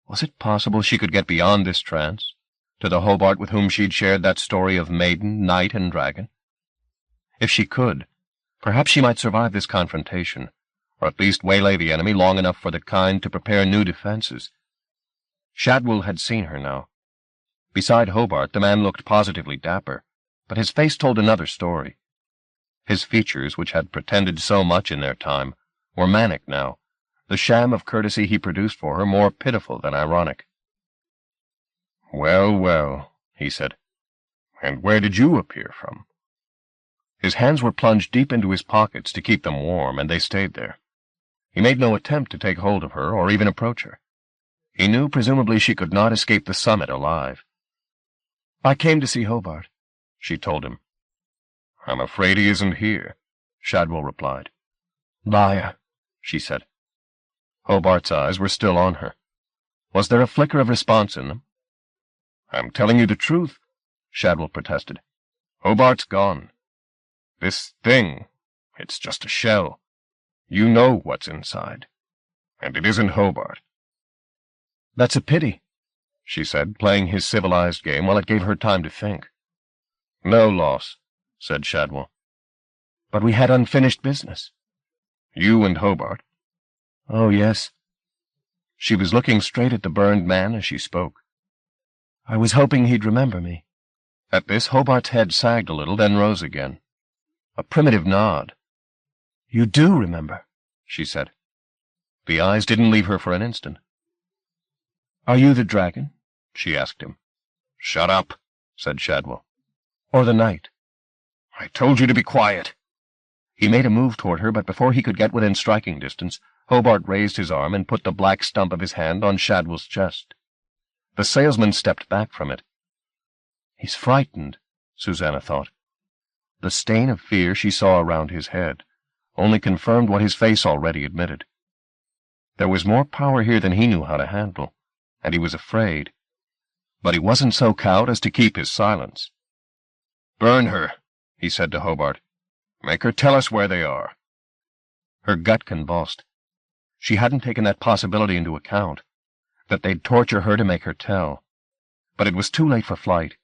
Was it possible she could get beyond this trance, to the Hobart with whom she'd shared that story of maiden, knight, and dragon? If she could, perhaps she might survive this confrontation, or at least waylay the enemy long enough for the kind to prepare new defenses. Shadwell had seen her now. Beside Hobart, the man looked positively dapper, but his face told another story. His features, which had pretended so much in their time, were manic now, the sham of courtesy he produced for her more pitiful than ironic. "Well, well," he said, "and where did you appear from?" His hands were plunged deep into his pockets to keep them warm, and they stayed there. He made no attempt to take hold of her or even approach her. He knew presumably she could not escape the summit alive. "I came to see Hobart," she told him. "I'm afraid he isn't here," Shadwell replied. "Liar," she said. Hobart's eyes were still on her. Was there a flicker of response in them? "I'm telling you the truth," Shadwell protested. "Hobart's gone. This thing, it's just a shell. You know what's inside. And it isn't Hobart." "That's a pity," she said, playing his civilized game while it gave her time to think. "No loss," said Shadwell. "But we had unfinished business." "You and Hobart?" "Oh, yes." She was looking straight at the burned man as she spoke. "I was hoping he'd remember me." At this, Hobart's head sagged a little, then rose again. A primitive nod. "You do remember," she said. The eyes didn't leave her for an instant. "Are you the dragon?" she asked him. "Shut up," said Shadwell. "Or the knight?" "I told you to be quiet." He made a move toward her, but before he could get within striking distance, Hobart raised his arm and put the black stump of his hand on Shadwell's chest. The salesman stepped back from it. "He's frightened," Susanna thought. The stain of fear she saw around his head only confirmed what his face already admitted. There was more power here than he knew how to handle, and he was afraid. But he wasn't so cowed as to keep his silence. "Burn her," he said to Hobart. "Make her tell us where they are." Her gut convulsed. She hadn't taken that possibility into account, that they'd torture her to make her tell. But it was too late for flight.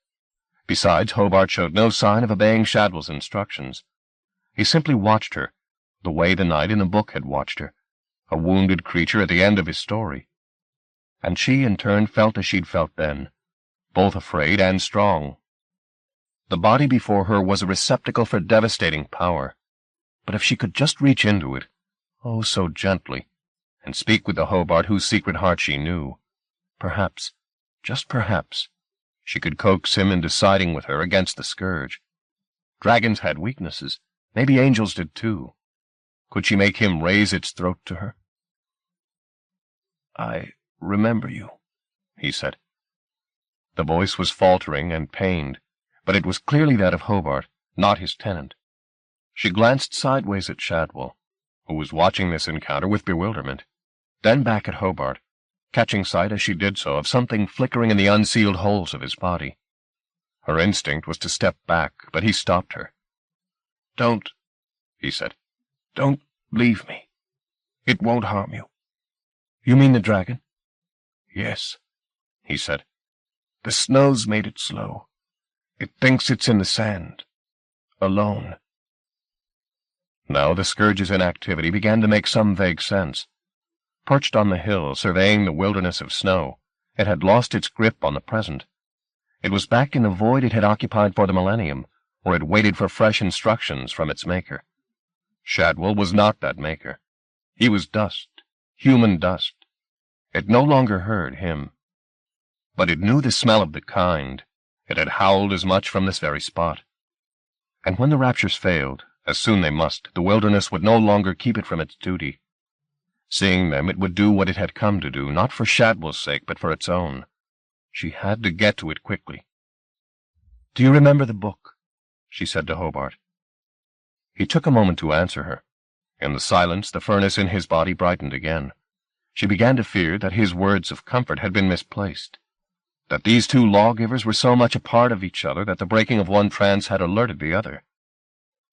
Besides, Hobart showed no sign of obeying Shadwell's instructions. He simply watched her, the way the knight in the book had watched her, a wounded creature at the end of his story. And she, in turn, felt as she'd felt then, both afraid and strong. The body before her was a receptacle for devastating power, but if she could just reach into it, oh, so gently, and speak with the Hobart whose secret heart she knew, perhaps, just perhaps, she could coax him into siding with her against the scourge. Dragons had weaknesses. Maybe angels did too. Could she make him raise its throat to her? "I remember you," he said. The voice was faltering and pained, but it was clearly that of Hobart, not his tenant. She glanced sideways at Shadwell, who was watching this encounter with bewilderment, then back at Hobart, catching sight as she did so of something flickering in the unsealed holes of his body. Her instinct was to step back, but he stopped her. "Don't," he said. "Don't leave me. It won't harm you." "You mean the dragon?" "Yes," he said. "The snow's made it slow. It thinks it's in the sand. Alone." Now the scourge's inactivity began to make some vague sense. Perched on the hill, surveying the wilderness of snow, it had lost its grip on the present. It was back in the void it had occupied for the millennium, where it waited for fresh instructions from its maker. Shadwell was not that maker. He was dust, human dust. It no longer heard him. But it knew the smell of the kind. It had howled as much from this very spot. And when the Raptures failed, as soon they must, the wilderness would no longer keep it from its duty. Seeing them, it would do what it had come to do, not for Shadwell's sake, but for its own. She had to get to it quickly. "Do you remember the book?" she said to Hobart. He took a moment to answer her. In the silence, the furnace in his body brightened again. She began to fear that his words of comfort had been misplaced, that these two lawgivers were so much a part of each other that the breaking of one trance had alerted the other.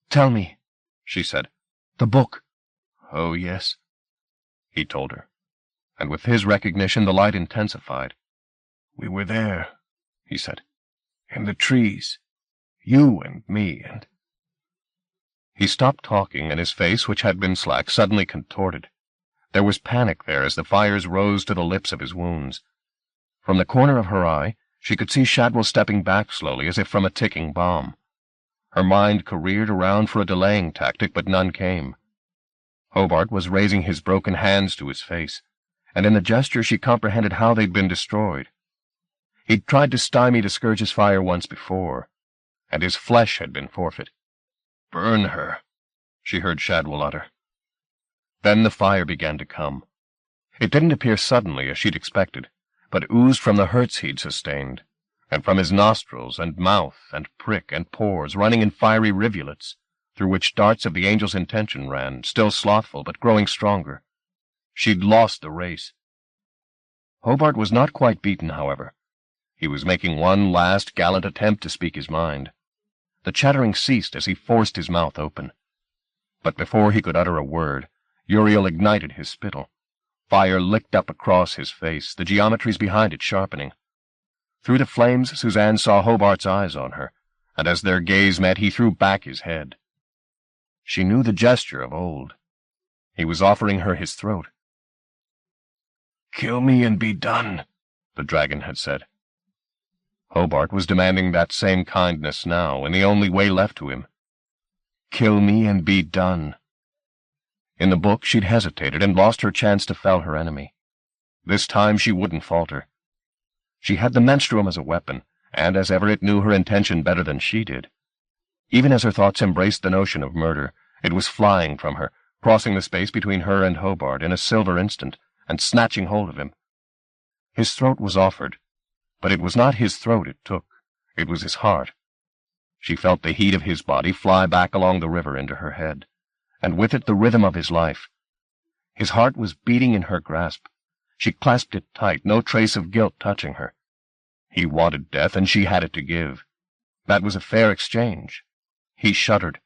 "Tell me," she said. "The book." "Oh, yes," he told her, and with his recognition the light intensified. "We were there," he said, "in the trees, you and me and—" He stopped talking, and his face, which had been slack, suddenly contorted. There was panic there as the fires rose to the lips of his wounds. From the corner of her eye, she could see Shadwell stepping back slowly, as if from a ticking bomb. Her mind careered around for a delaying tactic, but none came. Hobart was raising his broken hands to his face, and in the gesture she comprehended how they'd been destroyed. He'd tried to stymie the Scourge's fire once before, and his flesh had been forfeit. "Burn her," she heard Shadwell utter. Then the fire began to come. It didn't appear suddenly, as she'd expected, but oozed from the hurts he'd sustained, and from his nostrils and mouth and prick and pores, running in fiery rivulets, through which darts of the angel's intention ran, still slothful, but growing stronger. She'd lost the race. Hobart was not quite beaten, however. He was making one last gallant attempt to speak his mind. The chattering ceased as he forced his mouth open. But before he could utter a word, Uriel ignited his spittle. Fire licked up across his face, the geometries behind it sharpening. Through the flames, Suzanne saw Hobart's eyes on her, and as their gaze met, he threw back his head. She knew the gesture of old. He was offering her his throat. "Kill me and be done," the dragon had said. Hobart was demanding that same kindness now, in the only way left to him. Kill me and be done. In the book she'd hesitated and lost her chance to fell her enemy. This time she wouldn't falter. She had the menstruum as a weapon, and as ever it knew her intention better than she did. Even as her thoughts embraced the notion of murder, it was flying from her, crossing the space between her and Hobart in a silver instant, and snatching hold of him. His throat was offered, but it was not his throat it took. It was his heart. She felt the heat of his body fly back along the river into her head, and with it the rhythm of his life. His heart was beating in her grasp. She clasped it tight, no trace of guilt touching her. He wanted death, and she had it to give. That was a fair exchange. He shuddered.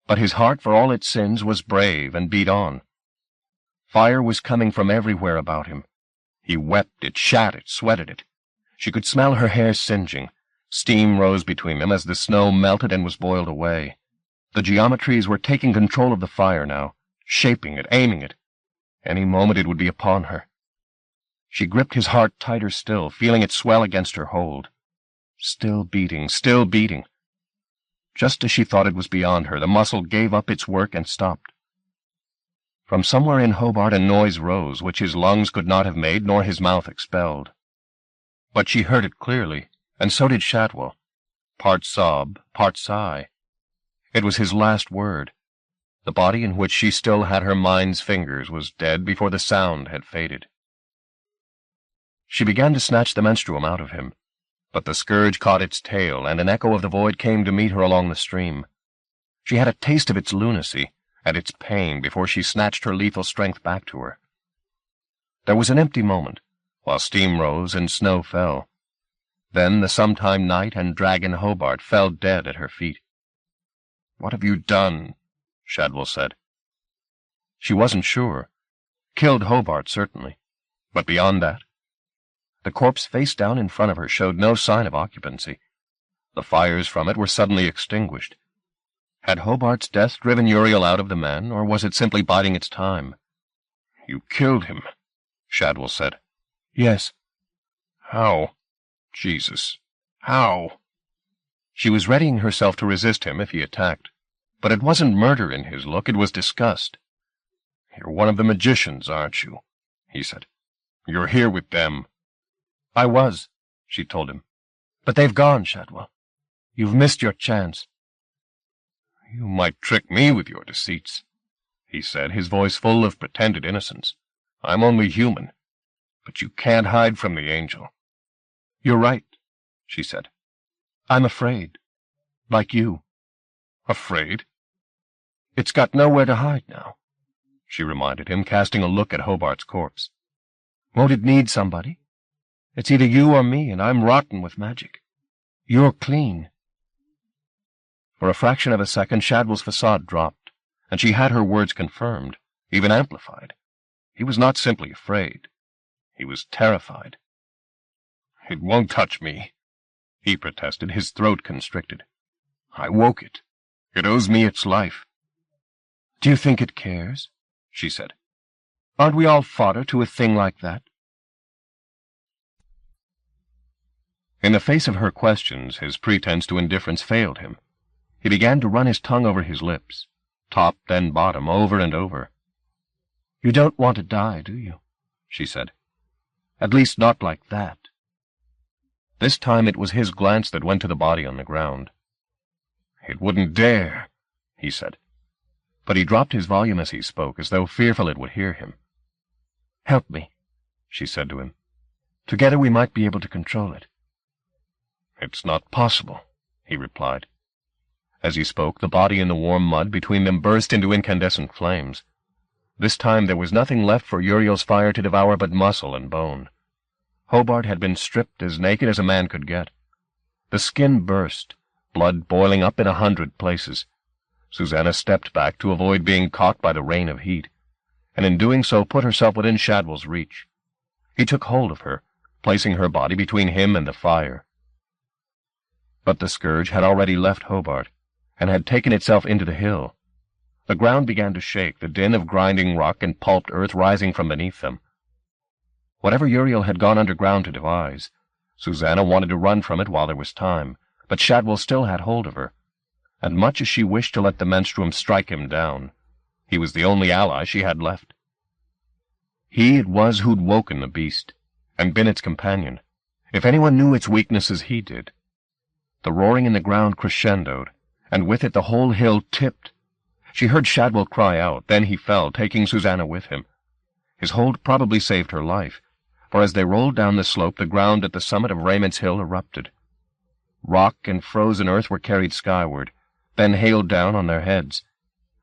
But his heart, for all its sins, was brave and beat on. Fire was coming from everywhere about him. He wept it, shat it, sweated it. She could smell her hair singeing. Steam rose between them as the snow melted and was boiled away. The geometries were taking control of the fire now, shaping it, aiming it. Any moment it would be upon her. She gripped his heart tighter still, feeling it swell against her hold. Still beating, still beating. Just as she thought it was beyond her, the muscle gave up its work and stopped. From somewhere in Hobart a noise rose, which his lungs could not have made nor his mouth expelled. But she heard it clearly, and so did Shadwell. Part sob, part sigh. It was his last word. The body in which she still had her mind's fingers was dead before the sound had faded. She began to snatch the menstruum out of him, but the scourge caught its tail, and an echo of the void came to meet her along the stream. She had a taste of its lunacy and its pain before she snatched her lethal strength back to her. There was an empty moment, while steam rose and snow fell. Then the sometime knight and dragon Hobart fell dead at her feet. "What have you done?" Shadwell said. She wasn't sure. Killed Hobart, certainly. But beyond that? The corpse face down in front of her showed no sign of occupancy. The fires from it were suddenly extinguished. Had Hobart's death driven Uriel out of the man, or was it simply biding its time? "You killed him," Shadwell said. "Yes." "How? Jesus. How?" She was readying herself to resist him if he attacked. But it wasn't murder in his look, it was disgust. "You're one of the magicians, aren't you?" he said. "You're here with them." "I was," she told him. "But they've gone, Shadwell. You've missed your chance." "You might trick me with your deceits," he said, his voice full of pretended innocence. "I'm only human. But you can't hide from the angel." "You're right," she said. "I'm afraid. Like you." "Afraid?" It's got nowhere to hide now, she reminded him, casting a look at Hobart's corpse. Won't it need somebody? It's either you or me, and I'm rotten with magic. You're clean. For a fraction of a second, Shadwell's facade dropped, and she had her words confirmed, even amplified. He was not simply afraid. He was terrified. It won't touch me, he protested, his throat constricted. I woke it. It owes me its life. Do you think it cares? She said. Aren't we all fodder to a thing like that? In the face of her questions, his pretense to indifference failed him. He began to run his tongue over his lips, top then bottom, over and over. You don't want to die, do you? She said. At least not like that. This time it was his glance that went to the body on the ground. It wouldn't dare, he said. But he dropped his volume as he spoke, as though fearful it would hear him. Help me, she said to him. Together we might be able to control it. It's not possible, he replied. As he spoke, the body in the warm mud between them burst into incandescent flames. This time there was nothing left for Uriel's fire to devour but muscle and bone. Hobart had been stripped as naked as a man could get. The skin burst, blood boiling up in 100 places. Susanna stepped back to avoid being caught by the rain of heat, and in doing so put herself within Shadwell's reach. He took hold of her, placing her body between him and the fire. But the scourge had already left Hobart, and had taken itself into the hill. The ground began to shake, the din of grinding rock and pulped earth rising from beneath them. Whatever Uriel had gone underground to devise, Susanna wanted to run from it while there was time, but Shadwell still had hold of her, and much as she wished to let the menstruum strike him down, he was the only ally she had left. He it was who'd woken the beast, and been its companion, if anyone knew its weaknesses he did. The roaring in the ground crescendoed, and with it the whole hill tipped. She heard Shadwell cry out, then he fell, taking Susanna with him. His hold probably saved her life, for as they rolled down the slope, the ground at the summit of Raymond's Hill erupted. Rock and frozen earth were carried skyward, then hailed down on their heads.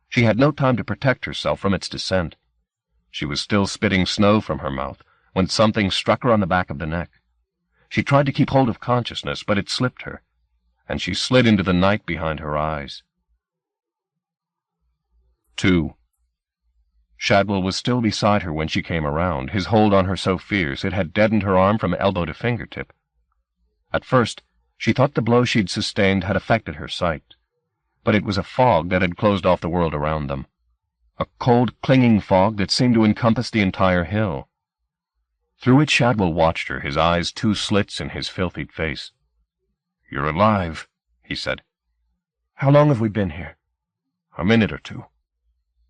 She had no time to protect herself from its descent. She was still spitting snow from her mouth when something struck her on the back of the neck. She tried to keep hold of consciousness, but it slipped her, and she slid into the night behind her eyes. 2. Shadwell was still beside her when she came around, his hold on her so fierce it had deadened her arm from elbow to fingertip. At first, she thought the blow she'd sustained had affected her sight, but it was a fog that had closed off the world around them, a cold, clinging fog that seemed to encompass the entire hill. Through it Shadwell watched her, his eyes 2 slits in his filthy face. "You're alive," he said. "How long have we been here?" "A minute or 2.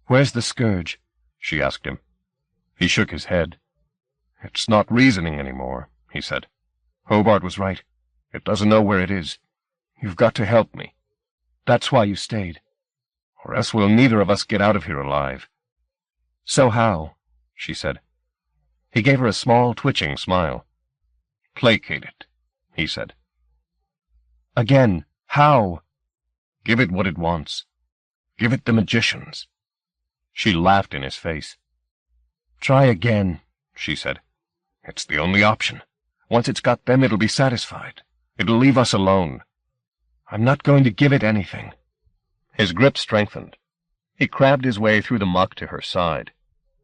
"Where's the scourge?" she asked him. He shook his head. "It's not reasoning anymore," he said. "Hobart was right. It doesn't know where it is. You've got to help me. That's why you stayed. Or else we'll neither of us get out of here alive." "So how?" she said. He gave her a small, twitching smile. "Placate it," he said. "Again, how?" "Give it what it wants. Give it the magicians." She laughed in his face. "Try again," she said. "It's the only option. Once it's got them, it'll be satisfied. It'll leave us alone." "I'm not going to give it anything." His grip strengthened. He crabbed his way through the muck to her side.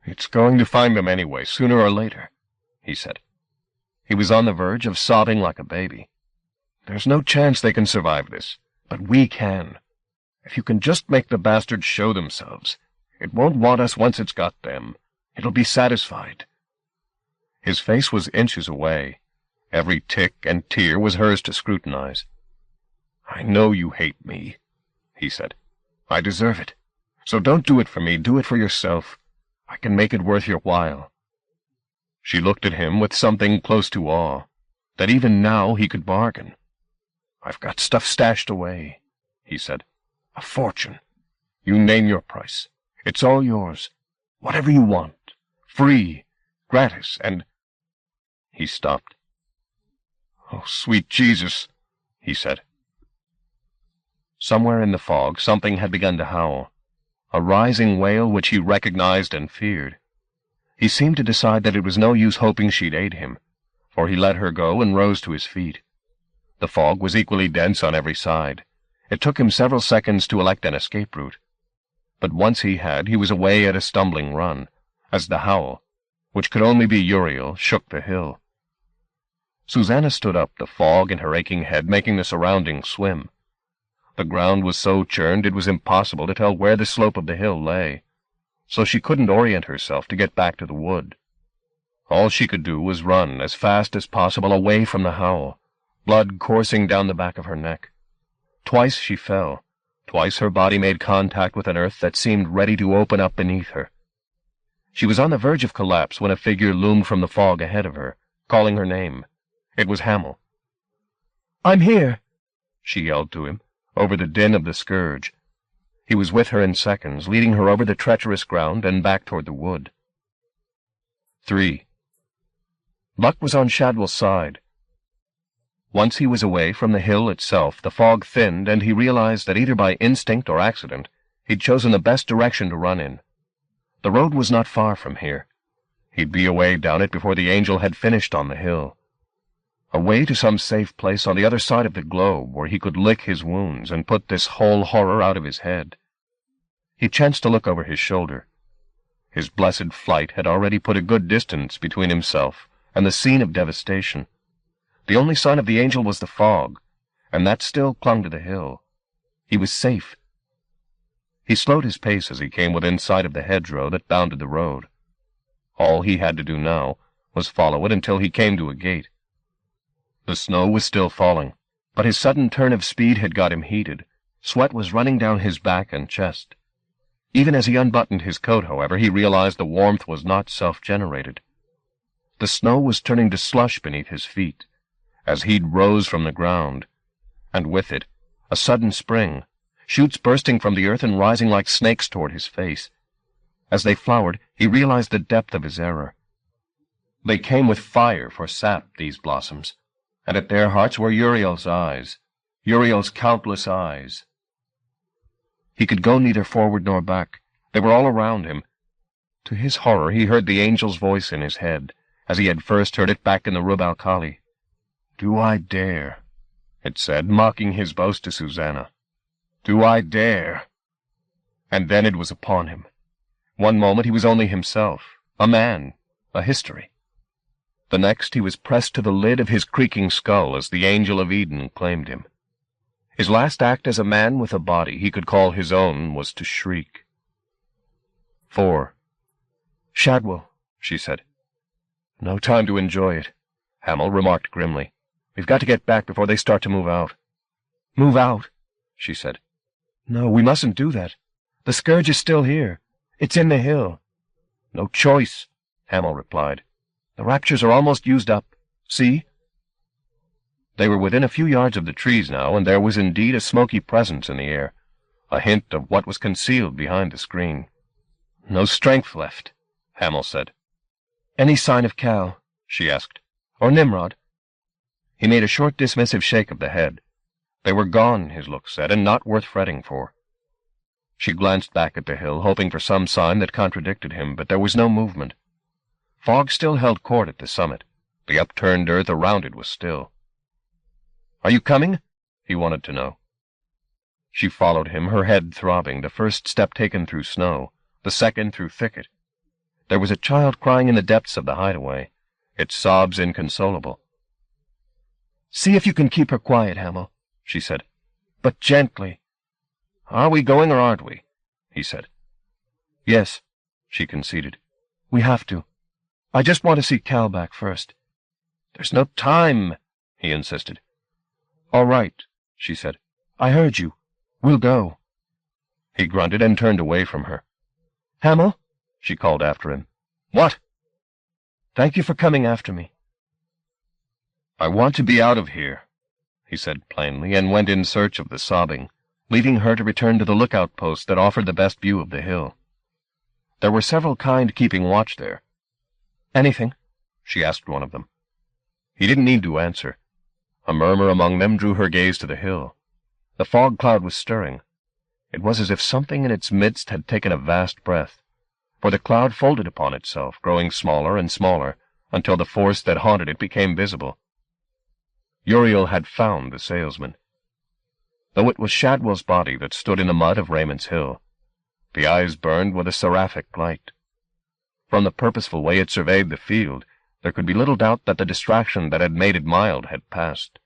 "It's going to find them anyway, sooner or later," he said. He was on the verge of sobbing like a baby. "There's no chance they can survive this, but we can. If you can just make the bastards show themselves, it won't want us once it's got them. It'll be satisfied." His face was inches away. Every tick and tear was hers to scrutinize. "I know you hate me," he said. "I deserve it. So don't do it for me, do it for yourself. I can make it worth your while." She looked at him with something close to awe, that even now he could bargain. "I've got stuff stashed away," he said. "A fortune. You name your price. It's all yours. Whatever you want. Free. Gratis. And—" He stopped. "Oh, sweet Jesus," he said. Somewhere in the fog, something had begun to howl. a rising wail which he recognized and feared. He seemed to decide that it was no use hoping she'd aid him, for he let her go and rose to his feet. The fog was equally dense on every side. It took him several seconds to elect an escape route. But once he was away at a stumbling run, as the howl, which could only be Uriel, shook the hill. Susanna stood up, the fog in her aching head making the surroundings swim. The ground was so churned it was impossible to tell where the slope of the hill lay, so she couldn't orient herself to get back to the wood. All she could do was run as fast as possible away from the howl, blood coursing down the back of her neck. Twice she fell. Twice her body made contact with an earth that seemed ready to open up beneath her. She was on the verge of collapse when a figure loomed from the fog ahead of her, calling her name. It was Hamel. "I'm here," she yelled to him, over the din of the scourge. He was with her in seconds, leading her over the treacherous ground and back toward the wood. 3. Luck was on Shadwell's side. Once he was away from the hill itself, the fog thinned, and he realized that either by instinct or accident he'd chosen the best direction to run in. The road was not far from here. He'd be away down it before the angel had finished on the hill. Away to some safe place on the other side of the globe where he could lick his wounds and put this whole horror out of his head. He chanced to look over his shoulder. His blessed flight had already put a good distance between himself and the scene of devastation. The only sign of the angel was the fog, and that still clung to the hill. He was safe. He slowed his pace as he came within sight of the hedgerow that bounded the road. All he had to do now was follow it until he came to a gate. The snow was still falling, but his sudden turn of speed had got him heated. Sweat was running down his back and chest. Even as he unbuttoned his coat, however, he realized the warmth was not self-generated. The snow was turning to slush beneath his feet, as heat rose from the ground, and with it, a sudden spring, shoots bursting from the earth and rising like snakes toward his face. As they flowered, he realized the depth of his error. They came with fire for sap, these blossoms, and at their hearts were Uriel's eyes, Uriel's countless eyes. He could go neither forward nor back. They were all around him. To his horror, he heard the angel's voice in his head, as he had first heard it back in the Rub al-Khali. "Do I dare?" it said, mocking his boast to Susanna. "Do I dare?" And then it was upon him. One moment he was only himself, a man, a history. The next he was pressed to the lid of his creaking skull as the angel of Eden claimed him. His last act as a man with a body he could call his own was to shriek. 4. "Shadwell," she said. "No time to enjoy it," Hamel remarked grimly. "We've got to get back before they start to move out." "Move out?" she said. "No, we mustn't do that. The scourge is still here. It's in the hill." "No choice," Hamel replied. "The Raptures are almost used up. See?" They were within a few yards of the trees now, and there was indeed a smoky presence in the air, a hint of what was concealed behind the screen. "No strength left," Hamel said. "Any sign of Cal?" she asked. "Or Nimrod?" He made a short dismissive shake of the head. They were gone, his look said, and not worth fretting for. She glanced back at the hill, hoping for some sign that contradicted him, but there was no movement. Fog still held court at the summit. The upturned earth around it was still. "Are you coming?" he wanted to know. She followed him, her head throbbing, the first step taken through snow, the second through thicket. There was a child crying in the depths of the hideaway, its sobs inconsolable. "See if you can keep her quiet, Hamel," she said. "But gently." "Are we going or aren't we?" he said. "Yes," she conceded. "We have to. I just want to see Cal back first." "There's no time," he insisted. "All right," she said. "I heard you. We'll go." He grunted and turned away from her. "Hamel?" she called after him. "What?" "Thank you for coming after me." "I want to be out of here," he said plainly, and went in search of the sobbing, leaving her to return to the lookout post that offered the best view of the hill. There were several kind keeping watch there. "Anything?" she asked one of them. He didn't need to answer. A murmur among them drew her gaze to the hill. The fog cloud was stirring. It was as if something in its midst had taken a vast breath, for the cloud folded upon itself, growing smaller and smaller, until the force that haunted it became visible. Uriel had found the salesman. Though it was Shadwell's body that stood in the mud of Raymond's Hill, the eyes burned with a seraphic light. From the purposeful way it surveyed the field, there could be little doubt that the distraction that had made it mild had passed.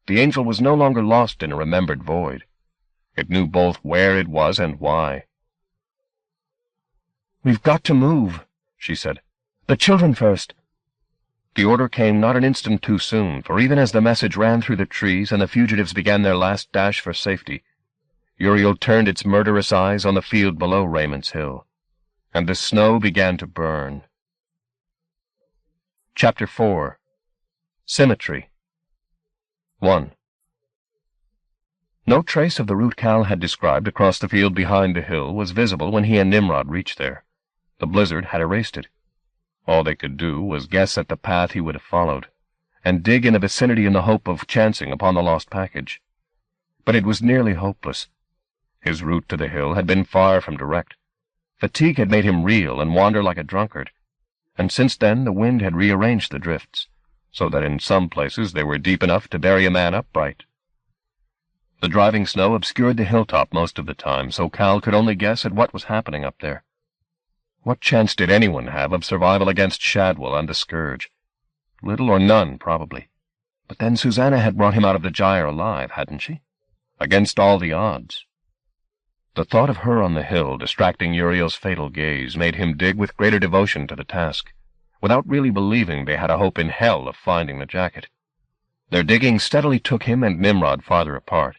The angel was no longer lost in a remembered void. It knew both where it was and why. "We've got to move," she said. "The children first." The order came not an instant too soon, for even as the message ran through the trees and the fugitives began their last dash for safety, Uriel turned its murderous eyes on the field below Raymond's Hill, and the snow began to burn. Chapter 4. Symmetry. 1. No trace of the route Cal had described across the field behind the hill was visible when he and Nimrod reached there. The blizzard had erased it. All they could do was guess at the path he would have followed, and dig in the vicinity in the hope of chancing upon the lost package. But it was nearly hopeless. His route to the hill had been far from direct. Fatigue had made him reel and wander like a drunkard, and since then the wind had rearranged the drifts, so that in some places they were deep enough to bury a man upright. The driving snow obscured the hilltop most of the time, so Cal could only guess at what was happening up there. What chance did anyone have of survival against Shadwell and the Scourge? Little or none, probably. But then Susanna had brought him out of the gyre alive, hadn't she? Against all the odds. The thought of her on the hill, distracting Uriel's fatal gaze, made him dig with greater devotion to the task, without really believing they had a hope in hell of finding the jacket. Their digging steadily took him and Nimrod farther apart,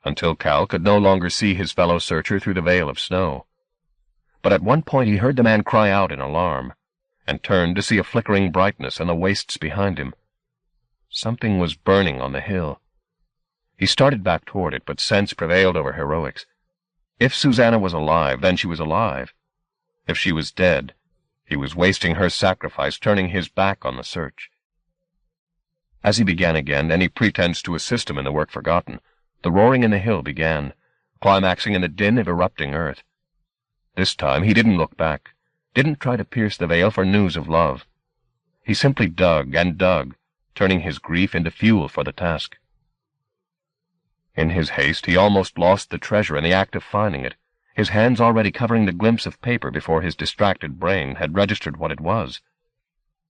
until Cal could no longer see his fellow searcher through the veil of snow. But at one point he heard the man cry out in alarm, and turned to see a flickering brightness in the wastes behind him. Something was burning on the hill. He started back toward it, but sense prevailed over heroics. If Susanna was alive, then she was alive. If she was dead, he was wasting her sacrifice, turning his back on the search. As he began again, any pretense to assist him in the work forgotten, the roaring in the hill began, climaxing in the din of erupting earth. This time he didn't look back, didn't try to pierce the veil for news of love. He simply dug and dug, turning his grief into fuel for the task. In his haste he almost lost the treasure in the act of finding it, his hands already covering the glimpse of paper before his distracted brain had registered what it was.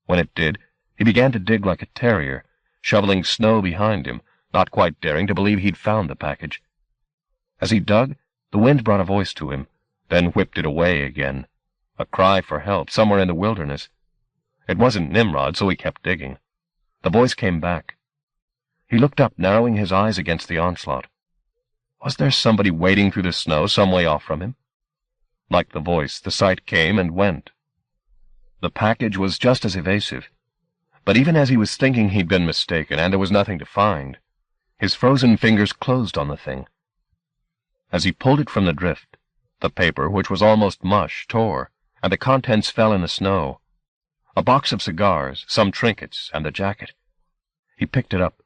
When it did, he began to dig like a terrier, shoveling snow behind him, not quite daring to believe he'd found the package. As he dug, the wind brought a voice to him, then whipped it away again, a cry for help somewhere in the wilderness. It wasn't Nimrod, so he kept digging. The voice came back. He looked up, narrowing his eyes against the onslaught. Was there somebody wading through the snow some way off from him? Like the voice, the sight came and went. The package was just as evasive, but even as he was thinking he'd been mistaken and there was nothing to find, his frozen fingers closed on the thing. As he pulled it from the drift, the paper, which was almost mush, tore, and the contents fell in the snow. A box of cigars, some trinkets, and the jacket. He picked it up.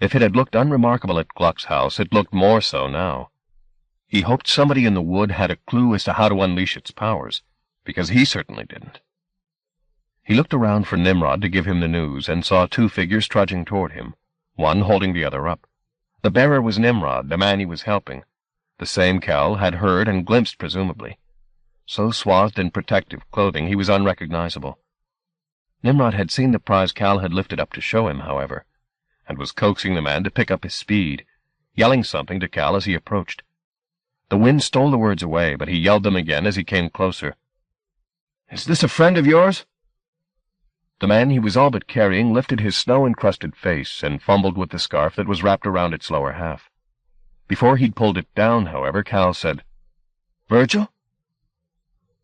If it had looked unremarkable at Gluck's house, it looked more so now. He hoped somebody in the wood had a clue as to how to unleash its powers, because he certainly didn't. He looked around for Nimrod to give him the news, and saw two figures trudging toward him, one holding the other up. The bearer was Nimrod, the man he was helping, the same Cal had heard and glimpsed presumably. So swathed in protective clothing he was unrecognizable. Nimrod had seen the prize Cal had lifted up to show him, however, and was coaxing the man to pick up his speed, yelling something to Cal as he approached. The wind stole the words away, but he yelled them again as he came closer. "Is this a friend of yours?" The man he was all but carrying lifted his snow-encrusted face and fumbled with the scarf that was wrapped around its lower half. Before he'd pulled it down, however, Cal said, "Virgil?"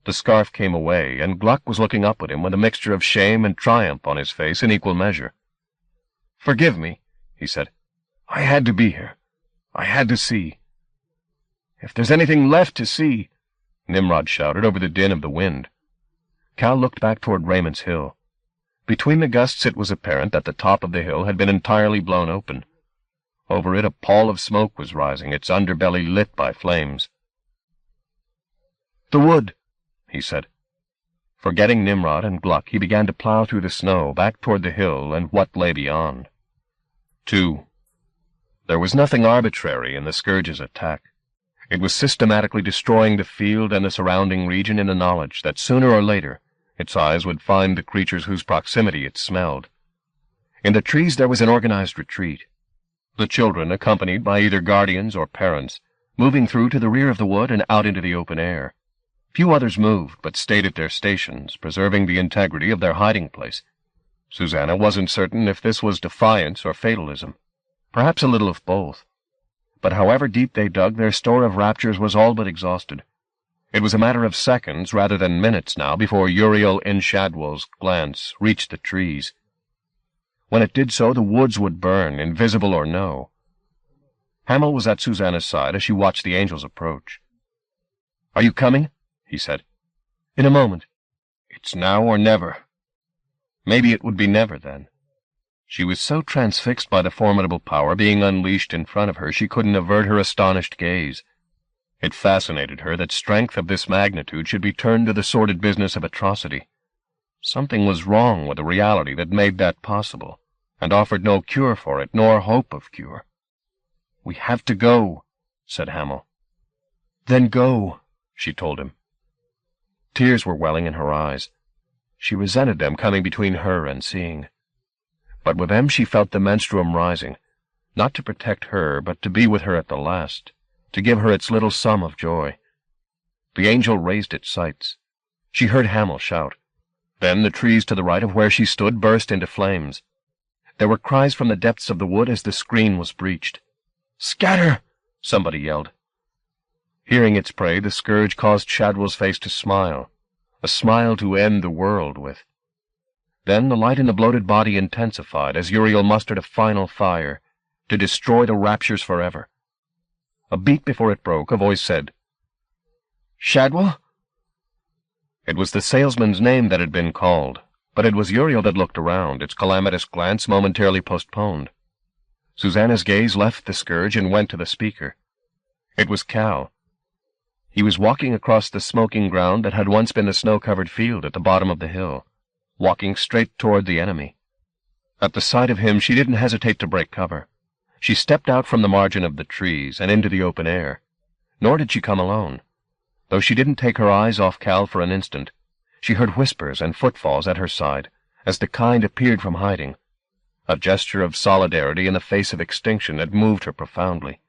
The scarf came away, and Gluck was looking up at him with a mixture of shame and triumph on his face in equal measure. "Forgive me," he said. "I had to be here. I had to see. If there's anything left to see," Nimrod shouted over the din of the wind. Cal looked back toward Raymond's Hill. Between the gusts it was apparent that the top of the hill had been entirely blown open. Over it a pall of smoke was rising, its underbelly lit by flames. "The wood," he said. Forgetting Nimrod and Gluck, he began to plow through the snow, back toward the hill and what lay beyond. 2. There was nothing arbitrary in the Scourge's attack. It was systematically destroying the field and the surrounding region in the knowledge that sooner or later its eyes would find the creatures whose proximity it smelled. In the trees there was an organized retreat. The children, accompanied by either guardians or parents, moving through to the rear of the wood and out into the open air. Few others moved, but stayed at their stations, preserving the integrity of their hiding place. Susanna wasn't certain if this was defiance or fatalism, perhaps a little of both. But however deep they dug, their store of raptures was all but exhausted. It was a matter of seconds rather than minutes now before Uriel in Shadwell's glance reached the trees. When it did so, the woods would burn, invisible or no. Hamel was at Susanna's side as she watched the angels approach. "Are you coming?" he said. "In a moment. It's now or never." Maybe it would be never, then. She was so transfixed by the formidable power being unleashed in front of her she couldn't avert her astonished gaze. It fascinated her that strength of this magnitude should be turned to the sordid business of atrocity. Something was wrong with the reality that made that possible, and offered no cure for it, nor hope of cure. "We have to go," said Hamel. "Then go," she told him. Tears were welling in her eyes. She resented them coming between her and seeing. But with them she felt the menstruum rising, not to protect her, but to be with her at the last, to give her its little sum of joy. The angel raised its sights. She heard Hamel shout. Then the trees to the right of where she stood burst into flames. There were cries from the depths of the wood as the screen was breached. "Scatter!" somebody yelled. Hearing its prey, the Scourge caused Shadwell's face to smile, a smile to end the world with. Then the light in the bloated body intensified as Uriel mustered a final fire to destroy the raptures forever. A beat before it broke, a voice said, "Shadwell?" It was the salesman's name that had been called, but it was Uriel that looked around, its calamitous glance momentarily postponed. Susanna's gaze left the Scourge and went to the speaker. It was Cal. He was walking across the smoking ground that had once been the snow-covered field at the bottom of the hill, walking straight toward the enemy. At the sight of him, she didn't hesitate to break cover. She stepped out from the margin of the trees and into the open air. Nor did she come alone. Though she didn't take her eyes off Cal for an instant, she heard whispers and footfalls at her side as the kind appeared from hiding, a gesture of solidarity in the face of extinction that moved her profoundly.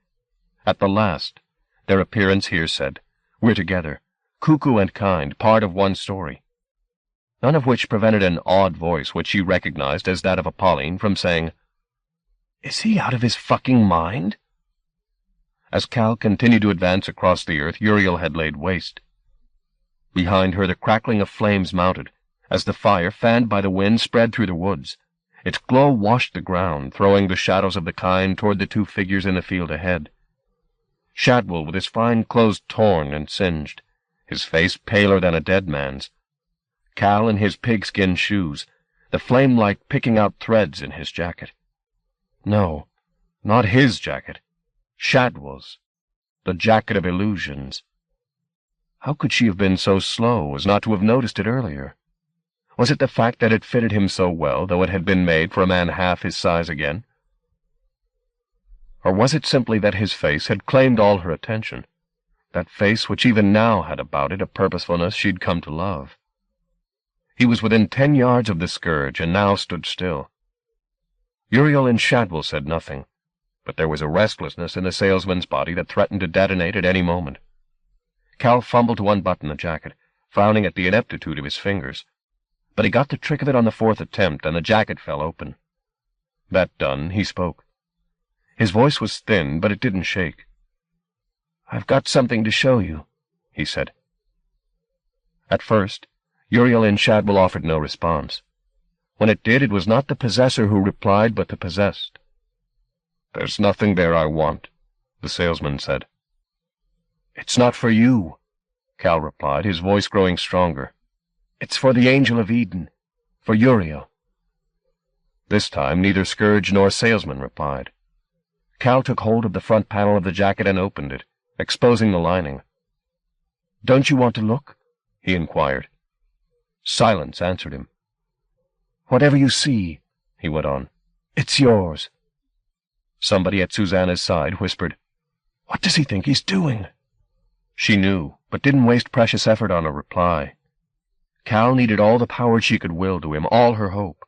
At the last, their appearance here said, "We're together, cuckoo and kind, part of one story." None of which prevented an odd voice which she recognized as that of Apolline from saying, "Is he out of his fucking mind?" As Cal continued to advance across the earth, Uriel had laid waste. Behind her the crackling of flames mounted, as the fire, fanned by the wind, spread through the woods. Its glow washed the ground, throwing the shadows of the kind toward the two figures in the field ahead. Shadwell, with his fine clothes torn and singed, his face paler than a dead man's. Cal in his pigskin shoes, the flame-light picking out threads in his jacket. No, not his jacket. Shadwell's. The jacket of illusions. How could she have been so slow as not to have noticed it earlier? Was it the fact that it fitted him so well, though it had been made for a man half his size again? Or was it simply that his face had claimed all her attention, that face which even now had about it a purposefulness she'd come to love? He was within 10 yards of the Scourge, and now stood still. Uriel and Shadwell said nothing, but there was a restlessness in the salesman's body that threatened to detonate at any moment. Cal fumbled to unbutton the jacket, frowning at the ineptitude of his fingers, but he got the trick of it on the 4th attempt, and the jacket fell open. That done, he spoke. His voice was thin, but it didn't shake. "I've got something to show you," he said. At first, Uriel and Shadwell offered no response. When it did, it was not the possessor who replied, but the possessed. "There's nothing there I want," the salesman said. "It's not for you," Cal replied, his voice growing stronger. "It's for the Angel of Eden, for Uriel." This time neither Scourge nor salesman replied. Cal took hold of the front panel of the jacket and opened it, exposing the lining. "Don't you want to look?" he inquired. Silence answered him. "Whatever you see," he went on, "it's yours." Somebody at Susanna's side whispered, "What does he think he's doing?" She knew, but didn't waste precious effort on a reply. Cal needed all the power she could will to him, all her hope,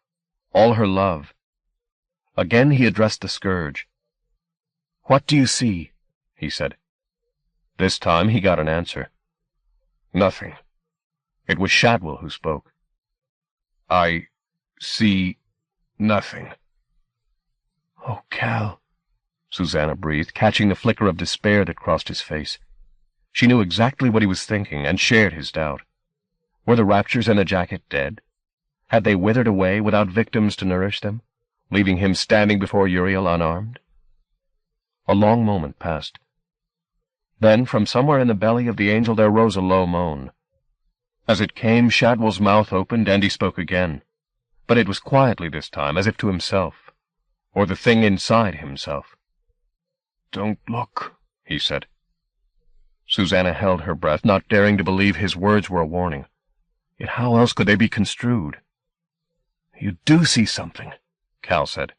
all her love. Again he addressed the scourge. "What do you see?" he said. This time he got an answer. "Nothing." It was Shadwell who spoke. "I see nothing." "Oh, Cal," Susanna breathed, catching the flicker of despair that crossed his face. She knew exactly what he was thinking and shared his doubt. Were the Raptures and the jacket dead? Had they withered away without victims to nourish them, leaving him standing before Uriel unarmed? A long moment passed. Then, from somewhere in the belly of the angel there rose a low moan. As it came, Shadwell's mouth opened and he spoke again, but it was quietly this time, as if to himself, or the thing inside himself. "Don't look," he said. Susanna held her breath, not daring to believe his words were a warning. Yet how else could they be construed? "You do see something," Cal said.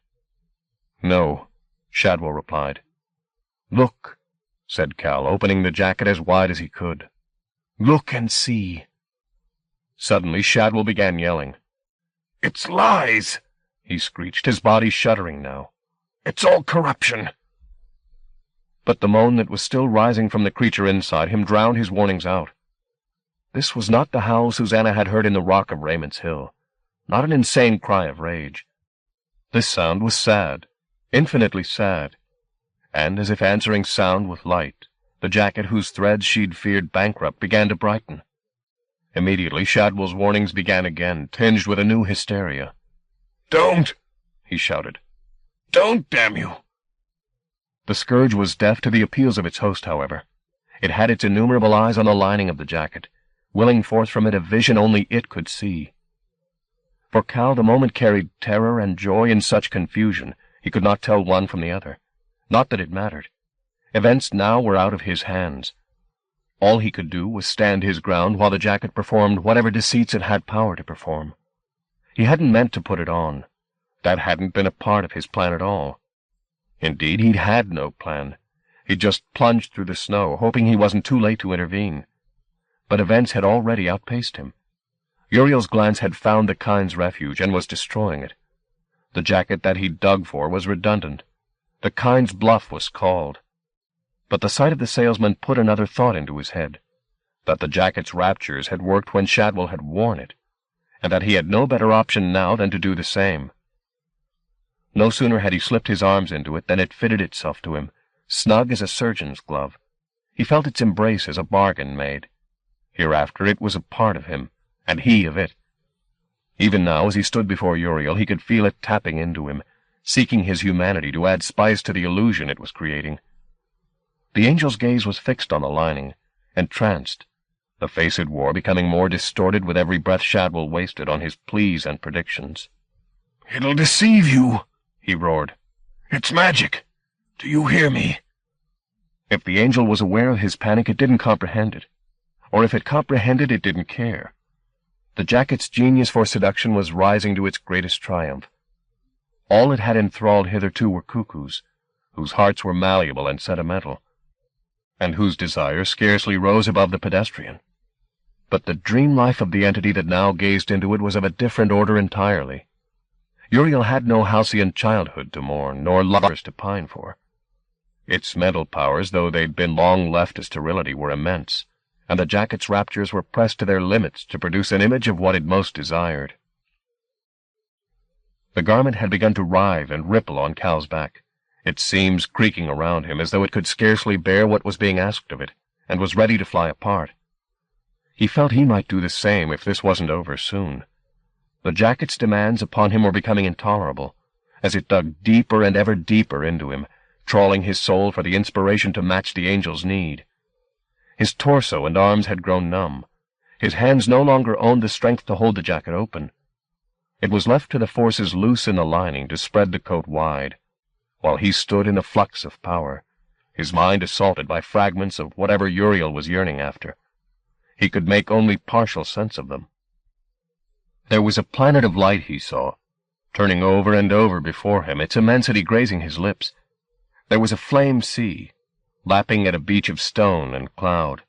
"No," Shadwell replied. "Look," said Cal, opening the jacket as wide as he could. "Look and see." Suddenly Shadwell began yelling. "It's lies!" he screeched, his body shuddering now. "It's all corruption!" But the moan that was still rising from the creature inside him drowned his warnings out. This was not the howl Susanna had heard in the rock of Raymond's Hill, not an insane cry of rage. This sound was sad, infinitely sad, and, as if answering sound with light, the jacket whose threads she'd feared bankrupt began to brighten. Immediately Shadwell's warnings began again, tinged with a new hysteria. "Don't!" he shouted. "Don't, damn you!" The scourge was deaf to the appeals of its host, however. It had its innumerable eyes on the lining of the jacket, willing forth from it a vision only it could see. For Cal, the moment carried terror and joy in such confusion, he could not tell one from the other. Not that it mattered. Events now were out of his hands. All he could do was stand his ground while the jacket performed whatever deceits it had power to perform. He hadn't meant to put it on. That hadn't been a part of his plan at all. Indeed, he'd had no plan. He'd just plunged through the snow, hoping he wasn't too late to intervene. But events had already outpaced him. Uriel's glance had found the kind's refuge and was destroying it. The jacket that he'd dug for was redundant. The kind's bluff was called. But the sight of the salesman put another thought into his head, that the jacket's raptures had worked when Shadwell had worn it, and that he had no better option now than to do the same. No sooner had he slipped his arms into it than it fitted itself to him, snug as a surgeon's glove. He felt its embrace as a bargain made. Hereafter it was a part of him, and he of it. Even now, as he stood before Uriel, he could feel it tapping into him, seeking his humanity to add spice to the illusion it was creating. The angel's gaze was fixed on the lining, entranced, the face it wore becoming more distorted with every breath Shadwell wasted on his pleas and predictions. "It'll deceive you," he roared. "It's magic. Do you hear me?" If the angel was aware of his panic, it didn't comprehend it. Or if it comprehended, it didn't care. The jacket's genius for seduction was rising to its greatest triumph. All it had enthralled hitherto were cuckoos, whose hearts were malleable and sentimental, and whose desire scarcely rose above the pedestrian. But the dream life of the entity that now gazed into it was of a different order entirely. Uriel had no halcyon childhood to mourn, nor lovers to pine for. Its mental powers, though they'd been long left to sterility, were immense, and the jacket's raptures were pressed to their limits to produce an image of what it most desired. The garment had begun to writhe and ripple on Cal's back, its seams creaking around him as though it could scarcely bear what was being asked of it, and was ready to fly apart. He felt he might do the same if this wasn't over soon. The jacket's demands upon him were becoming intolerable, as it dug deeper and ever deeper into him, trawling his soul for the inspiration to match the angel's need. His torso and arms had grown numb. His hands no longer owned the strength to hold the jacket open. It was left to the forces loose in the lining to spread the coat wide, while he stood in the flux of power, his mind assaulted by fragments of whatever Uriel was yearning after. he could make only partial sense of them. There was a planet of light he saw, turning over and over before him, its immensity grazing his lips. There was a flame sea, lapping at a beach of stone and cloud.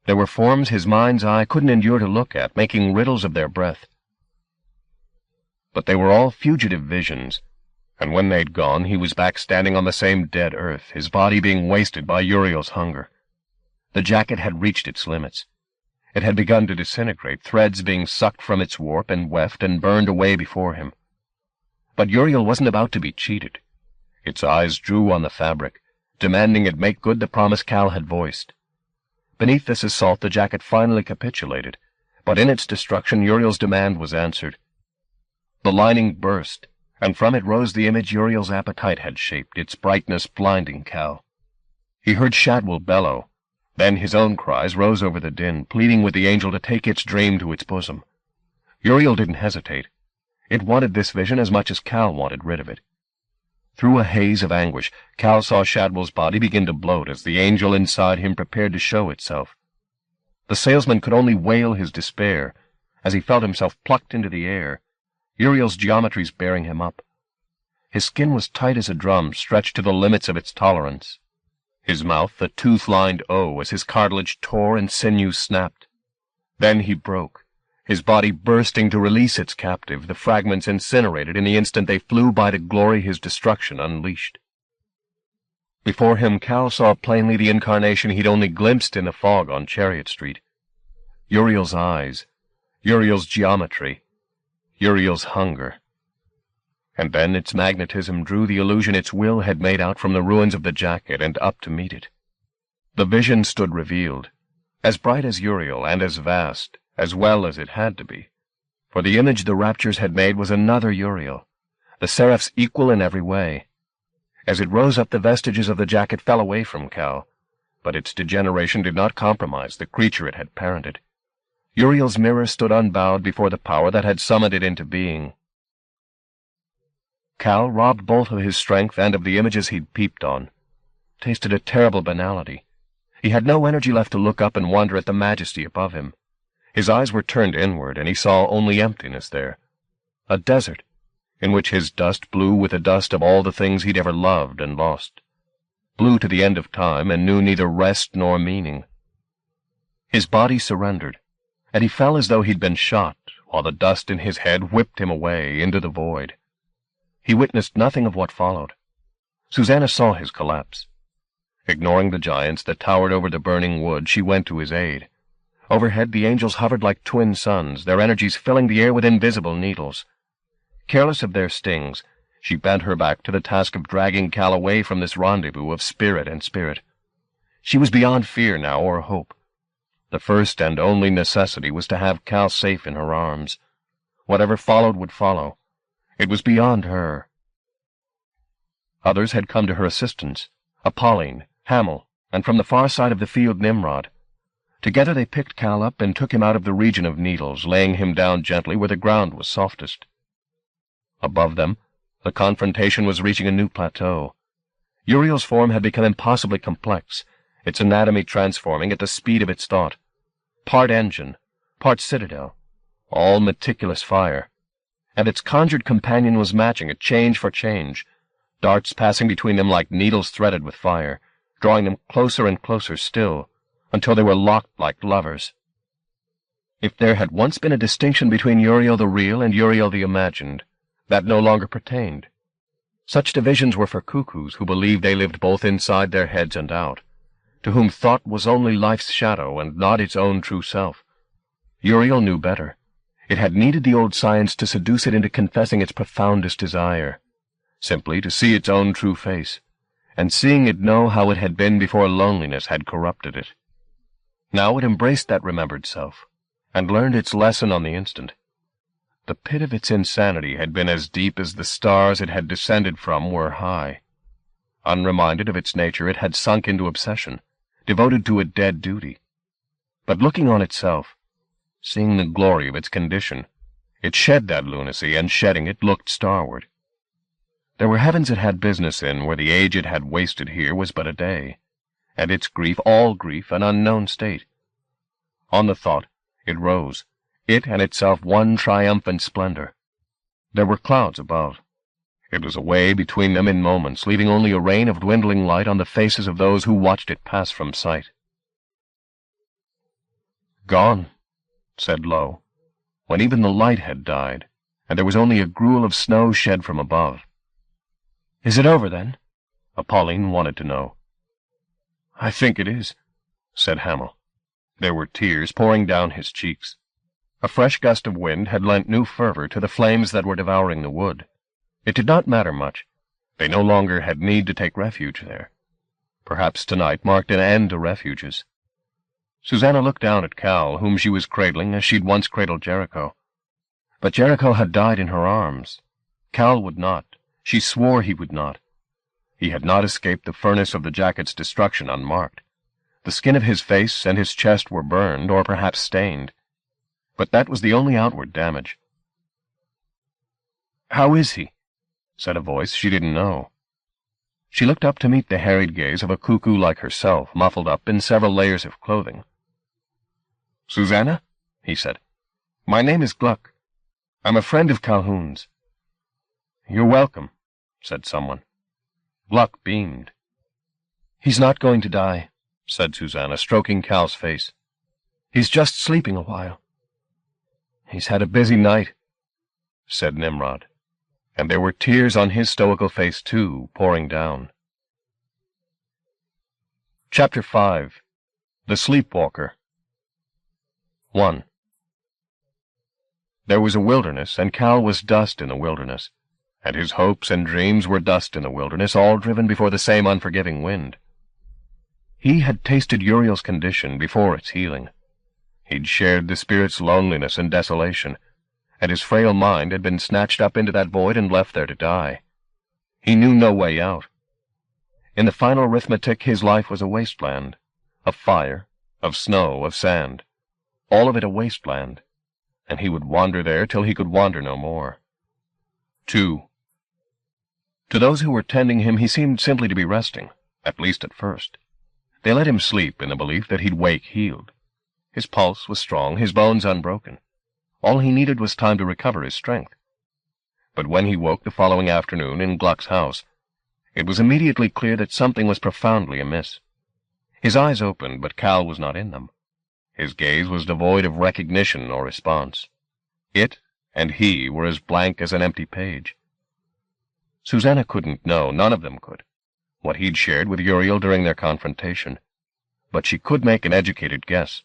There were forms his mind's eye couldn't endure to look at, making riddles of their breath. But they were all fugitive visions, and when they'd gone, he was back standing on the same dead earth, his body being wasted by Uriel's hunger. The jacket had reached its limits. It had begun to disintegrate, threads being sucked from its warp and weft and burned away before him. But Uriel wasn't about to be cheated. Its eyes drew on the fabric, demanding it make good the promise Cal had voiced. Beneath this assault the jacket finally capitulated, but in its destruction Uriel's demand was answered. The lining burst, and from it rose the image Uriel's appetite had shaped, its brightness blinding Cal. He heard Shadwell bellow. Then his own cries rose over the din, pleading with the angel to take its dream to its bosom. Uriel didn't hesitate. It wanted this vision as much as Cal wanted rid of it. Through a haze of anguish, Cal saw Shadwell's body begin to bloat as the angel inside him prepared to show itself. The salesman could only wail his despair as he felt himself plucked into the air, Uriel's geometries bearing him up. His skin was tight as a drum, stretched to the limits of its tolerance. His mouth a tooth-lined O as his cartilage tore and sinews snapped. Then he broke, his body bursting to release its captive, the fragments incinerated in the instant they flew by to glory his destruction unleashed. Before him Cal saw plainly the incarnation he'd only glimpsed in the fog on Chariot Street. Uriel's eyes, Uriel's geometry, Uriel's hunger. And then its magnetism drew the illusion its will had made out from the ruins of the jacket and up to meet it. The vision stood revealed, as bright as Uriel and as vast, as well as it had to be. For the image the Raptures had made was another Uriel, the Seraph's equal in every way. As it rose up, the vestiges of the jacket fell away from Cal, but its degeneration did not compromise the creature it had parented. Uriel's mirror stood unbowed before the power that had summoned it into being. Cal, robbed both of his strength and of the images he'd peeped on, tasted a terrible banality. He had no energy left to look up and wonder at the majesty above him. His eyes were turned inward, and he saw only emptiness there. A desert, in which his dust blew with the dust of all the things he'd ever loved and lost. Blew to the end of time, and knew neither rest nor meaning. His body surrendered, and he fell as though he'd been shot, while the dust in his head whipped him away into the void. He witnessed nothing of what followed. Susanna saw his collapse. Ignoring the giants that towered over the burning wood, she went to his aid. Overhead the angels hovered like twin suns, their energies filling the air with invisible needles. Careless of their stings, she bent her back to the task of dragging Cal away from this rendezvous of spirit and spirit. She was beyond fear now or hope. The first and only necessity was to have Cal safe in her arms. Whatever followed would follow. It was beyond her. Others had come to her assistance, Apolline, Hamel, and from the far side of the field Nimrod. Together they picked Cal up and took him out of the region of needles, laying him down gently where the ground was softest. Above them, the confrontation was reaching a new plateau. Uriel's form had become impossibly complex, its anatomy transforming at the speed of its thought. Part engine, part citadel, all meticulous fire. And its conjured companion was matching it change for change, darts passing between them like needles threaded with fire, drawing them closer and closer still, until they were locked like lovers. If there had once been a distinction between Uriel the real and Uriel the imagined, that no longer pertained. Such divisions were for cuckoos who believed they lived both inside their heads and out, to whom thought was only life's shadow and not its own true self. Uriel knew better. It had needed the old science to seduce it into confessing its profoundest desire, simply to see its own true face, and seeing it know how it had been before loneliness had corrupted it. Now it embraced that remembered self, and learned its lesson on the instant. The pit of its insanity had been as deep as the stars it had descended from were high. Unreminded of its nature, it had sunk into obsession, devoted to a dead duty. But looking on itself, seeing the glory of its condition, it shed that lunacy, and shedding it, looked starward. There were heavens it had business in, where the age it had wasted here was but a day, and its grief, all grief, an unknown state. On the thought, it rose, it and itself one triumphant splendor. There were clouds above. It was away between them in moments, leaving only a rain of dwindling light on the faces of those who watched it pass from sight. "Gone," said Low, when even the light had died, and there was only a gruel of snow shed from above. "Is it over, then?" Pauline wanted to know. "I think it is," said Hamel. There were tears pouring down his cheeks. A fresh gust of wind had lent new fervor to the flames that were devouring the wood. It did not matter much. They no longer had need to take refuge there. Perhaps tonight marked an end to refuges. Susanna looked down at Cal, whom she was cradling as she'd once cradled Jericho. But Jericho had died in her arms. Cal would not. She swore he would not. He had not escaped the furnace of the jacket's destruction unmarked. The skin of his face and his chest were burned, or perhaps stained. But that was the only outward damage. "How is he?" said a voice she didn't know. She looked up to meet the harried gaze of a cuckoo like herself, muffled up in several layers of clothing. "Susanna," he said, "my name is Gluck. I'm a friend of Calhoun's." "You're welcome," said someone. Gluck beamed. "He's not going to die," said Susanna, stroking Cal's face. "He's just sleeping a while." "He's had a busy night," said Nimrod, and there were tears on his stoical face, too, pouring down. Chapter 5. The Sleepwalker. 1. There was a wilderness, and Cal was dust in the wilderness, and his hopes and dreams were dust in the wilderness, all driven before the same unforgiving wind. He had tasted Uriel's condition before its healing. He'd shared the spirit's loneliness and desolation, and his frail mind had been snatched up into that void and left there to die. He knew no way out. In the final arithmetic, his life was a wasteland, of fire, of snow, of sand, all of it a wasteland, and he would wander there till he could wander no more. 2. To those who were tending him, he seemed simply to be resting, at least at first. They let him sleep in the belief that he'd wake healed. His pulse was strong, his bones unbroken. All he needed was time to recover his strength. But when he woke the following afternoon in Gluck's house, it was immediately clear that something was profoundly amiss. His eyes opened, but Cal was not in them. His gaze was devoid of recognition or response. It and he were as blank as an empty page. Susanna couldn't know, none of them could, what he'd shared with Uriel during their confrontation, but she could make an educated guess.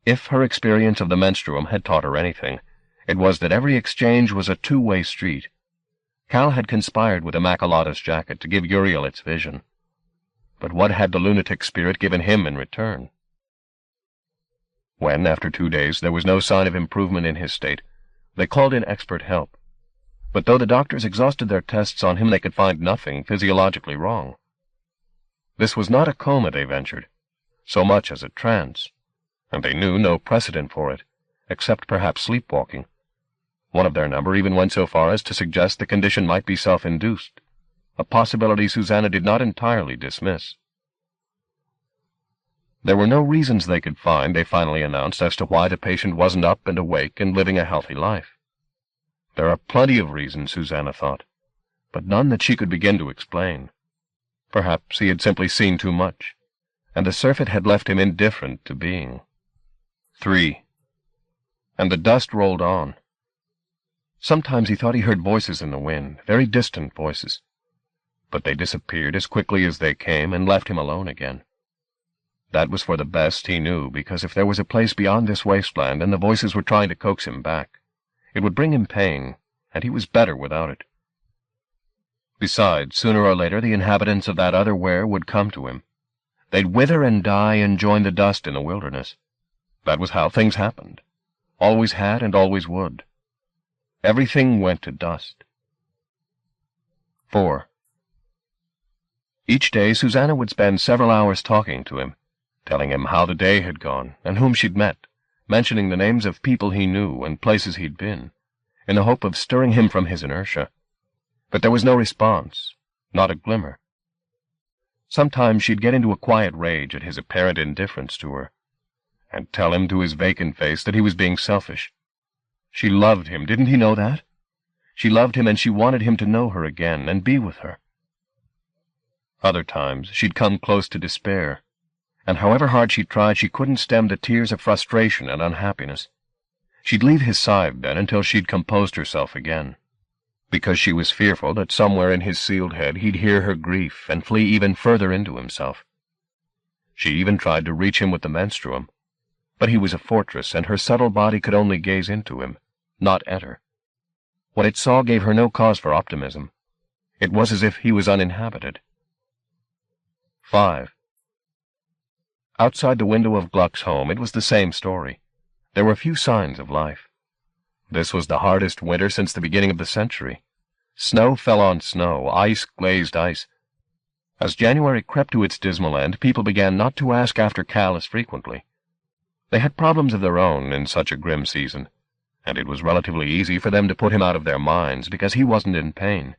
If her experience of the menstruum had taught her anything, it was that every exchange was a two-way street. Cal had conspired with Immaculata's jacket to give Uriel its vision. But what had the lunatic spirit given him in return? When, after 2 days, there was no sign of improvement in his state, they called in expert help. But though the doctors exhausted their tests on him, they could find nothing physiologically wrong. This was not a coma, they ventured, so much as a trance, and they knew no precedent for it, except perhaps sleepwalking. One of their number even went so far as to suggest the condition might be self-induced, a possibility Susanna did not entirely dismiss. There were no reasons they could find, they finally announced, as to why the patient wasn't up and awake and living a healthy life. There are plenty of reasons, Susanna thought, but none that she could begin to explain. Perhaps he had simply seen too much, and the surfeit had left him indifferent to being. 3. And the dust rolled on. Sometimes he thought he heard voices in the wind, very distant voices, but they disappeared as quickly as they came and left him alone again. That was for the best, he knew, because if there was a place beyond this wasteland and the voices were trying to coax him back, it would bring him pain, and he was better without it. Besides, sooner or later the inhabitants of that other where would come to him. They'd wither and die and join the dust in the wilderness. That was how things happened. Always had and always would. Everything went to dust. 4. Each day Susanna would spend several hours talking to him, telling him how the day had gone and whom she'd met, mentioning the names of people he knew and places he'd been, in the hope of stirring him from his inertia. But there was no response, not a glimmer. Sometimes she'd get into a quiet rage at his apparent indifference to her. and tell him to his vacant face that he was being selfish. She loved him, didn't he know that? She loved him, and she wanted him to know her again and be with her. Other times she'd come close to despair, and however hard she tried, she couldn't stem the tears of frustration and unhappiness. She'd leave his side then until she'd composed herself again, because she was fearful that somewhere in his sealed head he'd hear her grief and flee even further into himself. She even tried to reach him with the menstruum, but he was a fortress, and her subtle body could only gaze into him, not enter. What it saw gave her no cause for optimism. It was as if he was uninhabited. 5. Outside the window of Gluck's home, it was the same story. There were few signs of life. This was the hardest winter since the beginning of the century. Snow fell on snow, ice glazed ice. As January crept to its dismal end, people began not to ask after Cal as frequently. They had problems of their own in such a grim season, and it was relatively easy for them to put him out of their minds because he wasn't in pain,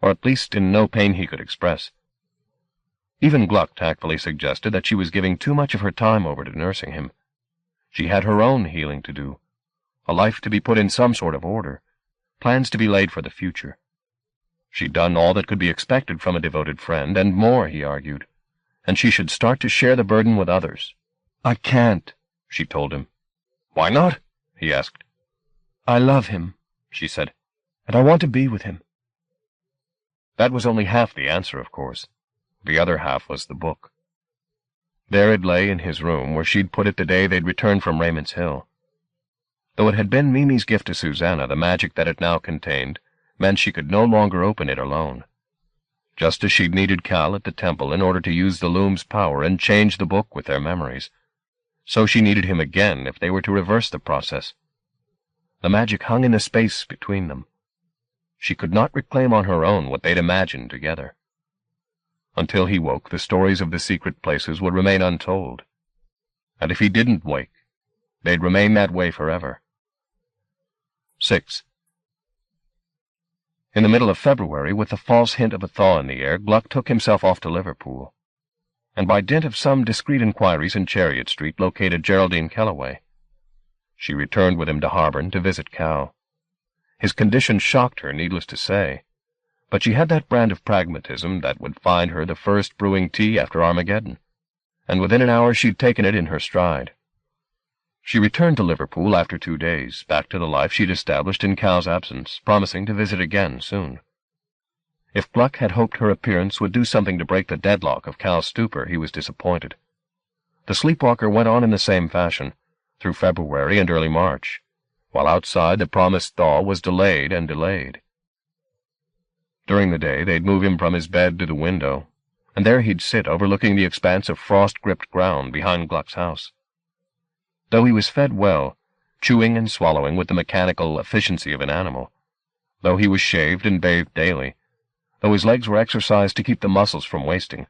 or at least in no pain he could express. Even Gluck tactfully suggested that she was giving too much of her time over to nursing him. She had her own healing to do, a life to be put in some sort of order, plans to be laid for the future. She'd done all that could be expected from a devoted friend, and more, he argued, and she should start to share the burden with others. "I can't," she told him. "Why not?" he asked. "I love him," she said, "and I want to be with him." That was only half the answer, of course. The other half was the book. There it lay in his room, where she'd put it the day they'd returned from Raymond's Hill. Though it had been Mimi's gift to Susanna, the magic that it now contained meant she could no longer open it alone. Just as she'd needed Cal at the temple in order to use the loom's power and change the book with their memories, so she needed him again if they were to reverse the process. The magic hung in the space between them. She could not reclaim on her own what they'd imagined together. Until he woke, the stories of the secret places would remain untold. And if he didn't wake, they'd remain that way forever. 6. In the middle of February, with the false hint of a thaw in the air, Gluck took himself off to Liverpool, and by dint of some discreet inquiries in Chariot Street located Geraldine Kellaway. She returned with him to Harborne to visit Cal. His condition shocked her, needless to say, but she had that brand of pragmatism that would find her the first brewing tea after Armageddon, and within an hour she'd taken it in her stride. She returned to Liverpool after 2 days, back to the life she'd established in Cal's absence, promising to visit again soon. If Gluck had hoped her appearance would do something to break the deadlock of Cal's stupor, he was disappointed. The Sleepwalker went on in the same fashion, through February and early March, while outside the promised thaw was delayed and delayed. During the day they'd move him from his bed to the window, and there he'd sit overlooking the expanse of frost-gripped ground behind Gluck's house. Though he was fed well, chewing and swallowing with the mechanical efficiency of an animal, though he was shaved and bathed daily, though his legs were exercised to keep the muscles from wasting,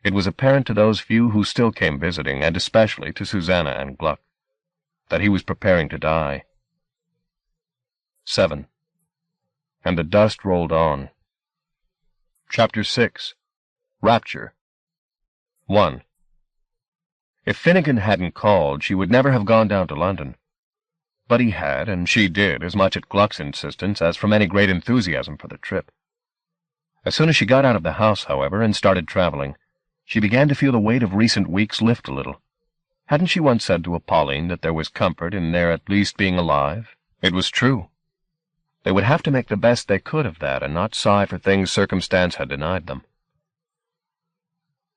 it was apparent to those few who still came visiting, and especially to Susanna and Gluck, that he was preparing to die. 7. And the dust rolled on. Chapter 6. Rapture. 1. If Finnegan hadn't called, she would never have gone down to London. But he had, and she did, as much at Gluck's insistence as from any great enthusiasm for the trip. As soon as she got out of the house, however, and started traveling, she began to feel the weight of recent weeks lift a little. Hadn't she once said to Apolline that there was comfort in their at least being alive? It was true. They would have to make the best they could of that, and not sigh for things circumstance had denied them.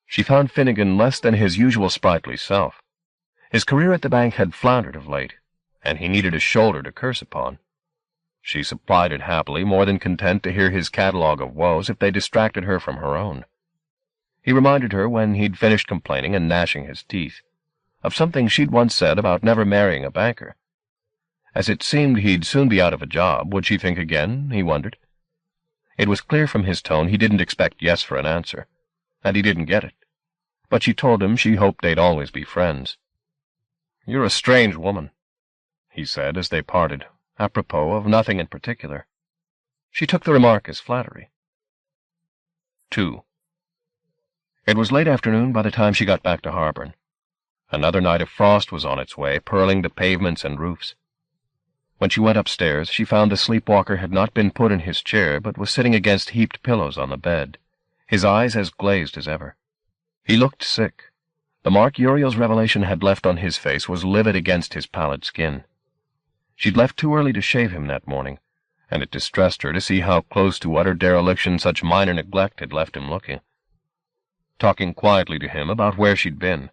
She found Finnegan less than his usual sprightly self. His career at the bank had floundered of late, and he needed a shoulder to curse upon. She supplied it happily, more than content to hear his catalogue of woes if they distracted her from her own. He reminded her, when he'd finished complaining and gnashing his teeth, of something she'd once said about never marrying a banker. As it seemed he'd soon be out of a job, would she think again, he wondered. It was clear from his tone he didn't expect yes for an answer, and he didn't get it. But she told him she hoped they'd always be friends. "You're a strange woman," he said as they parted, apropos of nothing in particular. She took the remark as flattery. 2. It was late afternoon by the time she got back to Harborne. Another night of frost was on its way, pearling the pavements and roofs. When she went upstairs, she found the sleepwalker had not been put in his chair, but was sitting against heaped pillows on the bed, his eyes as glazed as ever. He looked sick. The mark Uriel's revelation had left on his face was livid against his pallid skin. She'd left too early to shave him that morning, and it distressed her to see how close to utter dereliction such minor neglect had left him looking. Talking quietly to him about where she'd been,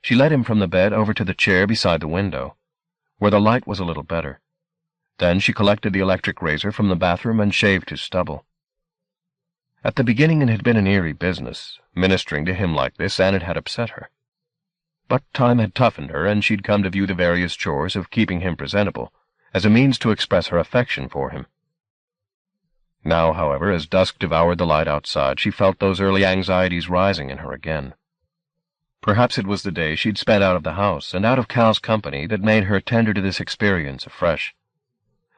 she led him from the bed over to the chair beside the window, where the light was a little better. Then she collected the electric razor from the bathroom and shaved his stubble. At the beginning it had been an eerie business, ministering to him like this, and it had upset her. But time had toughened her, and she'd come to view the various chores of keeping him presentable as a means to express her affection for him. Now, however, as dusk devoured the light outside, she felt those early anxieties rising in her again. Perhaps it was the day she'd spent out of the house and out of Cal's company that made her tender to this experience afresh.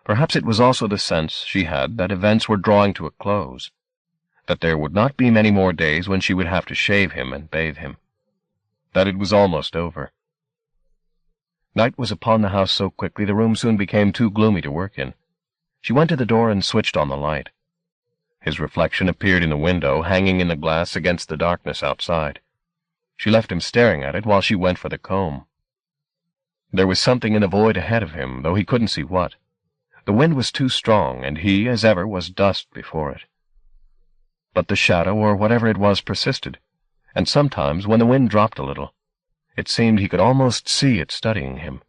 Perhaps it was also the sense she had that events were drawing to a close, that there would not be many more days when she would have to shave him and bathe him, that it was almost over. Night was upon the house so quickly the room soon became too gloomy to work in. She went to the door and switched on the light. His reflection appeared in the window, hanging in the glass against the darkness outside. She left him staring at it while she went for the comb. There was something in the void ahead of him, though he couldn't see what. The wind was too strong, and he, as ever, was dust before it. But the shadow, or whatever it was, persisted, and sometimes, when the wind dropped a little, it seemed he could almost see it studying him.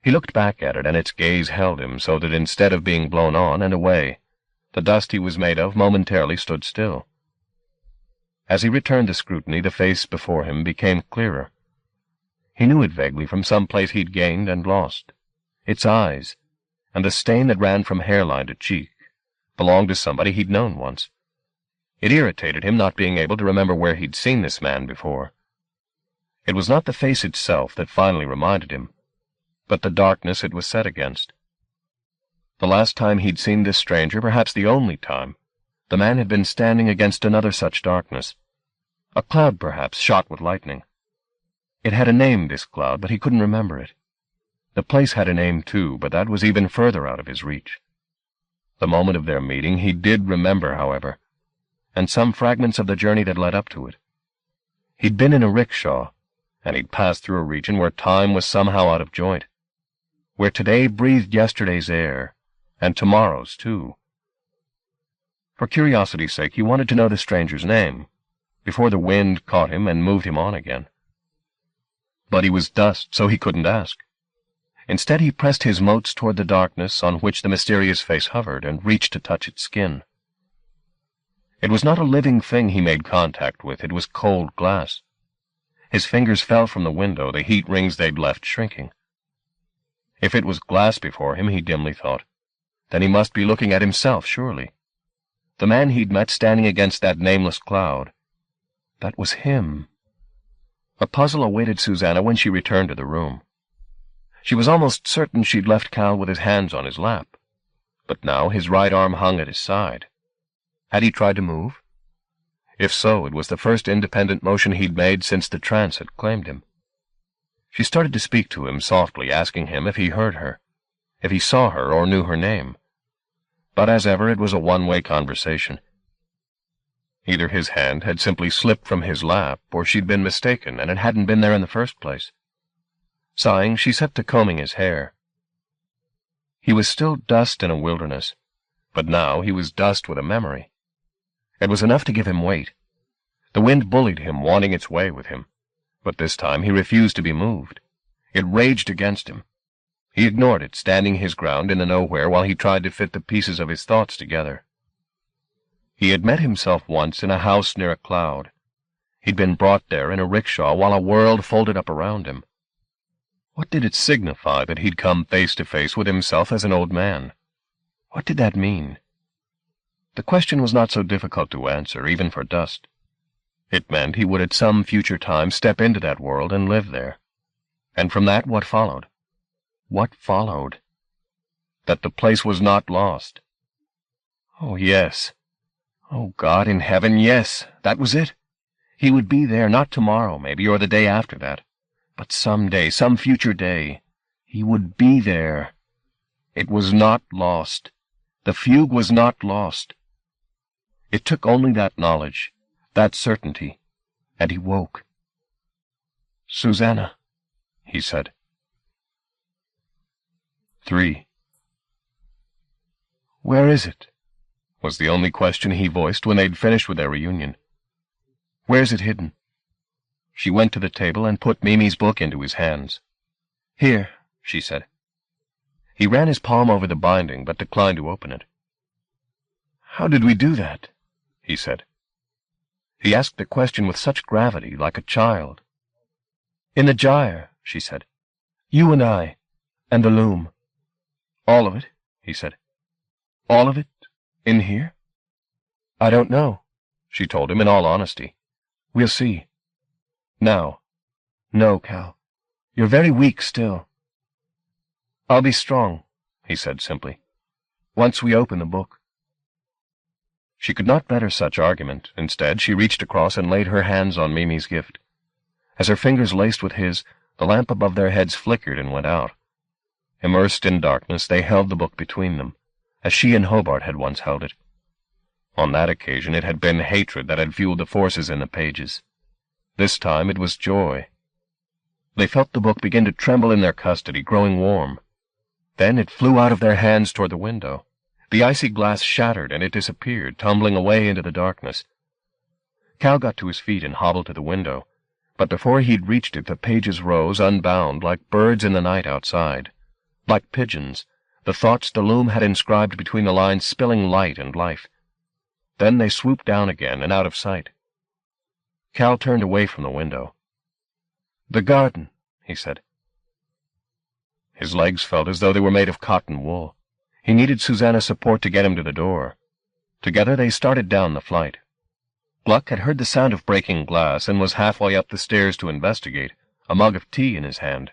He looked back at it, and its gaze held him, so that instead of being blown on and away, the dust he was made of momentarily stood still. As he returned the scrutiny, the face before him became clearer. He knew it vaguely from some place he'd gained and lost. Its eyes, and the stain that ran from hairline to cheek, belonged to somebody he'd known once. It irritated him not being able to remember where he'd seen this man before. It was not the face itself that finally reminded him, but the darkness it was set against. The last time he'd seen this stranger, perhaps the only time, the man had been standing against another such darkness. A cloud, perhaps, shot with lightning. It had a name, this cloud, but he couldn't remember it. The place had a name, too, but that was even further out of his reach. The moment of their meeting he did remember, however, and some fragments of the journey that led up to it. He'd been in a rickshaw, and he'd passed through a region where time was somehow out of joint, where today breathed yesterday's air, and tomorrow's, too. For curiosity's sake, he wanted to know the stranger's name, before the wind caught him and moved him on again. But he was dust, so he couldn't ask. Instead, he pressed his motes toward the darkness on which the mysterious face hovered, and reached to touch its skin. It was not a living thing he made contact with, it was cold glass. His fingers fell from the window, the heat rings they'd left shrinking. If it was glass before him, he dimly thought, then he must be looking at himself, surely. The man he'd met standing against that nameless cloud. That was him. A puzzle awaited Susanna when she returned to the room. She was almost certain she'd left Cal with his hands on his lap, but now his right arm hung at his side. Had he tried to move? If so, it was the first independent motion he'd made since the trance had claimed him. She started to speak to him softly, asking him if he heard her, if he saw her or knew her name. But as ever, it was a one-way conversation. Either his hand had simply slipped from his lap, or she'd been mistaken, and it hadn't been there in the first place. Sighing, she set to combing his hair. He was still dust in a wilderness, but now he was dust with a memory. It was enough to give him weight. The wind bullied him, wanting its way with him, but this time he refused to be moved. It raged against him. He ignored it, standing his ground in the nowhere while he tried to fit the pieces of his thoughts together. He had met himself once in a house near a cloud. He'd been brought there in a rickshaw while a world folded up around him. What did it signify that he'd come face to face with himself as an old man? What did that mean? The question was not so difficult to answer, even for dust. It meant he would at some future time step into that world and live there. And from that, what followed? What followed? That the place was not lost. Oh, yes. Oh, God in heaven, yes, that was it. He would be there, not tomorrow, maybe, or the day after that, But some day, some future day, he would be there. It was not lost. The fugue was not lost. It took only that knowledge, that certainty, and he woke. "Susanna," he said. 3. "Where is it?" was the only question he voiced when they'd finished with their reunion. "Where's it hidden?" She went to the table and put Mimi's book into his hands. "Here," she said. He ran his palm over the binding, but declined to open it. "How did we do that?" he said. He asked the question with such gravity, like a child. "In the gyre," she said. "You and I, and the loom." "All of it?" he said. "All of it? In here?" "I don't know," she told him in all honesty. "We'll see." "Now." "No, Cal. You're very weak still." "I'll be strong," he said simply, "once we open the book." She could not better such argument. Instead, she reached across and laid her hands on Mimi's gift. As her fingers laced with his, the lamp above their heads flickered and went out. Immersed in darkness, they held the book between them, as she and Hobart had once held it. On that occasion it had been hatred that had fueled the forces in the pages. This time it was joy. They felt the book begin to tremble in their custody, growing warm. Then it flew out of their hands toward the window. The icy glass shattered, and it disappeared, tumbling away into the darkness. Cal got to his feet and hobbled to the window, but before he'd reached it the pages rose, unbound, like birds in the night outside. Like pigeons, the thoughts the loom had inscribed between the lines spilling light and life. Then they swooped down again and out of sight. Cal turned away from the window. "The garden," he said. His legs felt as though they were made of cotton wool. He needed Susanna's support to get him to the door. Together they started down the flight. Gluck had heard the sound of breaking glass and was halfway up the stairs to investigate, a mug of tea in his hand.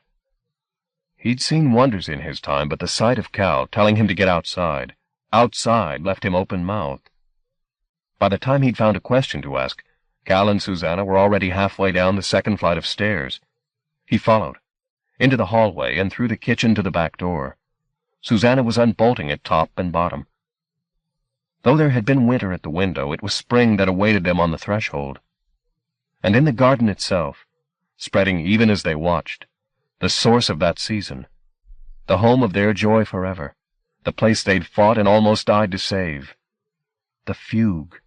He'd seen wonders in his time, but the sight of Cal telling him to get outside, left him open-mouthed. By the time he'd found a question to ask, Cal and Susanna were already halfway down the second flight of stairs. He followed, into the hallway and through the kitchen to the back door. Susanna was unbolting it top and bottom. Though there had been winter at the window, it was spring that awaited them on the threshold. And in the garden itself, spreading even as they watched, the source of that season, the home of their joy forever, the place they'd fought and almost died to save, the fugue.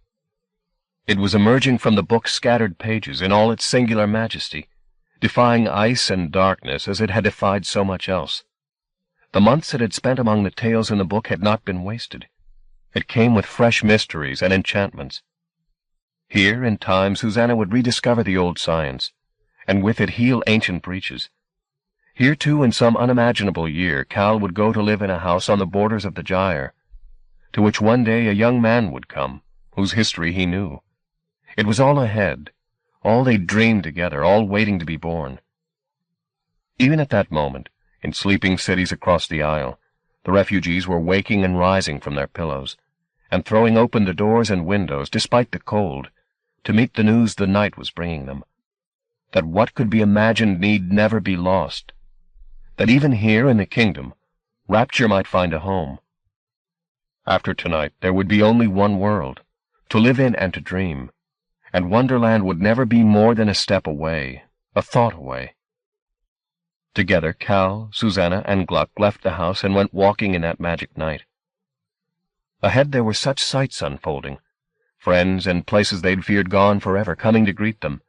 It was emerging from the book's scattered pages in all its singular majesty, defying ice and darkness as it had defied so much else. The months it had spent among the tales in the book had not been wasted. It came with fresh mysteries and enchantments. Here, in time, Susanna would rediscover the old science, and with it heal ancient breaches. Here, too, in some unimaginable year, Cal would go to live in a house on the borders of the gyre, to which one day a young man would come, whose history he knew. It was all ahead, all they'd dreamed together, all waiting to be born. Even at that moment, in sleeping cities across the Isle, the refugees were waking and rising from their pillows, and throwing open the doors and windows, despite the cold, to meet the news the night was bringing them, that what could be imagined need never be lost, that even here in the kingdom, Rapture might find a home. After tonight there would be only one world, to live in and to dream, and Wonderland would never be more than a step away, a thought away. Together, Cal, Susanna, and Gluck left the house and went walking in that magic night. Ahead there were such sights unfolding, friends and places they'd feared gone forever coming to greet them,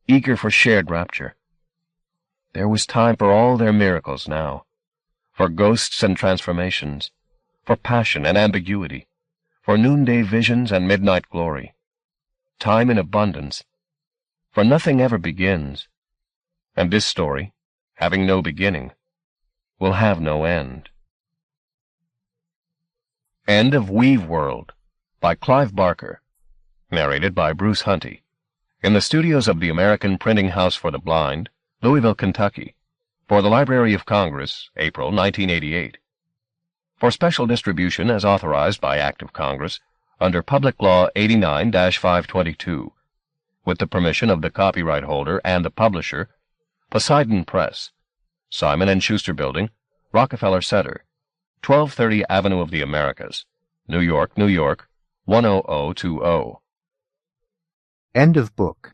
eager for shared rapture. There was time for all their miracles now, for ghosts and transformations, for passion and ambiguity, for noonday visions and midnight glory. Time in abundance, for nothing ever begins, and this story, having no beginning, will have no end. End of Weaveworld by Clive Barker. Narrated by Bruce Huntey. In the studios of the American Printing House for the Blind, Louisville, Kentucky. For the Library of Congress, April 1988. For special distribution as authorized by Act of Congress, under Public Law 89-522, with the permission of the copyright holder and the publisher, Poseidon Press, Simon & Schuster Building, Rockefeller Center, 1230 Avenue of the Americas, New York, New York, 10020. End of book.